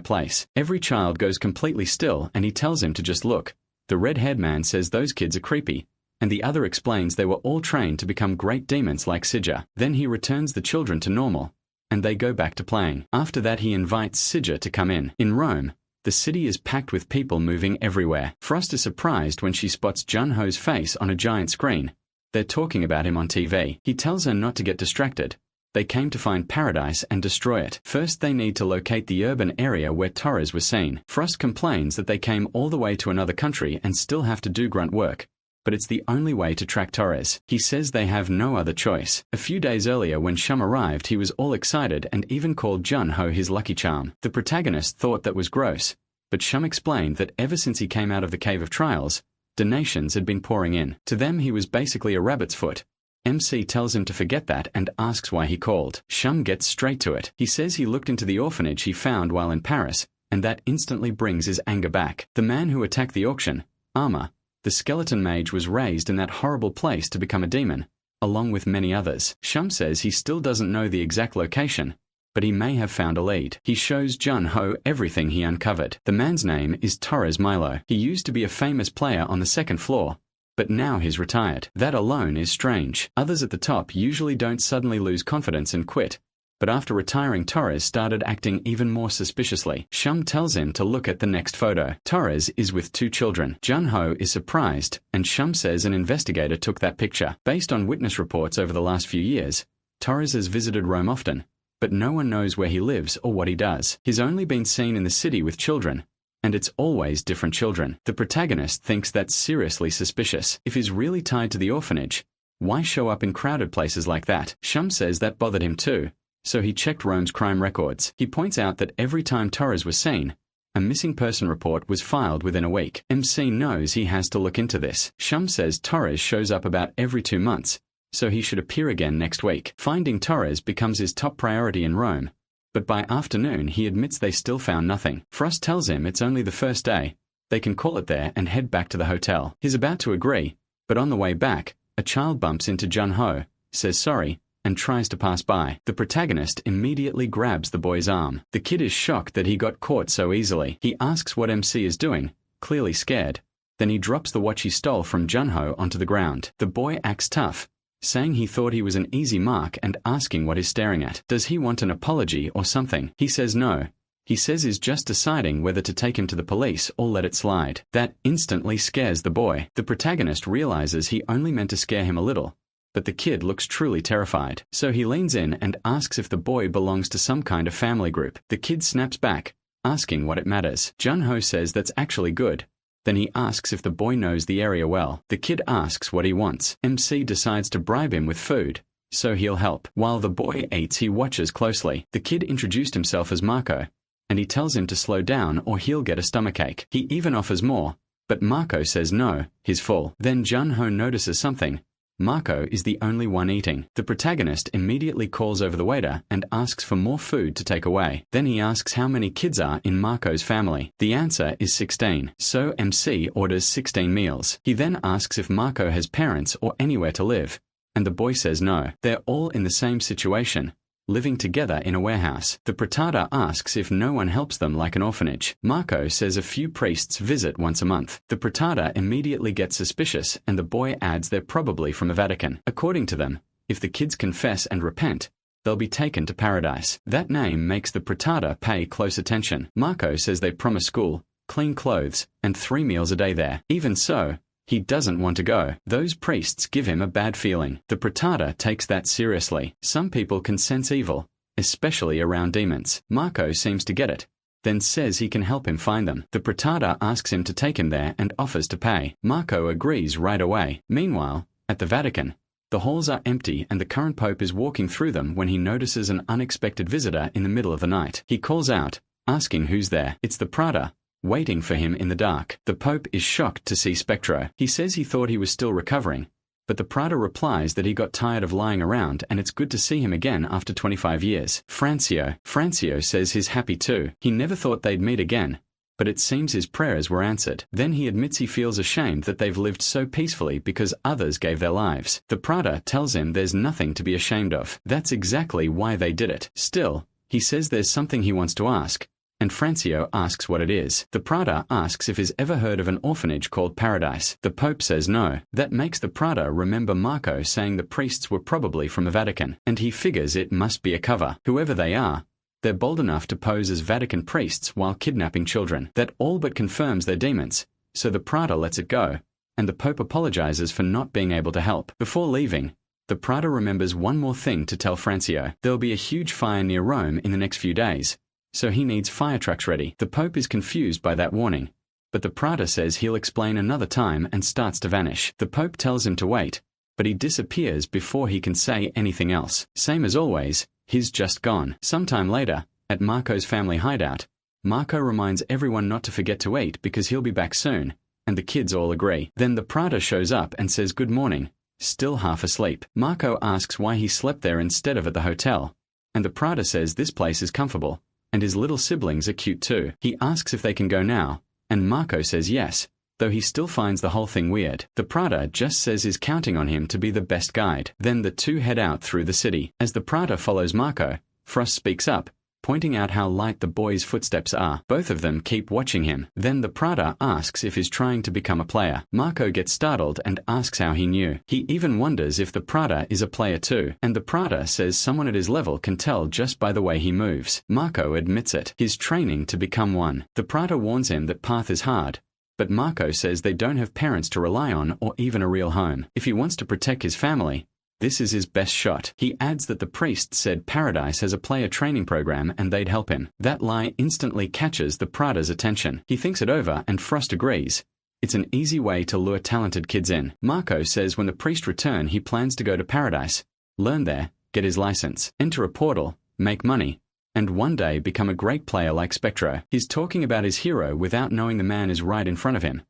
place. Every child goes completely still and he tells him to just look. The red-haired man says those kids are creepy, and the other explains they were all trained to become great demons like Sija. Then he returns the children to normal, and they go back to playing. After that he invites Sija to come in. In Rome, the city is packed with people moving everywhere. Frost is surprised when she spots Jun-Ho's face on a giant screen. They're talking about him on TV. He tells her not to get distracted. They came to find paradise and destroy it. First they need to locate the urban area where Torres was seen. Frost complains that they came all the way to another country and still have to do grunt work, but it's the only way to track Torres. He says they have no other choice. A few days earlier when Shum arrived he was all excited and even called Jun-Ho his lucky charm. The protagonist thought that was gross, but Shum explained that ever since he came out of the Cave of Trials, donations had been pouring in. To them he was basically a rabbit's foot. MC tells him to forget that and asks why he called. Shum gets straight to it. He says he looked into the orphanage he found while in Paris, and that instantly brings his anger back. The man who attacked the auction, Arma, the skeleton mage, was raised in that horrible place to become a demon, along with many others. Shum says he still doesn't know the exact location, but he may have found a lead. He shows Jun-Ho everything he uncovered. The man's name is Torres Milo. He used to be a famous player on the second floor, but now he's retired. That alone is strange. Others at the top usually don't suddenly lose confidence and quit, but after retiring Torres started acting even more suspiciously. Shum tells him to look at the next photo. Torres is with 2 children. Jun-Ho is surprised, and Shum says an investigator took that picture. Based on witness reports over the last few years, Torres has visited Rome often, but no one knows where he lives or what he does. He's only been seen in the city with children, and it's always different children. The protagonist thinks that's seriously suspicious. If he's really tied to the orphanage, why show up in crowded places like that? Shum says that bothered him too, so he checked Rome's crime records. He points out that every time Torres was seen, a missing person report was filed within a week. MC knows he has to look into this. Shum says Torres shows up about every 2 months, so he should appear again next week. Finding Torres becomes his top priority in Rome, but by afternoon he admits they still found nothing. Frost tells him it's only the first day, they can call it there and head back to the hotel. He's about to agree, but on the way back, a child bumps into Jun-ho, says sorry, and tries to pass by. The protagonist immediately grabs the boy's arm. The kid is shocked that he got caught so easily. He asks what MC is doing, clearly scared. Then he drops the watch he stole from Jun-ho onto the ground. The boy acts tough, saying he thought he was an easy mark and asking what he's staring at. Does he want an apology or something? He says no. He says he's just deciding whether to take him to the police or let it slide. That instantly scares the boy. The protagonist realizes he only meant to scare him a little, but the kid looks truly terrified. So he leans in and asks if the boy belongs to some kind of family group. The kid snaps back, asking what it matters. Jun-ho says that's actually good. Then he asks if the boy knows the area well. The kid asks what he wants. MC decides to bribe him with food, so he'll help. While the boy eats, he watches closely. The kid introduced himself as Marco, and he tells him to slow down or he'll get a stomachache. He even offers more, but Marco says no, he's full. Then Jun-ho notices something. Marco is the only one eating. The protagonist immediately calls over the waiter and asks for more food to take away. Then he asks how many kids are in Marco's family. The answer is 16, so MC orders 16 meals. He then asks if Marco has parents or anywhere to live, and the boy says no. They're all in the same situation, living together in a warehouse. The Pratada asks if no one helps them like an orphanage. Marco says a few priests visit once a month. The Pratada immediately gets suspicious and the boy adds they're probably from the Vatican. According to them, if the kids confess and repent, they'll be taken to paradise. That name makes the Pratada pay close attention. Marco says they promise school, clean clothes, and 3 meals a day there. Even so, he doesn't want to go. Those priests give him a bad feeling. The Pratada takes that seriously. Some people can sense evil, especially around demons. Marco seems to get it, then says he can help him find them. The Pratada asks him to take him there and offers to pay. Marco agrees right away. Meanwhile, at the Vatican, the halls are empty and the current pope is walking through them when he notices an unexpected visitor in the middle of the night. He calls out, asking who's there. It's the Prada, waiting for him in the dark. The Pope is shocked to see Spectro. He says he thought he was still recovering, but the Prada replies that he got tired of lying around and it's good to see him again after 25 years. Francio says he's happy too. He never thought they'd meet again, but it seems his prayers were answered. Then he admits he feels ashamed that they've lived so peacefully because others gave their lives. The Prada tells him there's nothing to be ashamed of. That's exactly why they did it. Still, he says there's something he wants to ask, and Francio asks what it is. The Prada asks if he's ever heard of an orphanage called Paradise. The Pope says no. That makes the Prada remember Marco saying the priests were probably from the Vatican, and he figures it must be a cover. Whoever they are, they're bold enough to pose as Vatican priests while kidnapping children. That all but confirms they're demons, so the Prada lets it go, and the Pope apologizes for not being able to help. Before leaving, the Prada remembers one more thing to tell Francio. There'll be a huge fire near Rome in the next few days, so he needs fire trucks ready. The Pope is confused by that warning, but the Prada says he'll explain another time and starts to vanish. The Pope tells him to wait, but he disappears before he can say anything else. Same as always, he's just gone. Sometime later, at Marco's family hideout, Marco reminds everyone not to forget to eat because he'll be back soon, and the kids all agree. Then the Prada shows up and says good morning, still half asleep. Marco asks why he slept there instead of at the hotel, and the Prada says this place is comfortable, and his little siblings are cute too. He asks if they can go now, and Marco says yes, though he still finds the whole thing weird. The Prada just says he's counting on him to be the best guide. Then the two head out through the city. As the Prada follows Marco, Frost speaks up, pointing out how light the boy's footsteps are. Both of them keep watching him. Then the Prada asks if he's trying to become a player. Marco gets startled and asks how he knew. He even wonders if the Prada is a player too, and the Prada says someone at his level can tell just by the way he moves. Marco admits it. He's training to become one. The Prada warns him that path is hard, but Marco says they don't have parents to rely on or even a real home. If he wants to protect his family, this is his best shot. He adds that the priest said Paradise has a player training program and they'd help him. That lie instantly catches the Prada's attention. He thinks it over and Frost agrees. It's an easy way to lure talented kids in. Marco says when the priest returns he plans to go to Paradise, learn there, get his license, enter a portal, make money, and one day become a great player like Spectro. He's talking about his hero without knowing the man is right in front of him,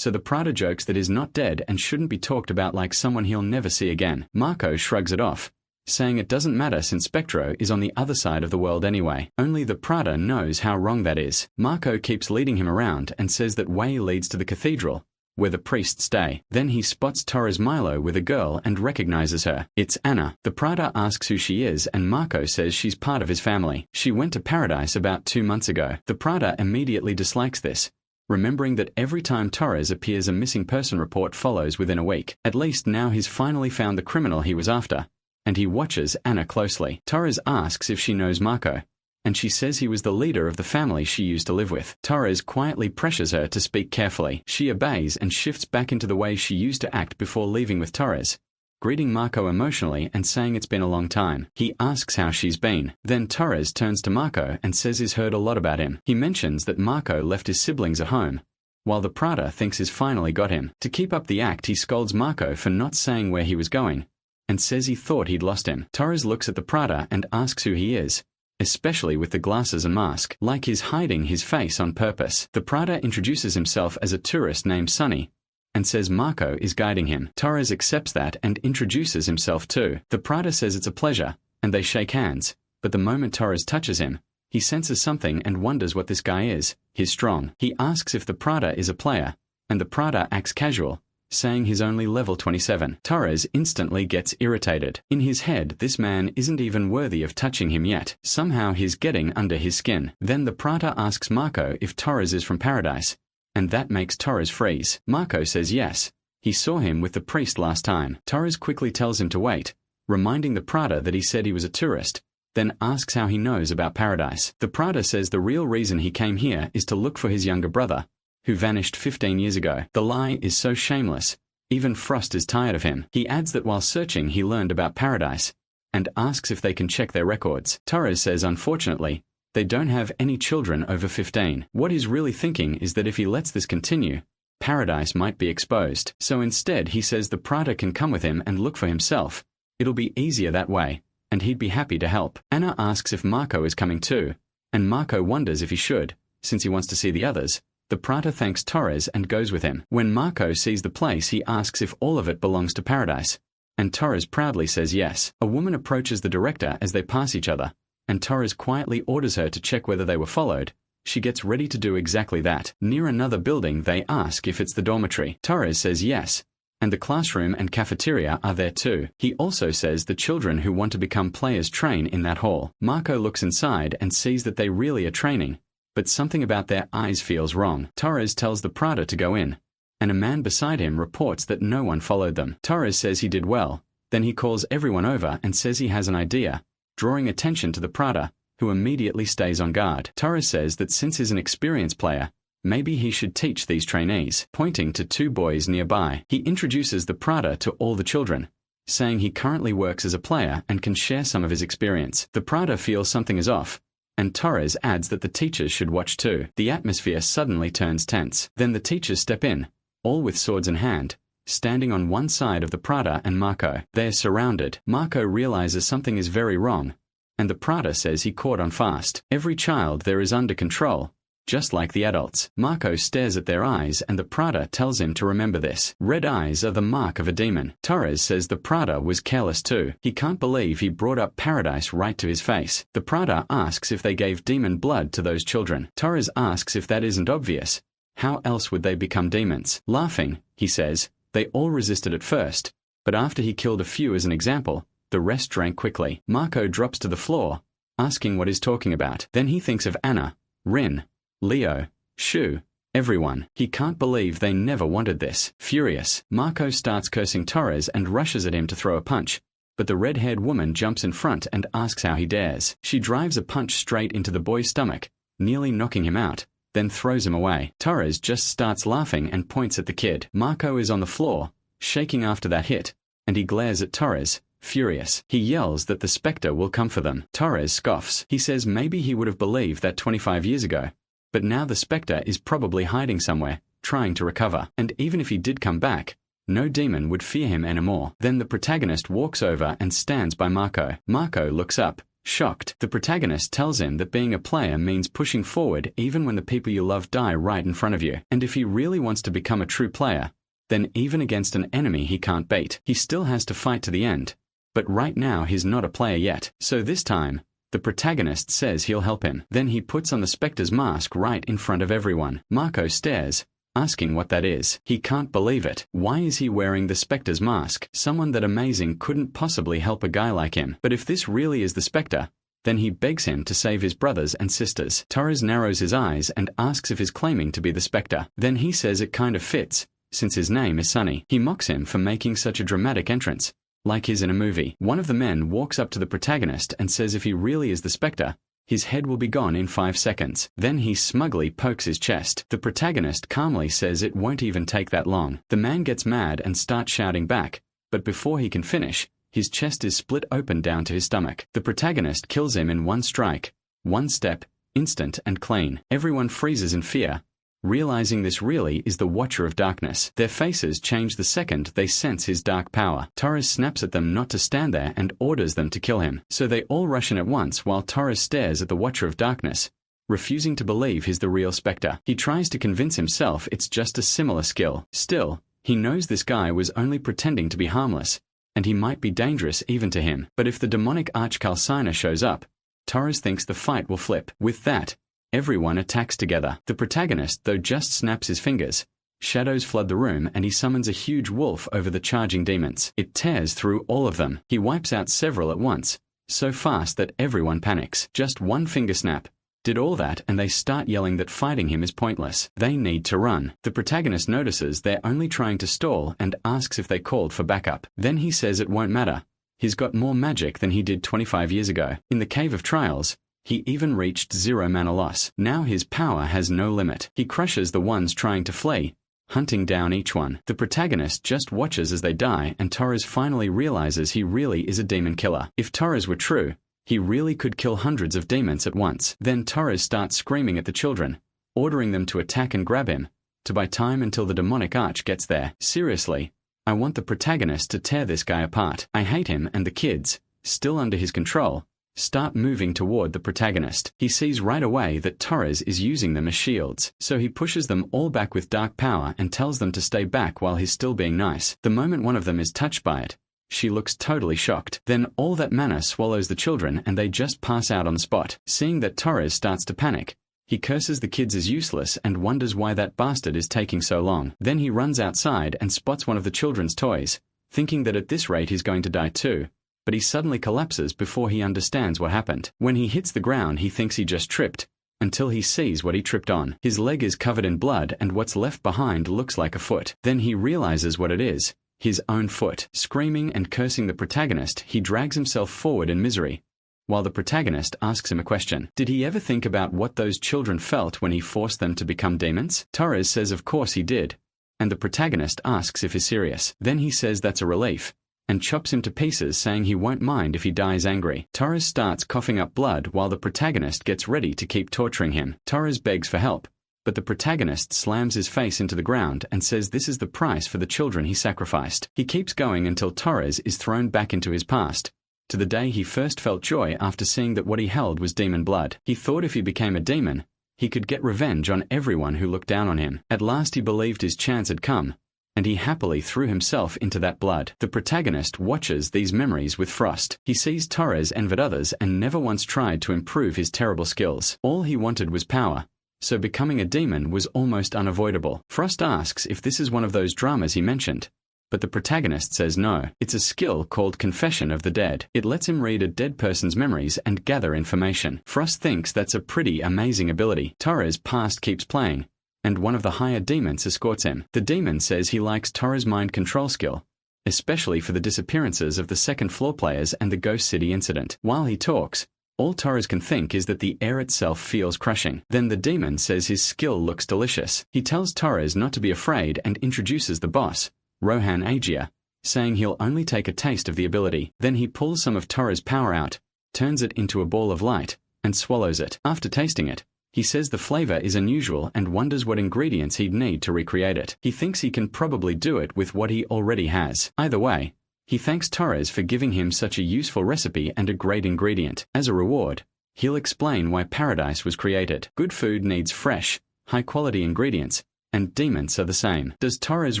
so the Prada jokes that he's not dead and shouldn't be talked about like someone he'll never see again. Marco shrugs it off, saying it doesn't matter since Spectro is on the other side of the world anyway. Only the Prada knows how wrong that is. Marco keeps leading him around and says that way leads to the cathedral, where the priests stay. Then he spots Torres Milo with a girl and recognizes her. It's Anna. The Prada asks who she is and Marco says she's part of his family. She went to Paradise about 2 months ago. The Prada immediately dislikes this, remembering that every time Torres appears a missing person report follows within a week. At least now he's finally found the criminal he was after, and he watches Anna closely. Torres asks if she knows Marco, and she says he was the leader of the family she used to live with. Torres quietly pressures her to speak carefully. She obeys and shifts back into the way she used to act before leaving with Torres, greeting Marco emotionally and saying it's been a long time. He asks how she's been. Then Torres turns to Marco and says he's heard a lot about him. He mentions that Marco left his siblings at home, while the Prada thinks he's finally got him. To keep up the act, he scolds Marco for not saying where he was going, and says he thought he'd lost him. Torres looks at the Prada and asks who he is, especially with the glasses and mask, like he's hiding his face on purpose. The Prada introduces himself as a tourist named Sonny, and says Marco is guiding him. Torres accepts that and introduces himself too. The Prada says it's a pleasure, and they shake hands, but the moment Torres touches him, he senses something and wonders what this guy is. He's strong. He asks if the Prada is a player, and the Prada acts casual, saying he's only level 27. Torres instantly gets irritated. In his head, this man isn't even worthy of touching him yet. Somehow he's getting under his skin. Then the Prada asks Marco if Torres is from Paradise, and that makes Torres freeze. Marco says yes. He saw him with the priest last time. Torres quickly tells him to wait, reminding the Prada that he said he was a tourist, then asks how he knows about Paradise. The Prada says the real reason he came here is to look for his younger brother, who vanished 15 years ago. The lie is so shameless, even Frost is tired of him. He adds that while searching he learned about Paradise, and asks if they can check their records. Torres says unfortunately, they don't have any children over 15. What he's really thinking is that if he lets this continue, Paradise might be exposed. So instead he says the Prada can come with him and look for himself. It'll be easier that way, and he'd be happy to help. Anna asks if Marco is coming too, and Marco wonders if he should, since he wants to see the others. The Prada thanks Torres and goes with him. When Marco sees the place, he asks if all of it belongs to Paradise, and Torres proudly says yes. A woman approaches the director as they pass each other, and Torres quietly orders her to check whether they were followed. She gets ready to do exactly that. Near another building, they ask if it's the dormitory. Torres says yes, and the classroom and cafeteria are there too. He also says the children who want to become players train in that hall. Marco looks inside and sees that they really are training, but something about their eyes feels wrong. Torres tells the Prada to go in, and a man beside him reports that no one followed them. Torres says he did well. Then he calls everyone over and says he has an idea, drawing attention to the Prada, who immediately stays on guard. Torres says that since he's an experienced player, maybe he should teach these trainees, pointing to 2 boys nearby. He introduces the Prada to all the children, saying he currently works as a player and can share some of his experience. The Prada feels something is off, and Torres adds that the teachers should watch too. The atmosphere suddenly turns tense. Then the teachers step in, all with swords in hand, standing on one side of the Prada and Marco. They're surrounded. Marco realizes something is very wrong, and the Prada says he caught on fast. Every child there is under control, just like the adults. Marco stares at their eyes and the Prada tells him to remember this. Red eyes are the mark of a demon. Torres says the Prada was careless too. He can't believe he brought up Paradise right to his face. The Prada asks if they gave demon blood to those children. Torres asks if that isn't obvious. How else would they become demons? Laughing, he says, they all resisted at first, but after he killed a few as an example, the rest drank quickly. Marco drops to the floor, asking what he's talking about. Then he thinks of Anna, Rin, Leo, Shu, everyone. He can't believe they never wanted this. Furious, Marco starts cursing Torres and rushes at him to throw a punch, but the red-haired woman jumps in front and asks how he dares. She drives a punch straight into the boy's stomach, nearly knocking him out, then throws him away. Torres just starts laughing and points at the kid. Marco is on the floor, shaking after that hit, and he glares at Torres, furious. He yells that the Spectre will come for them. Torres scoffs. He says maybe he would have believed that 25 years ago, but now the Spectre is probably hiding somewhere, trying to recover. And even if he did come back, no demon would fear him anymore. Then the protagonist walks over and stands by Marco. Marco looks up, Shocked, the protagonist tells him that being a player means pushing forward even when the people you love die right in front of you. And if he really wants to become a true player, then even against an enemy he can't beat, he still has to fight to the end. But right now he's not a player yet. So this time, the protagonist says he'll help him. Then he puts on the Spectre's mask right in front of everyone. Marco stares, asking what that is. He can't believe it. Why is he wearing the Spectre's mask? Someone that amazing couldn't possibly help a guy like him. But if this really is the Spectre, then he begs him to save his brothers and sisters. Torres narrows his eyes and asks if he's claiming to be the Spectre. Then he says it kind of fits, since his name is Sunny. He mocks him for making such a dramatic entrance, like he's in a movie. One of the men walks up to the protagonist and says if he really is the Spectre, his head will be gone in 5 seconds. Then he smugly pokes his chest. The protagonist calmly says it won't even take that long. The man gets mad and starts shouting back, but before he can finish, his chest is split open down to his stomach. The protagonist kills him in one strike, one step, instant and clean. Everyone freezes in fear, realizing this really is the Watcher of Darkness. Their faces change the second they sense his dark power. Torres snaps at them not to stand there and orders them to kill him. So they all rush in at once while Torres stares at the Watcher of Darkness, refusing to believe he's the real Spectre. He tries to convince himself it's just a similar skill. Still, he knows this guy was only pretending to be harmless, and he might be dangerous even to him. But if the demonic Arch-Calciner shows up, Torres thinks the fight will flip. With that, everyone attacks together. The protagonist, though, just snaps his fingers. Shadows flood the room and he summons a huge wolf over the charging demons. It tears through all of them. He wipes out several at once, so fast that everyone panics. Just one finger snap did all that, and they start yelling that fighting him is pointless. They need to run. The protagonist notices they're only trying to stall and asks if they called for backup. Then he says it won't matter. He's got more magic than he did 25 years ago. In the Cave of Trials, he even reached 0 mana loss. Now his power has no limit. He crushes the ones trying to flee, hunting down each one. The protagonist just watches as they die, and Torres finally realizes he really is a demon killer. If Torres were true, he really could kill hundreds of demons at once. Then Torres starts screaming at the children, ordering them to attack and grab him, to buy time until the demonic arch gets there. Seriously, I want the protagonist to tear this guy apart. I hate him, and the kids, still under his control, start moving toward the protagonist. He sees right away that Torres is using them as shields, so he pushes them all back with dark power and tells them to stay back while he's still being nice. The moment one of them is touched by it, she looks totally shocked. Then all that mana swallows the children and they just pass out on the spot. Seeing that Torres starts to panic, he curses the kids as useless and wonders why that bastard is taking so long. Then he runs outside and spots one of the children's toys, thinking that at this rate he's going to die too. But he suddenly collapses before he understands what happened. When he hits the ground, he thinks he just tripped, until he sees what he tripped on. His leg is covered in blood and what's left behind looks like a foot. Then he realizes what it is. His own foot. Screaming and cursing the protagonist, he drags himself forward in misery, while the protagonist asks him a question. Did he ever think about what those children felt when he forced them to become demons? Torres says of course he did, and the protagonist asks if he's serious. Then he says that's a relief, and chops him to pieces, saying he won't mind if he dies angry. Torres starts coughing up blood while the protagonist gets ready to keep torturing him. Torres begs for help, but the protagonist slams his face into the ground and says this is the price for the children he sacrificed. He keeps going until Torres is thrown back into his past, to the day he first felt joy after seeing that what he held was demon blood. He thought if he became a demon, he could get revenge on everyone who looked down on him. At last he believed his chance had come, and he happily threw himself into that blood. The protagonist watches these memories with Frost. He sees Torres envied others and never once tried to improve his terrible skills. All he wanted was power, so becoming a demon was almost unavoidable. Frost asks if this is one of those dramas he mentioned, but the protagonist says no. It's a skill called Confession of the Dead. It lets him read a dead person's memories and gather information. Frost thinks that's a pretty amazing ability. Torres' past keeps playing, and one of the higher demons escorts him. The demon says he likes Torres' mind control skill, especially for the disappearances of the second floor players and the Ghost City incident. While he talks, all Torres can think is that the air itself feels crushing. Then the demon says his skill looks delicious. He tells Torres not to be afraid and introduces the boss, Rohan Agia, saying he'll only take a taste of the ability. Then he pulls some of Torres' power out, turns it into a ball of light, and swallows it. After tasting it, he says the flavor is unusual and wonders what ingredients he'd need to recreate it. He thinks he can probably do it with what he already has. Either way, He thanks Torres for giving him such a useful recipe and a great ingredient. As a reward, he'll explain why paradise was created. Good food needs fresh, high-quality ingredients, and demons are the same. Does Torres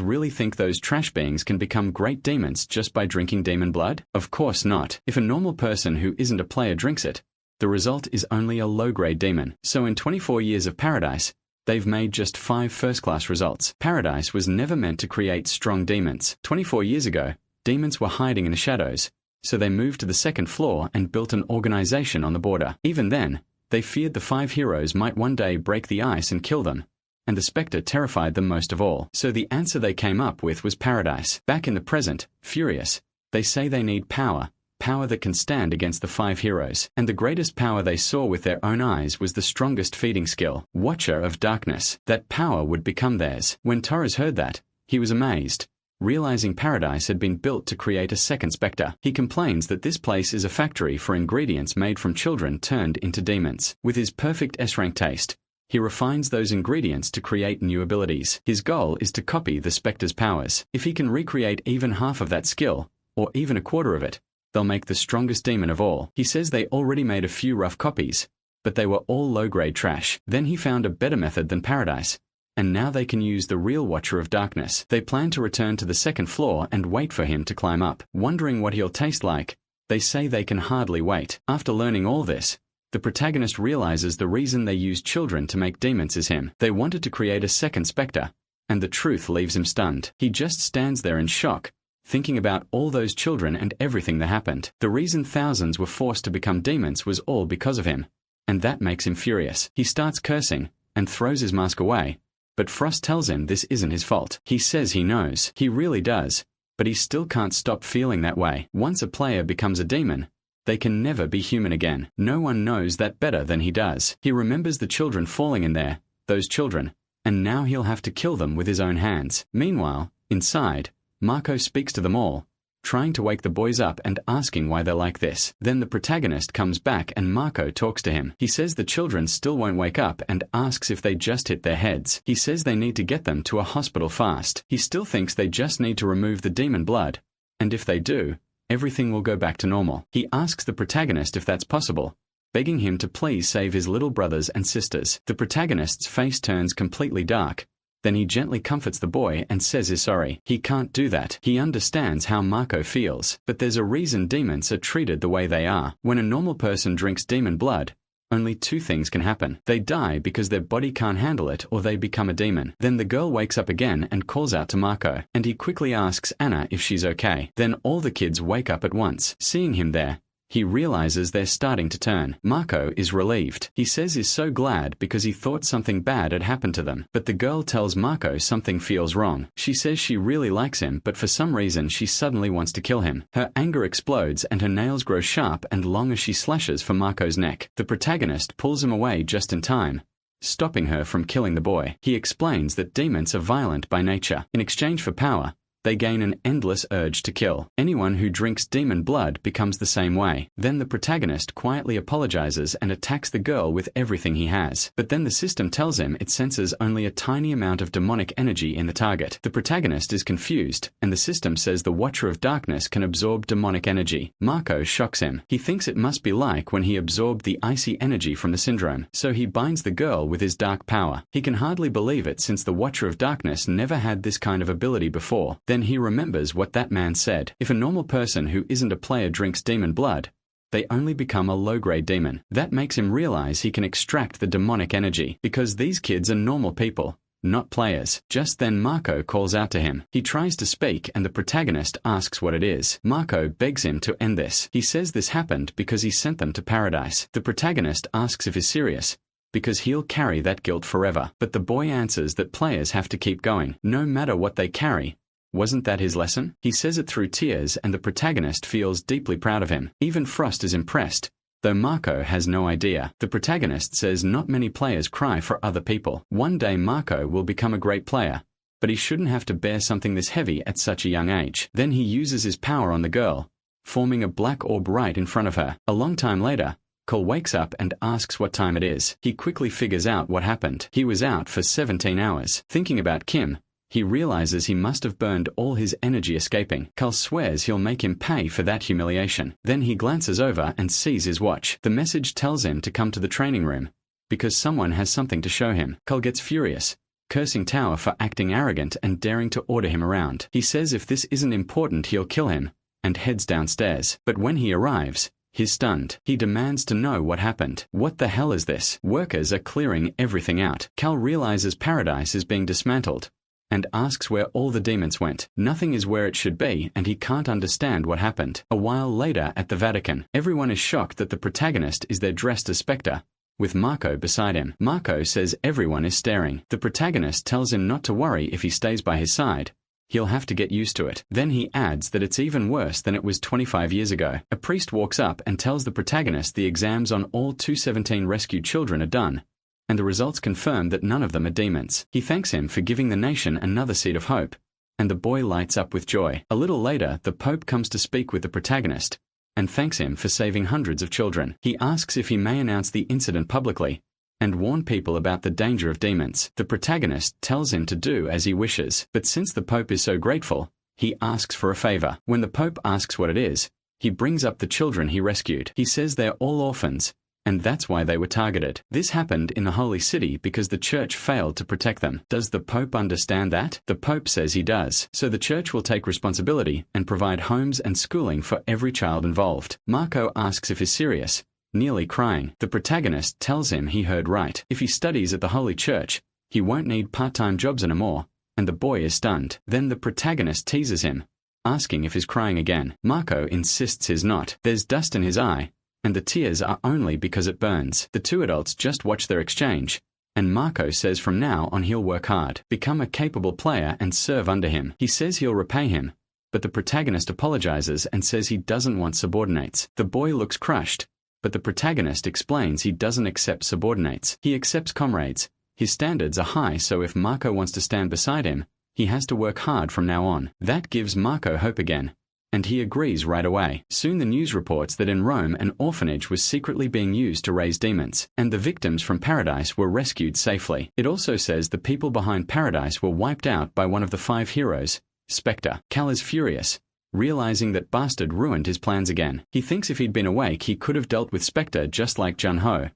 really think those trash beings can become great demons just by drinking demon blood? Of course not. If a normal person who isn't a player drinks it, the result is only a low-grade demon. So in 24 years of paradise, they've made just 5 first-class results. Paradise was never meant to create strong demons. 24 years ago, demons were hiding in the shadows, so they moved to the second floor and built an organization on the border. Even then, they feared the 5 heroes might one day break the ice and kill them, and the spectre terrified them most of all. So the answer they came up with was paradise. Back in the present, furious, they say they need power that can stand against the 5 heroes. And the greatest power they saw with their own eyes was the strongest feeding skill, Watcher of Darkness. That power would become theirs. When Torres heard that, he was amazed, realizing paradise had been built to create a second spectre. He complains that this place is a factory for ingredients made from children turned into demons. With his perfect S-rank taste, he refines those ingredients to create new abilities. His goal is to copy the spectre's powers. If he can recreate even half of that skill, or even a quarter of it, they'll make the strongest demon of all. He says they already made a few rough copies, but they were all low-grade trash. Then he found a better method than paradise, and now they can use the real Watcher of Darkness. They plan to return to the second floor and wait for him to climb up. Wondering what he'll taste like, they say they can hardly wait. After learning all this, the protagonist realizes the reason they used children to make demons is him. They wanted to create a second spectre, and the truth leaves him stunned. He just stands there in shock, thinking about all those children and everything that happened. The reason thousands were forced to become demons was all because of him, and that makes him furious. He starts cursing and throws his mask away, but Frost tells him this isn't his fault. He says he knows. He really does, but he still can't stop feeling that way. Once a player becomes a demon, they can never be human again. No one knows that better than he does. He remembers the children falling in there, those children, and now he'll have to kill them with his own hands. Meanwhile, inside, Marco speaks to them all, trying to wake the boys up and asking why they're like this. Then the protagonist comes back and Marco talks to him. He says the children still won't wake up and asks if they just hit their heads. He says they need to get them to a hospital fast. He still thinks they just need to remove the demon blood, and if they do, everything will go back to normal. He asks the protagonist if that's possible, begging him to please save his little brothers and sisters. The protagonist's face turns completely dark. Then he gently comforts the boy and says he's sorry. He can't do that. He understands how Marco feels, but there's a reason demons are treated the way they are. When a normal person drinks demon blood, only 2 things can happen. They die because their body can't handle it, or they become a demon. Then the girl wakes up again and calls out to Marco, and he quickly asks Anna if she's okay. Then all the kids wake up at once. Seeing him there, he realizes they're starting to turn. Marco is relieved. He says he's so glad because he thought something bad had happened to them. But the girl tells Marco something feels wrong. She says she really likes him, but for some reason she suddenly wants to kill him. Her anger explodes and her nails grow sharp and long as she slashes for Marco's neck. The protagonist pulls him away just in time, stopping her from killing the boy. He explains that demons are violent by nature. In exchange for power, they gain an endless urge to kill. Anyone who drinks demon blood becomes the same way. Then the protagonist quietly apologizes and attacks the girl with everything he has. But then the system tells him it senses only a tiny amount of demonic energy in the target. The protagonist is confused, and the system says the Watcher of Darkness can absorb demonic energy. Marco shocks him. He thinks it must be like when he absorbed the icy energy from the syndrome, so he binds the girl with his dark power. He can hardly believe it since the Watcher of Darkness never had this kind of ability before. Then he remembers what that man said. If a normal person who isn't a player drinks demon blood, they only become a low-grade demon. That makes him realize he can extract the demonic energy, because these kids are normal people, not players. Just then Marco calls out to him. He tries to speak and the protagonist asks what it is. Marco begs him to end this. He says this happened because he sent them to paradise. The protagonist asks if he's serious, because he'll carry that guilt forever. But the boy answers that players have to keep going, no matter what they carry. Wasn't that his lesson? He says it through tears and the protagonist feels deeply proud of him. Even Frost is impressed, though Marco has no idea. The protagonist says not many players cry for other people. One day Marco will become a great player, but he shouldn't have to bear something this heavy at such a young age. Then he uses his power on the girl, forming a black orb right in front of her. A long time later, Cole wakes up and asks what time it is. He quickly figures out what happened. He was out for 17 hours. Thinking about Kim, He realizes he must have burned all his energy escaping. Cal swears he'll make him pay for that humiliation. Then he glances over and sees his watch. The message tells him to come to the training room, because someone has something to show him. Cal gets furious, cursing Tower for acting arrogant and daring to order him around. He says if this isn't important he'll kill him, and heads downstairs. But when he arrives, he's stunned. He demands to know what happened. What the hell is this? Workers are clearing everything out. Cal realizes paradise is being dismantled, and asks where all the demons went. Nothing is where it should be, and he can't understand what happened. A while later at the Vatican, everyone is shocked that the protagonist is there dressed as Spectre, with Marco beside him. Marco says everyone is staring. The protagonist tells him not to worry if he stays by his side. He'll have to get used to it. Then he adds that it's even worse than it was 25 years ago. A priest walks up and tells the protagonist the exams on all 217 rescued children are done, and the results confirm that none of them are demons. He thanks him for giving the nation another seed of hope, and the boy lights up with joy. A little later, the Pope comes to speak with the protagonist, and thanks him for saving hundreds of children. He asks if he may announce the incident publicly, and warn people about the danger of demons. The protagonist tells him to do as he wishes, but since the Pope is so grateful, he asks for a favor. When the Pope asks what it is, he brings up the children he rescued. He says they're all orphans, and that's why they were targeted. This happened in the Holy City because the church failed to protect them. Does the Pope understand that? The Pope says he does. So the church will take responsibility and provide homes and schooling for every child involved. Marco asks if he's serious, nearly crying. The protagonist tells him he heard right. If he studies at the Holy Church, he won't need part-time jobs anymore, and the boy is stunned. Then the protagonist teases him, asking if he's crying again. Marco insists he's not. There's dust in his eye, and the tears are only because it burns. The two adults just watch their exchange, and Marco says from now on he'll work hard, become a capable player and serve under him. He says he'll repay him, but the protagonist apologizes and says he doesn't want subordinates. The boy looks crushed, but the protagonist explains he doesn't accept subordinates. He accepts comrades. His standards are high, so if Marco wants to stand beside him, he has to work hard from now on. That gives Marco hope again, and he agrees right away. Soon the news reports that in Rome an orphanage was secretly being used to raise demons, and the victims from Paradise were rescued safely. It also says the people behind Paradise were wiped out by one of the 5 heroes, Spectre. Cal is furious, realizing that Bastard ruined his plans again. He thinks if he'd been awake he could have dealt with Spectre just like Jun-Ho.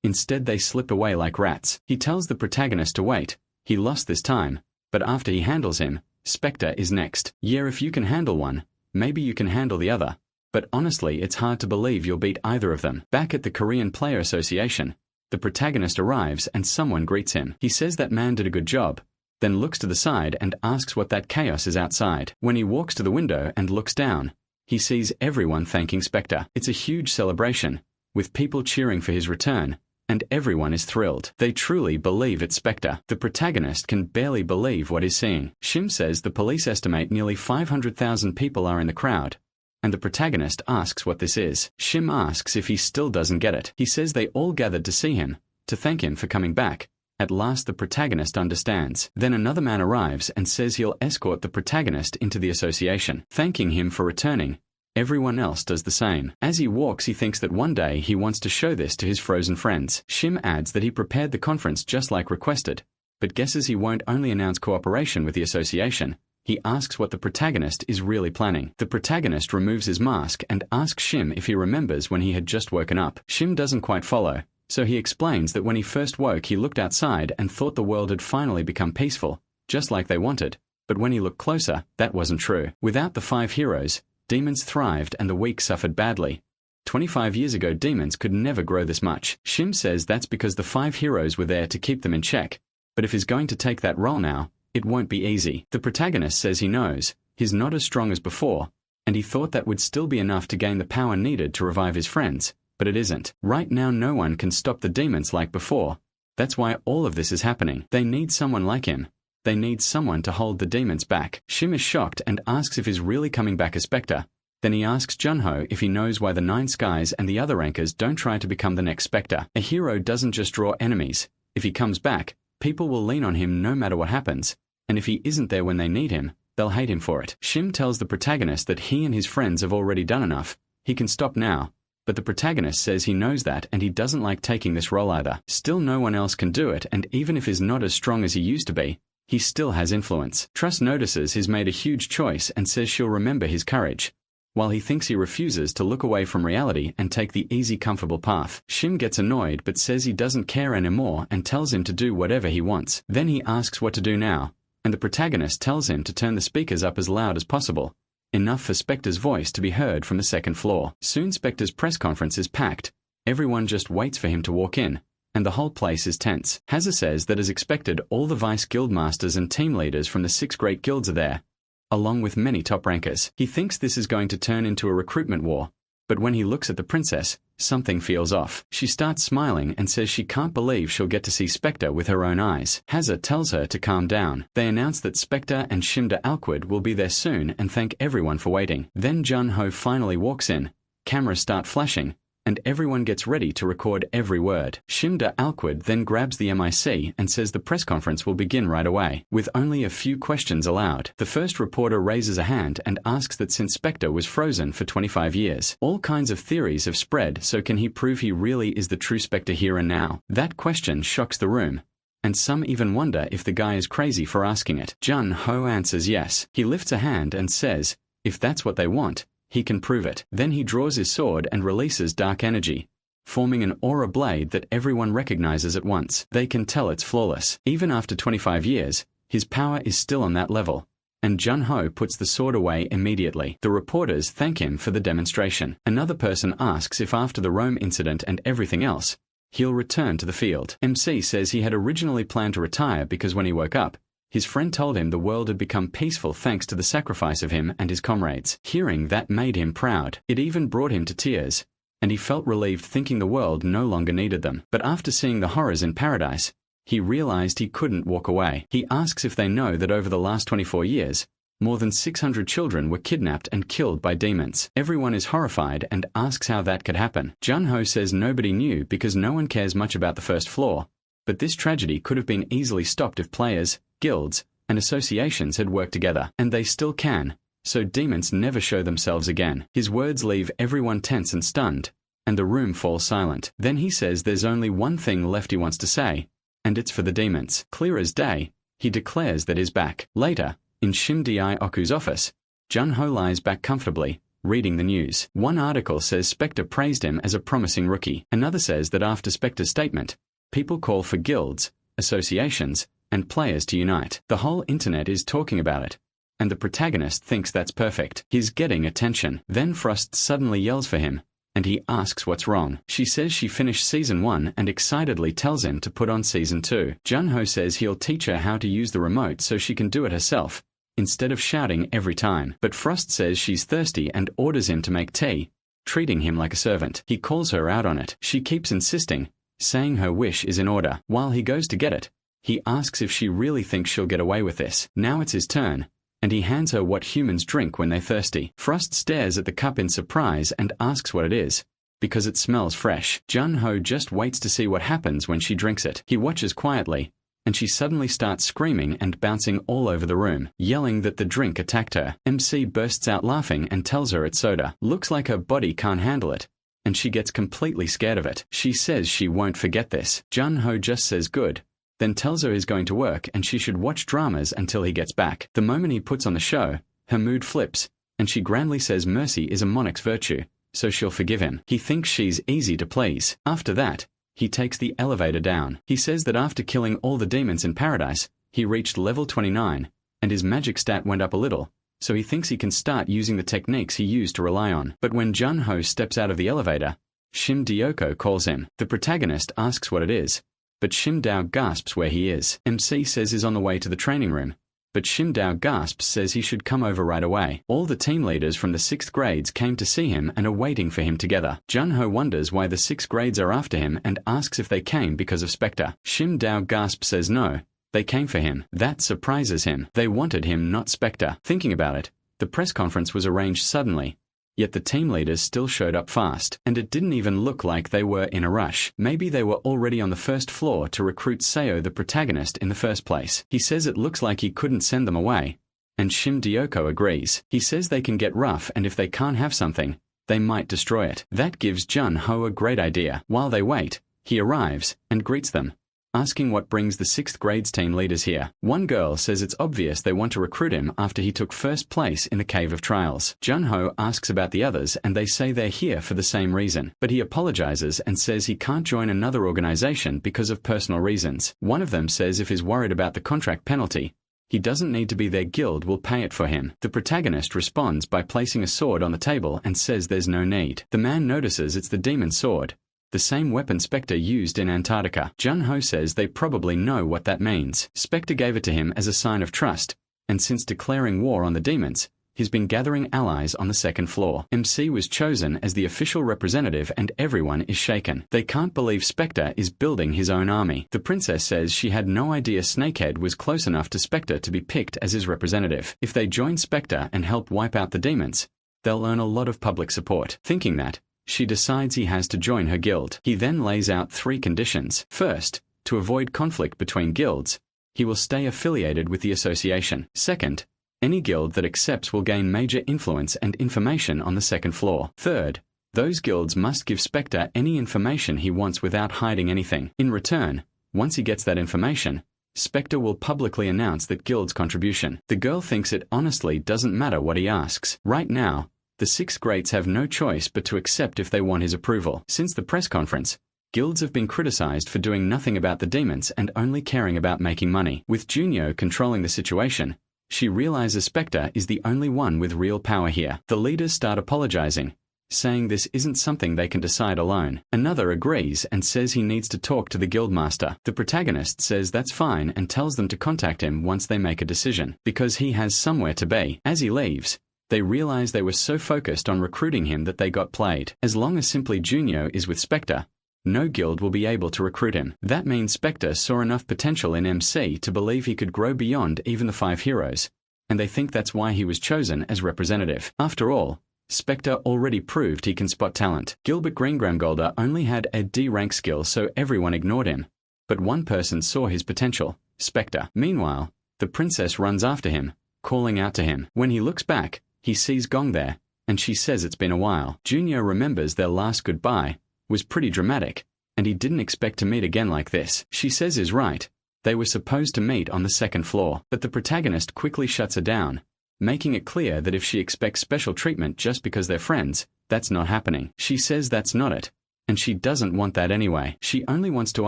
Instead they slip away like rats. He tells the protagonist to wait. He lost this time, but after he handles him, Spectre is next. Yeah, if you can handle one, maybe you can handle the other, but honestly it's hard to believe you'll beat either of them. Back at the Korean Player Association, the protagonist arrives and someone greets him. He says that man did a good job, then looks to the side and asks what that chaos is outside. When he walks to the window and looks down, he sees everyone thanking Spectre. It's a huge celebration, with people cheering for his return, and everyone is thrilled. They truly believe it's Spectre. The protagonist can barely believe what he's seeing. Shim says the police estimate nearly 500,000 people are in the crowd, and the protagonist asks what this is. Shim asks if he still doesn't get it. He says they all gathered to see him, to thank him for coming back. At last the protagonist understands. Then another man arrives and says he'll escort the protagonist into the association, thanking him for returning. Everyone else does the same. As he walks he thinks that one day he wants to show this to his frozen friends. Shim adds that he prepared the conference just like requested, but guesses he won't only announce cooperation with the association. He asks what the protagonist is really planning. The protagonist removes his mask and asks Shim if he remembers when he had just woken up. Shim doesn't quite follow, so he explains that when he first woke he looked outside and thought the world had finally become peaceful, just like they wanted, but when he looked closer, that wasn't true. Without the 5 heroes, demons thrived and the weak suffered badly. 25 years ago demons could never grow this much. Shim says that's because the 5 heroes were there to keep them in check, but if he's going to take that role now, it won't be easy. The protagonist says he knows he's not as strong as before, and he thought that would still be enough to gain the power needed to revive his friends, but it isn't. Right now no one can stop the demons like before. That's why all of this is happening. They need someone like him. They need someone to hold the demons back. Shim is shocked and asks if he's really coming back as Spectre. Then he asks Jun-Ho if he knows why the 9 Skies and the other anchors don't try to become the next Spectre. A hero doesn't just draw enemies. If he comes back, people will lean on him no matter what happens, and if he isn't there when they need him, they'll hate him for it. Shim tells the protagonist that he and his friends have already done enough. He can stop now, but the protagonist says he knows that and he doesn't like taking this role either. Still no one else can do it, and even if he's not as strong as he used to be, he still has influence. Trust notices he's made a huge choice and says she'll remember his courage, while he thinks he refuses to look away from reality and take the easy, comfortable path. Shim gets annoyed but says he doesn't care anymore and tells him to do whatever he wants. Then he asks what to do now, and the protagonist tells him to turn the speakers up as loud as possible, enough for Spectre's voice to be heard from the second floor. Soon Spectre's press conference is packed. Everyone just waits for him to walk in, and the whole place is tense. Hazza says that as expected, all the vice guildmasters and team leaders from the 6 great guilds are there, along with many top rankers. He thinks this is going to turn into a recruitment war, but when he looks at the princess, something feels off. She starts smiling and says she can't believe she'll get to see Spectre with her own eyes. Hazza tells her to calm down. They announce that Spectre and Shimda Alquid will be there soon and thank everyone for waiting. Then Jun-Ho finally walks in, cameras start flashing, and everyone gets ready to record every word. Shimda Alquid then grabs the mic and says the press conference will begin right away, with only a few questions allowed. The first reporter raises a hand and asks that since Spectre was frozen for 25 years, all kinds of theories have spread, so can he prove he really is the true Spectre here and now? That question shocks the room, and some even wonder if the guy is crazy for asking it. Jun-Ho answers yes. He lifts a hand and says, if that's what they want, he can prove it. Then he draws his sword and releases dark energy, forming an aura blade that everyone recognizes at once. They can tell it's flawless. Even after 25 years, his power is still on that level, and Jun-Ho puts the sword away immediately. The reporters thank him for the demonstration. Another person asks if after the Rome incident and everything else, he'll return to the field. MC says he had originally planned to retire because when he woke up, his friend told him the world had become peaceful thanks to the sacrifice of him and his comrades. Hearing that made him proud. It even brought him to tears, and he felt relieved thinking the world no longer needed them. But after seeing the horrors in paradise, he realized he couldn't walk away. He asks if they know that over the last 24 years, more than 600 children were kidnapped and killed by demons. Everyone is horrified and asks how that could happen. Jun-Ho says nobody knew because no one cares much about the first floor, but this tragedy could have been easily stopped if players, guilds, and associations had worked together, and they still can, so demons never show themselves again. His words leave everyone tense and stunned, and the room falls silent. Then he says there's only one thing left he wants to say, and it's for the demons. Clear as day, he declares that he's back. Later, in Shim-Di Oku's office, Jun-Ho lies back comfortably, reading the news. One article says Spectre praised him as a promising rookie. Another says that after Spectre's statement, people call for guilds, associations, and players to unite. The whole internet is talking about it, and the protagonist thinks that's perfect. He's getting attention. Then Frost suddenly yells for him, and he asks what's wrong. She says she finished Season 1 and excitedly tells him to put on Season 2. Jun-Ho says he'll teach her how to use the remote so she can do it herself, instead of shouting every time. But Frost says she's thirsty and orders him to make tea, treating him like a servant. He calls her out on it. She keeps insisting, saying her wish is in order. While he goes to get it, he asks if she really thinks she'll get away with this. Now it's his turn, and he hands her what humans drink when they're thirsty. Frost stares at the cup in surprise and asks what it is, because it smells fresh. Jun-Ho just waits to see what happens when she drinks it. He watches quietly, and she suddenly starts screaming and bouncing all over the room, yelling that the drink attacked her. MC bursts out laughing and tells her it's soda. Looks like her body can't handle it, and she gets completely scared of it. She says she won't forget this. Jun-Ho just says good, then tells her he's going to work and she should watch dramas until he gets back. The moment he puts on the show, her mood flips, and she grandly says mercy is a monarch's virtue, so she'll forgive him. He thinks she's easy to please. After that, he takes the elevator down. He says that after killing all the demons in paradise, he reached level 29, and his magic stat went up a little, so he thinks he can start using the techniques he used to rely on. But when Jun-Ho steps out of the elevator, Shim-Dioko calls him. The protagonist asks what it is, but Shim-Dao gasps where he is. MC says he's on the way to the training room, but Shim-Dao gasps says he should come over right away. All the team leaders from the 6th grades came to see him and are waiting for him together. Jun-Ho wonders why the 6th grades are after him and asks if they came because of Spectre. Shim-Dao gasps says no, they came for him. That surprises him. They wanted him, not Spectre. Thinking about it, the press conference was arranged suddenly, yet the team leaders still showed up fast, and it didn't even look like they were in a rush. Maybe they were already on the first floor to recruit Seo, the protagonist, in the first place. He says it looks like he couldn't send them away, and Shim-Dioko agrees. He says they can get rough, and if they can't have something, they might destroy it. That gives Jun-Ho a great idea. While they wait, he arrives and greets them, asking what brings the 6th grade's team leaders here. One girl says it's obvious they want to recruit him after he took first place in the Cave of Trials. Junho asks about the others and they say they're here for the same reason, but he apologizes and says he can't join another organization because of personal reasons. One of them says if he's worried about the contract penalty, he doesn't need to be their guild will pay it for him. The protagonist responds by placing a sword on the table and says there's no need. The man notices it's the demon sword, the same weapon Spectre used in Antarctica. Junho says they probably know what that means. Spectre gave it to him as a sign of trust, and since declaring war on the demons, he's been gathering allies on the 2nd floor. MC was chosen as the official representative and everyone is shaken. They can't believe Spectre is building his own army. The princess says she had no idea Snakehead was close enough to Spectre to be picked as his representative. If they join Spectre and help wipe out the demons, they'll earn a lot of public support. Thinking that, she decides he has to join her guild. He then lays out 3 conditions. First, to avoid conflict between guilds, he will stay affiliated with the association. Second, any guild that accepts will gain major influence and information on the 2nd floor. Third, those guilds must give Spectre any information he wants without hiding anything. In return, once he gets that information, Spectre will publicly announce that guild's contribution. The girl thinks it honestly doesn't matter what he asks. Right now, the 6th grades have no choice but to accept if they want his approval. Since the press conference, guilds have been criticized for doing nothing about the demons and only caring about making money. With Junyo controlling the situation, she realizes Spectre is the only one with real power here. The leaders start apologizing, saying this isn't something they can decide alone. Another agrees and says he needs to talk to the guildmaster. The protagonist says that's fine and tells them to contact him once they make a decision, because he has somewhere to be. As he leaves, they realize they were so focused on recruiting him that they got played. As long as simply Junyo is with Spectre, no guild will be able to recruit him. That means Spectre saw enough potential in MC to believe he could grow beyond even the 5 heroes, and they think that's why he was chosen as representative. After all, Spectre already proved he can spot talent. Gilbert Greengramgolder only had a D rank skill, so everyone ignored him. But one person saw his potential, Spectre. Meanwhile, the princess runs after him, calling out to him. When he looks back, he sees Gong there, and she says it's been a while. Junior remembers their last goodbye was pretty dramatic, and he didn't expect to meet again like this. She says he's right. They were supposed to meet on the 2nd floor, but the protagonist quickly shuts her down, making it clear that if she expects special treatment just because they're friends, that's not happening. She says that's not it, and she doesn't want that anyway. She only wants to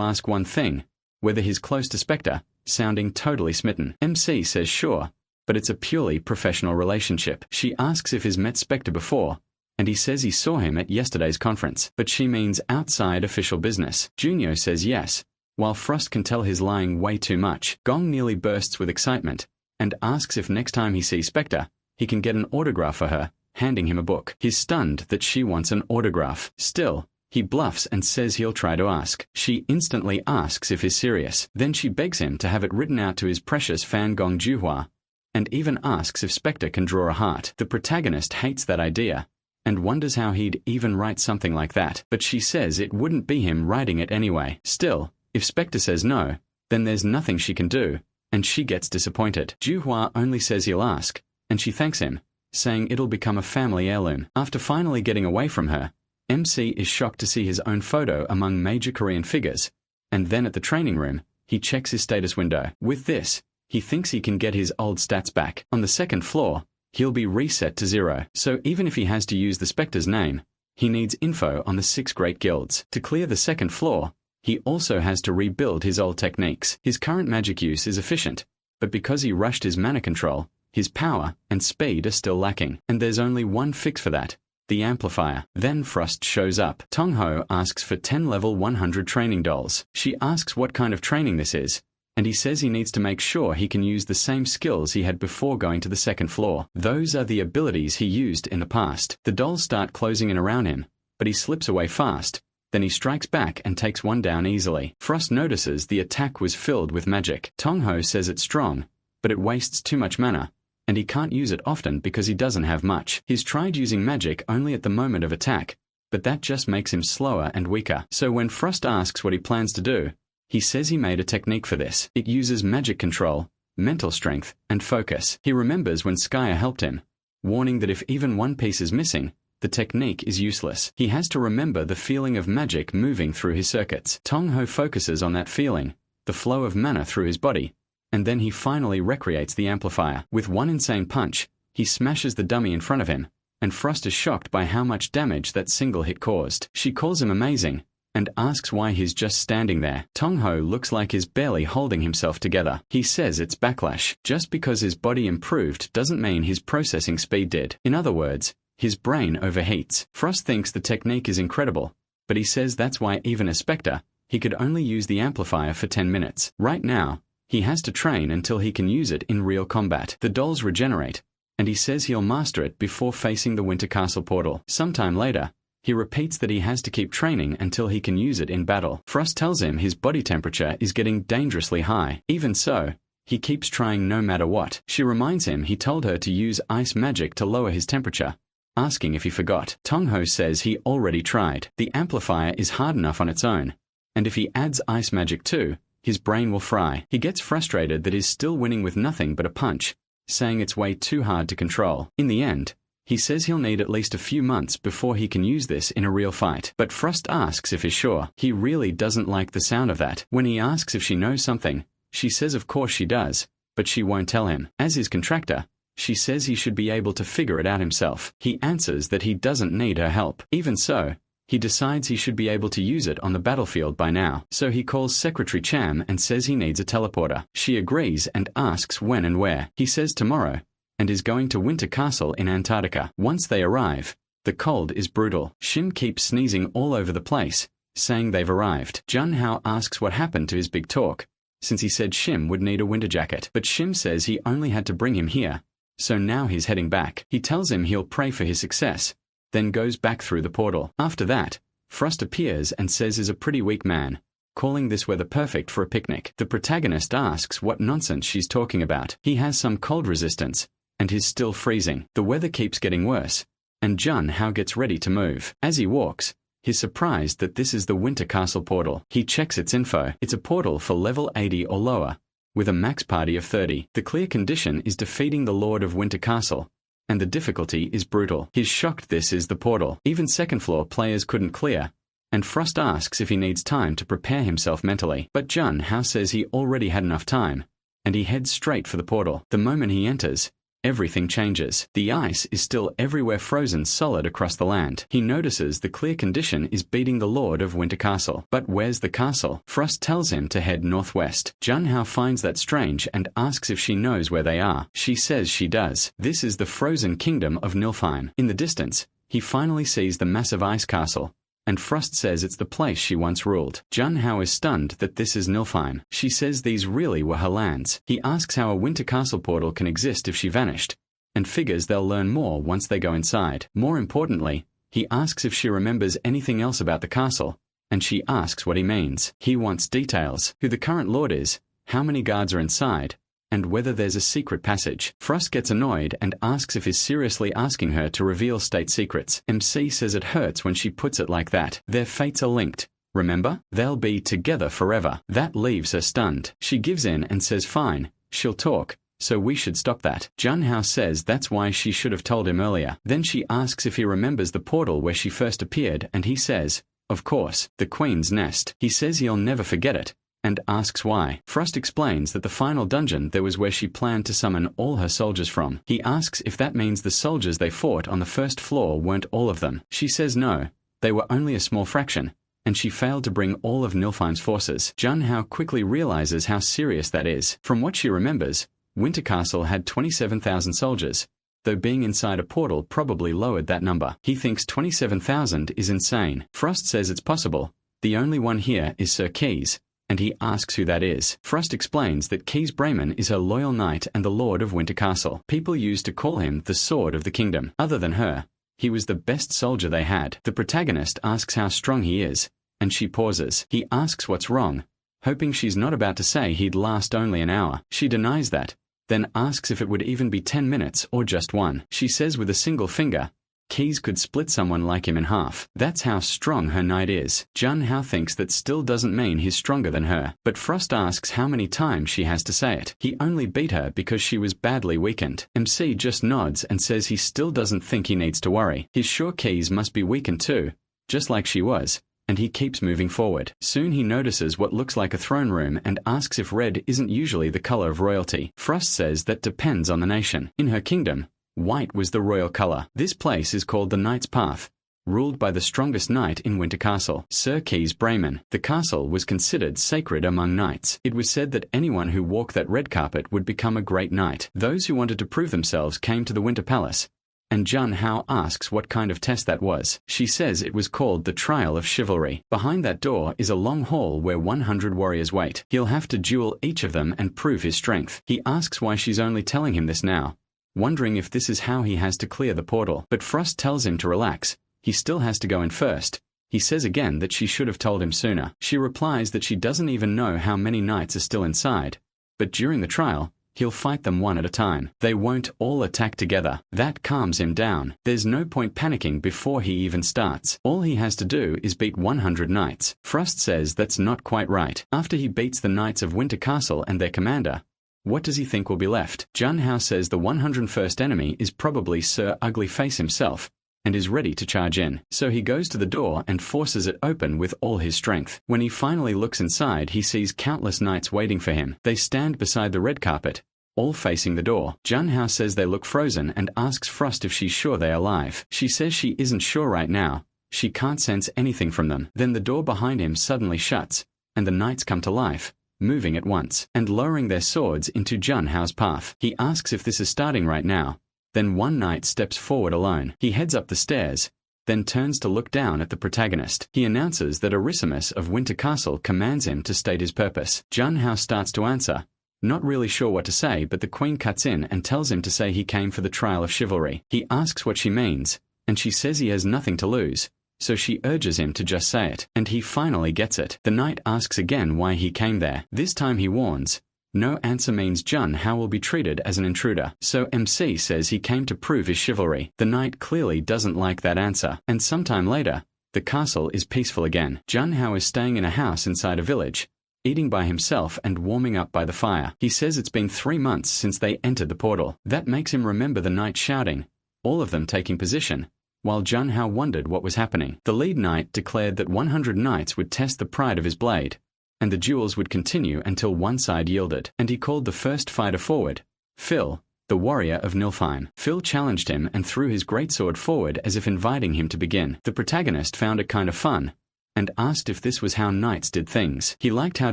ask one thing, whether he's close to Spectre, sounding totally smitten. MC says sure, but it's a purely professional relationship. She asks if he's met Spectre before, and he says he saw him at yesterday's conference, but she means outside official business. Junyo says yes, while Frost can tell he's lying way too much. Gong nearly bursts with excitement, and asks if next time he sees Spectre, he can get an autograph for her, handing him a book. He's stunned that she wants an autograph. Still, he bluffs and says he'll try to ask. She instantly asks if he's serious. Then she begs him to have it written out to his precious fan Gong Juhua, and even asks if Spectre can draw a heart. The protagonist hates that idea, and wonders how he'd even write something like that, but she says it wouldn't be him writing it anyway. Still, if Spectre says no, then there's nothing she can do, and she gets disappointed. Juhua only says he'll ask, and she thanks him, saying it'll become a family heirloom. After finally getting away from her, MC is shocked to see his own photo among major Korean figures, and then at the training room, he checks his status window. With this, he thinks he can get his old stats back. On the 2nd floor, he'll be reset to 0, so even if he has to use the Spectre's name, he needs info on the 6 great guilds. To clear the 2nd floor, he also has to rebuild his old techniques. His current magic use is efficient, but because he rushed his mana control, his power and speed are still lacking, and there's only one fix for that: the amplifier. Then Frost shows up. Tongho asks for 10 level 100 training dolls. She asks what kind of training this is, and he says he needs to make sure he can use the same skills he had before going to the 2nd floor. Those are the abilities he used in the past. The dolls start closing in around him, but he slips away fast. Then he strikes back and takes one down easily. Frost notices the attack was filled with magic. Tongho says it's strong, but it wastes too much mana, and he can't use it often because he doesn't have much. He's tried using magic only at the moment of attack, but that just makes him slower and weaker. So when Frost asks what he plans to do, he says he made a technique for this. It uses magic control, mental strength, and focus. He remembers when Skya helped him, warning that if even one piece is missing, the technique is useless. He has to remember the feeling of magic moving through his circuits. Tongho focuses on that feeling, the flow of mana through his body, and then he finally recreates the amplifier. With one insane punch, he smashes the dummy in front of him, and Frost is shocked by how much damage that single hit caused. She calls him amazing, and asks why he's just standing there. Tongho looks like he's barely holding himself together. He says it's backlash. Just because his body improved doesn't mean his processing speed did. In other words, his brain overheats. Frost thinks the technique is incredible, but he says that's why even as Spectre, he could only use the amplifier for 10 minutes. Right now, he has to train until he can use it in real combat. The dolls regenerate, and he says he'll master it before facing the Winter Castle portal. Sometime later, he repeats that he has to keep training until he can use it in battle. Frost tells him his body temperature is getting dangerously high. Even so, he keeps trying no matter what. She reminds him he told her to use ice magic to lower his temperature, asking if he forgot. Tongho says he already tried. The amplifier is hard enough on its own, and if he adds ice magic too, his brain will fry. He gets frustrated that he's still winning with nothing but a punch, saying it's way too hard to control. In the end, he says he'll need at least a few months before he can use this in a real fight. But Frost asks if he's sure. He really doesn't like the sound of that. When he asks if she knows something, she says of course she does, but she won't tell him. As his contractor, she says he should be able to figure it out himself. He answers that he doesn't need her help. Even so, he decides he should be able to use it on the battlefield by now. So he calls Secretary Cham and says he needs a teleporter. She agrees and asks when and where. He says tomorrow, and is going to Winter Castle in Antarctica. Once they arrive, the cold is brutal. Shim keeps sneezing all over the place, saying they've arrived. Jun Hao asks what happened to his big talk, since he said Shim would need a winter jacket. But Shim says he only had to bring him here, so now he's heading back. He tells him he'll pray for his success, then goes back through the portal. After that, Frost appears and says he's a pretty weak man, calling this weather perfect for a picnic. The protagonist asks what nonsense she's talking about. He has some cold resistance, and he's still freezing. The weather keeps getting worse, and Jun Hao gets ready to move. As he walks, he's surprised that this is the Winter Castle portal. He checks its info. It's a portal for level 80 or lower, with a max party of 30. The clear condition is defeating the Lord of Winter Castle, and the difficulty is brutal. He's shocked this is the portal. Even second floor players couldn't clear, and Frost asks if he needs time to prepare himself mentally. But Jun Hao says he already had enough time, and he heads straight for the portal. The moment he enters, everything changes. The ice is still everywhere frozen solid across the land. He notices the clear condition is beating the Lord of Winter Castle. But where's the castle? Frost tells him to head northwest. Jun Hao finds that strange and asks if she knows where they are. She says she does. This is the frozen kingdom of Nilfheim. In the distance, he finally sees the massive ice castle, and Frost says it's the place she once ruled. Jun Hao is stunned that this is Nilfheim. She says these really were her lands. He asks how a Winter Castle portal can exist if she vanished, and figures they'll learn more once they go inside. More importantly, he asks if she remembers anything else about the castle, and she asks what he means. He wants details: who the current lord is, how many guards are inside, and whether there's a secret passage. Frost gets annoyed and asks if he's seriously asking her to reveal state secrets. MC says it hurts when she puts it like that. Their fates are linked. Remember? They'll be together forever. That leaves her stunned. She gives in and says fine, she'll talk, so we should stop that. Jun Hao says that's why she should have told him earlier. Then she asks if he remembers the portal where she first appeared, and he says, of course, the Queen's Nest. He says he'll never forget it, and asks why. Frost explains that the final dungeon there was where she planned to summon all her soldiers from. He asks if that means the soldiers they fought on the first floor weren't all of them. She says no, they were only a small fraction, and she failed to bring all of Nilfheim's forces. Jun Hao quickly realizes how serious that is. From what she remembers, Winter Castle had 27,000 soldiers, though being inside a portal probably lowered that number. He thinks 27,000 is insane. Frost says it's possible. The only one here is Sir Keys, and he asks who that is. Frost explains that Keys Brayman is her loyal knight and the Lord of Winter Castle. People used to call him the Sword of the Kingdom. Other than her, he was the best soldier they had. The protagonist asks how strong he is, and she pauses. He asks what's wrong, hoping she's not about to say he'd last only an hour. She denies that, then asks if it would even be 10 minutes or just one. She says with a single finger, Keys could split someone like him in half. That's how strong her knight is. Jun Hao thinks that still doesn't mean he's stronger than her, but Frost asks how many times she has to say it. He only beat her because she was badly weakened. MC just nods and says he still doesn't think he needs to worry. He's sure Keys must be weakened too, just like she was, and he keeps moving forward. Soon he notices what looks like a throne room and asks if red isn't usually the color of royalty. Frost says that depends on the nation. In her kingdom, white was the royal color. This place is called the Knight's Path, ruled by the strongest knight in Winter Castle, Sir Keys Brayman. The castle was considered sacred among knights. It was said that anyone who walked that red carpet would become a great knight. Those who wanted to prove themselves came to the Winter Palace, and Jun Hao asks what kind of test that was. She says it was called the Trial of Chivalry. Behind that door is a long hall where 100 warriors wait. He'll have to duel each of them and prove his strength. He asks why she's only telling him this now, wondering if this is how he has to clear the portal. But Frost tells him to relax. He still has to go in first. He says again that she should have told him sooner. She replies that she doesn't even know how many knights are still inside, but during the trial, he'll fight them one at a time. They won't all attack together. That calms him down. There's no point panicking before he even starts. All he has to do is beat 100 knights. Frost says that's not quite right. After he beats the knights of Winter Castle and their commander, what does he think will be left? Jun Hao says the 101st enemy is probably Sir Ugly Face himself, and is ready to charge in. So he goes to the door and forces it open with all his strength. When he finally looks inside, he sees countless knights waiting for him. They stand beside the red carpet, all facing the door. Jun Hao says they look frozen and asks Frost if she's sure they are alive. She says she isn't sure right now. She can't sense anything from them. Then the door behind him suddenly shuts, and the knights come to life, moving at once, and lowering their swords into Jun Hao's path. He asks if this is starting right now. Then one knight steps forward alone. He heads up the stairs, then turns to look down at the protagonist. He announces that Arisimus of Winter Castle commands him to state his purpose. Jun Hao starts to answer, not really sure what to say, but the queen cuts in and tells him to say he came for the trial of chivalry. He asks what she means, and she says he has nothing to lose, so she urges him to just say it, and he finally gets it. The knight asks again why he came there. This time he warns, no answer means Jun Hao will be treated as an intruder. So MC says he came to prove his chivalry. The knight clearly doesn't like that answer, and sometime later, the castle is peaceful again. Jun Hao is staying in a house inside a village, eating by himself and warming up by the fire. He says it's been 3 months since they entered the portal. That makes him remember the knights shouting, all of them taking position, while Jun Hao wondered what was happening. The lead knight declared that 100 knights would test the pride of his blade, and the duels would continue until one side yielded. And he called the first fighter forward, Phil, the warrior of Nilfheim. Phil challenged him and threw his greatsword forward as if inviting him to begin. The protagonist found it kind of fun, and asked if this was how knights did things. He liked how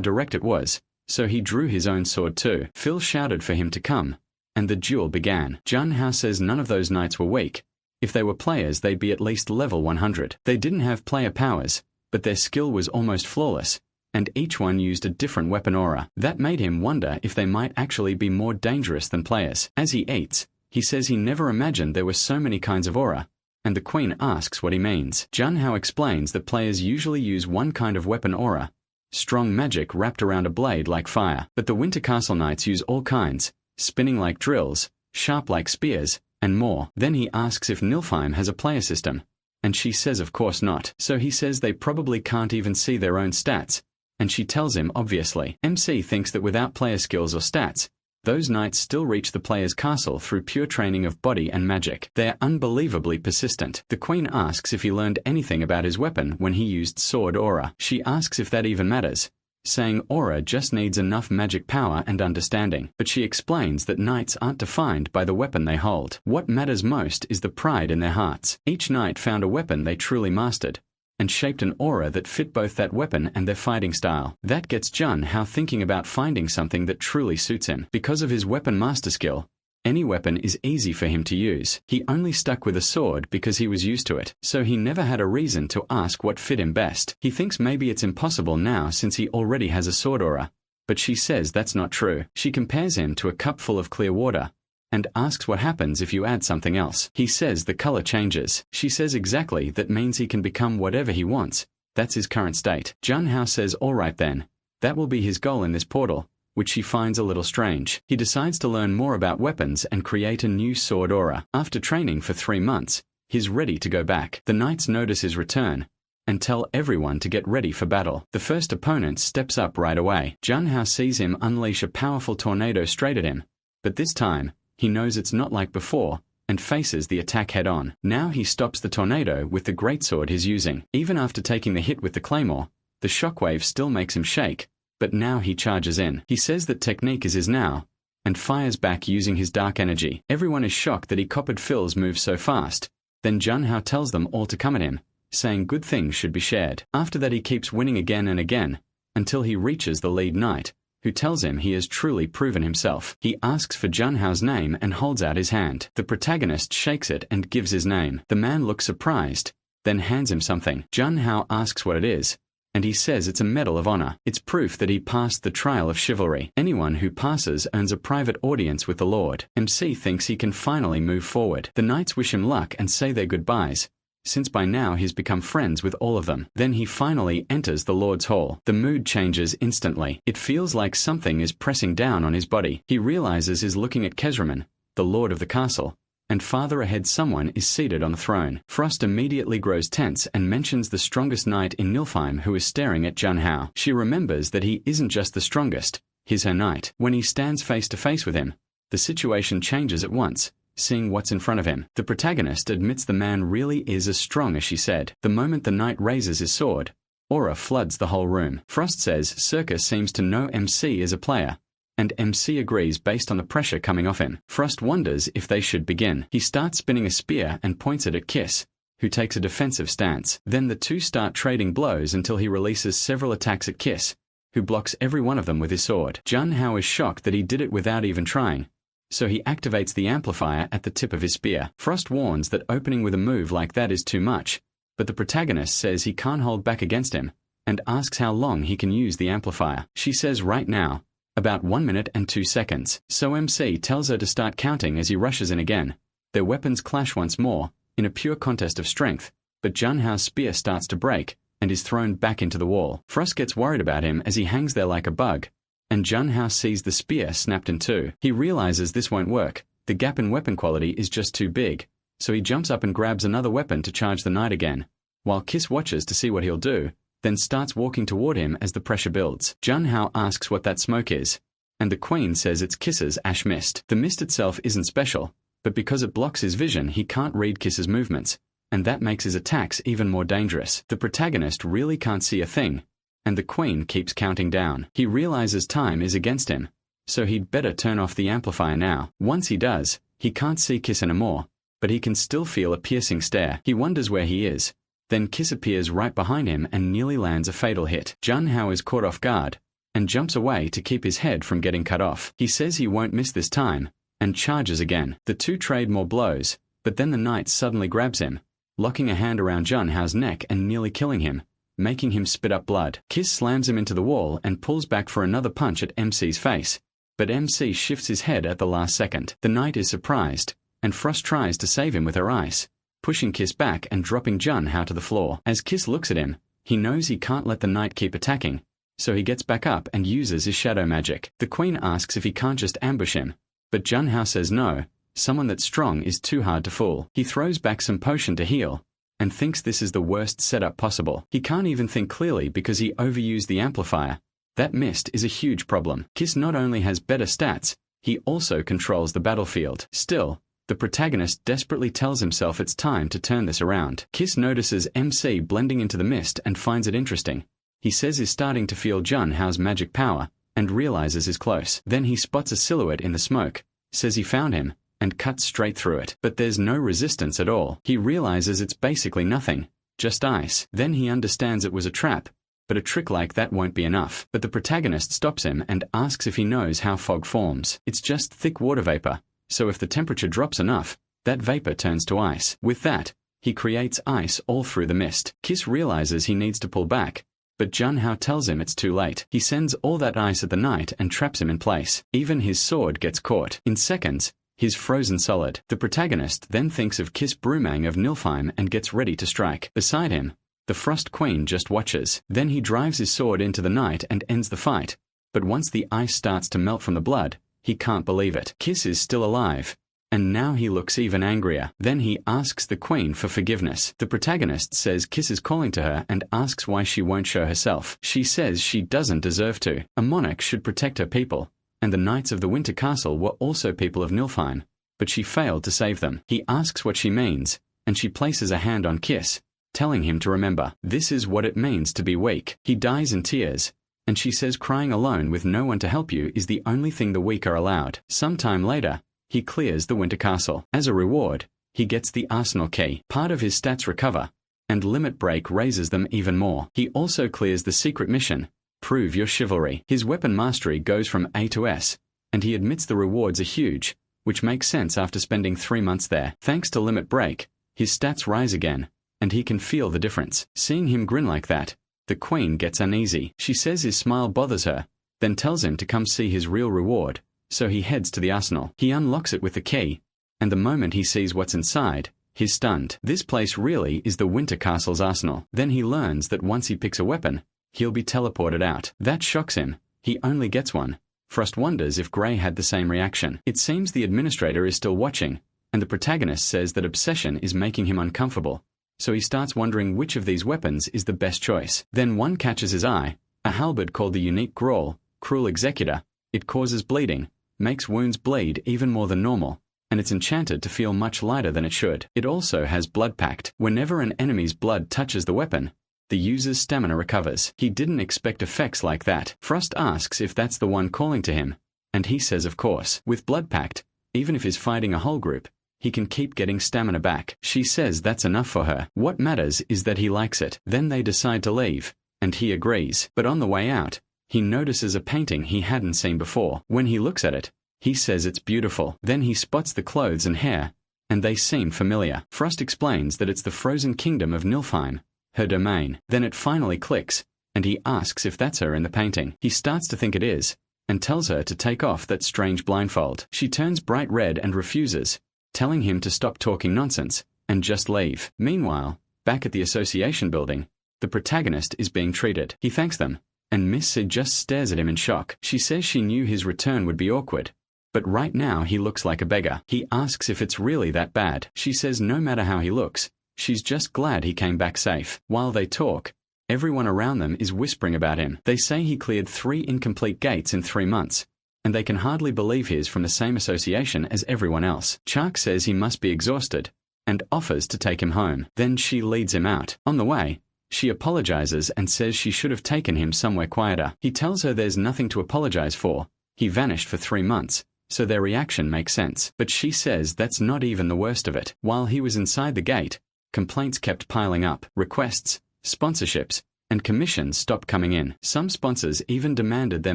direct it was, so he drew his own sword too. Phil shouted for him to come, and the duel began. Jun Hao says none of those knights were weak. If they were players, they'd be at least level 100. They didn't have player powers, but their skill was almost flawless, and each one used a different weapon aura. That made him wonder if they might actually be more dangerous than players. As he eats, he says he never imagined there were so many kinds of aura, and the queen asks what he means. Jun Hao explains that players usually use one kind of weapon aura, strong magic wrapped around a blade like fire, but the Winter Castle knights use all kinds, spinning like drills, sharp like spears, and more. Then he asks if Nilfheim has a player system, and she says of course not. So he says they probably can't even see their own stats, and she tells him obviously. MC thinks that without player skills or stats, those knights still reach the player's castle through pure training of body and magic. They're unbelievably persistent. The queen asks if he learned anything about his weapon when he used sword aura. She asks if that even matters, saying aura just needs enough magic power and understanding. But she explains that knights aren't defined by the weapon they hold. What matters most is the pride in their hearts. Each knight found a weapon they truly mastered, and shaped an aura that fit both that weapon and their fighting style. That gets Jun Hao thinking about finding something that truly suits him. Because of his weapon master skill, any weapon is easy for him to use. He only stuck with a sword because he was used to it, so he never had a reason to ask what fit him best. He thinks maybe it's impossible now since he already has a sword aura, but she says that's not true. She compares him to a cup full of clear water, and asks what happens if you add something else. He says the color changes. She says exactly that means he can become whatever he wants. That's his current state. Jun Hao says alright then, that will be his goal in this portal, which she finds a little strange. He decides to learn more about weapons and create a new sword aura. After training for 3 months, he's ready to go back. The knights notice his return, and tell everyone to get ready for battle. The first opponent steps up right away. Jun Hao sees him unleash a powerful tornado straight at him, but this time, he knows it's not like before, and faces the attack head-on. Now he stops the tornado with the greatsword he's using. Even after taking the hit with the claymore, the shockwave still makes him shake, but now he charges in. He says that technique is his now, and fires back using his dark energy. Everyone is shocked that he copied Phil's move so fast. Then Junhao tells them all to come at him, saying good things should be shared. After that he keeps winning again and again, until he reaches the lead knight, who tells him he has truly proven himself. He asks for Junhao's name and holds out his hand. The protagonist shakes it and gives his name. The man looks surprised, then hands him something. Junhao asks what it is, and he says it's a medal of honor. It's proof that he passed the trial of chivalry. Anyone who passes earns a private audience with the Lord. MC thinks he can finally move forward. The knights wish him luck and say their goodbyes, since by now he's become friends with all of them. Then he finally enters the Lord's Hall. The mood changes instantly. It feels like something is pressing down on his body. He realizes he's looking at Kesraman, the lord of the castle, and farther ahead someone is seated on the throne. Frost immediately grows tense and mentions the strongest knight in Nilfheim who is staring at Junhao. She remembers that he isn't just the strongest, he's her knight. When he stands face to face with him, the situation changes at once. Seeing what's in front of him, the protagonist admits the man really is as strong as she said. The moment the knight raises his sword, aura floods the whole room. Frost says Circa seems to know MC is a player, and MC agrees based on the pressure coming off him. Frost wonders if they should begin. He starts spinning a spear and points it at Kiss, who takes a defensive stance. Then the two start trading blows until he releases several attacks at Kiss, who blocks every one of them with his sword. Junhao is shocked that he did it without even trying, so he activates the amplifier at the tip of his spear. Frost warns that opening with a move like that is too much, but the protagonist says he can't hold back against him, and asks how long he can use the amplifier. She says right now, about 1 minute and 2 seconds. So MC tells her to start counting as he rushes in again. Their weapons clash once more, in a pure contest of strength, but Junhao's spear starts to break, and is thrown back into the wall. Frost gets worried about him as he hangs there like a bug, and Junhao sees the spear snapped in two. He realizes this won't work. The gap in weapon quality is just too big, so he jumps up and grabs another weapon to charge the knight again, while Kiss watches to see what he'll do, then starts walking toward him as the pressure builds. Junhao asks what that smoke is, and the queen says it's Kiss's ash mist. The mist itself isn't special, but because it blocks his vision he can't read Kiss's movements, and that makes his attacks even more dangerous. The protagonist really can't see a thing, and the queen keeps counting down. He realizes time is against him, so he'd better turn off the amplifier now. Once he does, he can't see Kiss anymore, but he can still feel a piercing stare. He wonders where he is. Then Kiss appears right behind him and nearly lands a fatal hit. Junhao is caught off guard, and jumps away to keep his head from getting cut off. He says he won't miss this time, and charges again. The two trade more blows, but then the knight suddenly grabs him, locking a hand around Junhao's neck and nearly killing him, making him spit up blood. Kiss slams him into the wall and pulls back for another punch at MC's face, but MC shifts his head at the last second. The knight is surprised, and Frost tries to save him with her ice, pushing Kiss back and dropping Junhao to the floor. As Kiss looks at him, he knows he can't let the knight keep attacking, so he gets back up and uses his shadow magic. The queen asks if he can't just ambush him, but Junhao says no, someone that's strong is too hard to fool. He throws back some potion to heal, and thinks this is the worst setup possible. He can't even think clearly because he overused the amplifier. That mist is a huge problem. Kiss not only has better stats, he also controls the battlefield. Still, the protagonist desperately tells himself it's time to turn this around. Kiss notices MC blending into the mist and finds it interesting. He says he's starting to feel Junhao's magic power, and realizes he's close. Then he spots a silhouette in the smoke, says he found him, and cuts straight through it. But there's no resistance at all. He realizes it's basically nothing, just ice. Then he understands it was a trap, but a trick like that won't be enough. But the protagonist stops him and asks if he knows how fog forms. It's just thick water vapor, so if the temperature drops enough, that vapor turns to ice. With that, he creates ice all through the mist. Kiss realizes he needs to pull back, but Junhao tells him it's too late. He sends all that ice at the knight and traps him in place. Even his sword gets caught. In seconds, he's frozen solid. The protagonist then thinks of Kiss Brumang of Nilfheim and gets ready to strike. Beside him, the Frost Queen just watches. Then he drives his sword into the knight and ends the fight, but once the ice starts to melt from the blood, he can't believe it. Kiss is still alive, and now he looks even angrier. Then he asks the queen for forgiveness. The protagonist says Kiss is calling to her and asks why she won't show herself. She says she doesn't deserve to. A monarch should protect her people, and the knights of the Winter Castle were also people of Nilfheim, but she failed to save them. He asks what she means, and she places a hand on Kiss, telling him to remember. This is what it means to be weak. He dies in tears, and she says crying alone with no one to help you is the only thing the weak are allowed. Sometime later, he clears the Winter Castle. As a reward, he gets the arsenal key. Part of his stats recover, and limit break raises them even more. He also clears the secret mission, Prove Your Chivalry. His weapon mastery goes from A to S, and he admits the rewards are huge, which makes sense after spending 3 months there. Thanks to limit break, his stats rise again, and he can feel the difference. Seeing him grin like that, the Queen gets uneasy. She says his smile bothers her, then tells him to come see his real reward, so he heads to the arsenal. He unlocks it with the key, and the moment he sees what's inside, he's stunned. This place really is the Winter Castle's arsenal. Then he learns that once he picks a weapon, he'll be teleported out. That shocks him. He only gets one. Frost wonders if Grey had the same reaction. It seems the administrator is still watching, and the protagonist says that obsession is making him uncomfortable, so he starts wondering which of these weapons is the best choice. Then one catches his eye, a halberd called the Unique Grawl, Cruel Executor. It causes bleeding, makes wounds bleed even more than normal, and it's enchanted to feel much lighter than it should. It also has Blood Pact. Whenever an enemy's blood touches the weapon, the user's stamina recovers. He didn't expect effects like that. Frost asks if that's the one calling to him, and he says of course. With Blood Pact, even if he's fighting a whole group, he can keep getting stamina back. She says that's enough for her. What matters is that he likes it. Then they decide to leave, and he agrees. But on the way out, he notices a painting he hadn't seen before. When he looks at it, he says it's beautiful. Then he spots the clothes and hair, and they seem familiar. Frost explains that it's the frozen kingdom of Nilfheim, her domain. Then it finally clicks, and he asks if that's her in the painting. He starts to think it is, and tells her to take off that strange blindfold. She turns bright red and refuses, telling him to stop talking nonsense and just leave. Meanwhile, back at the association building, the protagonist is being treated. He thanks them, and Miss Sid just stares at him in shock. She says she knew his return would be awkward, but right now he looks like a beggar. He asks if it's really that bad. She says no matter how he looks, she's just glad he came back safe. While they talk, everyone around them is whispering about him. They say he cleared 3 incomplete gates in 3 months, and they can hardly believe he is from the same association as everyone else. Chark says he must be exhausted, and offers to take him home. Then she leads him out. On the way, she apologizes and says she should have taken him somewhere quieter. He tells her there's nothing to apologize for. He vanished for 3 months, so their reaction makes sense. But she says that's not even the worst of it. While he was inside the gate, complaints kept piling up. Requests, sponsorships, and commissions stopped coming in. Some sponsors even demanded their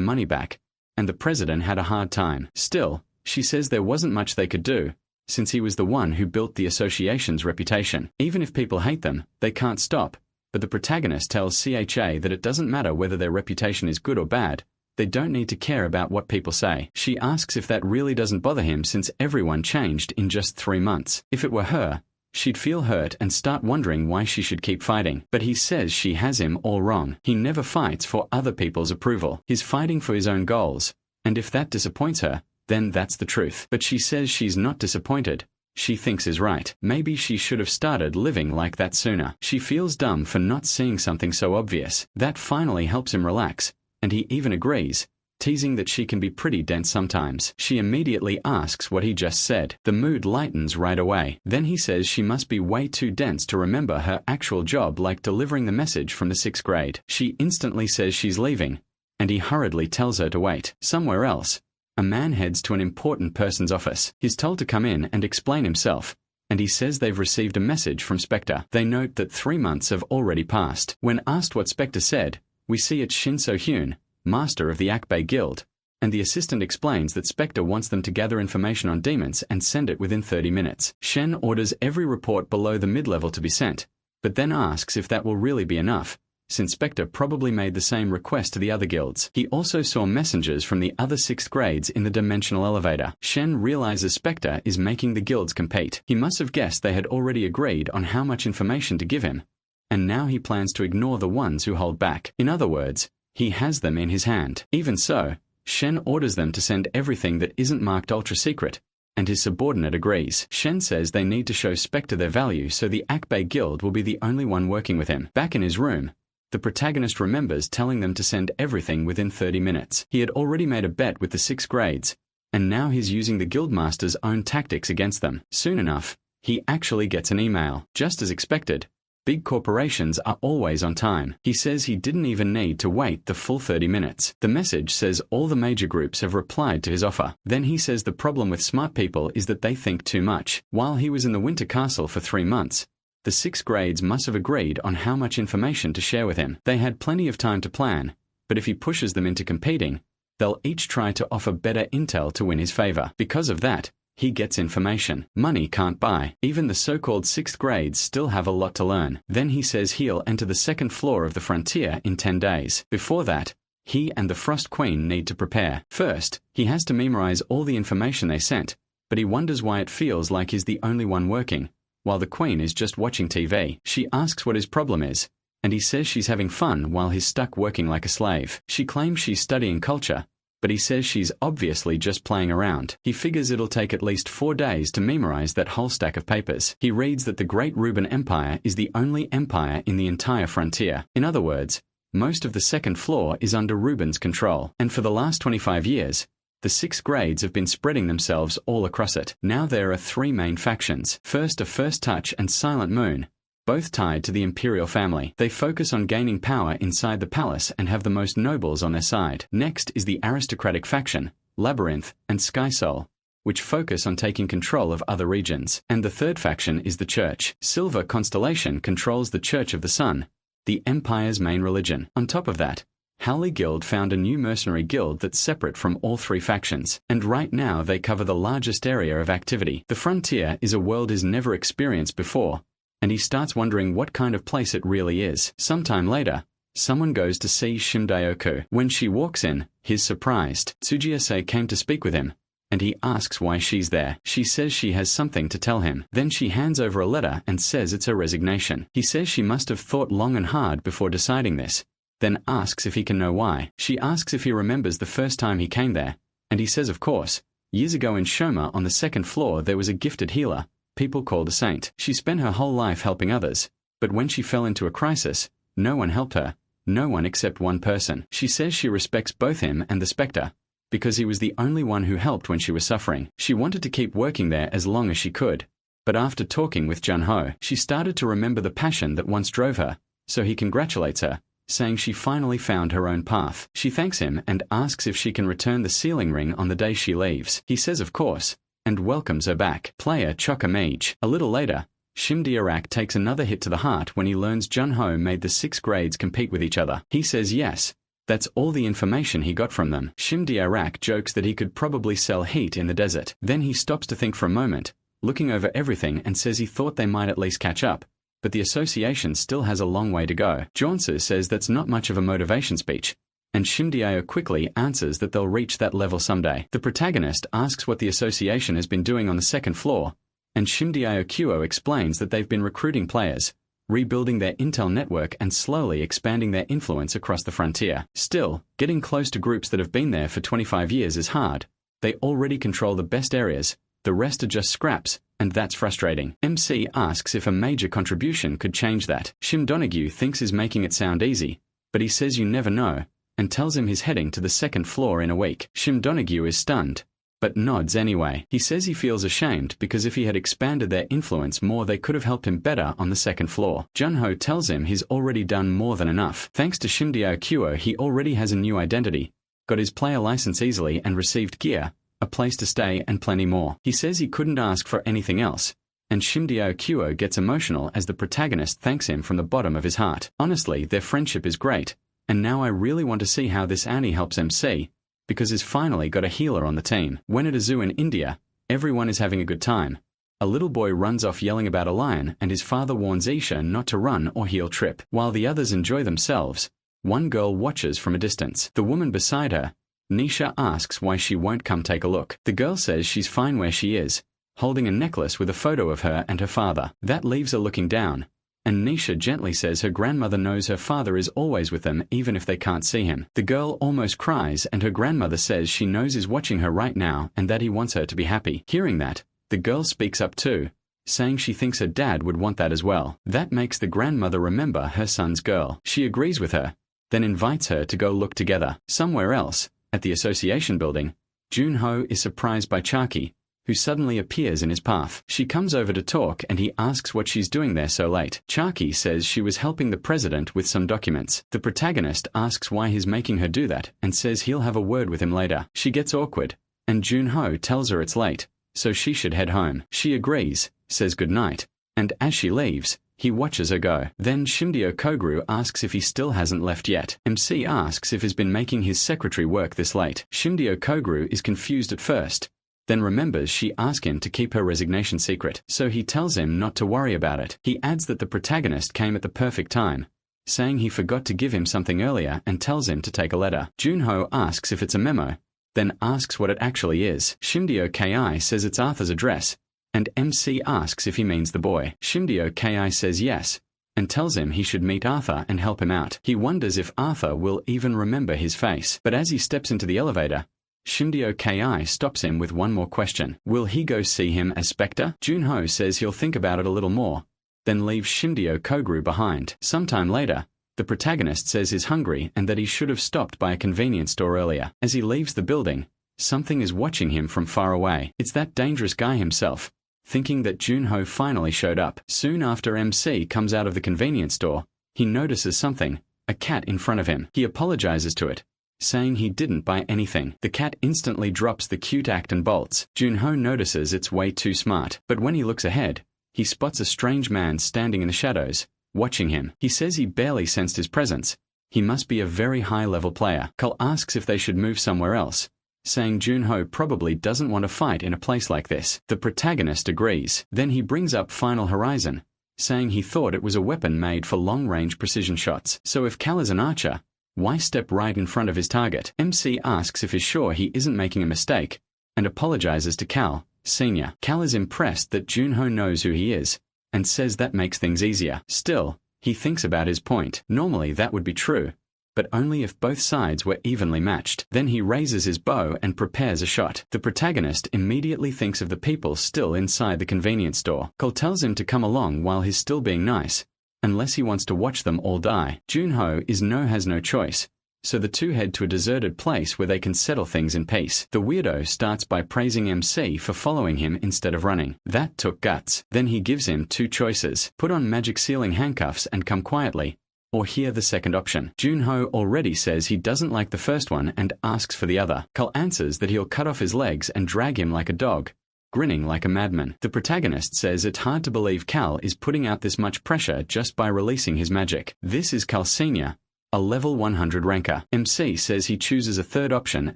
money back, and the president had a hard time. Still, she says there wasn't much they could do, since he was the one who built the association's reputation. Even if people hate them, they can't stop. But the protagonist tells CHA that it doesn't matter whether their reputation is good or bad. They don't need to care about what people say. She asks if that really doesn't bother him since everyone changed in just 3 months. If it were her, she'd feel hurt and start wondering why she should keep fighting. But he says she has him all wrong. He never fights for other people's approval. He's fighting for his own goals, and if that disappoints her, then that's the truth. But she says she's not disappointed. She thinks is right. Maybe she should have started living like that sooner. She feels dumb for not seeing something so obvious. That finally helps him relax, and he even agrees, teasing that she can be pretty dense sometimes. She immediately asks what he just said. The mood lightens right away. Then he says she must be way too dense to remember her actual job, like delivering the message from the 6th grade. She instantly says she's leaving, and he hurriedly tells her to wait. Somewhere else, a man heads to an important person's office. He's told to come in and explain himself, and he says they've received a message from Spectre. They note that 3 months have already passed. When asked what Spectre said, we see it's Shin So-hyun, master of the Akbei Guild, and the assistant explains that Spectre wants them to gather information on demons and send it within 30 minutes. Shen orders every report below the mid-level to be sent, but then asks if that will really be enough, since Spectre probably made the same request to the other guilds. He also saw messengers from the other 6th grades in the dimensional elevator. Shen realizes Spectre is making the guilds compete. He must have guessed they had already agreed on how much information to give him, and now he plans to ignore the ones who hold back. In other words, he has them in his hand. Even so, Shen orders them to send everything that isn't marked ultra-secret, and his subordinate agrees. Shen says they need to show Spectre their value, so the Akbei Guild will be the only one working with him. Back in his room, the protagonist remembers telling them to send everything within 30 minutes. He had already made a bet with the 6th grades, and now he's using the guildmaster's own tactics against them. Soon enough, he actually gets an email. Just as expected, big corporations are always on time. He says he didn't even need to wait the full 30 minutes. The message says all the major groups have replied to his offer. Then he says the problem with smart people is that they think too much. While he was in the Winter Castle for 3 months, the 6 grades must have agreed on how much information to share with him. They had plenty of time to plan, but if he pushes them into competing, they'll each try to offer better intel to win his favor. Because of that, he gets information money can't buy. Even the so-called 6th grades still have a lot to learn. Then he says he'll enter the 2nd floor of the frontier in 10 days. Before that, he and the Frost Queen need to prepare. First, he has to memorize all the information they sent, but he wonders why it feels like he's the only one working, while the Queen is just watching TV. She asks what his problem is, and he says she's having fun while he's stuck working like a slave. She claims she's studying culture, but he says she's obviously just playing around. He figures it'll take at least 4 days to memorize that whole stack of papers. He reads that the Great Ruben Empire is the only empire in the entire frontier. In other words, most of the 2nd floor is under Ruben's control. And for the last 25 years, the 6th grades have been spreading themselves all across it. Now there are 3 main factions. First are First Touch and Silent Moon, both tied to the imperial family. They focus on gaining power inside the palace and have the most nobles on their side. Next is the aristocratic faction, Labyrinth and Sky Soul, which focus on taking control of other regions. And the third faction is the Church. Silver Constellation controls the Church of the Sun, the Empire's main religion. On top of that, Howley Guild found a new mercenary guild that's separate from all 3 factions, and right now they cover the largest area of activity. The frontier is a world he's never experienced before, and he starts wondering what kind of place it really is. Sometime later, someone goes to see Shimdaioku. When she walks in, he's surprised. Tsujiase came to speak with him, and he asks why she's there. She says she has something to tell him. Then she hands over a letter and says it's her resignation. He says she must have thought long and hard before deciding this, then asks if he can know why. She asks if he remembers the first time he came there, and he says of course. Years ago in Shoma on the 2nd floor there was a gifted healer, people called a saint. She spent her whole life helping others, but when she fell into a crisis, no one helped her, no one except one person. She says she respects both him and the Spectre, because he was the only one who helped when she was suffering. She wanted to keep working there as long as she could, but after talking with Junho, she started to remember the passion that once drove her, so he congratulates her, saying she finally found her own path. She thanks him and asks if she can return the sealing ring on the day she leaves. He says of course, and welcomes her back. Player Chokamage. A little later, Shimdiarak takes another hit to the heart when he learns Junho made the 6 grades compete with each other. He says yes, that's all the information he got from them. Shimdiarak jokes that he could probably sell heat in the desert. Then he stops to think for a moment, looking over everything, and says he thought they might at least catch up, but the association still has a long way to go. Dronzer says that's not much of a motivation speech, and Shimdiao quickly answers that they'll reach that level someday. The protagonist asks what the association has been doing on the 2nd floor, and Shimdiao Kuo explains that they've been recruiting players, rebuilding their intel network and slowly expanding their influence across the frontier. Still, getting close to groups that have been there for 25 years is hard. They already control the best areas, the rest are just scraps, and that's frustrating. MC asks if a major contribution could change that. Shim Donoghue thinks he's making it sound easy, but he says you never know, and tells him he's heading to the 2nd floor in a week. Shim Donoghue is stunned, but nods anyway. He says he feels ashamed because if he had expanded their influence more they could have helped him better on the 2nd floor. Junho tells him he's already done more than enough. Thanks to Shimdiao Kuo he already has a new identity, got his player license easily and received gear, a place to stay and plenty more. He says he couldn't ask for anything else, and Shimdiao Kuo gets emotional as the protagonist thanks him from the bottom of his heart. Honestly, their friendship is great, and now I really want to see how this Annie helps MC, because he's finally got a healer on the team. When at a zoo in India, everyone is having a good time. A little boy runs off yelling about a lion and his father warns Isha not to run or he'll trip. While the others enjoy themselves, one girl watches from a distance. The woman beside her, Nisha, asks why she won't come take a look. The girl says she's fine where she is, holding a necklace with a photo of her and her father. That leaves her looking down, and Nisha gently says her grandmother knows her father is always with them even if they can't see him. The girl almost cries and her grandmother says she knows he's watching her right now and that he wants her to be happy. Hearing that, the girl speaks up too, saying she thinks her dad would want that as well. That makes the grandmother remember her son's girl. She agrees with her, then invites her to go look together. Somewhere else, at the association building, Junho is surprised by Chaki, who suddenly appears in his path. She comes over to talk and he asks what she's doing there so late. Chaki says she was helping the president with some documents. The protagonist asks why he's making her do that and says he'll have a word with him later. She gets awkward, and Junho tells her it's late, so she should head home. She agrees, says goodnight, and as she leaves, he watches her go. Then Shimdio Koguru asks if he still hasn't left yet. MC asks if he's been making his secretary work this late. Shimdio Koguru is confused at first, then remembers she asked him to keep her resignation secret, so he tells him not to worry about it. He adds that the protagonist came at the perfect time, saying he forgot to give him something earlier and tells him to take a letter. Junho asks if it's a memo, then asks what it actually is. Shimdio Ki says it's Arthur's address, and MC asks if he means the boy. Shimdio Ki says yes, and tells him he should meet Arthur and help him out. He wonders if Arthur will even remember his face, but as he steps into the elevator, Shimdio Ki stops him with one more question. Will he go see him as Spectre? Junho says he'll think about it a little more, then leaves Shimdio Koguru behind. Sometime later, the protagonist says he's hungry and that he should have stopped by a convenience store earlier. As he leaves the building, something is watching him from far away. It's that dangerous guy himself, thinking that Junho finally showed up. Soon after MC comes out of the convenience store, he notices something, a cat in front of him. He apologizes to it, saying he didn't buy anything. The cat instantly drops the cute act and bolts. Junho notices it's way too smart, but when he looks ahead, he spots a strange man standing in the shadows, watching him. He says he barely sensed his presence. He must be a very high-level player. Cole asks if they should move somewhere else, saying Junho probably doesn't want to fight in a place like this. The protagonist agrees. Then he brings up Final Horizon, saying he thought it was a weapon made for long-range precision shots. So if Cal is an archer, why step right in front of his target? MC asks if he's sure he isn't making a mistake, and apologizes to Cal, Sr. Cal is impressed that Junho knows who he is, and says that makes things easier. Still, he thinks about his point. Normally that would be true, but only if both sides were evenly matched. Then he raises his bow and prepares a shot. The protagonist immediately thinks of the people still inside the convenience store. Cole tells him to come along while he's still being nice, unless he wants to watch them all die. Junho has no choice, so the two head to a deserted place where they can settle things in peace. The weirdo starts by praising MC for following him instead of running. That took guts. Then he gives him two choices: put on magic sealing handcuffs and come quietly, or hear the second option. Junho already says he doesn't like the first one and asks for the other. Cole answers that he'll cut off his legs and drag him like a dog, grinning like a madman. The protagonist says it's hard to believe Cal is putting out this much pressure just by releasing his magic. This is Cal Sr., a level 100 ranker. MC says he chooses a third option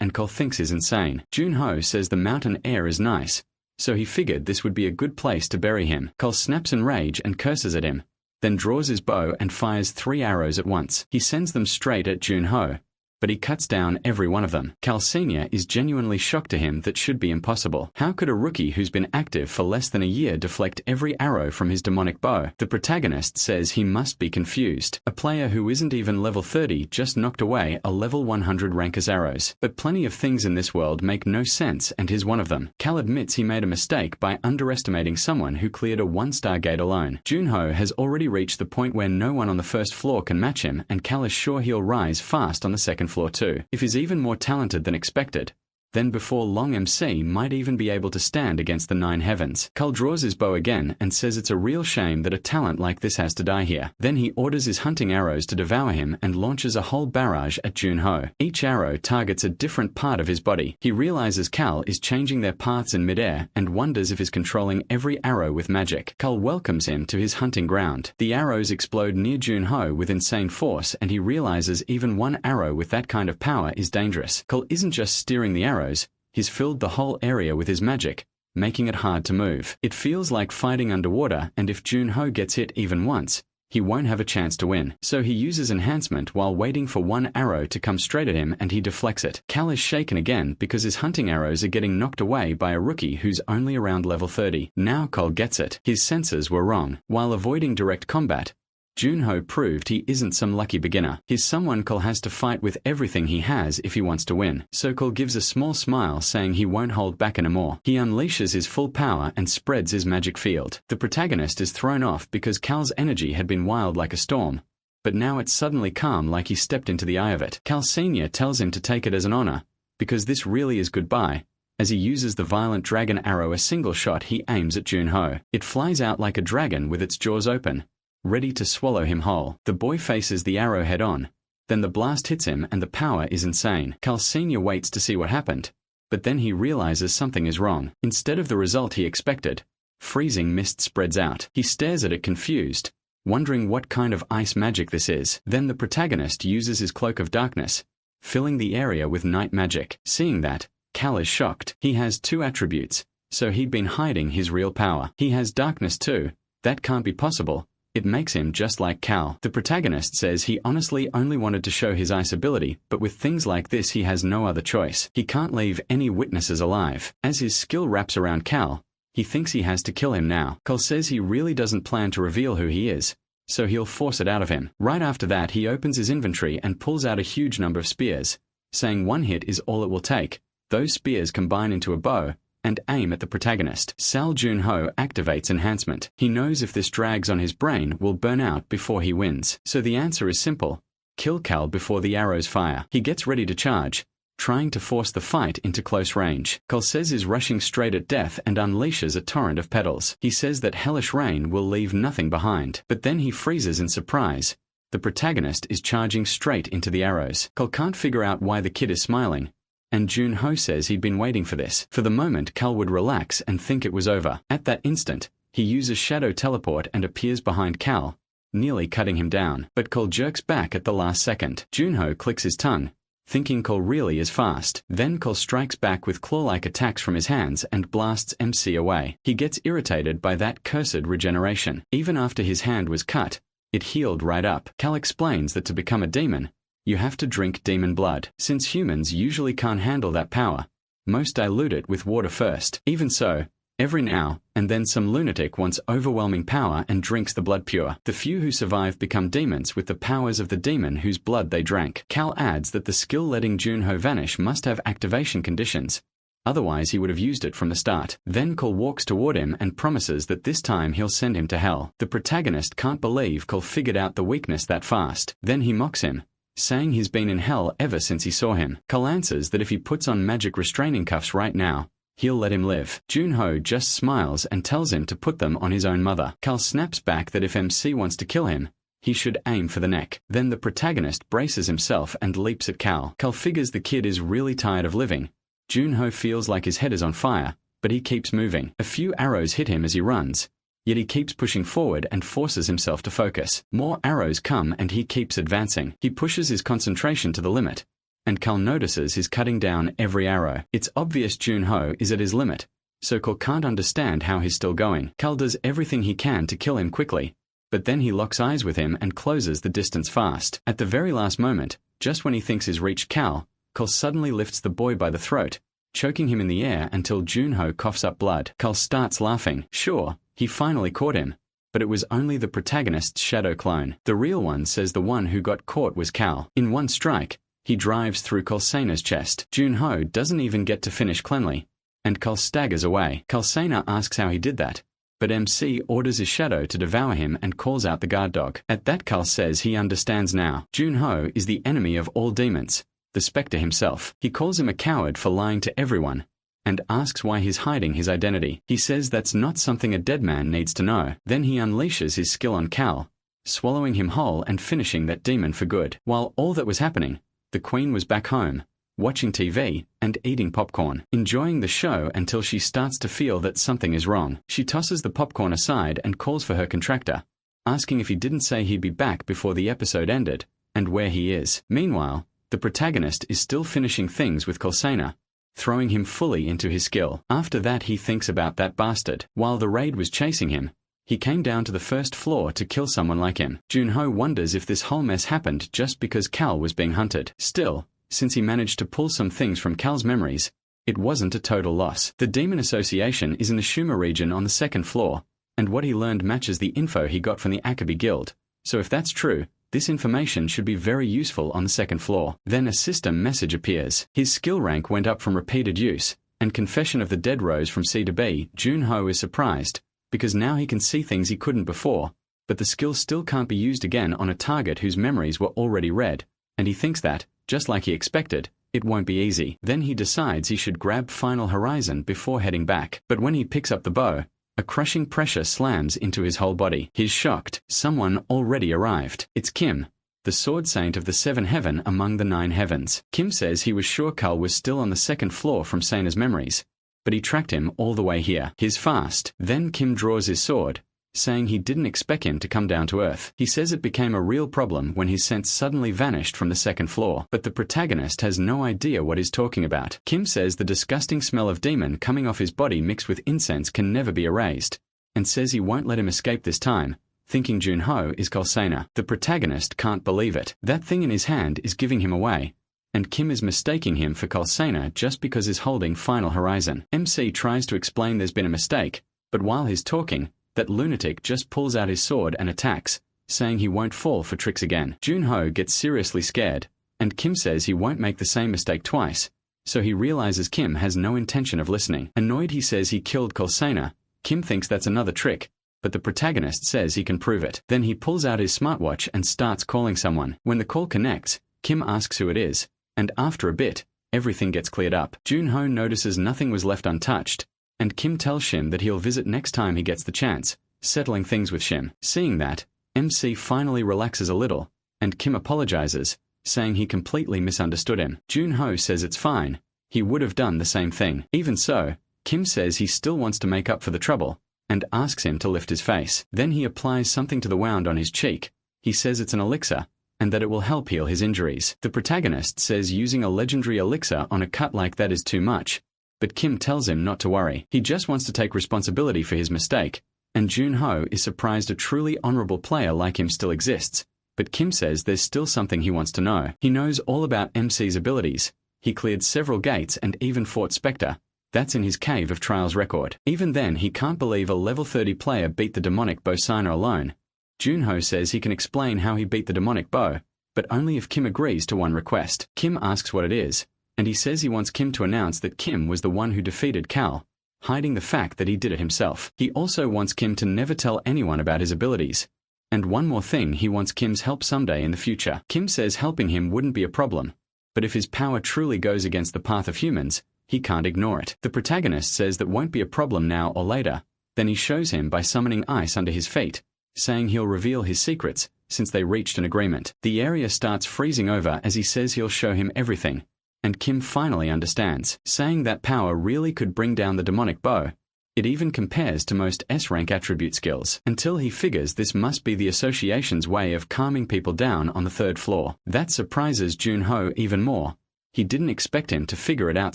and Cal thinks is insane. Junho says the mountain air is nice, so he figured this would be a good place to bury him. Cal snaps in rage and curses at him, then draws his bow and fires 3 arrows at once. He sends them straight at Junho, but he cuts down every one of them. Cal Sr. is genuinely shocked to him that should be impossible. How could a rookie who's been active for less than a year deflect every arrow from his demonic bow? The protagonist says he must be confused. A player who isn't even level 30 just knocked away a level 100 ranker's arrows. But plenty of things in this world make no sense, and here's one of them. Cal admits he made a mistake by underestimating someone who cleared a 1-star gate alone. Junho has already reached the point where no one on the first floor can match him, and Cal is sure he'll rise fast on the second floor too. If he's even more talented than expected, then before long MC might even be able to stand against the 9 heavens. Cal draws his bow again and says it's a real shame that a talent like this has to die here. Then he orders his hunting arrows to devour him and launches a whole barrage at Junho. Each arrow targets a different part of his body. He realizes Cal is changing their paths in midair and wonders if he's controlling every arrow with magic. Cal welcomes him to his hunting ground. The arrows explode near Junho with insane force, and he realizes even one arrow with that kind of power is dangerous. Cal isn't just steering the arrows, he's filled the whole area with his magic, making it hard to move. It feels like fighting underwater, and if Junho gets hit even once, he won't have a chance to win. So he uses enhancement while waiting for one arrow to come straight at him, and he deflects it. Cal is shaken again because his hunting arrows are getting knocked away by a rookie who's only around level 30. Now Cal gets it. His senses were wrong. While avoiding direct combat, Junho proved he isn't some lucky beginner. He's someone Cole has to fight with everything he has if he wants to win. So Cole gives a small smile, saying he won't hold back anymore. He unleashes his full power and spreads his magic field. The protagonist is thrown off because Cal's energy had been wild like a storm, but now it's suddenly calm like he stepped into the eye of it. Cal Sr. tells him to take it as an honor, because this really is goodbye. As he uses the violent dragon arrow, a single shot he aims at Junho. It flies out like a dragon with its jaws open, ready to swallow him whole. The boy faces the arrow head on. Then the blast hits him and the power is insane. Cal Sr. waits to see what happened, but then he realizes something is wrong. Instead of the result he expected, freezing mist spreads out. He stares at it confused, wondering what kind of ice magic this is. Then the protagonist uses his cloak of darkness, filling the area with night magic. Seeing that, Cal is shocked. He has two attributes, so he'd been hiding his real power. He has darkness too. That can't be possible. It makes him just like Cal. The protagonist says he honestly only wanted to show his ice ability, but with things like this he has no other choice. He can't leave any witnesses alive. As his skill wraps around Cal, he thinks he has to kill him now. Cal says he really doesn't plan to reveal who he is, so he'll force it out of him. Right after that he opens his inventory and pulls out a huge number of spears, saying one hit is all it will take. Those spears combine into a bow and aim at the protagonist. Sal Junho activates enhancement. He knows if this drags on his brain will burn out before he wins. So the answer is simple. Kill Cal before the arrows fire. He gets ready to charge, trying to force the fight into close range. Cal says is rushing straight at death and unleashes a torrent of petals. He says that hellish rain will leave nothing behind. But then he freezes in surprise. The protagonist is charging straight into the arrows. Cal can't figure out why the kid is smiling, and Junho says he'd been waiting for this. For the moment Cal would relax and think it was over. At that instant, he uses shadow teleport and appears behind Cal, nearly cutting him down. But Cal jerks back at the last second. Junho clicks his tongue, thinking Cal really is fast. Then Cal strikes back with claw-like attacks from his hands and blasts MC away. He gets irritated by that cursed regeneration. Even after his hand was cut, it healed right up. Cal explains that to become a demon, you have to drink demon blood. Since humans usually can't handle that power, most dilute it with water first. Even so, every now and then some lunatic wants overwhelming power and drinks the blood pure. The few who survive become demons with the powers of the demon whose blood they drank. Cal adds that the skill letting Junho vanish must have activation conditions, otherwise he would have used it from the start. Then Cal walks toward him and promises that this time he'll send him to hell. The protagonist can't believe Cal figured out the weakness that fast. Then he mocks him, saying he's been in hell ever since he saw him. Cal answers that if he puts on magic restraining cuffs right now, he'll let him live. Junho just smiles and tells him to put them on his own mother. Cal snaps back that if MC wants to kill him, he should aim for the neck. Then the protagonist braces himself and leaps at Cal. Cal figures the kid is really tired of living. Junho feels like his head is on fire, but he keeps moving. A few arrows hit him as he runs, yet he keeps pushing forward and forces himself to focus. More arrows come and he keeps advancing. He pushes his concentration to the limit, and Cal notices he's cutting down every arrow. It's obvious Junho is at his limit, so Cal can't understand how he's still going. Cal does everything he can to kill him quickly, but then he locks eyes with him and closes the distance fast. At the very last moment, just when he thinks he's reached Cal suddenly lifts the boy by the throat, choking him in the air until Junho coughs up blood. Cal starts laughing. Sure, he finally caught him, but it was only the protagonist's shadow clone. The real one says the one who got caught was Cal. In one strike, he drives through Calcena's chest. Junho doesn't even get to finish cleanly, and Cal staggers away. Calcena asks how he did that, but MC orders his shadow to devour him and calls out the guard dog. At that Cal says he understands now. Junho is the enemy of all demons, the Spectre himself. He calls him a coward for lying to everyone, and asks why he's hiding his identity. He says that's not something a dead man needs to know. Then he unleashes his skill on Cal, swallowing him whole and finishing that demon for good. While all that was happening, the Queen was back home, watching TV and eating popcorn, enjoying the show until she starts to feel that something is wrong. She tosses the popcorn aside and calls for her contractor, asking if he didn't say he'd be back before the episode ended, and where he is. Meanwhile, the protagonist is still finishing things with Calcena, throwing him fully into his skill. After that he thinks about that bastard. While the raid was chasing him, he came down to the first floor to kill someone like him. Junho wonders if this whole mess happened just because Cal was being hunted. Still, since he managed to pull some things from Cal's memories, it wasn't a total loss. The Demon Association is in the Shuma region on the second floor, and what he learned matches the info he got from the Akabi Guild. So if that's true, this information should be very useful on the second floor. Then a system message appears. His skill rank went up from repeated use, and Confession of the Dead rose from C to B. Junho is surprised, because now he can see things he couldn't before, but the skill still can't be used again on a target whose memories were already read, and he thinks that, just like he expected, It won't be easy. Then he decides he should grab Final Horizon before heading back. But when he picks up the bow, a crushing pressure slams into his whole body. He's shocked. Someone already arrived. It's Kim, the sword saint of the 7 heaven among the 9 heavens. Kim says he was sure Carl was still on the 2nd floor from Seina's memories, but he tracked him all the way here. He's fast. Then Kim draws his sword, saying he didn't expect him to come down to earth. He says it became a real problem when his sense suddenly vanished from the 2nd floor, but the protagonist has no idea what he's talking about. Kim says the disgusting smell of demon coming off his body mixed with incense can never be erased, and says he won't let him escape this time, thinking Junho is Seina. The protagonist can't believe it. That thing in his hand is giving him away, and Kim is mistaking him for Seina just because he's holding Final Horizon. MC tries to explain there's been a mistake, but while he's talking, that lunatic just pulls out his sword and attacks, saying he won't fall for tricks again. Junho gets seriously scared, and Kim says he won't make the same mistake twice, so he realizes Kim has no intention of listening. Annoyed, he says he killed Seina. Kim thinks that's another trick, but the protagonist says he can prove it. Then he pulls out his smartwatch and starts calling someone. When the call connects, Kim asks who it is, and after a bit, everything gets cleared up. Junho notices nothing was left untouched, and Kim tells Shim that he'll visit next time he gets the chance, settling things with Shim. Seeing that, MC finally relaxes a little, and Kim apologizes, saying he completely misunderstood him. Junho says it's fine, he would have done the same thing. Even so, Kim says he still wants to make up for the trouble, and asks him to lift his face. Then he applies something to the wound on his cheek. He says it's an elixir, and that it will help heal his injuries. The protagonist says using a legendary elixir on a cut like that is too much, but Kim tells him not to worry. He just wants to take responsibility for his mistake, and Junho is surprised a truly honorable player like him still exists, but Kim says there's still something he wants to know. He knows all about MC's abilities. He cleared several gates and even fought Spectre. That's in his Cave of Trials record. Even then, he can't believe a level 30 player beat the demonic Bosina alone. Junho says he can explain how he beat the demonic bow, but only if Kim agrees to one request. Kim asks what it is, and he says he wants Kim to announce that Kim was the one who defeated Cal, hiding the fact that he did it himself. He also wants Kim to never tell anyone about his abilities. And one more thing, he wants Kim's help someday in the future. Kim says helping him wouldn't be a problem, but if his power truly goes against the path of humans, he can't ignore it. The protagonist says that won't be a problem now or later. Then he shows him by summoning ice under his feet, saying he'll reveal his secrets, since they reached an agreement. The area starts freezing over as he says he'll show him everything, and Kim finally understands, saying that power really could bring down the demonic bow. It even compares to most S-rank attribute skills, until he figures this must be the association's way of calming people down on the 3rd floor. That surprises Junho even more. He didn't expect him to figure it out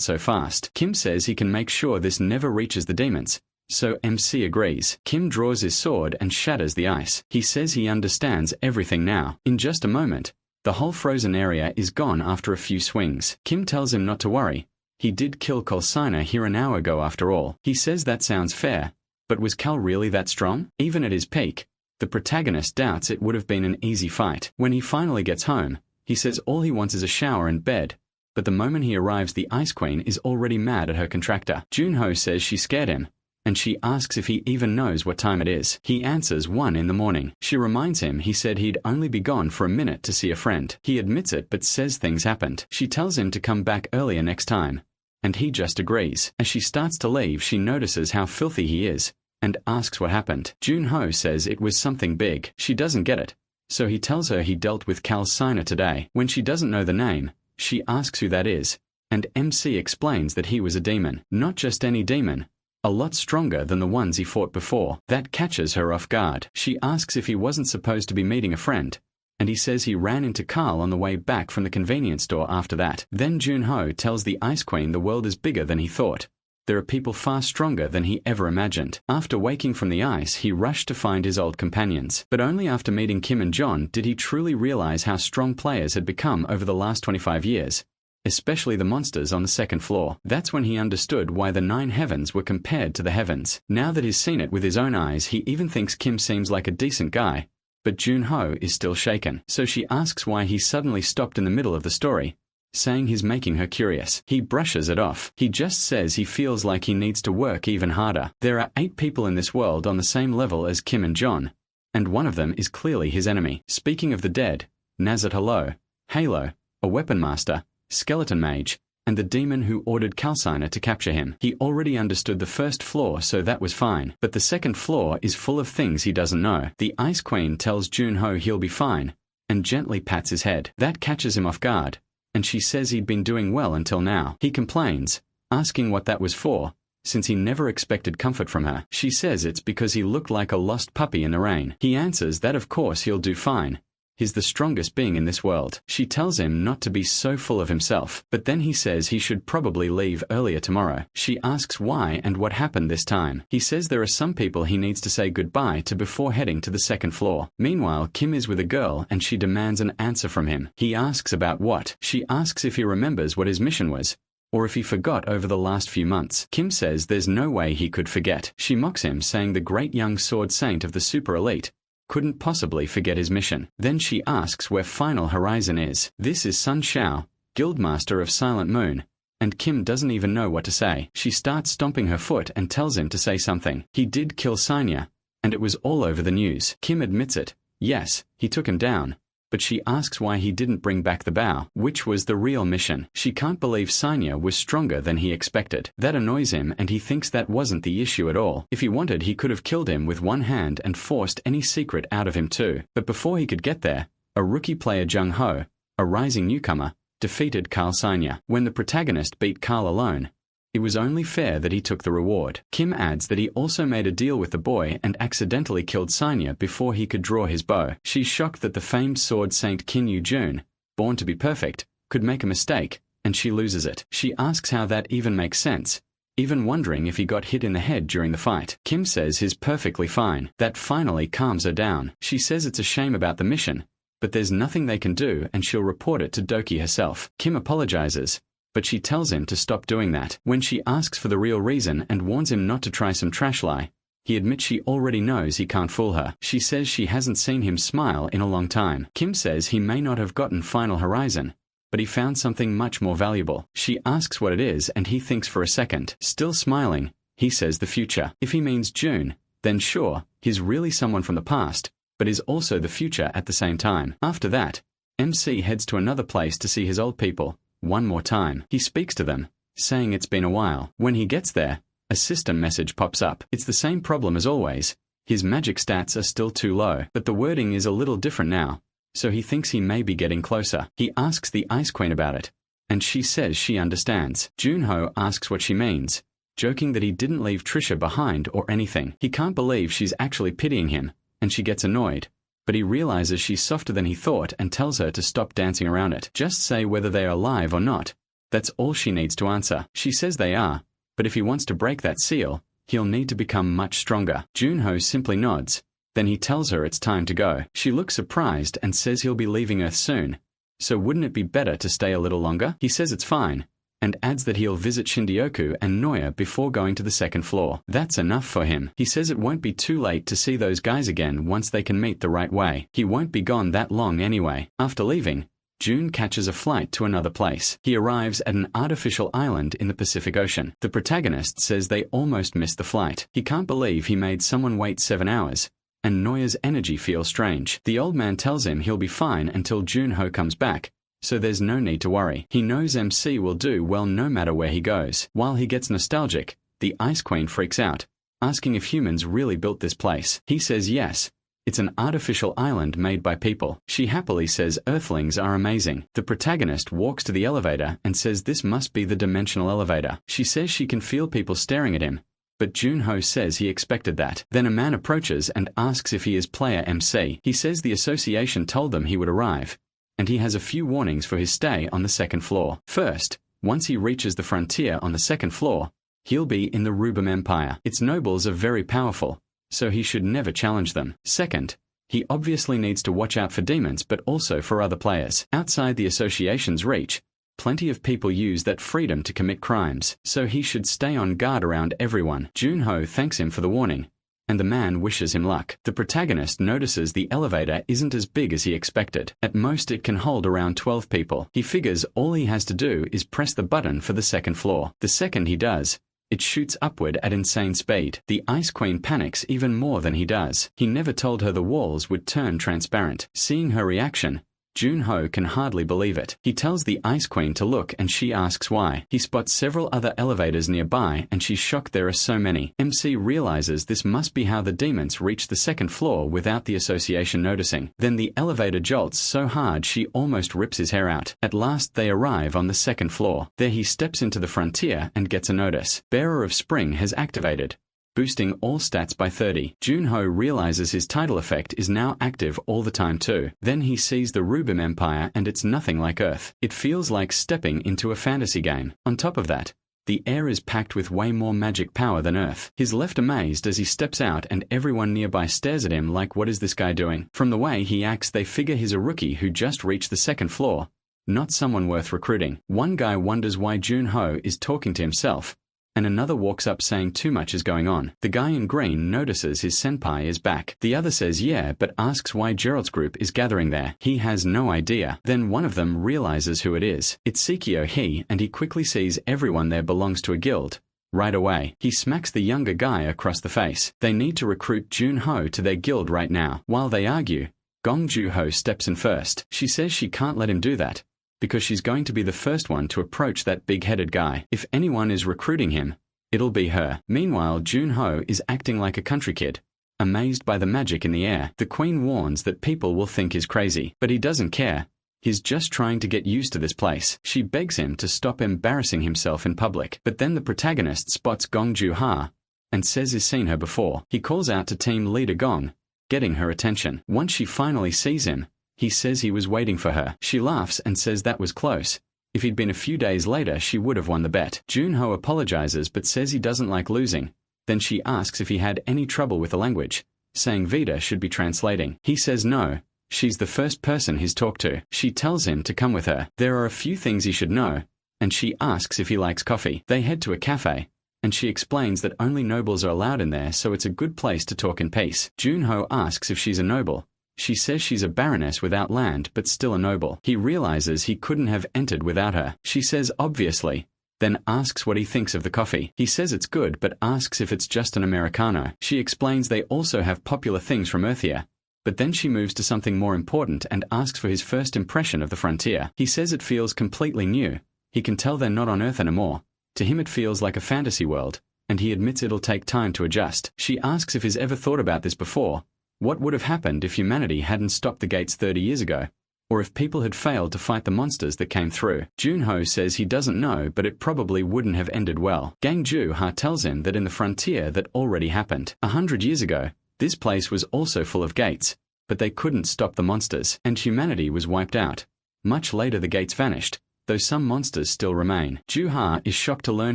so fast. Kim says he can make sure this never reaches the demons, so MC agrees. Kim draws his sword and shatters the ice. He says he understands everything now. In just a moment, the whole frozen area is gone after a few swings. Kim tells him not to worry. He did kill Seina here an hour ago after all. He says that sounds fair, but was Cal really that strong? Even at his peak, the protagonist doubts it would have been an easy fight. When he finally gets home, he says all he wants is a shower and bed, but the moment he arrives the Ice Queen is already mad at her contractor. Junho says she scared him, and she asks if he even knows what time it is. He answers 1 in the morning. She reminds him he said he'd only be gone for a minute to see a friend. He admits it but says things happened. She tells him to come back earlier next time, and he just agrees. As she starts to leave, she notices how filthy he is, and asks what happened. Junho says it was something big. She doesn't get it, so he tells her he dealt with Seina today. When she doesn't know the name, she asks who that is, and MC explains that he was a demon. Not just any demon, a lot stronger than the ones he fought before. That catches her off guard. She asks if he wasn't supposed to be meeting a friend, and he says he ran into Carl on the way back from the convenience store after that. Then Junho tells the Ice Queen the world is bigger than he thought. There are people far stronger than he ever imagined. After waking from the ice, he rushed to find his old companions. But only after meeting Kim and John did he truly realize how strong players had become over the last 25 years. Especially the monsters on the 2nd floor. That's when he understood why the 9 heavens were compared to the heavens. Now that he's seen it with his own eyes, he even thinks Kim seems like a decent guy. But Junho is still shaken. So she asks why he suddenly stopped in the middle of the story, saying he's making her curious. He brushes it off. He just says he feels like he needs to work even harder. There are 8 people in this world on the same level as Kim and John, and one of them is clearly his enemy. Speaking of the dead, Nazat Hello, a weapon master, skeleton mage, and the demon who ordered Calciner to capture him. He already understood the first floor, so that was fine. But the second floor is full of things he doesn't know. The Ice Queen tells Junho he'll be fine, and gently pats his head. That catches him off guard, and she says he'd been doing well until now. He complains, asking what that was for, since he never expected comfort from her. She says it's because he looked like a lost puppy in the rain. He answers that of course he'll do fine. He's the strongest being in this world. She tells him not to be so full of himself, but then he says he should probably leave earlier tomorrow. She asks why and what happened this time. He says there are some people he needs to say goodbye to before heading to the second floor. Meanwhile, Kim is with a girl and she demands an answer from him. He asks about what. She asks if he remembers what his mission was, or if he forgot over the last few months. Kim says there's no way he could forget. She mocks him, saying the great young sword saint of the super elite couldn't possibly forget his mission. Then she asks where Final Horizon is. This is Sun Shao, Guildmaster of Silent Moon, and Kim doesn't even know what to say. She starts stomping her foot and tells him to say something. He did kill Sanya, and it was all over the news. Kim admits it. Yes, he took him down. But she asks why he didn't bring back the bow, which was the real mission. She can't believe Sanya was stronger than he expected. That annoys him and he thinks that wasn't the issue at all. If he wanted, he could have killed him with one hand and forced any secret out of him too. But before he could get there, a rookie player, Jung Ho, a rising newcomer, defeated Carl Sanya. When the protagonist beat Carl alone, it was only fair that he took the reward. Kim adds that he also made a deal with the boy and accidentally killed Sanya before he could draw his bow. She's shocked that the famed sword saint Kim Yu-jun, born to be perfect, could make a mistake, and she loses it. She asks how that even makes sense, even wondering if he got hit in the head during the fight. Kim says he's perfectly fine. That finally calms her down. She says it's a shame about the mission, but there's nothing they can do and she'll report it to Doki herself. Kim apologizes, but she tells him to stop doing that. When she asks for the real reason and warns him not to try some trash lie, he admits she already knows he can't fool her. She says she hasn't seen him smile in a long time. Kim says he may not have gotten Final Horizon, but he found something much more valuable. She asks what it is and he thinks for a second. Still smiling, he says the future. If he means June, then sure, he's really someone from the past, but is also the future at the same time. After that, MC heads to another place to see his old people one more time. He speaks to them, saying it's been a while. When he gets there, a system message pops up. It's the same problem as always. His magic stats are still too low, but the wording is a little different now, so he thinks he may be getting closer. He asks the Ice Queen about it, and she says she understands. Junho asks what she means, joking that he didn't leave Trisha behind or anything. He can't believe she's actually pitying him, and she gets annoyed. But he realizes she's softer than he thought and tells her to stop dancing around it. Just say whether they are alive or not. That's all she needs to answer. She says they are, but if he wants to break that seal, he'll need to become much stronger. Junho simply nods. Then he tells her it's time to go. She looks surprised and says he'll be leaving Earth soon. So wouldn't it be better to stay a little longer? He says it's fine, and adds that he'll visit Shindioku and Noya before going to the second floor. That's enough for him. He says it won't be too late to see those guys again once they can meet the right way. He won't be gone that long anyway. After leaving, June catches a flight to another place. He arrives at an artificial island in the Pacific Ocean. The protagonist says they almost missed the flight. He can't believe he made someone wait 7 hours, and Noya's energy feels strange. The old man tells him he'll be fine until Junho comes back, so there's no need to worry. He knows MC will do well no matter where he goes. While he gets nostalgic, the Ice Queen freaks out, asking if humans really built this place. He says yes. It's an artificial island made by people. She happily says Earthlings are amazing. The protagonist walks to the elevator and says this must be the dimensional elevator. She says she can feel people staring at him, but Junho says he expected that. Then a man approaches and asks if he is player MC. He says the association told them he would arrive, and he has a few warnings for his stay on the second floor. First, once he reaches the frontier on the second floor, he'll be in the Rubum Empire. Its nobles are very powerful, so he should never challenge them. Second, he obviously needs to watch out for demons but also for other players. Outside the association's reach, plenty of people use that freedom to commit crimes, so he should stay on guard around everyone. Junho thanks him for the warning, and the man wishes him luck. The protagonist notices the elevator isn't as big as he expected. At most it can hold around 12 people. He figures all he has to do is press the button for the second floor. The second he does, it shoots upward at insane speed. The Ice Queen panics even more than he does. He never told her the walls would turn transparent. Seeing her reaction, Junho can hardly believe it. He tells the Ice Queen to look and she asks why. He spots several other elevators nearby and she's shocked there are so many. MC realizes this must be how the demons reach the second floor without the association noticing. Then the elevator jolts so hard she almost rips his hair out. At last they arrive on the second floor. There he steps into the frontier and gets a notice. Bearer of Spring has activated, boosting all stats by 30. Junho realizes his title effect is now active all the time too. Then he sees the Rubim Empire and it's nothing like Earth. It feels like stepping into a fantasy game. On top of that, the air is packed with way more magic power than Earth. He's left amazed as he steps out and everyone nearby stares at him like, what is this guy doing? From the way he acts they figure he's a rookie who just reached the second floor, not someone worth recruiting. One guy wonders why Junho is talking to himself, and another walks up saying too much is going on. The guy in green notices his senpai is back. The other says yeah, but asks why Gerald's group is gathering there. He has no idea. Then one of them realizes who it is. It's Sekio and he quickly sees everyone there belongs to a guild. Right away, he smacks the younger guy across the face. They need to recruit Junho to their guild right now. While they argue, Gong Juho steps in first. She says she can't let him do that, because she's going to be the first one to approach that big-headed guy. If anyone is recruiting him, it'll be her. Meanwhile, Junho is acting like a country kid, amazed by the magic in the air. The queen warns that people will think he's crazy, but he doesn't care. He's just trying to get used to this place. She begs him to stop embarrassing himself in public, but then the protagonist spots Gong Juha and says he's seen her before. He calls out to team leader Gong, getting her attention. Once she finally sees him, he says he was waiting for her. She laughs and says that was close. If he'd been a few days later, she would have won the bet. Junho apologizes but says he doesn't like losing. Then she asks if he had any trouble with the language, saying Vida should be translating. He says no, she's the first person he's talked to. She tells him to come with her. There are a few things he should know, and she asks if he likes coffee. They head to a cafe, and she explains that only nobles are allowed in there, so it's a good place to talk in peace. Junho asks if she's a noble. She says she's a baroness without land but still a noble. He realizes he couldn't have entered without her. She says obviously, then asks what he thinks of the coffee. He says it's good but asks if it's just an Americano. She explains they also have popular things from Earthia, but then she moves to something more important and asks for his first impression of the frontier. He says it feels completely new. He can tell they're not on Earth anymore. To him it feels like a fantasy world, and he admits it'll take time to adjust. She asks if he's ever thought about this before. What would have happened if humanity hadn't stopped the gates 30 years ago? Or if people had failed to fight the monsters that came through? Junho says he doesn't know, but it probably wouldn't have ended well. Gang Ju-ha tells him that in the frontier that already happened. 100 years ago, this place was also full of gates, but they couldn't stop the monsters, and humanity was wiped out. Much later the gates vanished, though some monsters still remain. Ju-ha is shocked to learn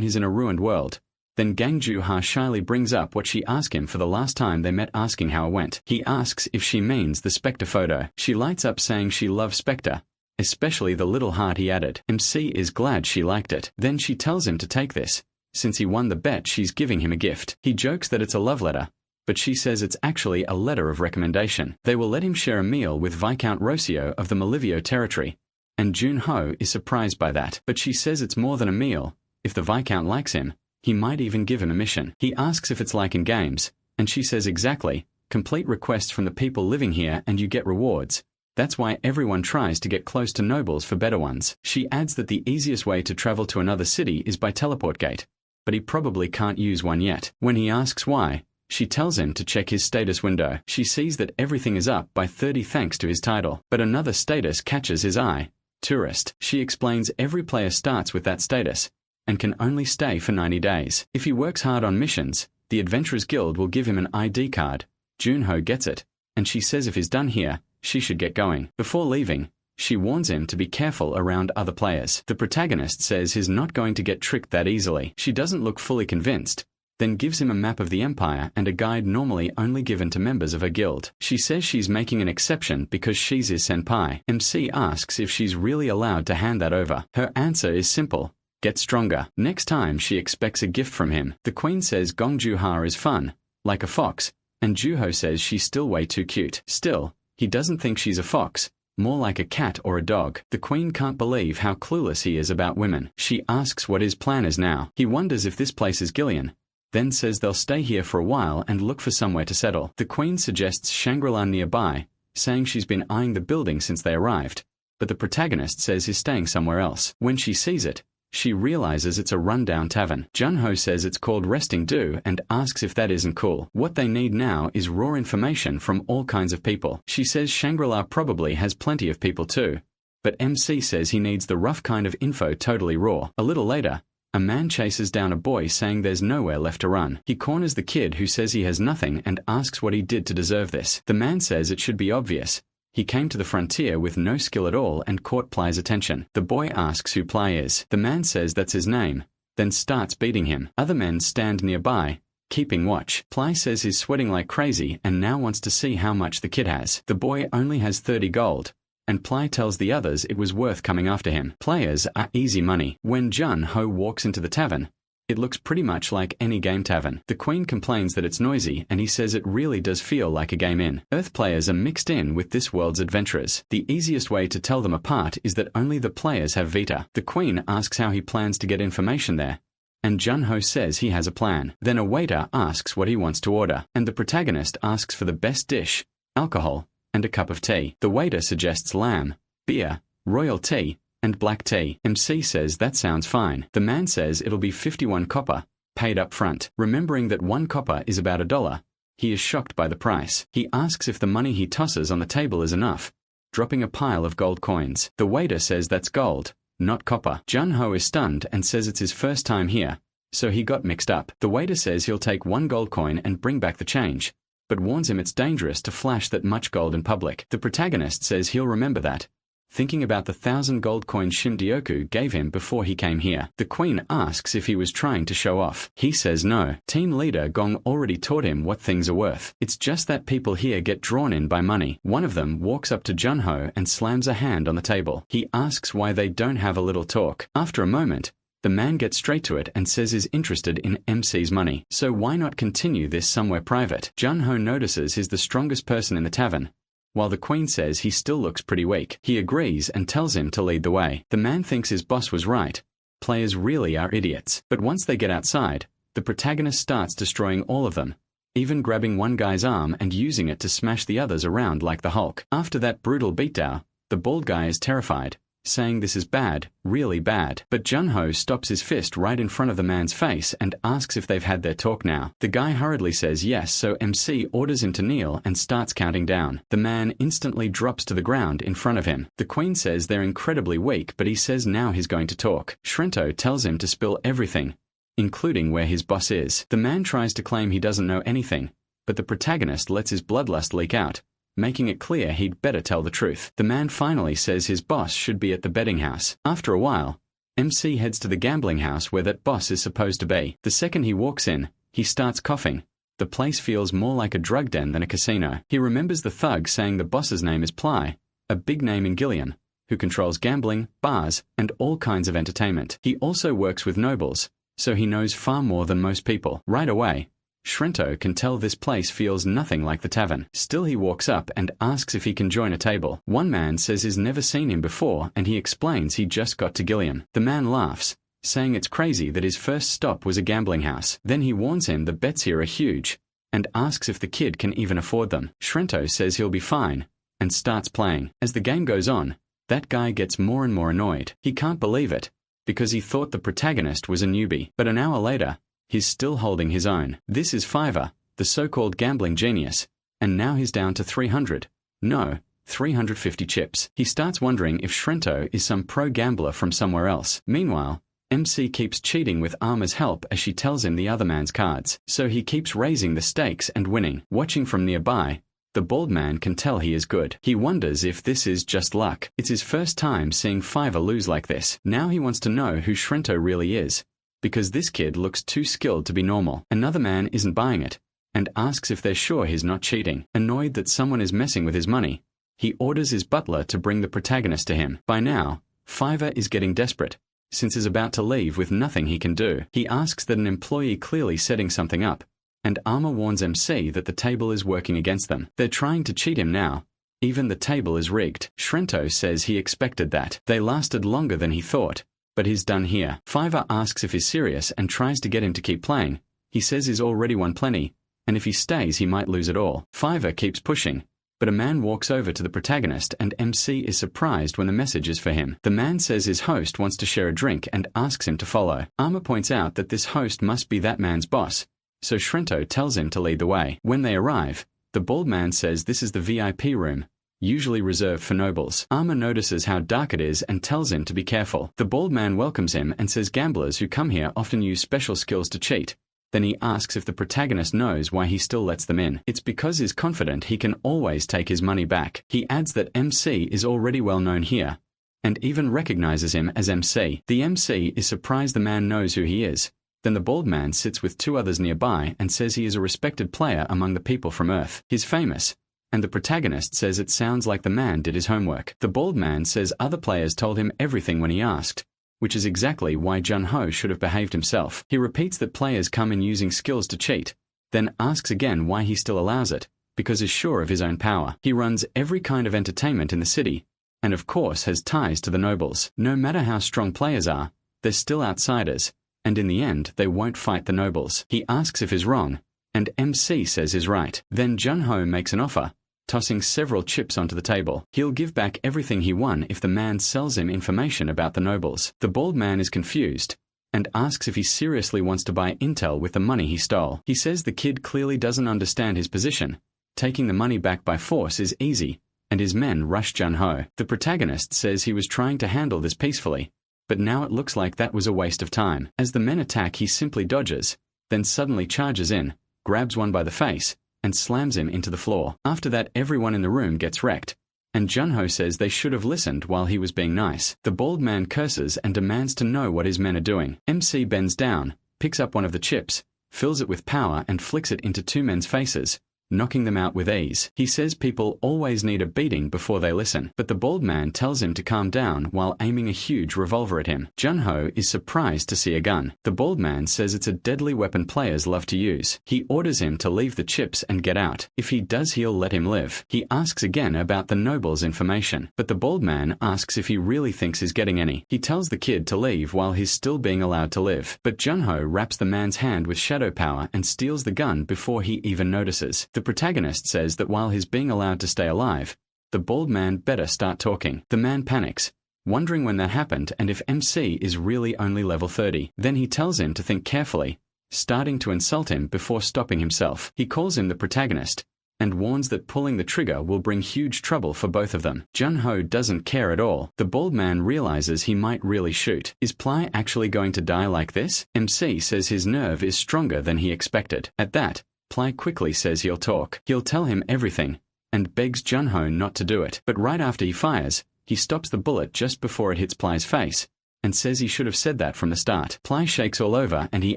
he's in a ruined world. Then Gang Ju-ha shyly brings up what she asked him for the last time they met, asking how it went. He asks if she means the Spectre photo. She lights up saying she loves Spectre, especially the little heart he added. MC is glad she liked it. Then she tells him to take this. Since he won the bet, she's giving him a gift. He jokes that it's a love letter, but she says it's actually a letter of recommendation. They will let him share a meal with Viscount Rocio of the Malivio territory, and Junho is surprised by that. But she says it's more than a meal. If the Viscount likes him, he might even give him a mission. He asks if it's like in games, and she says exactly. Complete requests from the people living here and you get rewards. That's why everyone tries to get close to nobles for better ones. She adds that the easiest way to travel to another city is by teleport gate, but he probably can't use one yet. When he asks why, she tells him to check his status window. She sees that everything is up by 30 thanks to his title, but another status catches his eye. Tourist. She explains every player starts with that status, and can only stay for 90 days. If he works hard on missions, the Adventurers Guild will give him an ID card. Junho gets it, and she says if he's done here, she should get going. Before leaving, she warns him to be careful around other players. The protagonist says he's not going to get tricked that easily. She doesn't look fully convinced, then gives him a map of the Empire and a guide normally only given to members of her guild. She says she's making an exception because she's his senpai. MC asks if she's really allowed to hand that over. Her answer is simple. Get stronger. Next time she expects a gift from him. The queen says Gong Juha is fun, like a fox, and Juho says she's still way too cute. Still, he doesn't think she's a fox, more like a cat or a dog. The queen can't believe how clueless he is about women. She asks what his plan is now. He wonders if this place is Gillian, then says they'll stay here for a while and look for somewhere to settle. The queen suggests Shangri-La nearby, saying she's been eyeing the building since they arrived. but the protagonist says he's staying somewhere else. When she sees it, she realizes it's a rundown tavern. Junho says it's called Resting Do and asks if that isn't cool. What they need now is raw information from all kinds of people. She says Shangri-La probably has plenty of people too, but MC says he needs the rough kind of info totally raw. A little later, a man chases down a boy saying there's nowhere left to run. He corners the kid who says he has nothing and asks what he did to deserve this. The man says it should be obvious. He came to the frontier with no skill at all and caught Ply's attention. The boy asks who Ply is. The man says that's his name, then starts beating him. Other men stand nearby, keeping watch. Ply says he's sweating like crazy and now wants to see how much the kid has. The boy only has 30 gold, and Ply tells the others it was worth coming after him. Players are easy money. When Jun-ho walks into the tavern, it looks pretty much like any game tavern. The queen complains that it's noisy and he says it really does feel like a game inn. Earth players are mixed in with this world's adventurers. The easiest way to tell them apart is that only the players have Vita. The queen asks how he plans to get information there, and Jun-ho says he has a plan. Then a waiter asks what he wants to order, and the protagonist asks for the best dish, alcohol, and a cup of tea. The waiter suggests lamb, beer, royal tea, and black tea. MC says that sounds fine. The man says it'll be 51 copper, paid up front. Remembering that 1 copper is about $1, he is shocked by the price. He asks if the money he tosses on the table is enough, dropping a pile of gold coins. The waiter says that's gold, not copper. Jun-ho is stunned and says it's his first time here, so he got mixed up. The waiter says he'll take 1 gold coin and bring back the change, but warns him it's dangerous to flash that much gold in public. The protagonist says he'll remember that, thinking about the 1,000 gold coin Shindyoku gave him before he came here. The queen asks if he was trying to show off. He says no. Team leader Gong already taught him what things are worth. It's just that people here get drawn in by money. One of them walks up to Jun-ho and slams a hand on the table. He asks why they don't have a little talk. After a moment, the man gets straight to it and says he's interested in MC's money. So why not continue this somewhere private? Jun-ho notices he's the strongest person in the tavern, while the queen says he still looks pretty weak. He agrees and tells him to lead the way. The man thinks his boss was right. Players really are idiots. But once they get outside, the protagonist starts destroying all of them, even grabbing one guy's arm and using it to smash the others around like the Hulk. After that brutal beatdown, the bald guy is terrified, saying this is bad, really bad. But Jun-ho stops his fist right in front of the man's face and asks if they've had their talk now. The guy hurriedly says yes, so MC orders him to kneel and starts counting down. The man instantly drops to the ground in front of him. The queen says they're incredibly weak, but he says now he's going to talk. Shrento tells him to spill everything, including where his boss is. The man tries to claim he doesn't know anything, but the protagonist lets his bloodlust leak out, making it clear he'd better tell the truth. The man finally says his boss should be at the betting house. After a while, MC heads to the gambling house where that boss is supposed to be. The second he walks in, he starts coughing. The place feels more like a drug den than a casino. He remembers the thug saying the boss's name is Ply, a big name in Gilliam, who controls gambling, bars, and all kinds of entertainment. He also works with nobles, so he knows far more than most people. Right away, Shrento can tell this place feels nothing like the tavern. Still, he walks up and asks if he can join a table. One man says he's never seen him before and he explains he just got to Gilliam. The man laughs, saying it's crazy that his first stop was a gambling house. Then he warns him the bets here are huge and asks if the kid can even afford them. Shrento says he'll be fine and starts playing. As the game goes on, that guy gets more and more annoyed. He can't believe it, because he thought the protagonist was a newbie. But an hour later, he's still holding his own. This is Fiverr, the so-called gambling genius, and now he's down to 350 chips. He starts wondering if Shrento is some pro gambler from somewhere else. Meanwhile, MC keeps cheating with Arma's help as she tells him the other man's cards. So he keeps raising the stakes and winning. Watching from nearby, the bald man can tell he is good. He wonders if this is just luck. It's his first time seeing Fiverr lose like this. Now he wants to know who Shrento really is, because this kid looks too skilled to be normal. Another man isn't buying it, and asks if they're sure he's not cheating. Annoyed that someone is messing with his money, he orders his butler to bring the protagonist to him. By now, Fiverr is getting desperate, since he's about to leave with nothing he can do. He asks that an employee clearly setting something up, and Arma warns MC that the table is working against them. They're trying to cheat him now. Even the table is rigged. Shrento says he expected that. They lasted longer than he thought, but he's done here. Fiverr asks if he's serious and tries to get him to keep playing. He says he's already won plenty, and if he stays he might lose it all. Fiverr keeps pushing, but a man walks over to the protagonist and MC is surprised when the message is for him. The man says his host wants to share a drink and asks him to follow. Armor points out that this host must be that man's boss, so Shrento tells him to lead the way. When they arrive, the bald man says this is the VIP room, usually reserved for nobles. Armor notices how dark it is and tells him to be careful. The bald man welcomes him and says gamblers who come here often use special skills to cheat. Then he asks if the protagonist knows why he still lets them in. It's because he's confident he can always take his money back. He adds that MC is already well known here, and even recognizes him as MC. The MC is surprised the man knows who he is. Then the bald man sits with two others nearby and says he is a respected player among the people from Earth. He's famous, and the protagonist says it sounds like the man did his homework. The bald man says other players told him everything when he asked, which is exactly why Jun-ho should have behaved himself. He repeats that players come in using skills to cheat, then asks again why he still allows it, because he's sure of his own power. He runs every kind of entertainment in the city, and of course has ties to the nobles. No matter how strong players are, they're still outsiders, and in the end they won't fight the nobles. He asks if he's wrong, and MC says he's right. Then Jun-ho makes an offer, tossing several chips onto the table. He'll give back everything he won if the man sells him information about the nobles. The bald man is confused and asks if he seriously wants to buy intel with the money he stole. He says the kid clearly doesn't understand his position. Taking the money back by force is easy, and his men rush Jun-ho. The protagonist says he was trying to handle this peacefully, but now it looks like that was a waste of time. As the men attack, he simply dodges, then suddenly charges in, grabs one by the face, and slams him into the floor. After that, everyone in the room gets wrecked, and Jun-ho says they should have listened while he was being nice. The bald man curses and demands to know what his men are doing. MC bends down, picks up one of the chips, fills it with power and flicks it into two men's faces, knocking them out with ease. He says people always need a beating before they listen, but the bald man tells him to calm down while aiming a huge revolver at him. Jun-ho is surprised to see a gun. The bald man says it's a deadly weapon players love to use. He orders him to leave the chips and get out. If he does, he'll let him live. He asks again about the nobles' information, but the bald man asks if he really thinks he's getting any. He tells the kid to leave while he's still being allowed to live, but Jun-ho wraps the man's hand with shadow power and steals the gun before he even notices. The protagonist says that while he's being allowed to stay alive, the bald man better start talking. The man panics, wondering when that happened and if MC is really only level 30. Then he tells him to think carefully, starting to insult him before stopping himself. He calls him the protagonist, and warns that pulling the trigger will bring huge trouble for both of them. Jun-ho doesn't care at all. The bald man realizes he might really shoot. Is Ply actually going to die like this? MC says his nerve is stronger than he expected. At that, Ply quickly says he'll talk. He'll tell him everything, and begs Jun-ho not to do it. But right after he fires, he stops the bullet just before it hits Ply's face, and says he should have said that from the start. Ply shakes all over and he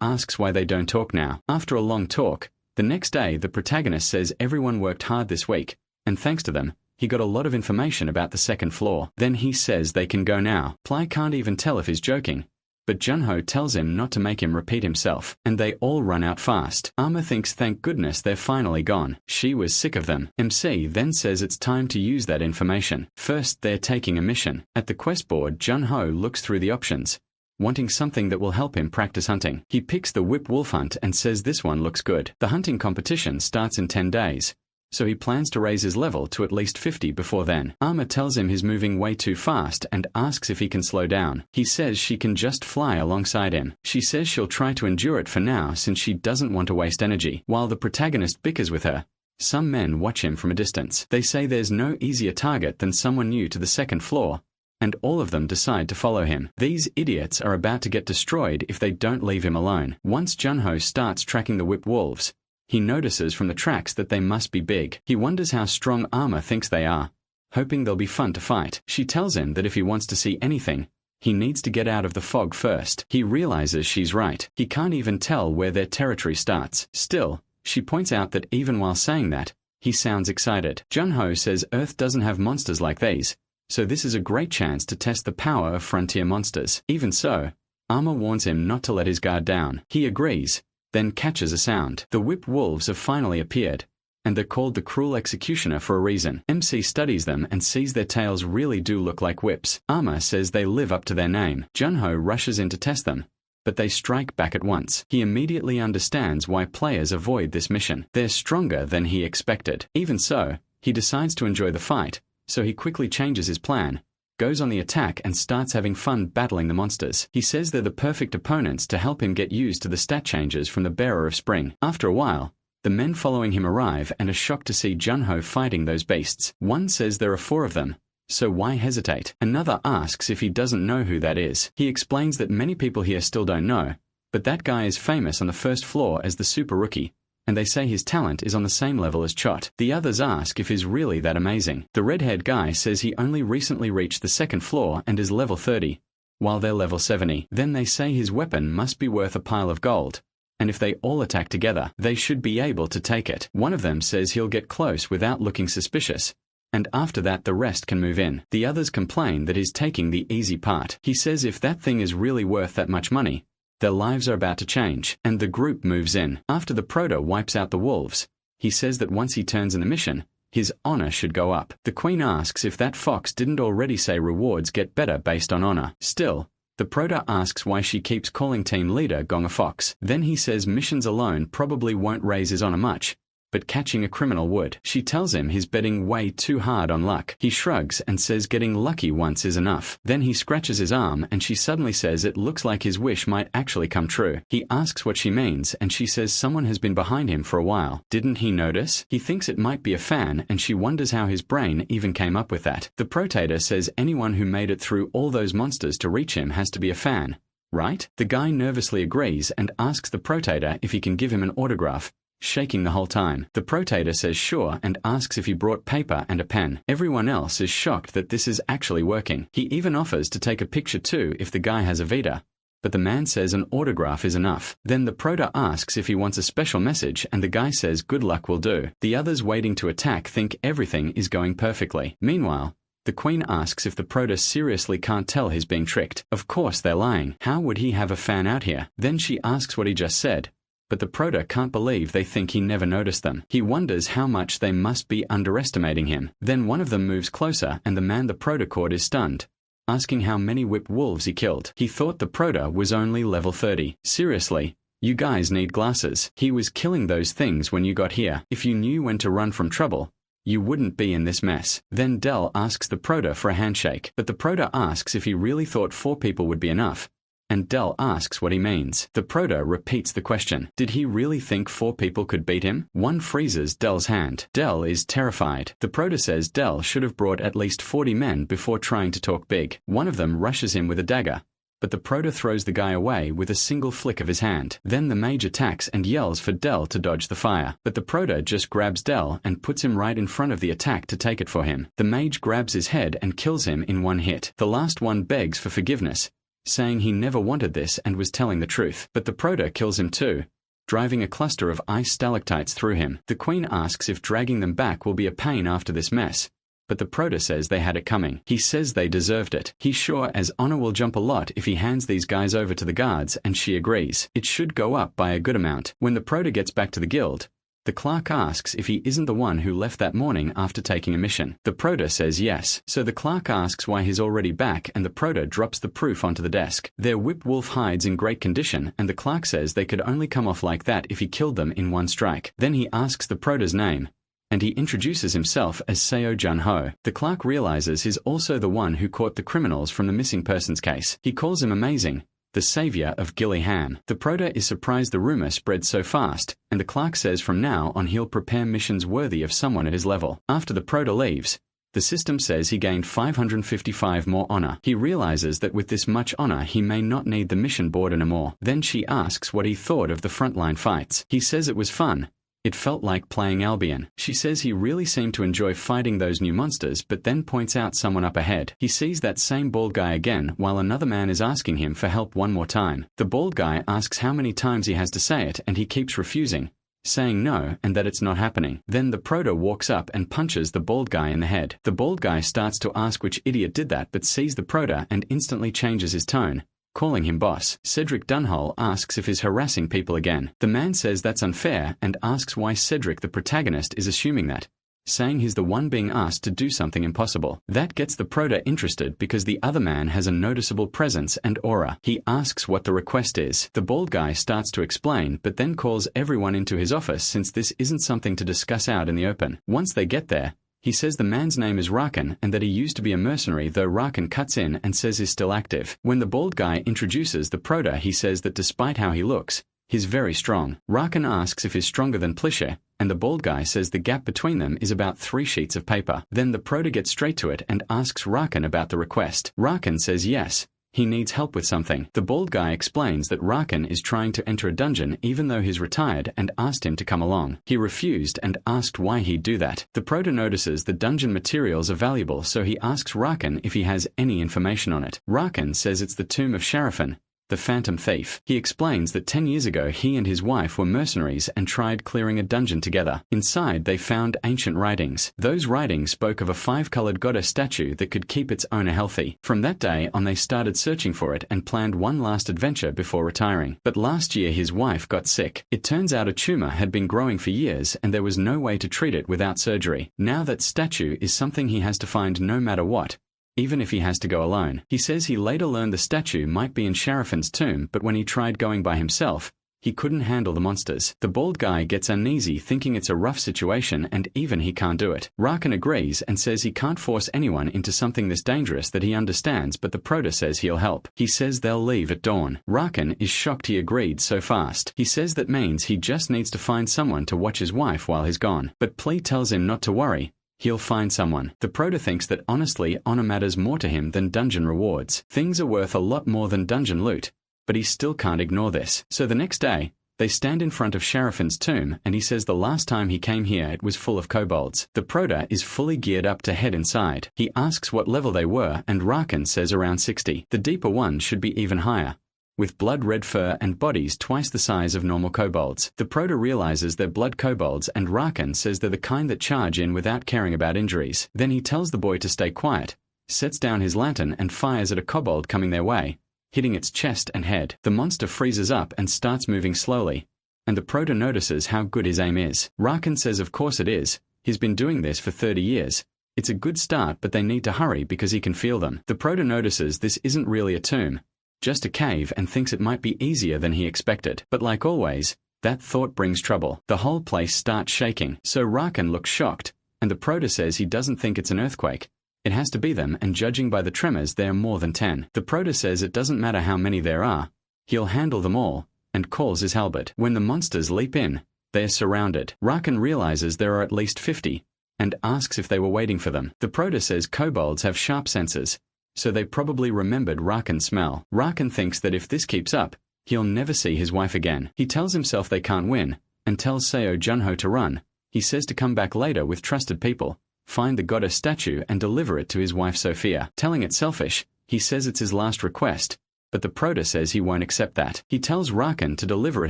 asks why they don't talk now. After a long talk, the next day the protagonist says everyone worked hard this week, and thanks to them, he got a lot of information about the second floor. Then he says they can go now. Ply can't even tell if he's joking, but Jun-ho tells him not to make him repeat himself, and they all run out fast. Armor thinks thank goodness they're finally gone. She was sick of them. MC then says it's time to use that information. First, they're taking a mission. At the quest board, Jun-ho looks through the options, wanting something that will help him practice hunting. He picks the whip wolf hunt and says this one looks good. The hunting competition starts in 10 days. So he plans to raise his level to at least 50 before then. Armor tells him he's moving way too fast and asks if he can slow down. He says she can just fly alongside him. She says she'll try to endure it for now since she doesn't want to waste energy. While the protagonist bickers with her, some men watch him from a distance. They say there's no easier target than someone new to the second floor, and all of them decide to follow him. These idiots are about to get destroyed if they don't leave him alone. Once Jun-ho starts tracking the whip wolves, he notices from the tracks that they must be big. He wonders how strong Armor thinks they are, hoping they'll be fun to fight. She tells him that if he wants to see anything, he needs to get out of the fog first. He realizes she's right. He can't even tell where their territory starts. Still, she points out that even while saying that, he sounds excited. Jun-ho says Earth doesn't have monsters like these, so this is a great chance to test the power of frontier monsters. Even so, Armor warns him not to let his guard down. He agrees, then catches a sound. The whip wolves have finally appeared, and they're called the Cruel Executioner for a reason. MC studies them and sees their tails really do look like whips. Armor says they live up to their name. Jun-ho rushes in to test them, but they strike back at once. He immediately understands why players avoid this mission. They're stronger than he expected. Even so, He decides to enjoy the fight, so he quickly changes his plan, goes on the attack and starts having fun battling the monsters. He says they're the perfect opponents to help him get used to the stat changes from the Bearer of Spring. After a while, the men following him arrive and are shocked to see Junho fighting those beasts. One says there are 4 of them, so why hesitate? Another asks if he doesn't know who that is. He explains that many people here still don't know, but that guy is famous on the first floor as the super rookie, and they say his talent is on the same level as Chot. The others ask if he's really that amazing. The red-haired guy says he only recently reached the 2nd floor and is level 30, while they're level 70. Then they say his weapon must be worth a pile of gold, and if they all attack together, they should be able to take it. One of them says he'll get close without looking suspicious, and after that the rest can move in. The others complain that he's taking the easy part. He says if that thing is really worth that much money, their lives are about to change, and the group moves in. After the Proto wipes out the wolves, he says that once he turns in the mission, his honor should go up. The Queen asks if that fox didn't already say rewards get better based on honor. Still, the Proto asks why she keeps calling team leader Gong a fox. Then he says missions alone probably won't raise his honor much, but catching a criminal would. She tells him he's betting way too hard on luck. He shrugs and says getting lucky once is enough. Then he scratches his arm and she suddenly says it looks like his wish might actually come true. He asks what she means and she says someone has been behind him for a while. Didn't he notice? He thinks it might be a fan and she wonders how his brain even came up with that. The Protator says anyone who made it through all those monsters to reach him has to be a fan, right? The guy nervously agrees and asks the Protator if he can give him an autograph, shaking the whole time. The Protator says sure and asks if he brought paper and a pen. Everyone else is shocked that this is actually working. He even offers to take a picture too if the guy has a Vita, but the man says an autograph is enough. Then the Proto asks if he wants a special message and the guy says good luck will do. The others waiting to attack think everything is going perfectly. Meanwhile, the Queen asks if the Proto seriously can't tell he's being tricked. Of course they're lying. How would he have a fan out here? Then she asks what he just said, but the Proto can't believe they think he never noticed them. He wonders how much they must be underestimating him. Then one of them moves closer and the man the Proto caught is stunned, asking how many whip wolves he killed. He thought the Proto was only level 30. Seriously, you guys need glasses. He was killing those things when you got here. If you knew when to run from trouble, you wouldn't be in this mess. Then Dell asks the Proto for a handshake, but the Proto asks if he really thought 4 people would be enough, and Dell asks what he means. The Proto repeats the question. Did he really think 4 people could beat him? One freezes Dell's hand. Dell is terrified. The Proto says Dell should have brought at least 40 men before trying to talk big. One of them rushes him with a dagger, but the Proto throws the guy away with a single flick of his hand. Then the mage attacks and yells for Dell to dodge the fire, but the Proto just grabs Dell and puts him right in front of the attack to take it for him. The mage grabs his head and kills him in one hit. The last one begs for forgiveness, saying he never wanted this and was telling the truth. But the Proto kills him too, driving a cluster of ice stalactites through him. The Queen asks if dragging them back will be a pain after this mess, but the Proto says they had it coming. He says they deserved it. He's sure as honor will jump a lot if he hands these guys over to the guards, and she agrees. It should go up by a good amount. When the Proto gets back to the guild, the clerk asks if he isn't the one who left that morning after taking a mission. The Proto says yes. So the clerk asks why he's already back and the Proto drops the proof onto the desk. Their whip wolf hides in great condition and the clerk says they could only come off like that if he killed them in one strike. Then he asks the Proto's name, and he introduces himself as Seo Jun-ho. The clerk realizes he's also the one who caught the criminals from the missing persons case. He calls him amazing, the savior of Gillingham. The Proto is surprised the rumor spread so fast, and the clerk says from now on he'll prepare missions worthy of someone at his level. After the Proto leaves, the system says he gained 555 more honor. He realizes that with this much honor he may not need the mission board anymore. Then she asks what he thought of the frontline fights. He says it was fun. It felt like playing Albion. She says he really seemed to enjoy fighting those new monsters, but then points out someone up ahead. He sees that same bald guy again while another man is asking him for help one more time. The bald guy asks how many times he has to say it and he keeps refusing, saying no and that it's not happening. Then the Proto walks up and punches the bald guy in the head. The bald guy starts to ask which idiot did that but sees the Proto and instantly changes his tone, calling him boss. Cedric Dunhull asks if he's harassing people again. The man says that's unfair and asks why Cedric the protagonist is assuming that, saying he's the one being asked to do something impossible. That gets the Proto interested because the other man has a noticeable presence and aura. He asks what the request is. The bald guy starts to explain but then calls everyone into his office since this isn't something to discuss out in the open. Once they get there, He says the man's name is Rakan and that he used to be a mercenary, though Rakan cuts in and says he's still active. When the bald guy introduces the Prota, he says that despite how he looks, he's very strong. Rakan asks if he's stronger than Plisha, and the bald guy says the gap between them is about 3 sheets of paper. Then the Prota gets straight to it and asks Rakan about the request. Rakan says yes, he needs help with something. The bald guy explains that Rakan is trying to enter a dungeon even though he's retired and asked him to come along. He refused and asked why he'd do that. The Prota notices the dungeon materials are valuable, so he asks Rakan if he has any information on it. Rakan says it's the tomb of Sharafin, the phantom thief. He explains that 10 years ago he and his wife were mercenaries and tried clearing a dungeon together. Inside they found ancient writings. Those writings spoke of a 5-colored goddess statue that could keep its owner healthy. From that day on they started searching for it and planned one last adventure before retiring. But last year his wife got sick. It turns out a tumor had been growing for years and there was no way to treat it without surgery. Now that statue is something he has to find no matter what, even if he has to go alone. He says he later learned the statue might be in Sharafin's tomb, but when he tried going by himself, he couldn't handle the monsters. The bald guy gets uneasy thinking it's a rough situation and even he can't do it. Rakan agrees and says he can't force anyone into something this dangerous that he understands, but the Prota says he'll help. He says they'll leave at dawn. Rakan is shocked he agreed so fast. He says that means he just needs to find someone to watch his wife while he's gone. But Pli tells him not to worry, he'll find someone. The Prota thinks that honestly honor matters more to him than dungeon rewards. Things are worth a lot more than dungeon loot, but he still can't ignore this. So the next day, they stand in front of Sharafin's tomb and he says the last time he came here it was full of kobolds. The Prota is fully geared up to head inside. He asks what level they were and Rakan says around 60. The deeper ones should be even higher, with blood-red fur and bodies twice the size of normal kobolds. The Prota realizes they're blood kobolds and Rakan says they're the kind that charge in without caring about injuries. Then he tells the boy to stay quiet, sets down his lantern and fires at a kobold coming their way, hitting its chest and head. The monster freezes up and starts moving slowly, and the Prota notices how good his aim is. Rakan says of course it is, he's been doing this for 30 years. It's a good start, but they need to hurry because he can feel them. The Prota notices this isn't really a tomb, just a cave, and thinks it might be easier than he expected. But like always, that thought brings trouble. The whole place starts shaking. So Rakan looks shocked, and the Prota says he doesn't think it's an earthquake. It has to be them, and judging by the tremors there are more than 10. The Prota says it doesn't matter how many there are, he'll handle them all, and calls his halberd. When the monsters leap in, they are surrounded. Rakan realizes there are at least 50, and asks if they were waiting for them. The Prota says kobolds have sharp senses, so they probably remembered Rakan's smell. Rakan thinks that if this keeps up, he'll never see his wife again. He tells himself they can't win, and tells Seo Junho to run. He says to come back later with trusted people, find the goddess statue and deliver it to his wife Sophia. Telling it selfish, he says it's his last request, but the Prota says he won't accept that. He tells Rakan to deliver it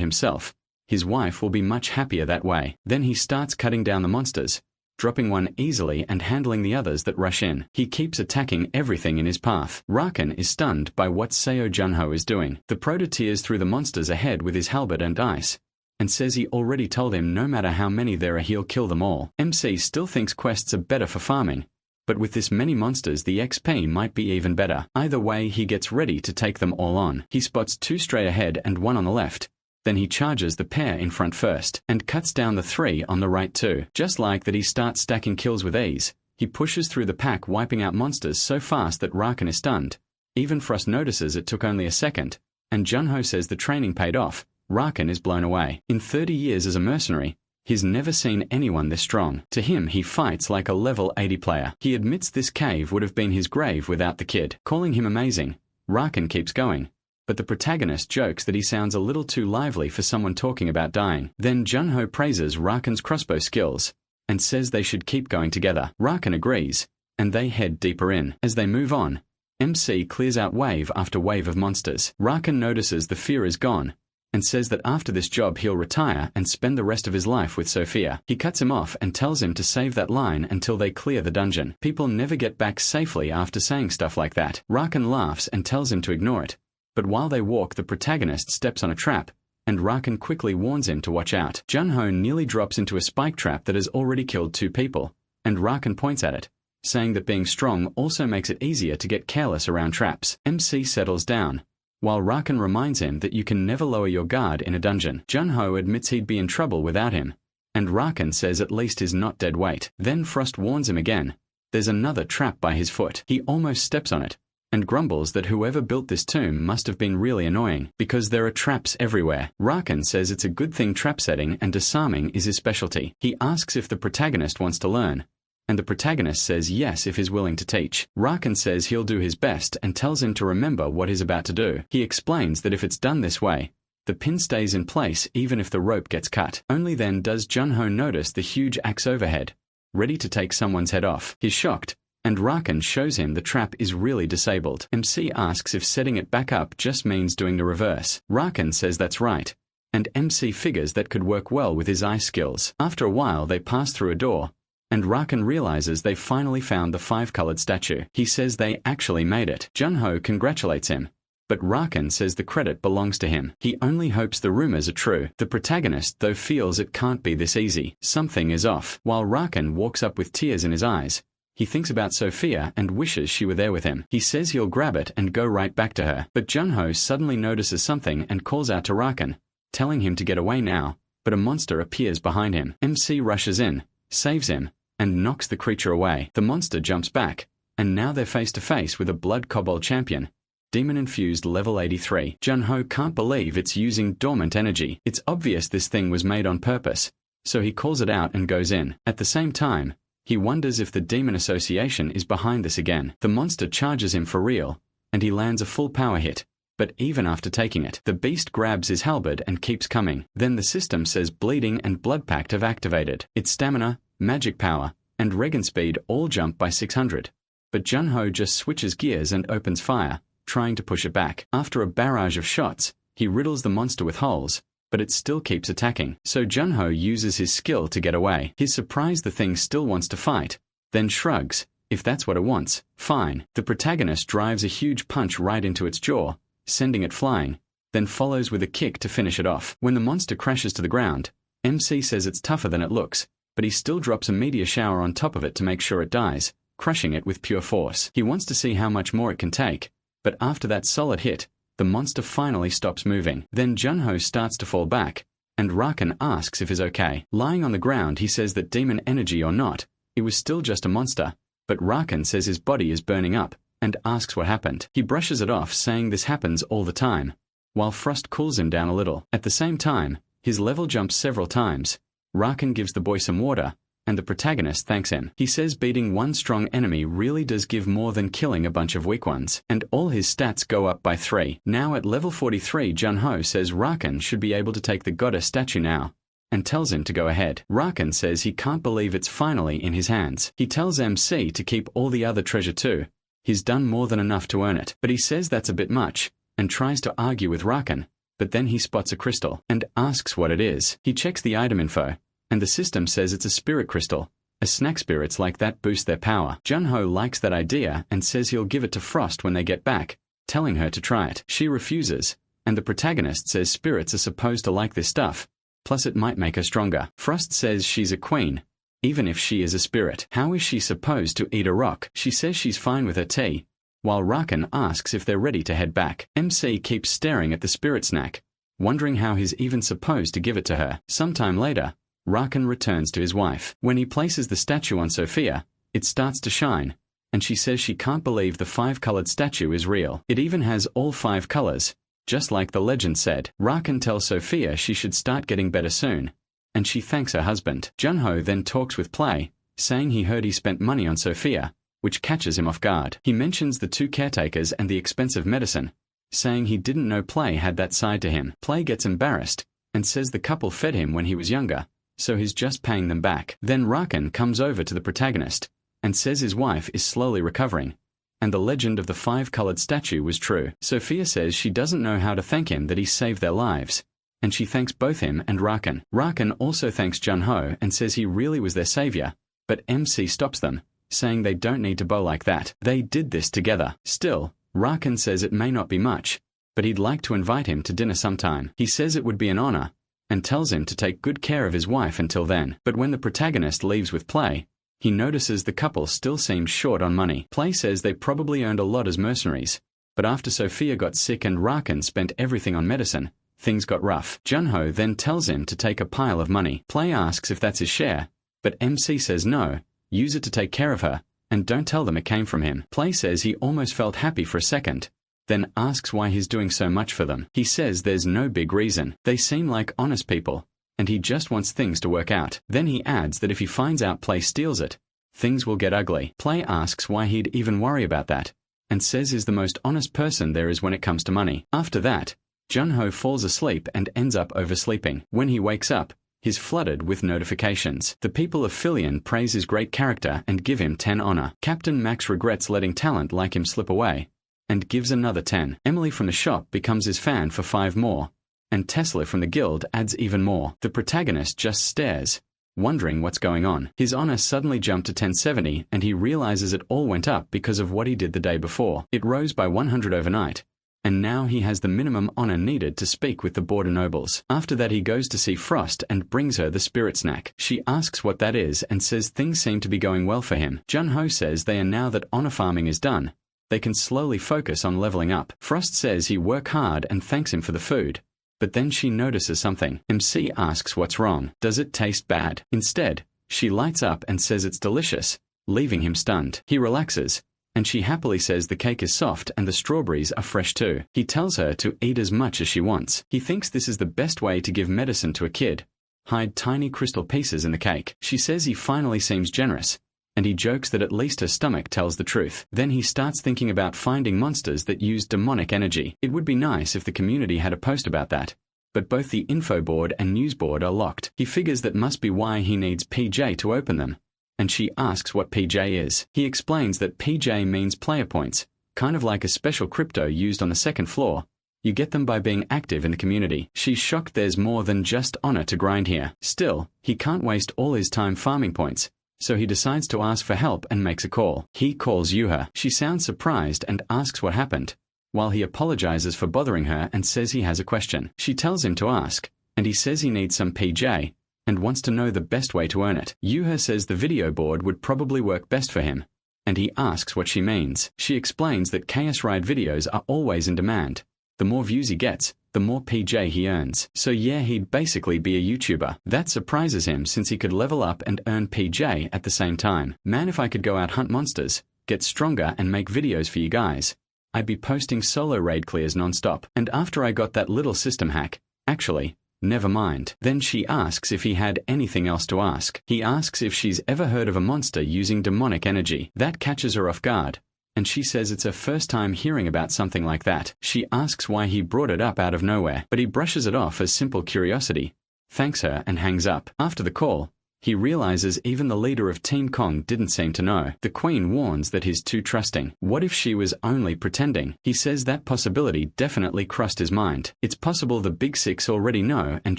himself. His wife will be much happier that way. Then he starts cutting down the monsters, dropping one easily and handling the others that rush in. He keeps attacking everything in his path. Rakan is stunned by what Seo Junho is doing. The Prota tears through the monsters ahead with his halberd and ice, and says he already told him no matter how many there are he'll kill them all. MC still thinks quests are better for farming, but with this many monsters the XP might be even better. Either way he gets ready to take them all on. He spots 2 straight ahead and 1 on the left. Then he charges the pair in front first, and cuts down the 3 on the right too. Just like that he starts stacking kills with ease. He pushes through the pack, wiping out monsters so fast that Rakan is stunned. Even Frost notices it took only a second, and Junho says the training paid off. Rakan is blown away. In 30 years as a mercenary, he's never seen anyone this strong. To him he fights like a level 80 player. He admits this cave would have been his grave without the kid. Calling him amazing, Rakan keeps going, but the protagonist jokes that he sounds a little too lively for someone talking about dying. Then Junho praises Rakan's crossbow skills, and says they should keep going together. Rakan agrees, and they head deeper in. As they move on, MC clears out wave after wave of monsters. Rakan notices the fear is gone, and says that after this job he'll retire and spend the rest of his life with Sophia. He cuts him off and tells him to save that line until they clear the dungeon. People never get back safely after saying stuff like that. Rakan laughs and tells him to ignore it. But while they walk, the protagonist steps on a trap, and Rakan quickly warns him to watch out. Junho nearly drops into a spike trap that has already killed 2 people, and Rakan points at it, saying that being strong also makes it easier to get careless around traps. MC settles down, while Rakan reminds him that you can never lower your guard in a dungeon. Junho admits he'd be in trouble without him, and Rakan says at least he's not dead weight. Then Frost warns him again. There's another trap by his foot. He almost steps on it, and grumbles that whoever built this tomb must have been really annoying, because there are traps everywhere. Rakan says it's a good thing trap setting and disarming is his specialty. He asks if the protagonist wants to learn, and the protagonist says yes if he's willing to teach. Rakan says he'll do his best and tells him to remember what he's about to do. He explains that if it's done this way, the pin stays in place even if the rope gets cut. Only then does Junho notice the huge axe overhead, ready to take someone's head off. He's shocked, and Rakan shows him the trap is really disabled. MC asks if setting it back up just means doing the reverse. Rakan says that's right, and MC figures that could work well with his ice skills. After a while they pass through a door, and Rakan realizes they finally found the 5-colored statue. He says they actually made it. Junho congratulates him, but Rakan says the credit belongs to him. He only hopes the rumors are true. The protagonist, though, feels it can't be this easy. Something is off. While Rakan walks up with tears in his eyes, he thinks about Sophia and wishes she were there with him. He says he'll grab it and go right back to her. But Junho suddenly notices something and calls out to Rakan, telling him to get away now, but a monster appears behind him. MC rushes in, saves him, and knocks the creature away. The monster jumps back, and now they're face to face with a blood kobold champion, demon-infused level 83. Junho can't believe it's using dormant energy. It's obvious this thing was made on purpose, so he calls it out and goes in. At the same time, he wonders if the demon association is behind this again. The monster charges him for real, and he lands a full power hit. But even after taking it, the beast grabs his halberd and keeps coming. Then the system says bleeding and blood pact have activated. Its stamina, magic power, and regen speed all jump by 600. But Junho just switches gears and opens fire, trying to push it back. After a barrage of shots, he riddles the monster with holes, but it still keeps attacking. So Junho uses his skill to get away. He's surprised the thing still wants to fight, then shrugs. If that's what it wants, fine. The protagonist drives a huge punch right into its jaw, sending it flying, then follows with a kick to finish it off. When the monster crashes to the ground, MC says it's tougher than it looks, but he still drops a meteor shower on top of it to make sure it dies, crushing it with pure force. He wants to see how much more it can take, but after that solid hit, the monster finally stops moving. Then Junho starts to fall back, and Rakan asks if he's okay. Lying on the ground, he says that demon energy or not, it was still just a monster, but Rakan says his body is burning up, and asks what happened. He brushes it off, saying this happens all the time, while Frost cools him down a little. At the same time, his level jumps several times. Rakan gives the boy some water, and the protagonist thanks him. He says beating one strong enemy really does give more than killing a bunch of weak ones, and all his stats go up by 3. Now at level 43, Junho says Rakan should be able to take the goddess statue now, and tells him to go ahead. Rakan says he can't believe it's finally in his hands. He tells MC to keep all the other treasure too. He's done more than enough to earn it, but he says that's a bit much, and tries to argue with Rakan, but then he spots a crystal, and asks what it is. He checks the item info, and the system says it's a spirit crystal. A snack spirits like that boost their power. Junho likes that idea and says he'll give it to Frost when they get back, telling her to try it. She refuses, and the protagonist says spirits are supposed to like this stuff, plus it might make her stronger. Frost says she's a queen, even if she is a spirit. How is she supposed to eat a rock? She says she's fine with her tea, while Rakan asks if they're ready to head back. MC keeps staring at the spirit snack, wondering how he's even supposed to give it to her. Sometime later, Rakan returns to his wife. When he places the statue on Sophia, it starts to shine, and she says she can't believe the 5-colored statue is real. It even has all 5 colors, just like the legend said. Rakan tells Sophia she should start getting better soon, and she thanks her husband. Junho then talks with Play, saying he heard he spent money on Sophia, which catches him off guard. He mentions the 2 caretakers and the expensive medicine, saying he didn't know Play had that side to him. Play gets embarrassed, and says the couple fed him when he was younger, so he's just paying them back. Then Rakan comes over to the protagonist, and says his wife is slowly recovering, and the legend of the 5-colored statue was true. Sophia says she doesn't know how to thank him that he saved their lives, and she thanks both him and Rakan. Rakan also thanks Junho and says he really was their savior, but MC stops them, saying they don't need to bow like that. They did this together. Still, Rakan says it may not be much, but he'd like to invite him to dinner sometime. He says it would be an honor, and tells him to take good care of his wife until then. But when the protagonist leaves with Play, he notices the couple still seems short on money. Play says they probably earned a lot as mercenaries, but after Sophia got sick and Rakan spent everything on medicine, things got rough. Junho then tells him to take a pile of money. Play asks if that's his share, but MC says no, use it to take care of her, and don't tell them it came from him. Play says he almost felt happy for a second, then asks why he's doing so much for them. He says there's no big reason. They seem like honest people, and he just wants things to work out. Then he adds that if he finds out Play steals it, things will get ugly. Play asks why he'd even worry about that, and says he's the most honest person there is when it comes to money. After that, Junho falls asleep and ends up oversleeping. When he wakes up, he's flooded with notifications. The people of Filion praise his great character and give him 10 honor. Captain Max regrets letting talent like him slip away, and gives another 10. Emily from the shop becomes his fan for 5 more, and Tesla from the guild adds even more. The protagonist just stares, wondering what's going on. His honor suddenly jumped to 1070 and he realizes it all went up because of what he did the day before. It rose by 100 overnight, and now he has the minimum honor needed to speak with the border nobles. After that he goes to see Frost and brings her the spirit snack. She asks what that is and says things seem to be going well for him. Junho says they are now that honor farming is done, they can slowly focus on leveling up. Frost says he work hard and thanks him for the food, but then she notices something. MC asks what's wrong. Does it taste bad? Instead, she lights up and says it's delicious, leaving him stunned. He relaxes, and she happily says the cake is soft and the strawberries are fresh too. He tells her to eat as much as she wants. He thinks this is the best way to give medicine to a kid. Hide tiny crystal pieces in the cake. She says he finally seems generous, and he jokes that at least her stomach tells the truth. Then he starts thinking about finding monsters that use demonic energy. It would be nice if the community had a post about that, but both the info board and news board are locked. He figures that must be why he needs PJ to open them, and she asks what PJ is. He explains that PJ means player points, kind of like a special crypto used on the second floor. You get them by being active in the community. She's shocked there's more than just honor to grind here. Still, he can't waste all his time farming points, so he decides to ask for help and makes a call. He calls Yuha. She sounds surprised and asks what happened, while he apologizes for bothering her and says he has a question. She tells him to ask, and he says he needs some PJ, and wants to know the best way to earn it. Yuha says the video board would probably work best for him, and he asks what she means. She explains that Chaos Ride videos are always in demand. The more views he gets, the more PJ he earns. So yeah, he'd basically be a YouTuber. That surprises him since he could level up and earn PJ at the same time. Man, if I could go out hunt monsters, get stronger and make videos for you guys, I'd be posting solo raid clears non-stop. And after I got that little system hack, actually, never mind. Then she asks if he had anything else to ask. He asks if she's ever heard of a monster using demonic energy. That catches her off guard, and she says it's her first time hearing about something like that. She asks why he brought it up out of nowhere, but he brushes it off as simple curiosity, thanks her and hangs up. After the call, he realizes even the leader of Team Kong didn't seem to know. The Queen warns that he's too trusting. What if she was only pretending? He says that possibility definitely crossed his mind. It's possible the Big Six already know and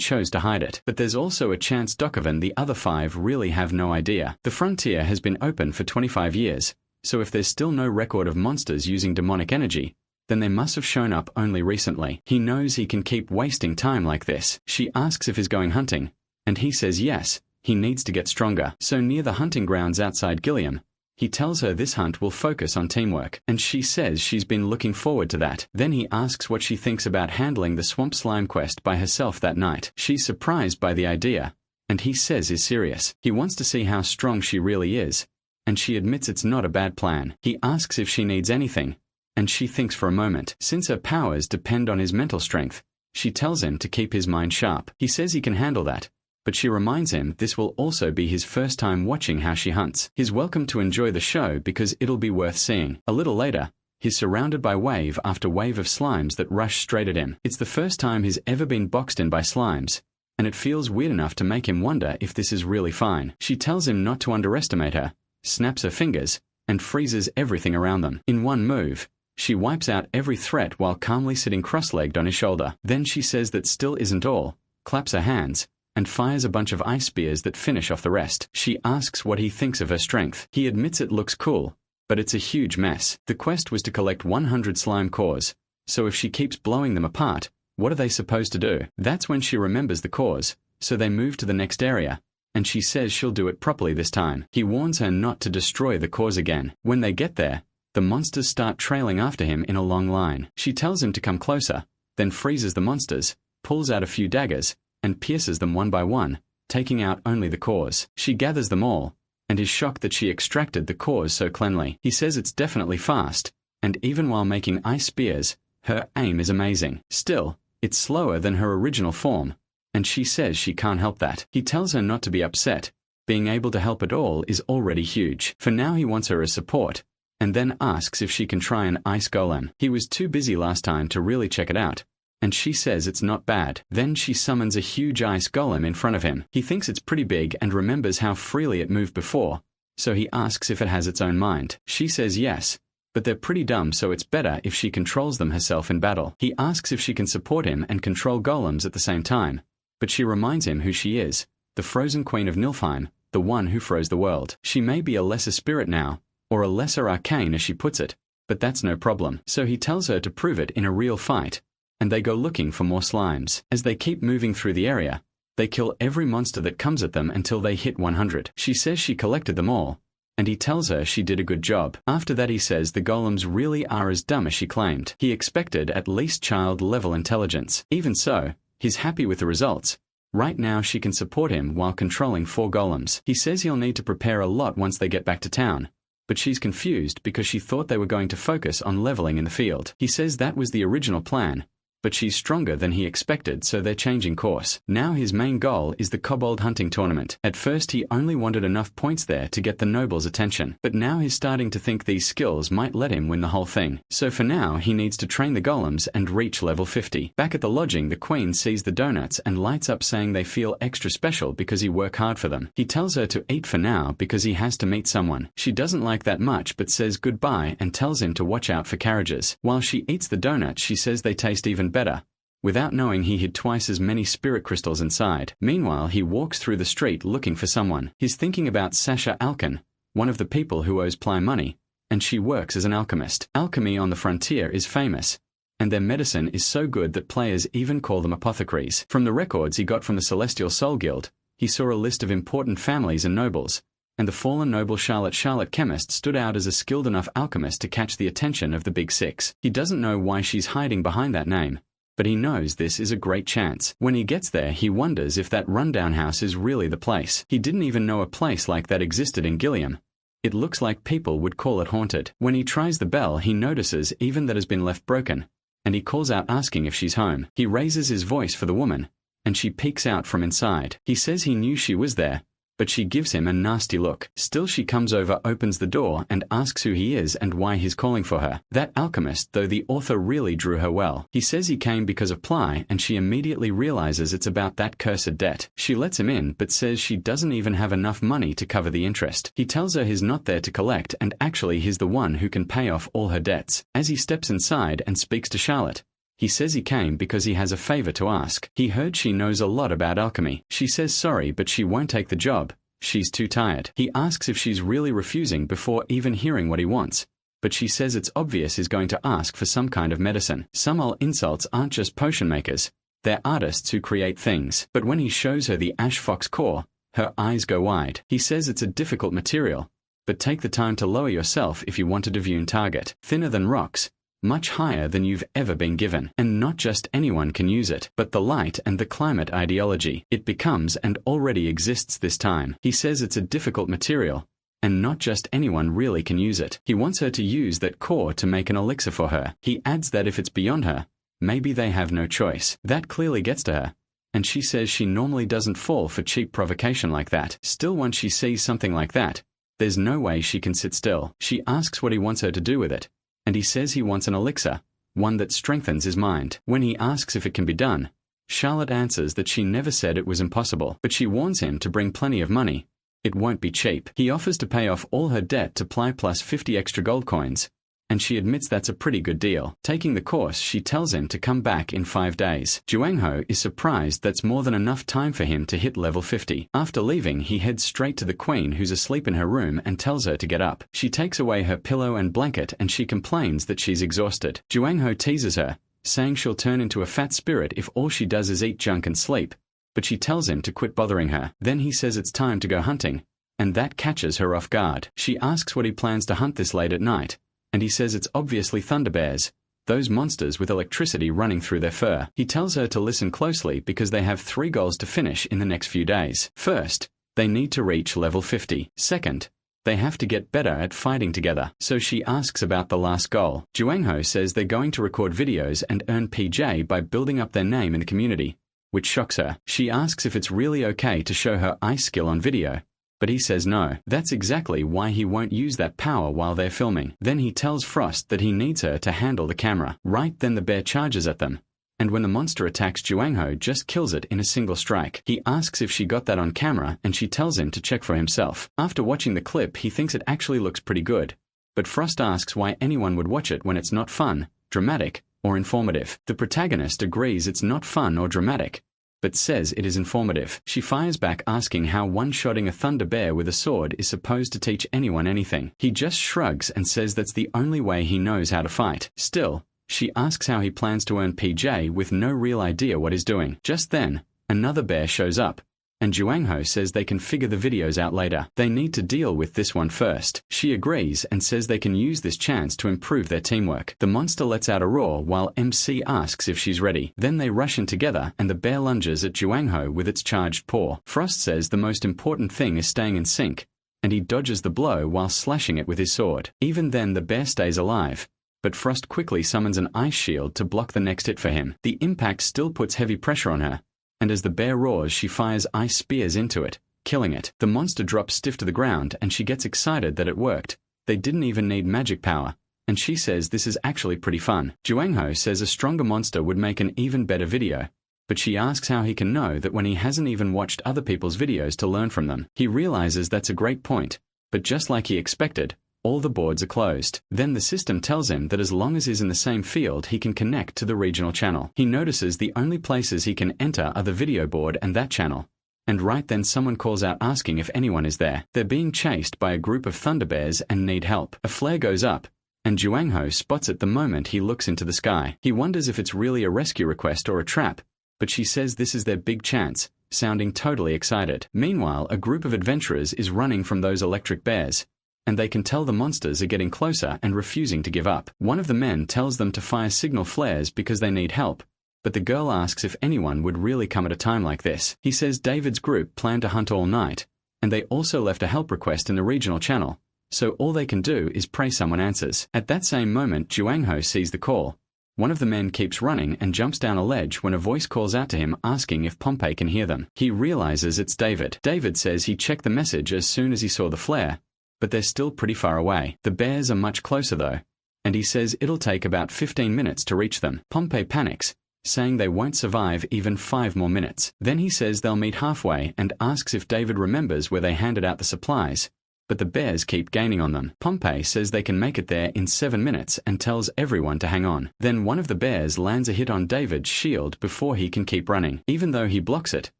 chose to hide it. But there's also a chance Dokov and the other 5 really have no idea. The frontier has been open for 25 years, so if there's still no record of monsters using demonic energy, then they must have shown up only recently. He knows he can keep wasting time like this. She asks if he's going hunting, and he says yes, he needs to get stronger. So near the hunting grounds outside Gilliam, he tells her this hunt will focus on teamwork, and she says she's been looking forward to that. Then he asks what she thinks about handling the swamp slime quest by herself that night. She's surprised by the idea, and he says he's serious. He wants to see how strong she really is, and she admits it's not a bad plan. He asks if she needs anything, and she thinks for a moment. Since her powers depend on his mental strength, she tells him to keep his mind sharp. He says he can handle that, but she reminds him this will also be his first time watching how she hunts. He's welcome to enjoy the show because it'll be worth seeing. A little later, he's surrounded by wave after wave of slimes that rush straight at him. It's the first time he's ever been boxed in by slimes, and it feels weird enough to make him wonder if this is really fine. She tells him not to underestimate her, snaps her fingers, and freezes everything around them. In one move, she wipes out every threat while calmly sitting cross-legged on his shoulder. Then she says that still isn't all, claps her hands, and fires a bunch of ice spears that finish off the rest. She asks what he thinks of her strength. He admits it looks cool, but it's a huge mess. The quest was to collect 100 slime cores, so if she keeps blowing them apart, what are they supposed to do? That's when she remembers the cores, so they move to the next area, and she says she'll do it properly this time. He warns her not to destroy the cores again. When they get there, the monsters start trailing after him in a long line. She tells him to come closer, then freezes the monsters, pulls out a few daggers, and pierces them one by one, taking out only the cores. She gathers them all, and is shocked that she extracted the cores so cleanly. He says it's definitely fast, and even while making ice spears, her aim is amazing. Still, it's slower than her original form, and she says she can't help that. He tells her not to be upset. Being able to help at all is already huge. For now he wants her as support, and then asks if she can try an ice golem. He was too busy last time to really check it out, and she says it's not bad. Then she summons a huge ice golem in front of him. He thinks it's pretty big and remembers how freely it moved before, so he asks if it has its own mind. She says yes, but they're pretty dumb, so it's better if she controls them herself in battle. He asks if she can support him and control golems at the same time, but she reminds him who she is, the frozen queen of Nilfheim, the one who froze the world. She may be a lesser spirit now, or a lesser arcane as she puts it, but that's no problem. So he tells her to prove it in a real fight, and they go looking for more slimes. As they keep moving through the area, they kill every monster that comes at them until they hit 100. She says she collected them all, and he tells her she did a good job. After that he says the golems really are as dumb as she claimed. He expected at least child-level intelligence. Even so, he's happy with the results. Right now she can support him while controlling 4 golems. He says he'll need to prepare a lot once they get back to town, but she's confused because she thought they were going to focus on leveling in the field. He says that was the original plan, but she's stronger than he expected, so they're changing course. Now his main goal is the kobold hunting tournament. At first he only wanted enough points there to get the nobles' attention, but now he's starting to think these skills might let him win the whole thing. So for now he needs to train the golems and reach level 50. Back at the lodging, the queen sees the donuts and lights up, saying they feel extra special because he worked hard for them. He tells her to eat for now because he has to meet someone. She doesn't like that much but says goodbye and tells him to watch out for carriages. While she eats the donuts, she says they taste even better, without knowing he hid twice as many spirit crystals inside. Meanwhile, he walks through the street looking for someone. He's thinking about Sasha Alkin, one of the people who owes Ply money, and she works as an alchemist. Alchemy on the frontier is famous, and their medicine is so good that players even call them apothecaries. From the records he got from the Celestial Soul Guild, he saw a list of important families and nobles, and the fallen noble Charlotte Chemist stood out as a skilled enough alchemist to catch the attention of the Big Six. He doesn't know why she's hiding behind that name, but he knows this is a great chance. When he gets there, he wonders if that rundown house is really the place. He didn't even know a place like that existed in Gilliam. It looks like people would call it haunted. When he tries the bell, he notices even that has been left broken, and he calls out asking if she's home. He raises his voice for the woman, and she peeks out from inside. He says he knew she was there, but she gives him a nasty look. Still, she comes over, opens the door, and asks who he is and why he's calling for her. That alchemist, though, the author really drew her well. He says he came because of Ply, and she immediately realizes it's about that cursed debt. She lets him in, but says she doesn't even have enough money to cover the interest. He tells her he's not there to collect, and actually he's the one who can pay off all her debts. As he steps inside and speaks to Charlotte, he says he came because he has a favor to ask. He heard she knows a lot about alchemy. She says sorry, but she won't take the job. She's too tired. He asks if she's really refusing before even hearing what he wants, but she says it's obvious he's going to ask for some kind of medicine. Some old insults aren't just potion makers, they're artists who create things. But when he shows her the ash fox core, her eyes go wide. He says it's a difficult material, but take the time to lower yourself if you want a Devune target. Thinner than rocks, much higher than you've ever been given. And not just anyone can use it, but the light and the climate ideology. It becomes and already exists this time. He says it's a difficult material, and not just anyone really can use it. He wants her to use that core to make an elixir for her. He adds that if it's beyond her, maybe they have no choice. That clearly gets to her, and she says she normally doesn't fall for cheap provocation like that. Still, once she sees something like that, there's no way she can sit still. She asks what he wants her to do with it, and he says he wants an elixir, one that strengthens his mind. When he asks if it can be done, Charlotte answers that she never said it was impossible, but she warns him to bring plenty of money. It won't be cheap. He offers to pay off all her debt to Ply plus 50 extra gold coins, and she admits that's a pretty good deal. Taking the course, she tells him to come back in 5 days. Juangho is surprised that's more than enough time for him to hit level 50. After leaving, he heads straight to the queen, who's asleep in her room, and tells her to get up. She takes away her pillow and blanket, and she complains that she's exhausted. Juangho teases her, saying she'll turn into a fat spirit if all she does is eat junk and sleep, but she tells him to quit bothering her. Then he says it's time to go hunting, and that catches her off guard. She asks what he plans to hunt this late at night, and he says it's obviously thunder bears, those monsters with electricity running through their fur. He tells her to listen closely because they have 3 goals to finish in the next few days. First, they need to reach level 50. Second, they have to get better at fighting together. So she asks about the last goal. Juangho says they're going to record videos and earn PJ by building up their name in the community, which shocks her. She asks if it's really okay to show her ice skill on video, but he says no. That's exactly why he won't use that power while they're filming. Then he tells Frost that he needs her to handle the camera. Right then the bear charges at them, and when the monster attacks, Juangho just kills it in a single strike. He asks if she got that on camera, and she tells him to check for himself. After watching the clip, he thinks it actually looks pretty good, but Frost asks why anyone would watch it when it's not fun, dramatic, or informative. The protagonist agrees it's not fun or dramatic, but says it is informative. She fires back asking how one-shotting a thunder bear with a sword is supposed to teach anyone anything. He just shrugs and says that's the only way he knows how to fight. Still, she asks how he plans to earn PJ with no real idea what he's doing. Just then, another bear shows up, and Juangho says they can figure the videos out later. They need to deal with this one first. She agrees and says they can use this chance to improve their teamwork. The monster lets out a roar while MC asks if she's ready. Then they rush in together and the bear lunges at Juangho with its charged paw. Frost says the most important thing is staying in sync, and he dodges the blow while slashing it with his sword. Even then the bear stays alive, but Frost quickly summons an ice shield to block the next hit for him. The impact still puts heavy pressure on her, and as the bear roars, she fires ice spears into it, killing it. The monster drops stiff to the ground, and she gets excited that it worked. They didn't even need magic power, and she says this is actually pretty fun. Juangho says a stronger monster would make an even better video, but she asks how he can know that when he hasn't even watched other people's videos to learn from them. He realizes that's a great point, but just like he expected, all the boards are closed. Then the system tells him that as long as he's in the same field, he can connect to the regional channel. He notices the only places he can enter are the video board and that channel. And right then someone calls out asking if anyone is there. They're being chased by a group of thunderbears and need help. A flare goes up, and Juangho spots it the moment he looks into the sky. He wonders if it's really a rescue request or a trap, but she says this is their big chance, sounding totally excited. Meanwhile, a group of adventurers is running from those electric bears, and they can tell the monsters are getting closer and refusing to give up. One of the men tells them to fire signal flares because they need help, but the girl asks if anyone would really come at a time like this. He says David's group planned to hunt all night, and they also left a help request in the regional channel, so all they can do is pray someone answers. At that same moment, Juangho sees the call. One of the men keeps running and jumps down a ledge when a voice calls out to him asking if Pompey can hear them. He realizes it's David. David says he checked the message as soon as he saw the flare, but they're still pretty far away. The bears are much closer though, and he says it'll take about 15 minutes to reach them. Pompey panics, saying they won't survive even 5 more minutes. Then he says they'll meet halfway and asks if David remembers where they handed out the supplies, but the bears keep gaining on them. Pompey says they can make it there in 7 minutes and tells everyone to hang on. Then one of the bears lands a hit on David's shield before he can keep running. Even though he blocks it,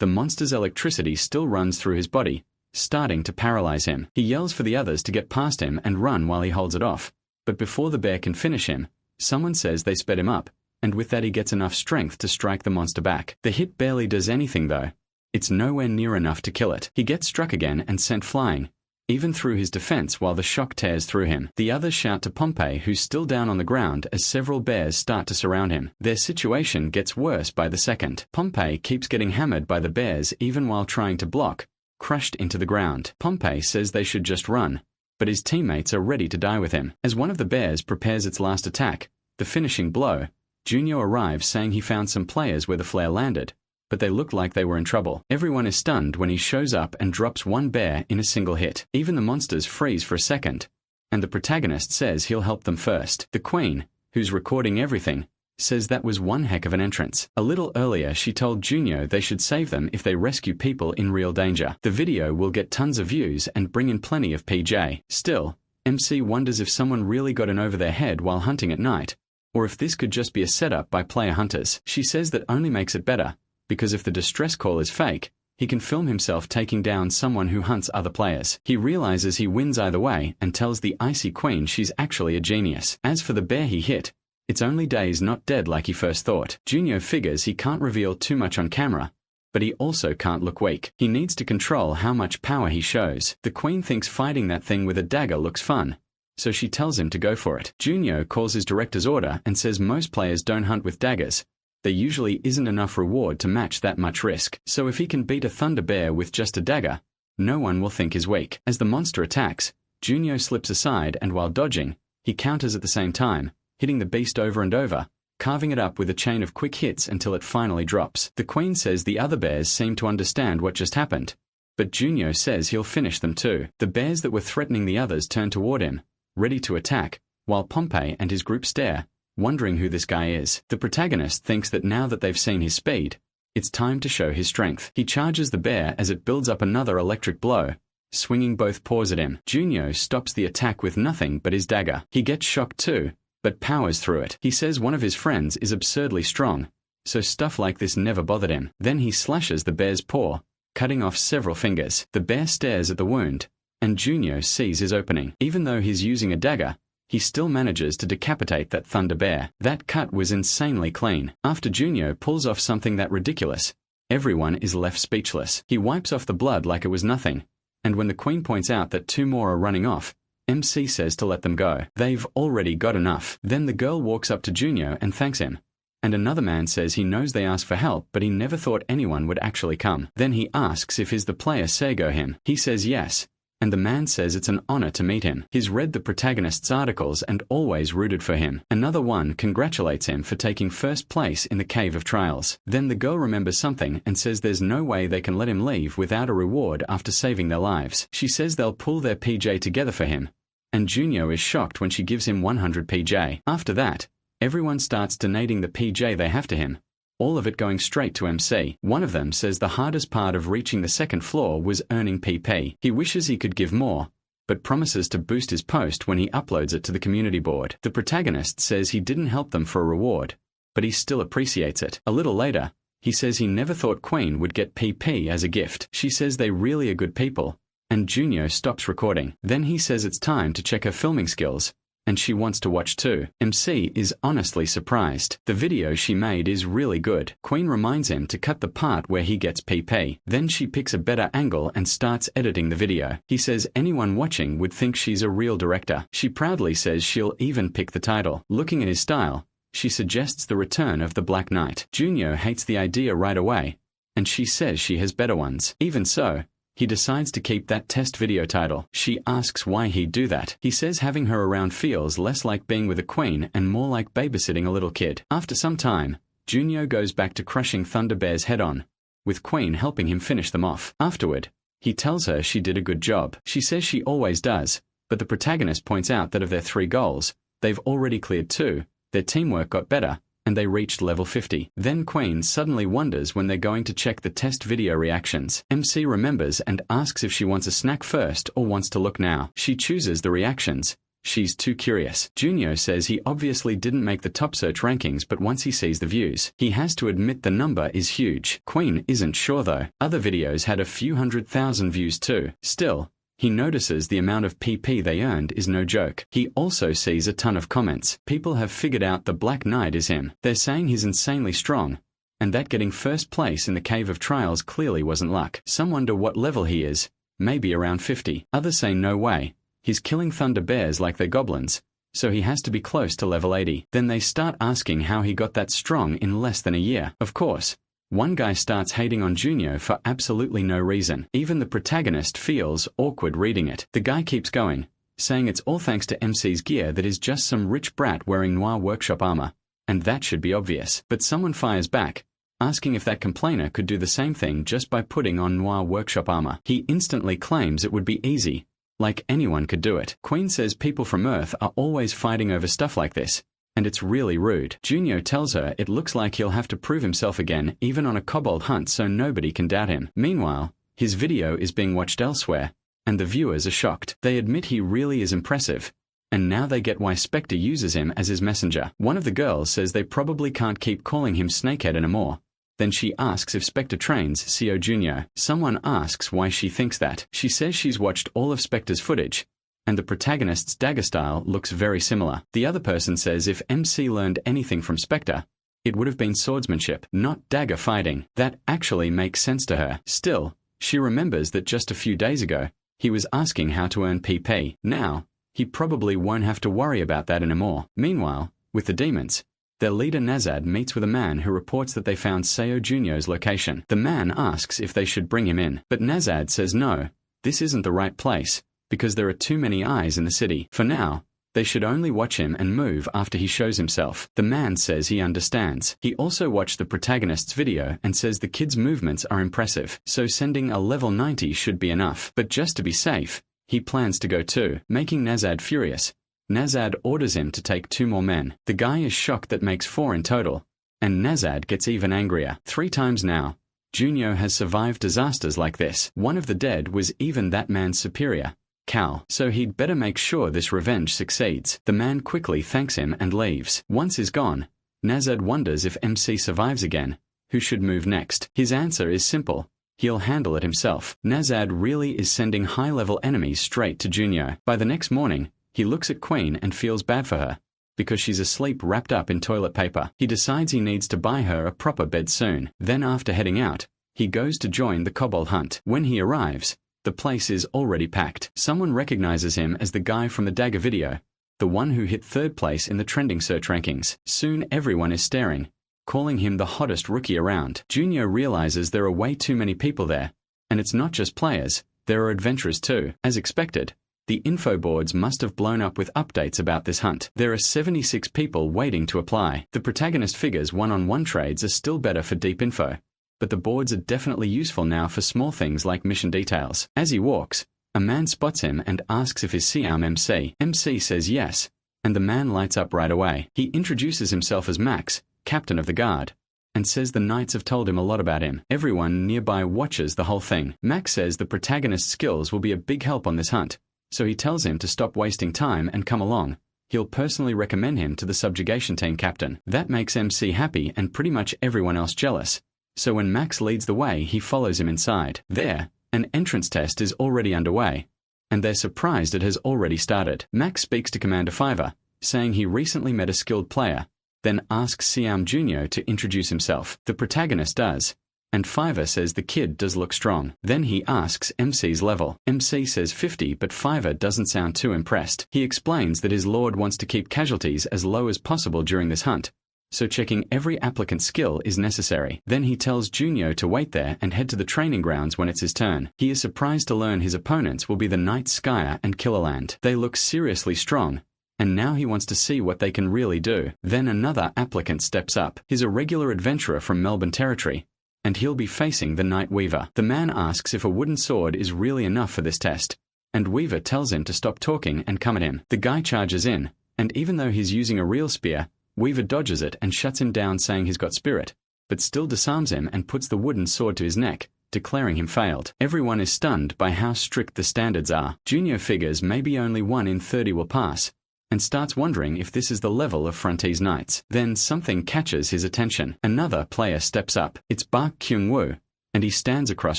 the monster's electricity still runs through his body, starting to paralyze him. He yells for the others to get past him and run while he holds it off, but before the bear can finish him, someone says they sped him up, and with that he gets enough strength to strike the monster back. The hit barely does anything though. It's nowhere near enough to kill it. He gets struck again and sent flying, even through his defense while the shock tears through him. The others shout to Pompey, who's still down on the ground, as several bears start to surround him. Their situation gets worse by the second. Pompey keeps getting hammered by the bears even while trying to block, crushed into the ground. Pompey says they should just run, but his teammates are ready to die with him. As one of the bears prepares its last attack, the finishing blow, Junio arrives saying he found some players where the flare landed, but they looked like they were in trouble. Everyone is stunned when he shows up and drops one bear in a single hit. Even the monsters freeze for a second, and the protagonist says he'll help them first. The queen, who's recording everything, says that was one heck of an entrance. A little earlier she told Junio they should save them if they rescue people in real danger. The video will get tons of views and bring in plenty of PJ. Still, MC wonders if someone really got in over their head while hunting at night, or if this could just be a setup by player hunters. She says that only makes it better, because if the distress call is fake, he can film himself taking down someone who hunts other players. He realizes he wins either way and tells the icy queen she's actually a genius. As for the bear he hit, it's only days, not dead like he first thought. Junio figures he can't reveal too much on camera, but he also can't look weak. He needs to control how much power he shows. The queen thinks fighting that thing with a dagger looks fun, so she tells him to go for it. Junyo calls his director's order and says most players don't hunt with daggers. There usually isn't enough reward to match that much risk, so if he can beat a thunder bear with just a dagger, no one will think he's weak. As the monster attacks, Junyo slips aside and while dodging, he counters at the same time, hitting the beast over and over, carving it up with a chain of quick hits until it finally drops. The queen says the other bears seem to understand what just happened, but Junyo says he'll finish them too. The bears that were threatening the others turn toward him, ready to attack, while Pompey and his group stare, wondering who this guy is. The protagonist thinks that now that they've seen his speed, it's time to show his strength. He charges the bear as it builds up another electric blow, swinging both paws at him. Junyo stops the attack with nothing but his dagger. He gets shocked too, but powers through it. He says one of his friends is absurdly strong, so stuff like this never bothered him. Then he slashes the bear's paw, cutting off several fingers. The bear stares at the wound, and Junyo sees his opening. Even though he's using a dagger, he still manages to decapitate that thunder bear. That cut was insanely clean. After Junyo pulls off something that ridiculous, everyone is left speechless. He wipes off the blood like it was nothing, and when the queen points out that 2 more are running off, MC says to let them go. They've already got enough. Then the girl walks up to Junyo and thanks him, and another man says he knows they asked for help but he never thought anyone would actually come. Then he asks if he's the player Seigo him. He says yes, and the man says it's an honor to meet him. He's read the protagonist's articles and always rooted for him. Another one congratulates him for taking first place in the Cave of Trials. Then the girl remembers something and says there's no way they can let him leave without a reward after saving their lives. She says they'll pull their PJ together for him, and Junyo is shocked when she gives him 100 PJ. After that, everyone starts donating the PJ they have to him, all of it going straight to MC. One of them says the hardest part of reaching the second floor was earning PP. He wishes he could give more, but promises to boost his post when he uploads it to the community board. The protagonist says he didn't help them for a reward, but he still appreciates it. A little later, he says he never thought Queen would get PP as a gift. She says they really are good people, and Junyo stops recording. Then he says it's time to check her filming skills, and she wants to watch too. MC is honestly surprised. The video she made is really good. Queen reminds him to cut the part where he gets PP. Then she picks a better angle and starts editing the video. He says anyone watching would think she's a real director. She proudly says she'll even pick the title. Looking at his style, she suggests the return of the Black Knight. Junyo hates the idea right away, and she says she has better ones. Even so, he decides to keep that test video title. She asks why he'd do that. He says having her around feels less like being with a queen and more like babysitting a little kid. After some time, Junyo goes back to crushing Thunder Bear's head on, with Queen helping him finish them off. Afterward, he tells her she did a good job. She says she always does, but the protagonist points out that of their 3 goals, they've already cleared 2, their teamwork got better, and they reached level 50. Then Queen suddenly wonders when they're going to check the test video reactions. MC remembers and asks if she wants a snack first or wants to look now. She chooses the reactions. She's too curious. Junyo says he obviously didn't make the top search rankings, but once he sees the views, he has to admit the number is huge. Queen isn't sure though. Other videos had a few 100,000 views too. Still, he notices the amount of PP they earned is no joke. He also sees a ton of comments. People have figured out the Black Knight is him. They're saying he's insanely strong, and that getting first place in the Cave of Trials clearly wasn't luck. Some wonder what level he is, maybe around 50. Others say no way, he's killing Thunder Bears like they're goblins, so he has to be close to level 80. Then they start asking how he got that strong in less than a year. Of course, one guy starts hating on Junyo for absolutely no reason. Even the protagonist feels awkward reading it. The guy keeps going, saying it's all thanks to MC's gear that is just some rich brat wearing Noir Workshop armor, and that should be obvious. But someone fires back, asking if that complainer could do the same thing just by putting on Noir Workshop armor. He instantly claims it would be easy, like anyone could do it. Queen says people from Earth are always fighting over stuff like this, and it's really rude. Junyo tells her it looks like he'll have to prove himself again even on a kobold hunt so nobody can doubt him. Meanwhile, his video is being watched elsewhere, and the viewers are shocked. They admit he really is impressive, and now they get why Spectre uses him as his messenger. One of the girls says they probably can't keep calling him Snakehead anymore. Then she asks if Spectre trains Seo Junyo. Someone asks why she thinks that. She says she's watched all of Spectre's footage, and the protagonist's dagger style looks very similar. The other person says if MC learned anything from Spectre, it would have been swordsmanship, not dagger fighting. That actually makes sense to her. Still, she remembers that just a few days ago, he was asking how to earn PP. Now, He probably won't have to worry about that anymore. Meanwhile, with the demons, their leader Nazad meets with a man who reports that they found Seo Junyo's location. The man asks if they should bring him in, but Nazad says no, this isn't the right place, because there are too many eyes in the city. For now, they should only watch him and move after he shows himself. The man says he understands. He also watched the protagonist's video and says the kid's movements are impressive, so sending a level 90 should be enough. But just to be safe, he plans to go too, making Nazad furious. Nazad orders him to take 2 more men. The guy is shocked that makes 4 in total, and Nazad gets even angrier. 3 times now, Junyo has survived disasters like this. One of the dead was even that man's superior, Cal, so he'd better make sure this revenge succeeds. The man quickly thanks him and leaves. Once he's gone, Nazad wonders if MC survives again. Who should move next? His answer is simple. He'll handle it himself. Nazad really is sending high-level enemies straight to Junyo. By the next morning, he looks at Queen and feels bad for her, because she's asleep wrapped up in toilet paper. He decides he needs to buy her a proper bed soon. Then after heading out, he goes to join the kobold hunt. When he arrives, the place is already packed. Someone recognizes him as the guy from the dagger video, the one who hit 3rd place in the trending search rankings. Soon everyone is staring, calling him the hottest rookie around. Junyo realizes there are way too many people there, and it's not just players, there are adventurers too. As expected, the info boards must have blown up with updates about this hunt. There are 76 people waiting to apply. The protagonist figures one-on-one trades are still better for deep info, but the boards are definitely useful now for small things like mission details. As he walks, a man spots him and asks if he's Siam MC. MC says yes, and the man lights up right away. He introduces himself as Max, captain of the guard, and says the knights have told him a lot about him. Everyone nearby watches the whole thing. Max says the protagonist's skills will be a big help on this hunt, so he tells him to stop wasting time and come along. He'll personally recommend him to the subjugation team captain. That makes MC happy and pretty much everyone else jealous, so when Max leads the way, he follows him inside. There, an entrance test is already underway, and they're surprised it has already started. Max speaks to Commander Fiver, saying he recently met a skilled player, then asks Siam Junyo to introduce himself. The protagonist does, and Fiver says the kid does look strong. Then he asks MC's level. MC says 50, but Fiver doesn't sound too impressed. He explains that his lord wants to keep casualties as low as possible during this hunt, so checking every applicant's skill is necessary. Then he tells Junyo to wait there and head to the training grounds when it's his turn. He is surprised to learn his opponents will be the Knight Skyer and Killerland. They look seriously strong, and now he wants to see what they can really do. Then another applicant steps up. He's a regular adventurer from Melbourne territory, and he'll be facing the Night Weaver. The man asks if a wooden sword is really enough for this test, and Weaver tells him to stop talking and come at him. The guy charges in, and even though he's using a real spear, Weaver dodges it and shuts him down, saying he's got spirit, but still disarms him and puts the wooden sword to his neck, declaring him failed. Everyone is stunned by how strict the standards are. Junyo figures maybe only 1 in 30 will pass, and starts wondering if this is the level of Frontiers Knights. Then something catches his attention. Another player steps up. It's Bak Kyung-woo, and he stands across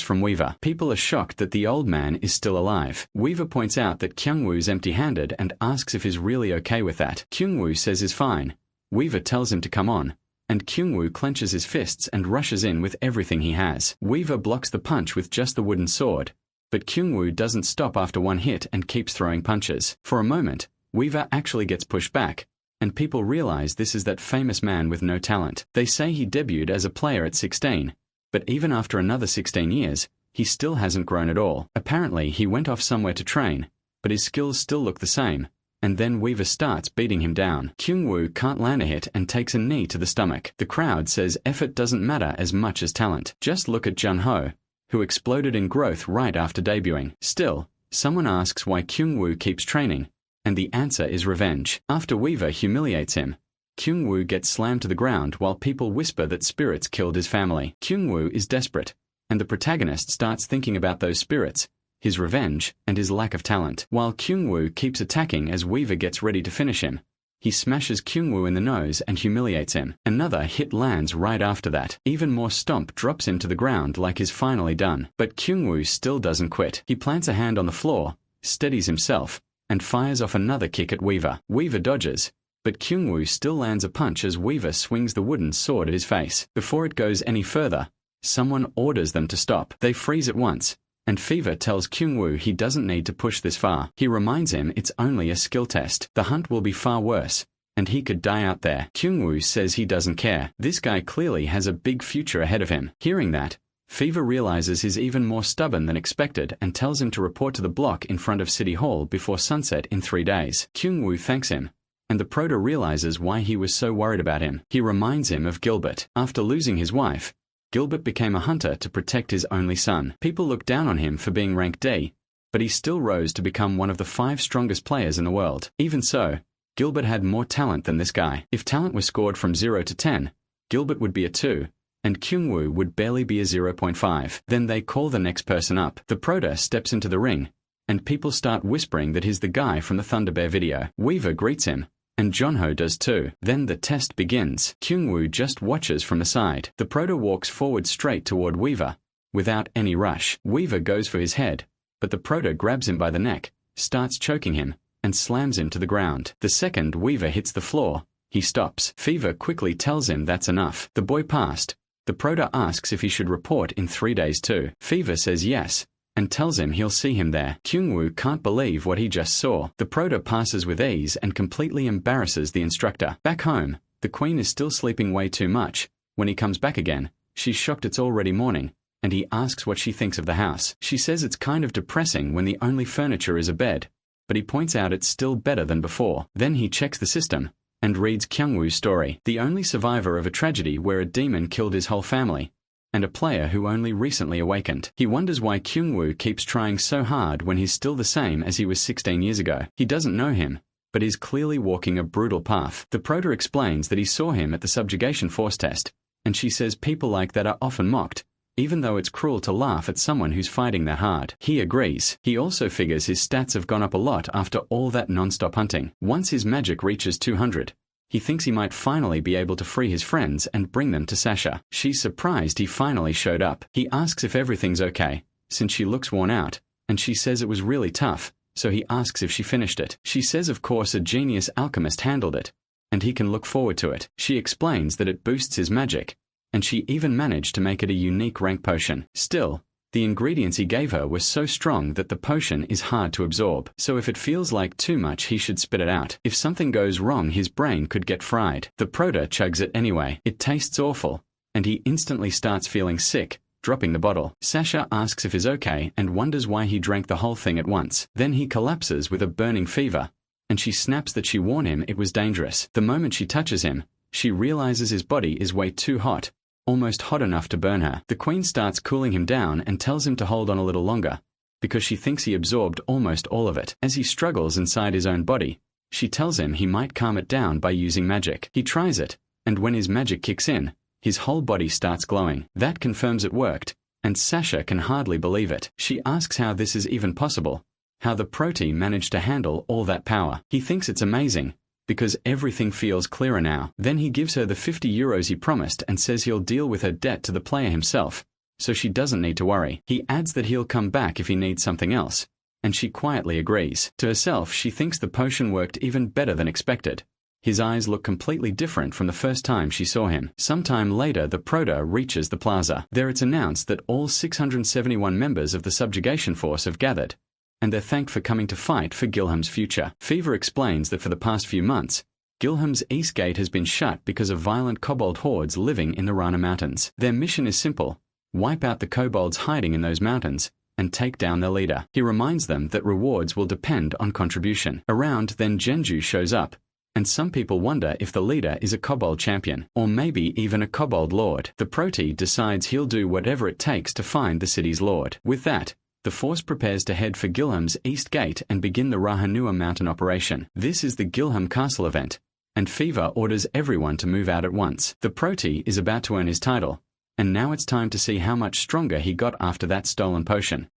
from Weaver. People are shocked that the old man is still alive. Weaver points out that Kyung-woo's empty-handed and asks if he's really okay with that. Kyung-woo says he's fine. Weaver tells him to come on, and Kyung-woo clenches his fists and rushes in with everything he has. Weaver blocks the punch with just the wooden sword, but Kyung-woo doesn't stop after one hit and keeps throwing punches. For a moment, Weaver actually gets pushed back, and people realize this is that famous man with no talent. They say he debuted as a player at 16, but even after another 16 years, he still hasn't grown at all. Apparently, he went off somewhere to train, but his skills still look the same, and then Weaver starts beating him down. Kyung-woo can't land a hit and takes a knee to the stomach. The crowd says effort doesn't matter as much as talent. Just look at Jun-ho, who exploded in growth right after debuting. Still, someone asks why Kyung-woo keeps training, and the answer is revenge. After Weaver humiliates him, Kyung-woo gets slammed to the ground while people whisper that spirits killed his family. Kyung-woo is desperate, and the protagonist starts thinking about those spirits, his revenge, and his lack of talent. While Kyung-woo keeps attacking as Weaver gets ready to finish him, he smashes Kyung-woo in the nose and humiliates him. Another hit lands right after that. Even more stomp drops him to the ground like he's finally done. But Kyung-woo still doesn't quit. He plants a hand on the floor, steadies himself, and fires off another kick at Weaver. Weaver dodges, but Kyung-woo still lands a punch as Weaver swings the wooden sword at his face. Before it goes any further, someone orders them to stop. They freeze at once, and Fever tells Kyungwoo he doesn't need to push this far. He reminds him it's only a skill test. The hunt will be far worse, and he could die out there. Kyungwoo says he doesn't care. This guy clearly has a big future ahead of him. Hearing that, Fever realizes he's even more stubborn than expected and tells him to report to the block in front of City Hall before sunset in 3 days. Kyungwoo thanks him, and the Proto realizes why he was so worried about him. He reminds him of Gilbert. After losing his wife, Gilbert became a hunter to protect his only son. People looked down on him for being ranked D, but he still rose to become one of the 5 strongest players in the world. Even so, Gilbert had more talent than this guy. If talent was scored from 0 to 10, Gilbert would be a 2, and Kyungwoo would barely be a 0.5. Then they call the next person up. The Proto steps into the ring, and people start whispering that he's the guy from the Thunder Bear video. Weaver greets him, and Jonho does too. Then the test begins. Kyungwoo just watches from the side. The Proto walks forward straight toward Weaver, without any rush. Weaver goes for his head, but the Proto grabs him by the neck, starts choking him, and slams him to the ground. The second Weaver hits the floor, he stops. Fever quickly tells him that's enough. The boy passed. The Proto asks if he should report in 3 days too. Fever says yes, and tells him he'll see him there. Kyungwoo can't believe what he just saw. The Proto passes with ease and completely embarrasses the instructor. Back home, the Queen is still sleeping way too much. When he comes back again, she's shocked it's already morning, and he asks what she thinks of the house. She says it's kind of depressing when the only furniture is a bed, but he points out it's still better than before. Then he checks the system and reads Kyungwoo's story. The only survivor of a tragedy where a demon killed his whole family, and a player who only recently awakened. He wonders why Kyungwoo keeps trying so hard when he's still the same as he was 16 years ago. He doesn't know him, but is clearly walking a brutal path. The Proto explains that he saw him at the subjugation force test, and she says people like that are often mocked, even though it's cruel to laugh at someone who's fighting that hard. He agrees. He also figures his stats have gone up a lot after all that non-stop hunting. Once his magic reaches 200, he thinks he might finally be able to free his friends and bring them to Sasha. She's surprised he finally showed up. He asks if everything's okay, since she looks worn out, and she says it was really tough, so he asks if she finished it. She says of course a genius alchemist handled it, and he can look forward to it. She explains that it boosts his magic, and she even managed to make it a unique rank potion. Still, the ingredients he gave her were so strong that the potion is hard to absorb, so if it feels like too much he should spit it out. If something goes wrong his brain could get fried. The Proto chugs it anyway. It tastes awful, and he instantly starts feeling sick, dropping the bottle. Sasha asks if he's okay and wonders why he drank the whole thing at once. Then he collapses with a burning fever, and she snaps that she warned him it was dangerous. The moment she touches him, she realizes his body is way too hot, almost hot enough to burn her. The Queen starts cooling him down and tells him to hold on a little longer, because she thinks he absorbed almost all of it. As he struggles inside his own body, she tells him he might calm it down by using magic. He tries it, and when his magic kicks in, his whole body starts glowing. That confirms it worked, and Sasha can hardly believe it. She asks how this is even possible, how the Proti managed to handle all that power. He thinks it's amazing, because everything feels clearer now. Then he gives her the 50 euros he promised and says he'll deal with her debt to the player himself, so she doesn't need to worry. He adds that he'll come back if he needs something else, and she quietly agrees. To herself, she thinks the potion worked even better than expected. His eyes look completely different from the first time she saw him. Sometime later, the Proto reaches the plaza. There it's announced that all 671 members of the subjugation force have gathered, and they're thanked for coming to fight for Gilham's future. Fever explains that for the past few months, Gilham's east gate has been shut because of violent kobold hordes living in the Rana Mountains. Their mission is simple: wipe out the kobolds hiding in those mountains and take down their leader. He reminds them that rewards will depend on contribution. Around then Genju shows up, and some people wonder if the leader is a kobold champion, or maybe even a kobold lord. The Proti decides he'll do whatever it takes to find the city's lord. With that, the force prepares to head for Gilham's east gate and begin the Rahanua mountain operation. This is the Gilham Castle event, and Fever orders everyone to move out at once. The Proti is about to earn his title, and now it's time to see how much stronger he got after that stolen potion.